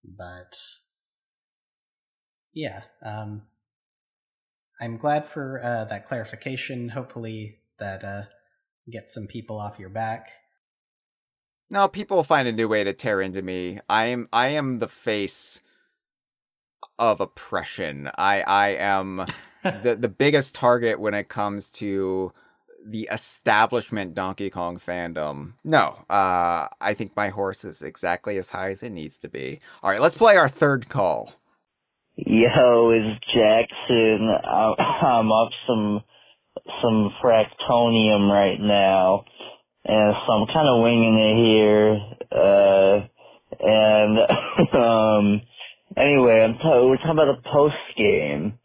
But yeah, I'm glad for that clarification. Hopefully that gets some people off your back. No, people will find a new way to tear into me. I am the face of oppression. I am the biggest target when it comes to the establishment Donkey Kong fandom. No, I think my horse is exactly as high as it needs to be. All right, let's play our third call. Yo, it's Jackson. I'm up some fractonium right now, and so I'm kind of winging it here. Anyway, we're talking about a post game.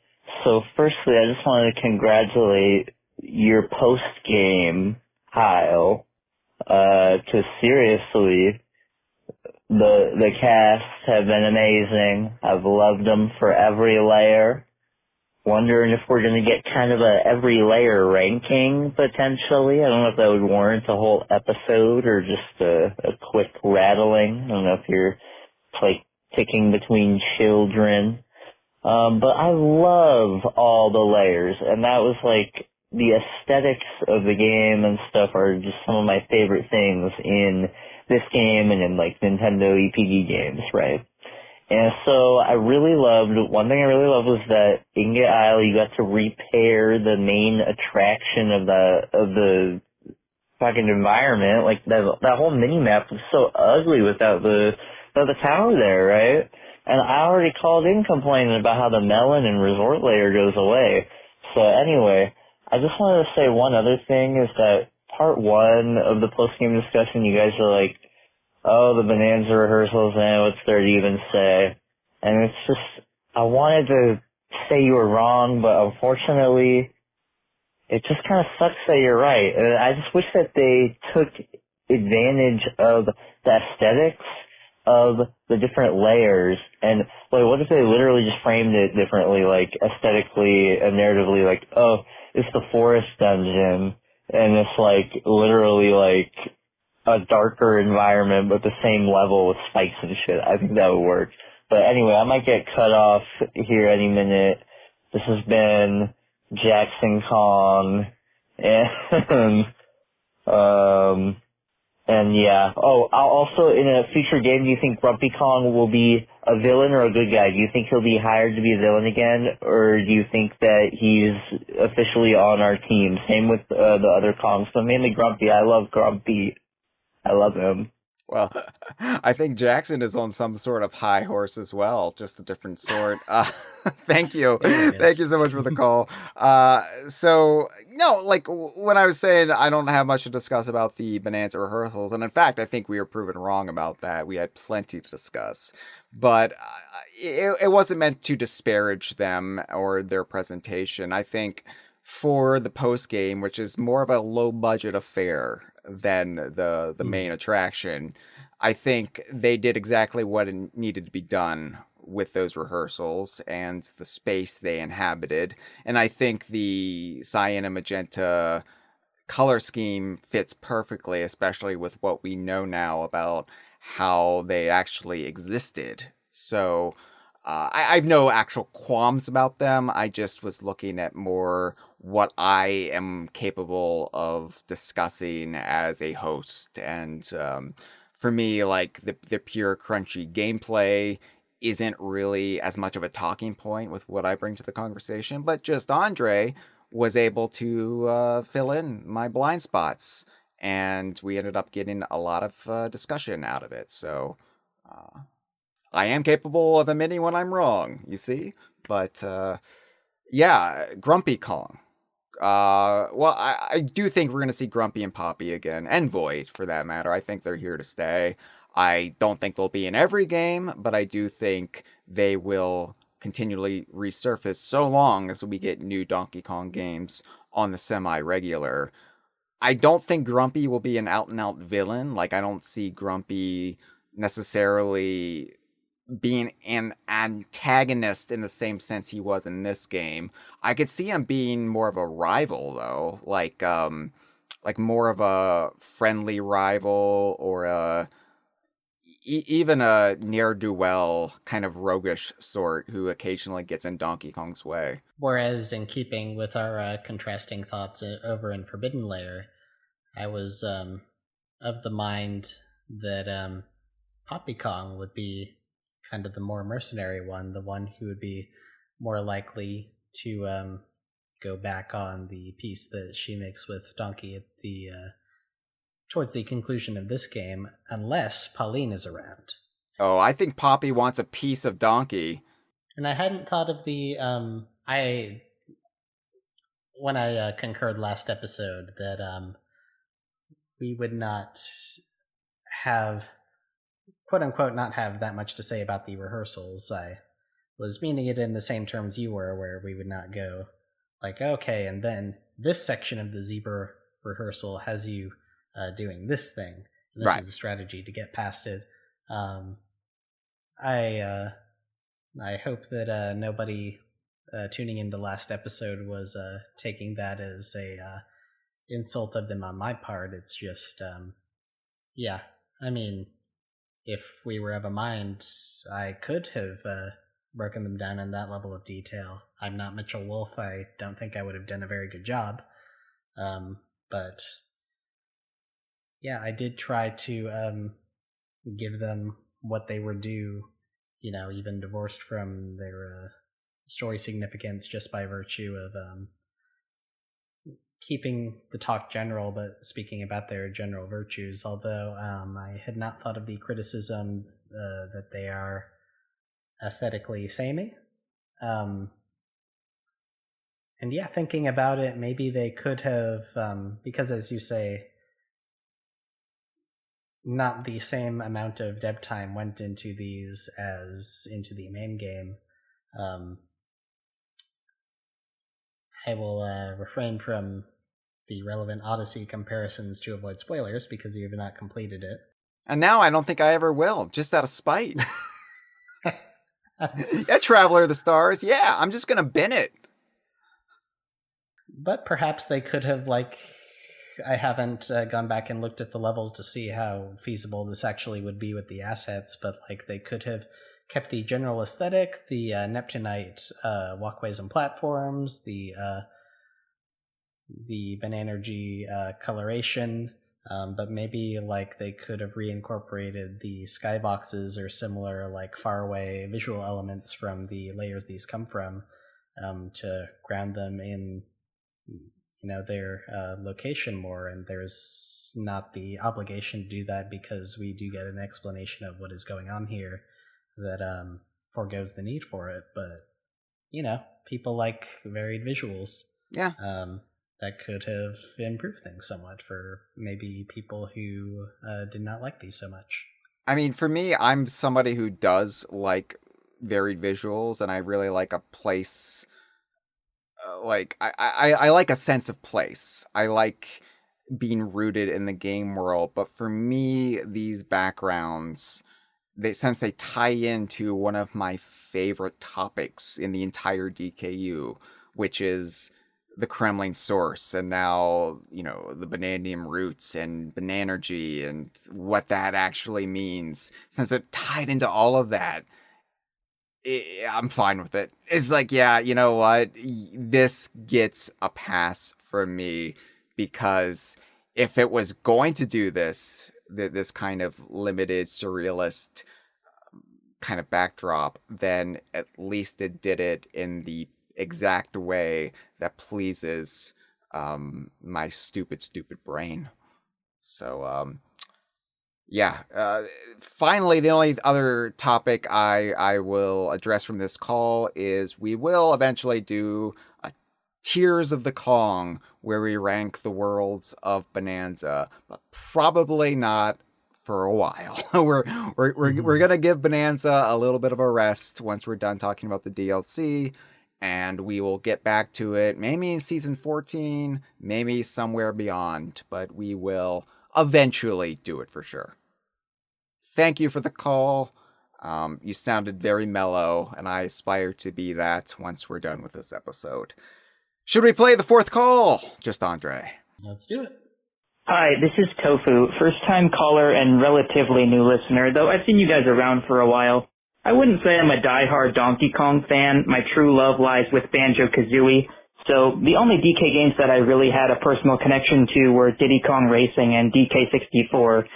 So firstly, I just wanted to congratulate your post game, Hyle. 'Cause seriously, the casts have been amazing. I've loved them for every layer. Wondering if we're going to get kind of a every layer ranking, potentially. I don't know if that would warrant a whole episode or just a quick rattling. I don't know if you're like picking between children. But I love all the layers, and that was like the aesthetics of the game and stuff are just some of my favorite things in this game and in like Nintendo EPD games, right? And so one thing I really loved was that in Get Isle you got to repair the main attraction of the fucking environment. Like that whole mini map was so ugly without the tower there, right? And I already called in complaining about how the melon and resort layer goes away. So anyway, I just wanted to say one other thing is that part one of the post-game discussion, you guys are like, oh, the Bananza Rehearsals, what's there to even say? And it's just, I wanted to say you were wrong, but unfortunately, it just kind of sucks that you're right. And I just wish that they took advantage of the aesthetics of the different layers, and like, what if they literally just framed it differently, like aesthetically and narratively, like, oh, it's the forest dungeon, and it's like literally like a darker environment but the same level with spikes and shit. I think that would work. But anyway, I might get cut off here any minute. This has been Jackson Kong, and And yeah. Oh, also in a future game, do you think Grumpy Kong will be a villain or a good guy? Do you think he'll be hired to be a villain again, or do you think that he's officially on our team? Same with the other Kongs, but mainly Grumpy. I love Grumpy. I love him. Well, I think Jackson is on some sort of high horse as well, just a different sort. Thank you. Thank you so much for the call. So, no, like when I was saying I don't have much to discuss about the Bananza rehearsals, and in fact, I think we were proven wrong about that. We had plenty to discuss. But it wasn't meant to disparage them or their presentation. I think for the post game, which is more of a low budget affair than the main attraction, I think they did exactly what needed to be done with those rehearsals and the space they inhabited. And I think the cyan and magenta color scheme fits perfectly, especially with what we know now about how they actually existed. So I've no actual qualms about them. I just was looking at more what I am capable of discussing as a host. And for me, like the pure crunchy gameplay isn't really as much of a talking point with what I bring to the conversation, but just Andre was able to fill in my blind spots, and we ended up getting a lot of discussion out of it. So I am capable of admitting when I'm wrong, you see? But yeah, Grumpy Kong. Well, I do think we're going to see Grumpy and Poppy again, and Void for that matter. I think they're here to stay. I don't think they'll be in every game, but I do think they will continually resurface so long as we get new Donkey Kong games on the semi-regular. I don't think Grumpy will be an out-and-out villain. Like, I don't see Grumpy necessarily being an antagonist in the same sense he was in this game. I could see him being more of a rival, though. Like more of a friendly rival, or even a ne'er-do-well kind of roguish sort who occasionally gets in Donkey Kong's way. Whereas, in keeping with our contrasting thoughts over in Forbidden Layer, I was of the mind that Poppy Kong would be kind of the more mercenary one, the one who would be more likely to go back on the peace that she makes with Donkey at the towards the conclusion of this game, unless Pauline is around. Oh, I think Poppy wants a piece of Donkey. And I hadn't thought of the when I concurred last episode that we would not have, quote unquote, not have that much to say about the rehearsals. I was meaning it in the same terms you were, where we would not go like, okay, and then this section of the zebra rehearsal has you doing this thing. And this is the strategy to get past it. I hope that nobody tuning into last episode was taking that as a insult of them on my part. It's just, yeah, I mean, if we were of a mind, I could have broken them down in that level of detail. I'm not Mitchell Wolf. I don't think I would have done a very good job. But yeah, I did try to give them what they were due, even divorced from their story significance, just by virtue of keeping the talk general, but speaking about their general virtues, although I had not thought of the criticism that they are aesthetically samey. And yeah, thinking about it, maybe they could have, because as you say, not the same amount of dev time went into these as into the main game. I will refrain from the relevant Odyssey comparisons to avoid spoilers because you have not completed it. And now I don't think I ever will, just out of spite. Yeah, Traveler of the Stars. Yeah, I'm just going to bin it. But perhaps they could have, I haven't gone back and looked at the levels to see how feasible this actually would be with the assets, but they could have kept the general aesthetic, the Neptunite walkways and platforms, the Bananza coloration, But maybe like they could have reincorporated the skyboxes or similar like faraway visual elements from the layers these come from, to ground them in their location more. And there's not the obligation to do that because we do get an explanation of what is going on here that forgoes the need for it. But people like varied visuals. Yeah. That could have improved things somewhat for maybe people who did not like these so much. I mean, for me, I'm somebody who does like varied visuals, and I really like a place. I like a sense of place. I like being rooted in the game world. But for me, these backgrounds, since they tie into one of my favorite topics in the entire DKU, which is the Kremlin source, and now, the Bananium roots and Bananergy and what that actually means, since it tied into all of that, I'm fine with it. It's like, yeah, you know what? This gets a pass from me, because if it was going to do this kind of limited surrealist kind of backdrop, then at least it did it in the exact way that pleases my stupid brain. So finally, the only other topic I will address from this call is we will eventually do a Tears of the Kong, where we rank the worlds of Bananza, but probably not for a while. We're gonna give Bananza a little bit of a rest once we're done talking about the DLC, and we will get back to it maybe in season 14, maybe somewhere beyond, but we will eventually do it for sure. Thank you for the call. You sounded very mellow, and I aspire to be that once we're done with this episode. Should we play the fourth call? Just Andre. Let's do it. Hi, this is Tofu, first-time caller and relatively new listener, though I've seen you guys around for a while. I wouldn't say I'm a die-hard Donkey Kong fan. My true love lies with Banjo-Kazooie, so the only DK games that I really had a personal connection to were Diddy Kong Racing and DK64.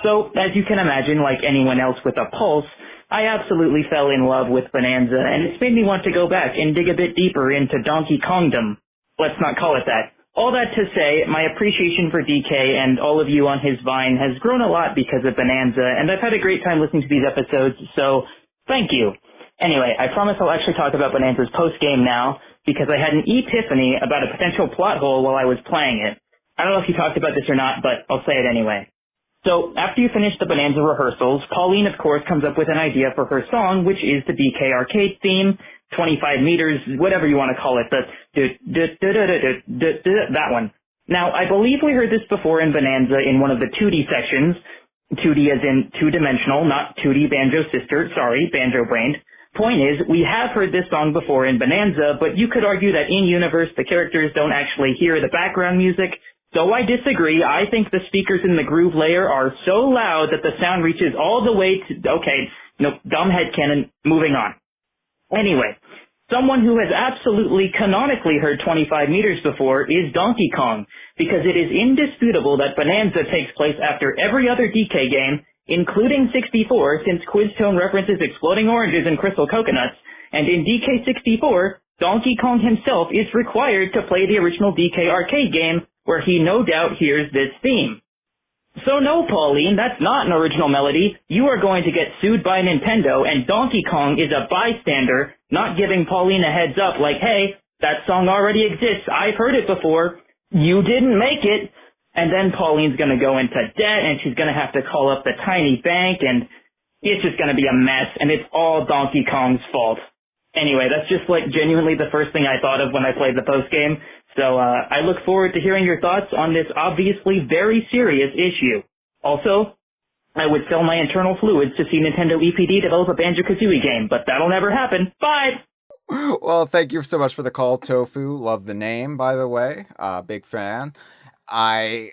So, as you can imagine, like anyone else with a pulse, I absolutely fell in love with Bananza, and it's made me want to go back and dig a bit deeper into Donkey Kongdom. Let's not call it that. All that to say, my appreciation for DK and all of you on his Vine has grown a lot because of Bananza, and I've had a great time listening to these episodes, so thank you. Anyway, I promise I'll actually talk about Bananza's post-game now, because I had an epiphany about a potential plot hole while I was playing it. I don't know if you talked about this or not, but I'll say it anyway. So, after you finish the Bananza rehearsals, Pauline, of course, comes up with an idea for her song, which is the DK arcade theme, 25 meters, whatever you want to call it, that one. Now, I believe we heard this before in Bananza in one of the 2D sections, 2D as in two-dimensional, not 2D Banjo Sister, sorry, Banjo-brained. Point is, we have heard this song before in Bananza, but you could argue that in-universe the characters don't actually hear the background music. So I disagree. I think the speakers in the groove layer are so loud that the sound reaches all the way to... Okay, no, dumb headcanon, moving on. Anyway, someone who has absolutely canonically heard 25 meters before is Donkey Kong, because it is indisputable that Bananza takes place after every other DK game, including 64, since Quiztone references exploding oranges and crystal coconuts, and in DK64, Donkey Kong himself is required to play the original DK arcade game, where he no doubt hears this theme. So no, Pauline, that's not an original melody. You are going to get sued by Nintendo, and Donkey Kong is a bystander, not giving Pauline a heads up like, hey, that song already exists, I've heard it before, you didn't make it. And then Pauline's going to go into debt, and she's going to have to call up the tiny bank, and it's just going to be a mess, and it's all Donkey Kong's fault. Anyway, that's just like genuinely the first thing I thought of when I played the postgame. So I look forward to hearing your thoughts on this obviously very serious issue. Also, I would sell my internal fluids to see Nintendo EPD develop a Banjo-Kazooie game, but that'll never happen. Bye! Well, thank you so much for the call, Tofu. Love the name, by the way. Big fan. I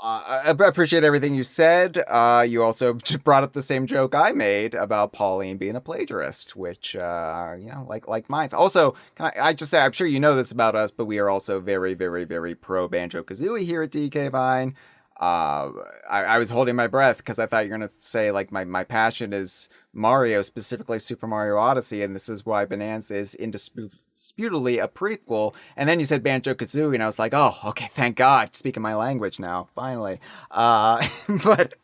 appreciate everything you said. You also brought up the same joke I made about Pauline being a plagiarist, which, like mine. Also, can I just say, I'm sure you know this about us, but we are also very, very, very pro Banjo-Kazooie here at DK Vine. I was holding my breath because I thought you were going to say, like, my passion is Mario, specifically Super Mario Odyssey, and this is why Bananza is indisputably a prequel. And then you said Banjo-Kazooie, and I was like, oh, okay, thank God, speaking my language now, finally. But,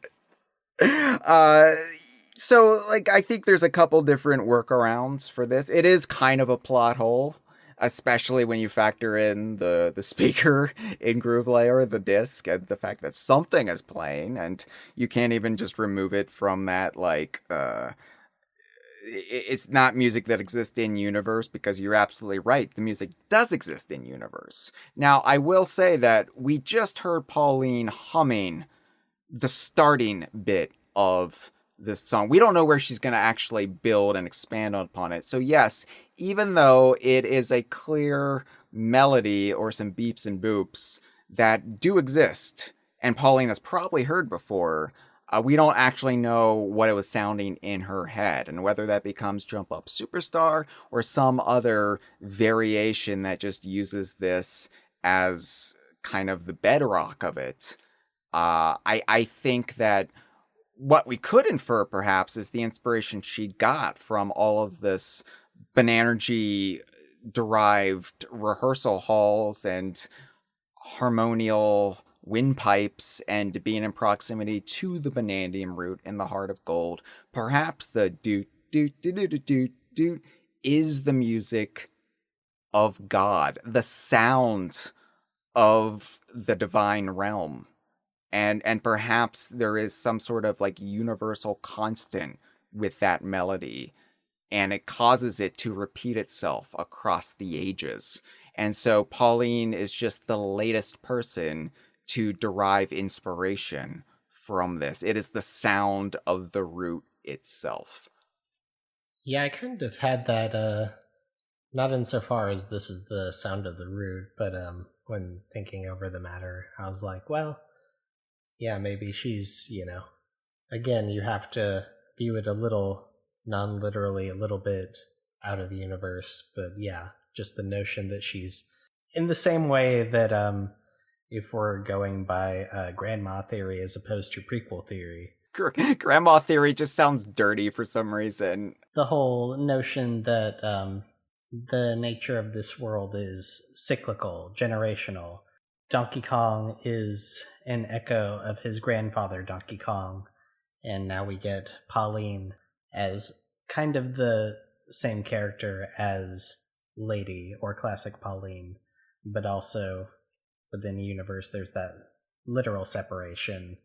so, like, I think there's a couple different workarounds for this. It is kind of a plot hole, especially when you factor in the speaker in Groove Layer, the disc, and the fact that something is playing, and you can't even just remove it from that, like, it's not music that exists in universe, because you're absolutely right. The music does exist in universe. Now, I will say that we just heard Pauline humming the starting bit of this song. We don't know where she's going to actually build and expand upon it. So yes, even though it is a clear melody or some beeps and boops that do exist, and Pauline has probably heard before, we don't actually know what it was sounding in her head, and whether that becomes Jump Up Superstar or some other variation that just uses this as kind of the bedrock of it. I think that what we could infer, perhaps, is the inspiration she got from all of this Banerjee-derived rehearsal halls and harmonial windpipes, and being in proximity to the Banandium root in the Heart of Gold. Perhaps the doot doot doot doot doot doot is the music of God, the sound of the divine realm. And perhaps there is some sort of like universal constant with that melody, and it causes it to repeat itself across the ages. And so Pauline is just the latest person to derive inspiration from this. It is the sound of the root itself. Yeah, I kind of had that, not insofar as this is the sound of the root, but when thinking over the matter, I was like, well, yeah, maybe she's, again, you have to view it a little non-literally, a little bit out of universe, but yeah, just the notion that she's in the same way that if we're going by grandma theory as opposed to prequel theory. Grandma theory just sounds dirty for some reason. The whole notion that the nature of this world is cyclical, generational. Donkey Kong is an echo of his grandfather, Donkey Kong, and now we get Pauline as kind of the same character as Lady or classic Pauline, but also within the universe there's that literal separation,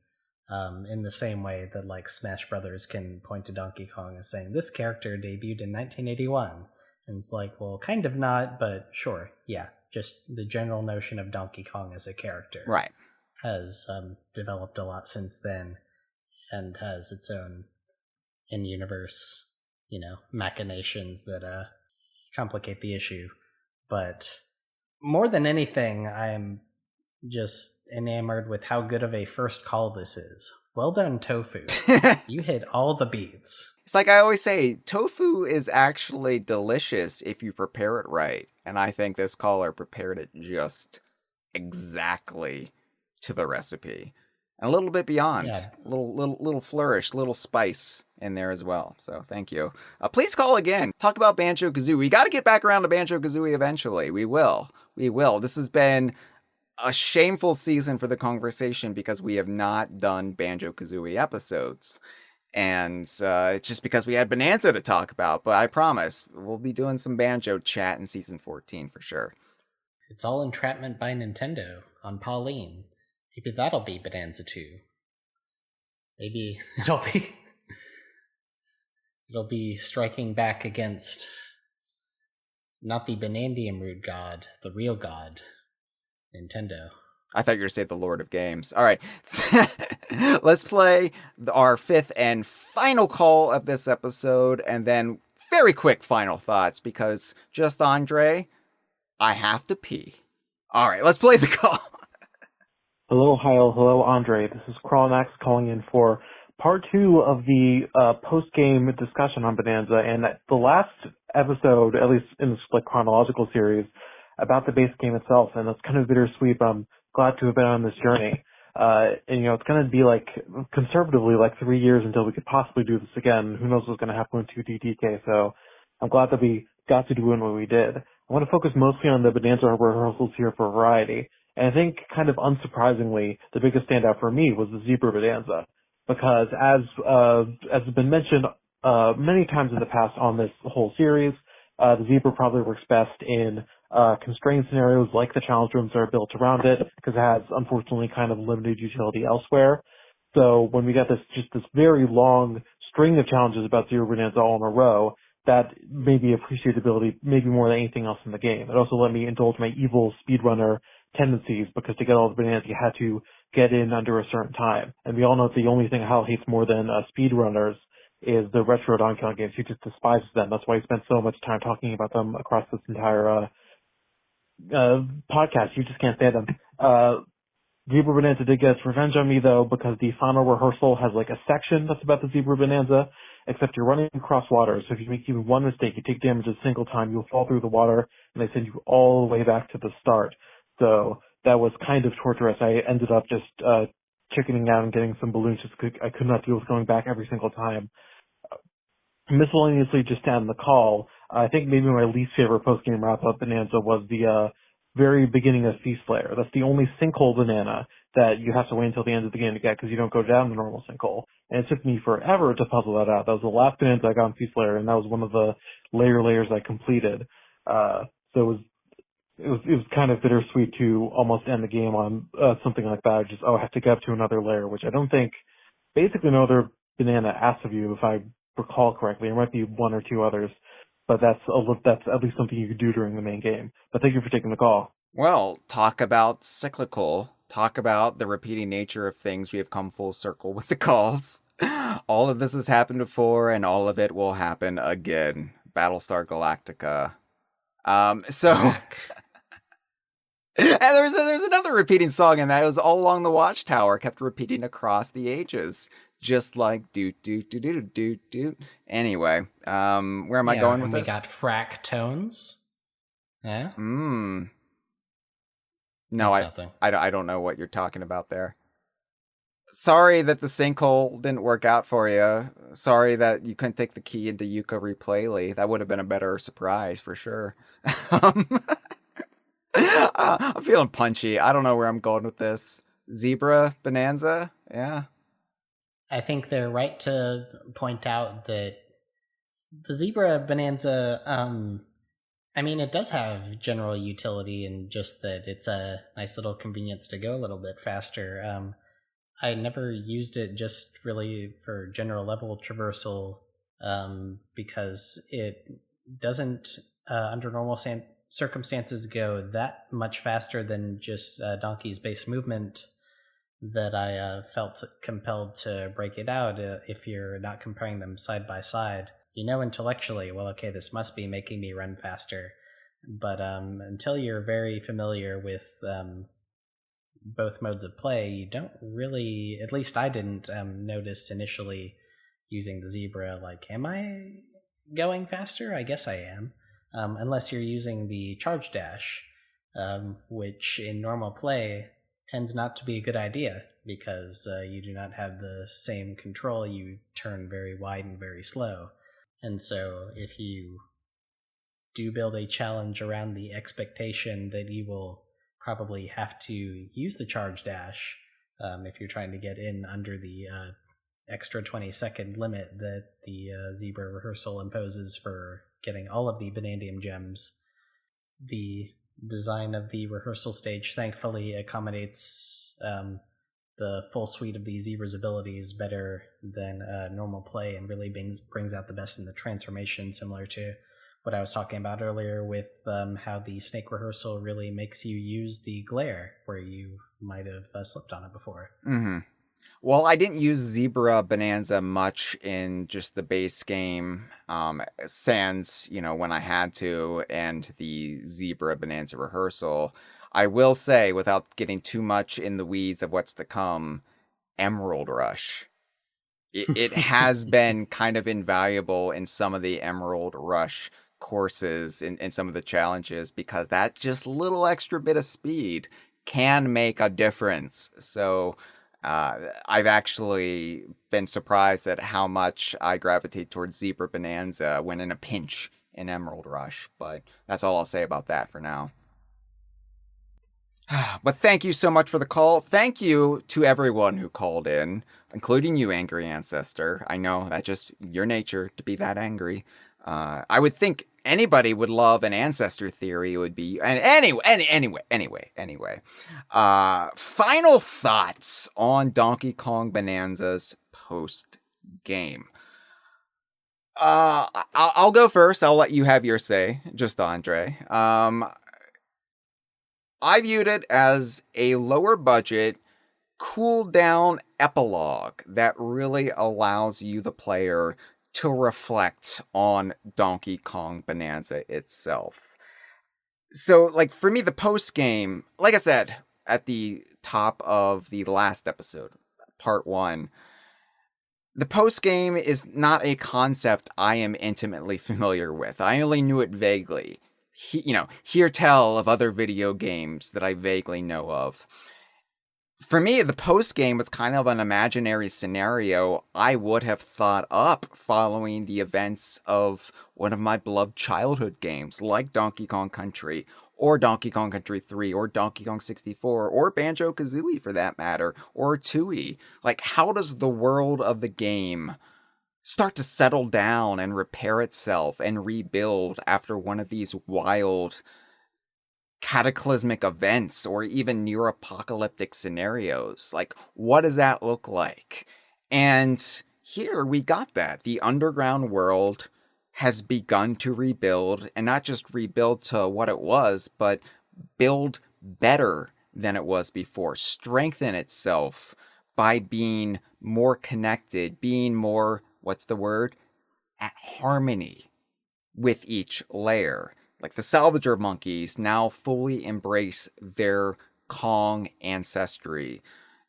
in the same way that like Smash Brothers can point to Donkey Kong as saying this character debuted in 1981, and it's like, well, kind of not, but sure, yeah, just the general notion of Donkey Kong as a character, right, has developed a lot since then, and has its own in-universe, machinations that complicate the issue. But more than anything, I'm just enamored with how good of a first call this is. Well done, Tofu. You hit all the beats. It's like I always say, tofu is actually delicious if you prepare it right. And I think this caller prepared it just exactly to the recipe. And a little bit beyond. Yeah. Little flourish, little spice in there as well. So thank you. Please call again. Talk about Banjo-Kazooie. We got to get back around to Banjo-Kazooie eventually. We will. This has been a shameful season for the Kongversation because we have not done Banjo-Kazooie episodes. And it's just because we had Bananza to talk about. But I promise, we'll be doing some Banjo chat in season 14 for sure. It's all entrapment by Nintendo on Pauline. Maybe that'll be Bananza 2. Maybe it'll be striking back against not the Banandium root god, the real god, Nintendo. I thought you were going to say the Lord of Games. All right. Let's play our fifth and final call of this episode, and then very quick final thoughts, because just Andre, I have to pee. All right, let's play the call. Hello, Hyle. Hello, Andre. This is Kronix calling in for part 2 of the post-game discussion on Bananza, and the last episode, at least in this chronological series, about the base game itself, and it's kind of bittersweet. I'm glad to have been on this journey. And, it's going to be conservatively 3 years until we could possibly do this again. Who knows what's going to happen with 2D DK, so I'm glad that we got to do what we did. I want to focus mostly on the Bananza rehearsals here for variety. And I think, kind of unsurprisingly, the biggest standout for me was the Zebra Bananza. Because as has been mentioned many times in the past on this whole series, the Zebra probably works best in constrained scenarios like the challenge rooms that are built around it, because it has, unfortunately, kind of limited utility elsewhere. So when we got this very long string of challenges about Zebra Bananza all in a row, that made me appreciate the ability maybe more than anything else in the game. It also let me indulge my evil speedrunner tendencies, because to get all the bananas you had to get in under a certain time. And we all know that the only thing Hyle hates more than speedrunners is the retro Donkey Kong games. He just despises them. That's why he spent so much time talking about them across this entire podcast. You just can't stand them. Zebra Bananza did get its revenge on me, though, because the final rehearsal has a section that's about the Zebra Bananza, except you're running across water, so if you make even one mistake, you take damage a single time, you'll fall through the water, and they send you all the way back to the start. So that was kind of torturous. I ended up just chickening out and getting some balloons just because I could not deal with going back every single time. Miscellaneously, just to end the call, I think maybe my least favorite post-game wrap-up Bananza was the very beginning of Feast Layer. That's the only sinkhole banana that you have to wait until the end of the game to get, because you don't go down the normal sinkhole. And it took me forever to puzzle that out. That was the last Bananza I got in Feast Layer, and that was one of the layers I completed. So it was kind of bittersweet to almost end the game on something like that. Just, I have to get up to another layer, which I don't think basically no other banana asks of you, if I recall correctly. There might be one or two others, but that's at least something you could do during the main game. But thank you for taking the call. Well, talk about cyclical. Talk about the repeating nature of things. We have come full circle with the calls. All of this has happened before, and all of it will happen again. Battlestar Galactica. So... And there's another repeating song in that. It was All Along the Watchtower, kept repeating across the ages. Just like doot doot doot doot doot doot. Anyway, where am I going with this? We got frac tones. Yeah. No, I don't know what you're talking about there. Sorry that the sinkhole didn't work out for you. Sorry that you couldn't take the key into Yuka Replayly. That would have been a better surprise for sure. I'm feeling punchy. I don't know where I'm going with this. Zebra Bananza? Yeah. I think they're right to point out that the Zebra Bananza, it does have general utility, and just that it's a nice little convenience to go a little bit faster. I never used it just really for general level traversal, because it doesn't, under normal circumstances, go that much faster than just Donkey's base movement, that I felt compelled to break it out. If you're not comparing them side by side, intellectually, well, okay, this must be making me run faster. But until you're very familiar with both modes of play, you don't really, at least I didn't notice initially using the Zebra, am I going faster? I guess I am. Unless you're using the charge dash, which in normal play tends not to be a good idea, because you do not have the same control. You turn very wide and very slow. And so if you do build a challenge around the expectation that you will probably have to use the charge dash, if you're trying to get in under the extra 20-second limit that the Zebra rehearsal imposes for getting all of the Banandium gems, the design of the rehearsal stage thankfully accommodates the full suite of the Zebra's abilities better than normal play, and really brings out the best in the transformation, similar to what I was talking about earlier with how the snake rehearsal really makes you use the glare where you might have slipped on it before. Mm-hmm. Well, I didn't use Zebra Bananza much in just the base game, sans, when I had to, and the Zebra Bananza rehearsal. I will say, without getting too much in the weeds of what's to come, Emerald Rush. It has been kind of invaluable in some of the Emerald Rush courses, in some of the challenges, because that just little extra bit of speed can make a difference. So I've actually been surprised at how much I gravitate towards Zebra Bananza when in a pinch in Emerald Rush. But that's all I'll say about that for now. But thank you so much for the call. Thank you to everyone who called in, including you, Angry Ancestor. I know that's just your nature to be that angry. I would think anybody would love an ancestor theory. It would be, and anyway. Final thoughts on Donkey Kong Bananza's post game. I'll go first. I'll let you have your say, just Andre. I viewed it as a lower budget, cool down epilogue that really allows you, the player, to reflect on Donkey Kong Bananza itself. So, like, for me, the post game, like I said at the top of the last episode, part 1, the post game is not a concept I am intimately familiar with. I only knew it vaguely. Hear tell of other video games that I vaguely know of. For me, the post game was kind of an imaginary scenario I would have thought up following the events of one of my beloved childhood games, like Donkey Kong Country, or Donkey Kong Country 3, or Donkey Kong 64, or Banjo-Kazooie for that matter, or Tooie. Like, how does the world of the game start to settle down and repair itself and rebuild after one of these wild cataclysmic events or even near apocalyptic scenarios? Like, what does that look like? And here we got that. The underground world has begun to rebuild, and not just rebuild to what it was, but build better than it was before, strengthen itself by being more connected, being more, what's the word? At harmony with each layer. Like the salvager monkeys now fully embrace their Kong ancestry.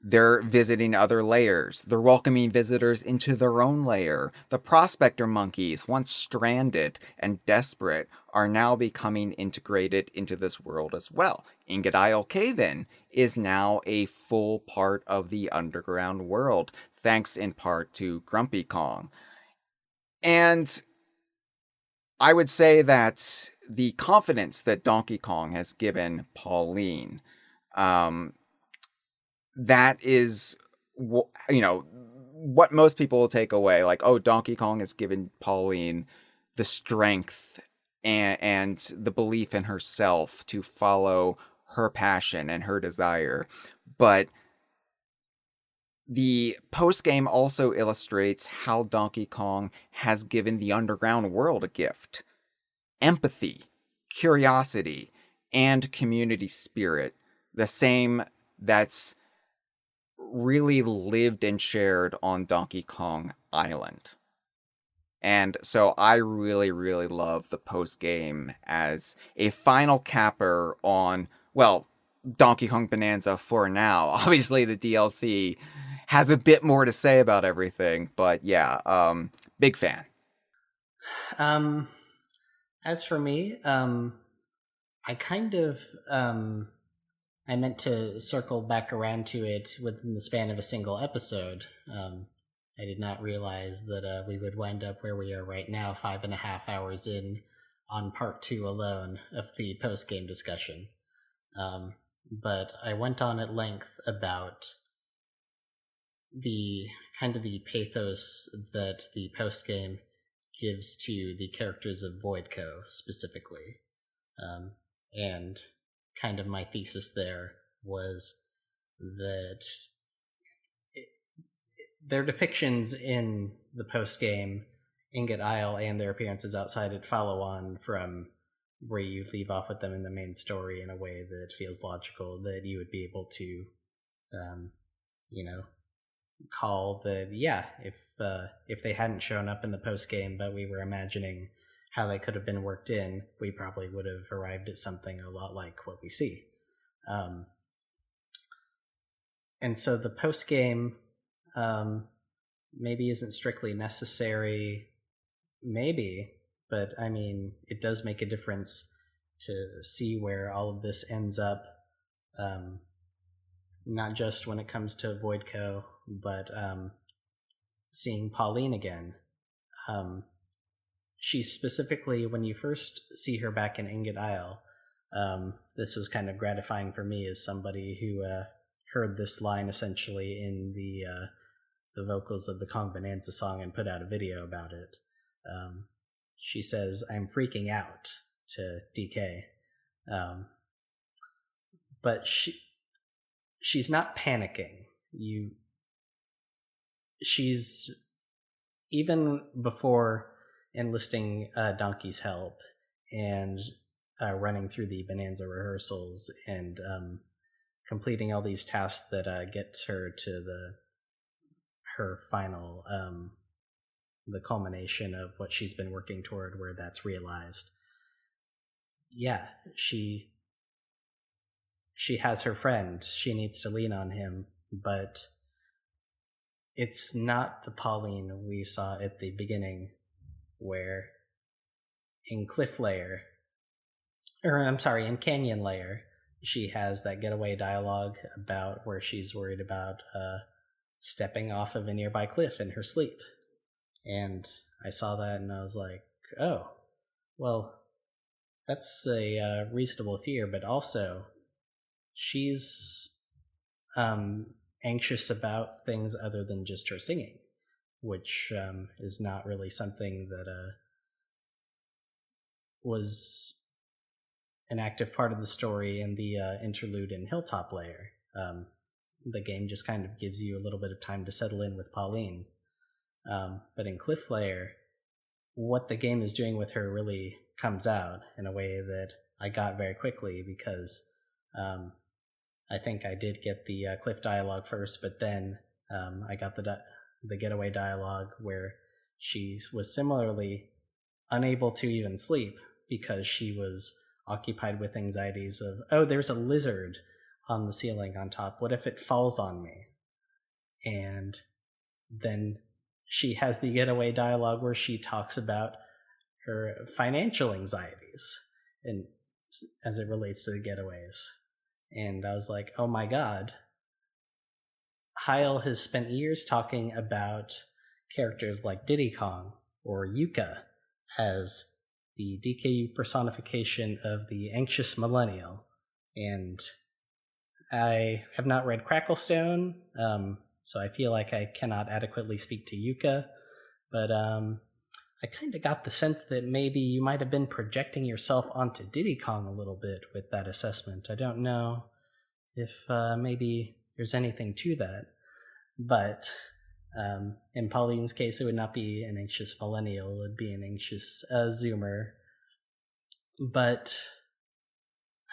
They're visiting other layers. They're welcoming visitors into their own layer. The prospector monkeys, once stranded and desperate, are now becoming integrated into this world as well. Ingot Isle Cave-In is now a full part of the underground world, thanks in part to Grumpy Kong. And I would say that the confidence that Donkey Kong has given Pauline, that is, what most people will take away. Like, oh, Donkey Kong has given Pauline the strength and the belief in herself to follow her passion and her desire. But the post-game also illustrates how Donkey Kong has given the underground world a gift. Empathy, curiosity, and community spirit. The same that's really lived and shared on Donkey Kong Island. And so I really, really love the post-game as a final capper on, well, Donkey Kong Bananza for now. Obviously, the DLC has a bit more to say about everything, but yeah, big fan. As for me, I kind of, I meant to circle back around to it within the span of a single episode. I did not realize that we would wind up where we are right now, 5.5 hours in, on part 2 alone of the post-game discussion. But I went on at length about the kind of the pathos that the post-game gives to the characters of Voidco specifically. And kind of my thesis there was that their depictions in the post-game Ingot Isle and their appearances outside it follow on from where you leave off with them in the main story in a way that feels logical, that you would be able to, call that, yeah, if they hadn't shown up in the post-game, but we were imagining how they could have been worked in, we probably would have arrived at something a lot like what we see. And so the post-game maybe isn't strictly necessary, maybe, but I mean, it does make a difference to see where all of this ends up not just when it comes to Voidco, but seeing Pauline again. She specifically, when you first see her back in Ingot Isle, this was kind of gratifying for me as somebody who heard this line essentially in the vocals of the Kong Bananza song and put out a video about it. She says, "I'm freaking out" to DK. But she's not panicking. She's, even before enlisting Donkey's help and running through the Bananza rehearsals and completing all these tasks that gets her to her final, the culmination of what she's been working toward, where that's realized. Yeah, she has her friend. She needs to lean on him, but it's not the Pauline we saw at the beginning, where in in Canyon Layer, she has that getaway dialogue about where she's worried about stepping off of a nearby cliff in her sleep. And I saw that and I was like, oh, well, that's a reasonable fear, but also she's anxious about things other than just her singing, which is not really something that was an active part of the story in the interlude in Hilltop Layer. The game just kind of gives you a little bit of time to settle in with Pauline. But in Cliff Layer, what the game is doing with her really comes out in a way that I got very quickly, because I think I did get the Cliff dialogue first, but then I got the getaway dialogue where she was similarly unable to even sleep because she was occupied with anxieties of, oh, there's a lizard on the ceiling on top. What if it falls on me? And then she has the getaway dialogue where she talks about her financial anxieties and as it relates to the getaways. And I was like, oh my god. Hyle has spent years talking about characters like Diddy Kong or Yuka as the DKU personification of the anxious millennial. And I have not read Cracklestone, so I feel like I cannot adequately speak to Yuka, but I kind of got the sense that maybe you might have been projecting yourself onto Diddy Kong a little bit with that assessment. I don't know if maybe there's anything to that, but in Pauline's case, it would not be an anxious millennial, it would be an anxious zoomer. But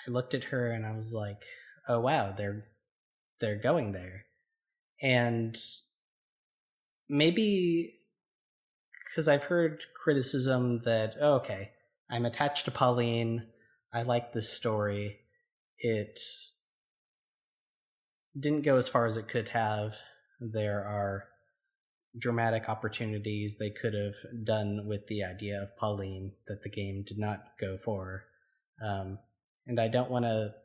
I looked at her and I was like, oh wow, they're going there. And maybe because I've heard criticism that, oh, okay, I'm attached to Pauline, I like this story, it didn't go as far as it could have. There are dramatic opportunities they could have done with the idea of Pauline that the game did not go for. And I don't want to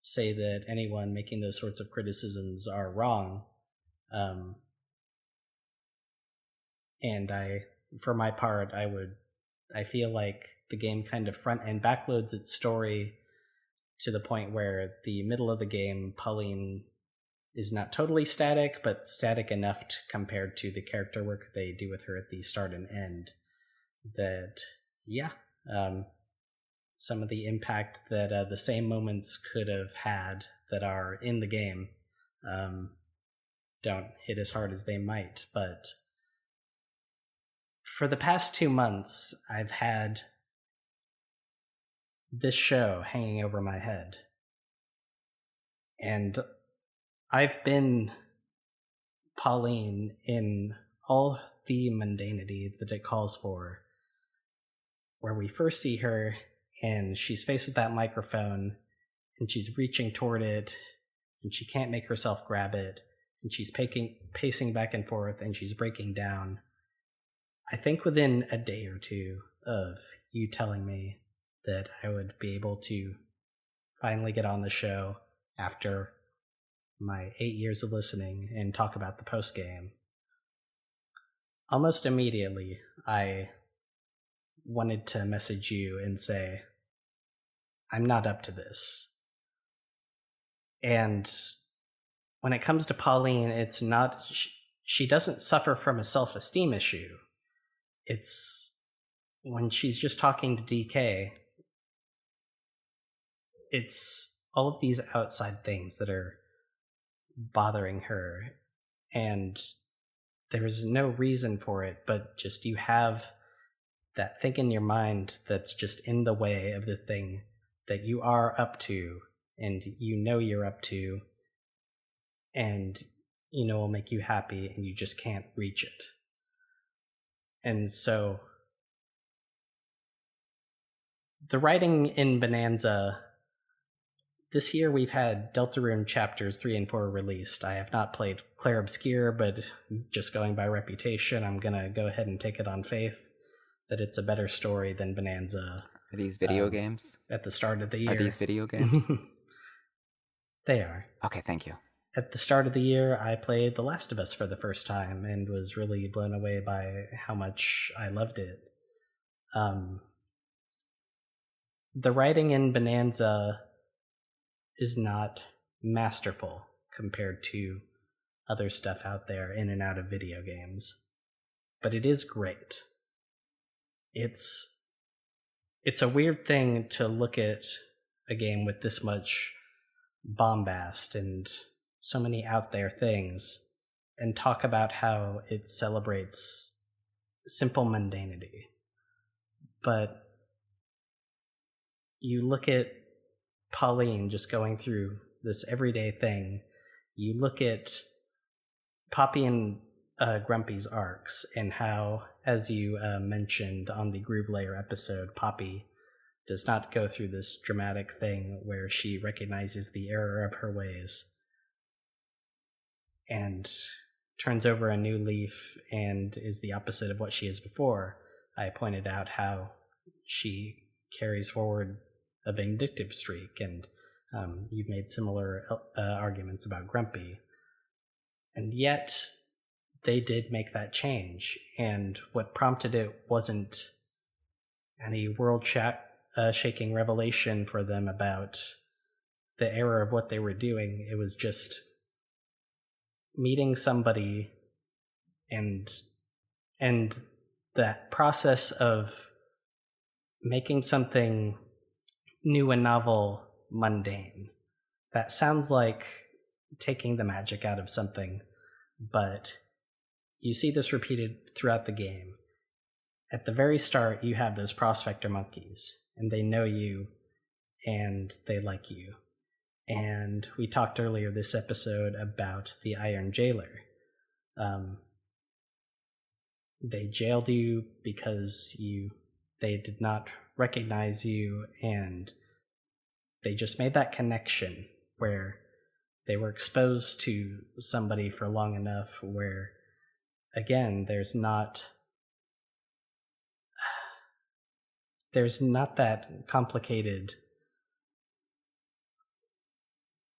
say that anyone making those sorts of criticisms are wrong. And for my part, I feel like the game kind of front and backloads its story to the point where the middle of the game, Pauline is not totally static, but static enough compared to the character work they do with her at the start and end, that, yeah, some of the impact that the same moments could have had that are in the game don't hit as hard as they might. But for the past 2 months, I've had this show hanging over my head. And I've been Pauline in all the mundanity that it calls for, where we first see her and she's faced with that microphone and she's reaching toward it and she can't make herself grab it and she's pacing back and forth and she's breaking down. I think within a day or two of you telling me that I would be able to finally get on the show after my 8 years of listening and talk about the post game, almost immediately I wanted to message you and say, I'm not up to this. And when it comes to Pauline, it's not, she doesn't suffer from a self-esteem issue. It's when she's just talking to DK, it's all of these outside things that are bothering her, and there's no reason for it, but just you have that thing in your mind that's just in the way of the thing that you are up to, and you know you're up to, and you know will make you happy, and you just can't reach it. And so the writing in Bananza, this year we've had Deltarune chapters 3 and 4 released. I have not played Clair Obscure, but just going by reputation, I'm gonna go ahead and take it on faith that it's a better story than Bananza. Are these video games? At the start of the year. Are these video games? They are. Okay, thank you. At the start of the year, I played The Last of Us for the first time and was really blown away by how much I loved it. The writing in Bananza is not masterful compared to other stuff out there in and out of video games, but it is great. It's a weird thing to look at a game with this much bombast and so many out there things and talk about how it celebrates simple mundanity. But you look at Pauline just going through this everyday thing. You look at Poppy and Grumpy's arcs and how, as you mentioned on the Groove Layer episode, Poppy does not go through this dramatic thing where she recognizes the error of her ways and turns over a new leaf and is the opposite of what she is before. I pointed out how she carries forward a vindictive streak, and you've made similar arguments about Grumpy. And yet, they did make that change, and what prompted it wasn't any world-shaking revelation for them about the error of what they were doing. It was just meeting somebody and that process of making something new and novel mundane. That sounds like taking the magic out of something, but you see this repeated throughout the game. At the very start, you have those prospector monkeys, and they know you, and they like you. And we talked earlier this episode about the Iron Jailer. They jailed you because they did not recognize you, and they just made that connection where they were exposed to somebody for long enough where, again, there's not that complicated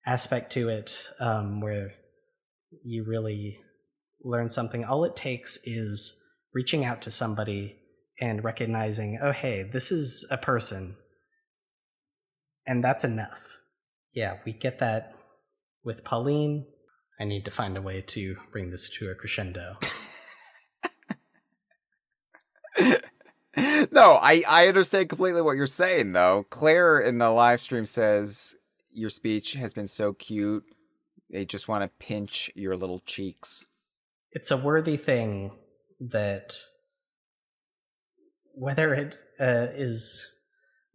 aspect to it where you really learn something. All it takes is reaching out to somebody and recognizing, oh, hey, this is a person, and that's enough. Yeah, we get that with Pauline. I need to find a way to bring this to a crescendo. No, I understand completely what you're saying, though. Claire in the live stream says, your speech has been so cute, they just want to pinch your little cheeks. It's a worthy thing that, whether it is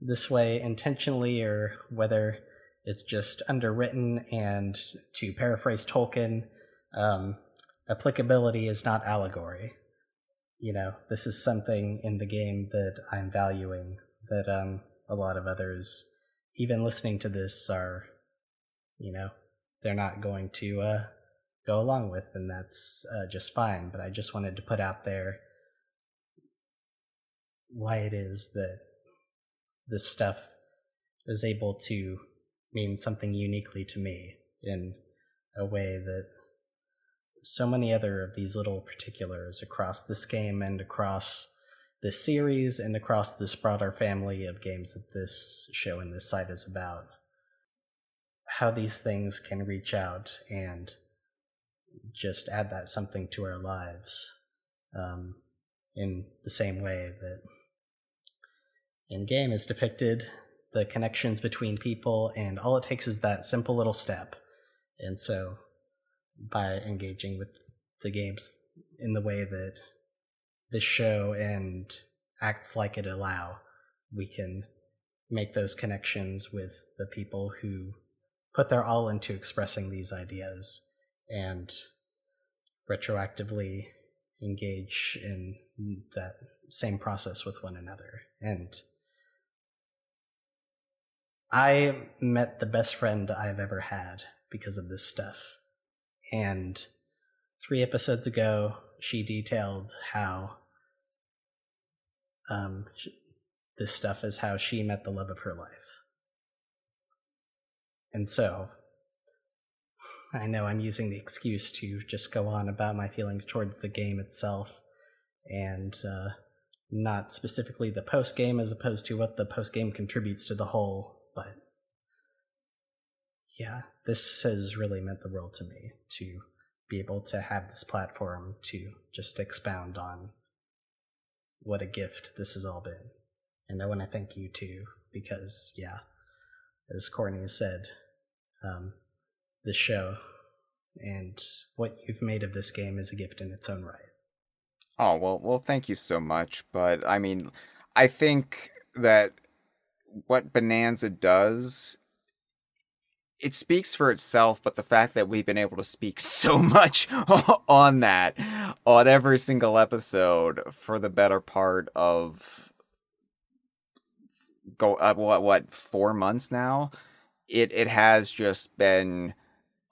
this way intentionally or whether it's just underwritten, and to paraphrase Tolkien, applicability is not allegory. You know, this is something in the game that I'm valuing, that a lot of others, even listening to this, are, they're not going to go along with, and that's just fine. But I just wanted to put out there why it is that this stuff is able to mean something uniquely to me. And a way that so many other of these little particulars across this game and across this series and across this broader family of games that this show and this site is about, how these things can reach out and just add that something to our lives, in the same way that in game is depicted the connections between people, and all it takes is that simple little step. And so by engaging with the games in the way that this show and acts like it allow, we can make those connections with the people who put their all into expressing these ideas and retroactively engage in that same process with one another. And I met the best friend I've ever had because of this stuff. And 3 episodes ago, she detailed how this stuff is how she met the love of her life. And so, I know I'm using the excuse to just go on about my feelings towards the game itself, and not specifically the post-game as opposed to what the post-game contributes to the whole, but yeah, this has really meant the world to me, to be able to have this platform to just expound on what a gift this has all been. And I want to thank you too, because yeah, as Courtney has said, this show and what you've made of this game is a gift in its own right. Oh, well, thank you so much. But I mean, I think that what Bananza does, it speaks for itself, but the fact that we've been able to speak so much on that, on every single episode for the better part of 4 months now, it has just been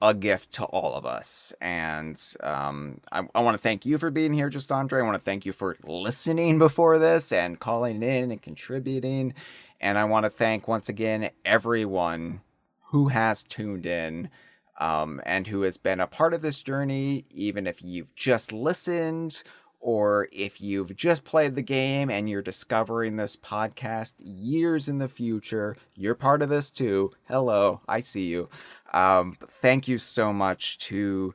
a gift to all of us. And I want to thank you for being here, Just Andre. I want to thank you for listening before this and calling in and contributing. And I want to thank once again everyone who has tuned in and who has been a part of this journey, even if you've just listened or if you've just played the game and you're discovering this podcast years in the future. You're part of this too. Hello, I see you. Thank you so much to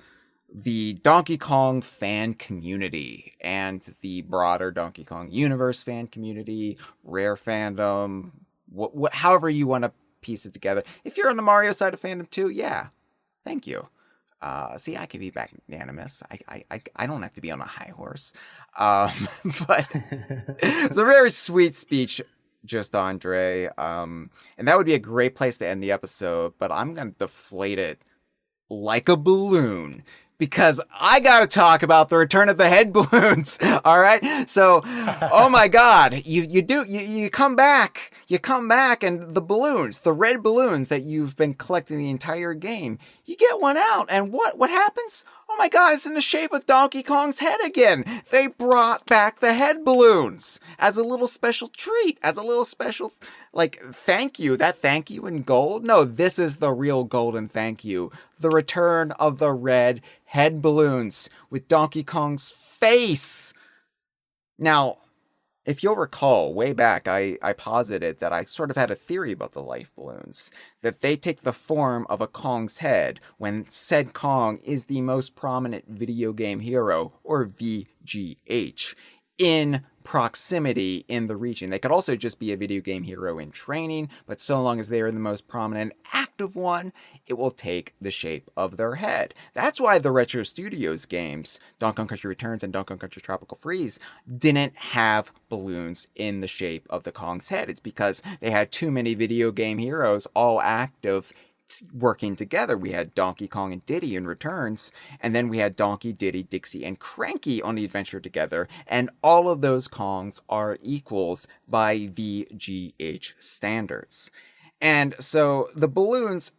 the Donkey Kong fan community and the broader Donkey Kong universe fan community, Rare fandom, however you want to piece it together. If you're on the Mario side of fandom too, yeah, thank you. See, I can be magnanimous. I don't have to be on a high horse. But it's a very sweet speech, Just Andre. And that would be a great place to end the episode, but I'm going to deflate it like a balloon, because I got to talk about the return of the head balloons. All right. So, oh my God, you come back, and the balloons, the red balloons that you've been collecting the entire game, you get one out, and what happens? Oh my God, it's in the shape of Donkey Kong's head again. They brought back the head balloons as a little special treat, as a little special, thank you. That thank you in gold? No, this is the real golden thank you. The return of the red head balloons with Donkey Kong's face. Now, if you'll recall, way back, I posited that I sort of had a theory about the life balloons, that they take the form of a Kong's head when said Kong is the most prominent video game hero, or VGH, in proximity in the region. They could also just be a video game hero in training, but so long as they are the most prominent active one, it will take the shape of their head. That's why the Retro Studios games, Donkey Kong Country Returns and Donkey Kong Country Tropical Freeze, didn't have balloons in the shape of the Kong's head. It's because they had too many video game heroes all active working together. We had Donkey Kong and Diddy in Returns, and then we had Donkey, Diddy, Dixie, and Cranky on the adventure together, and all of those Kongs are equals by VGH standards. And so the balloons,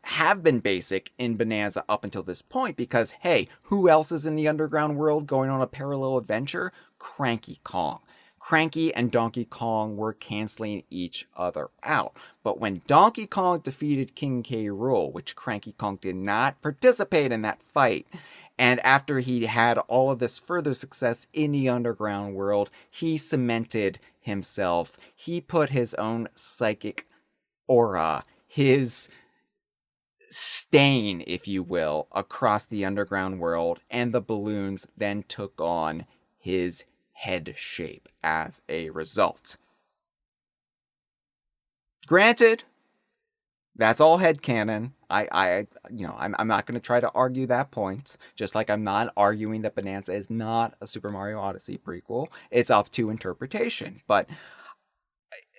have been basic in Bananza up until this point because, hey, who else is in the underground world going on a parallel adventure? Cranky Kong. Cranky and Donkey Kong were canceling each other out. But when Donkey Kong defeated King K. Rool, which Cranky Kong did not participate in that fight, and after he had all of this further success in the underground world, he cemented himself. He put his own psychic aura, his stain, if you will, across the underground world, and the balloons then took on his head shape as a result. Granted, that's all headcanon. I'm not going to try to argue that point, just like I'm not arguing that Bananza is not a Super Mario Odyssey prequel. It's up to interpretation. But,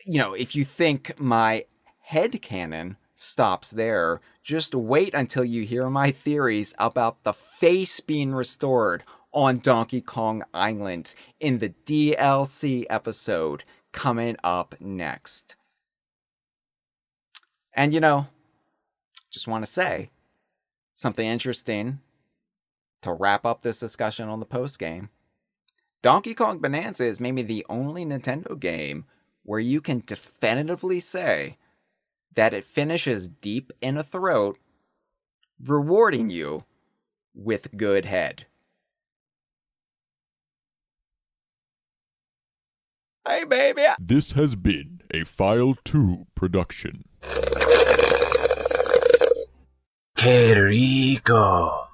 if you think my headcanon stops there, just wait until you hear my theories about the face being restored on Donkey Kong Island in the DLC episode coming up next. And just want to say something interesting to wrap up this discussion on the post game. Donkey Kong Bananza is maybe the only Nintendo game where you can definitively say that it finishes deep in a throat, rewarding you with good head. Hey, baby! This has been a File 2 production. Que rico.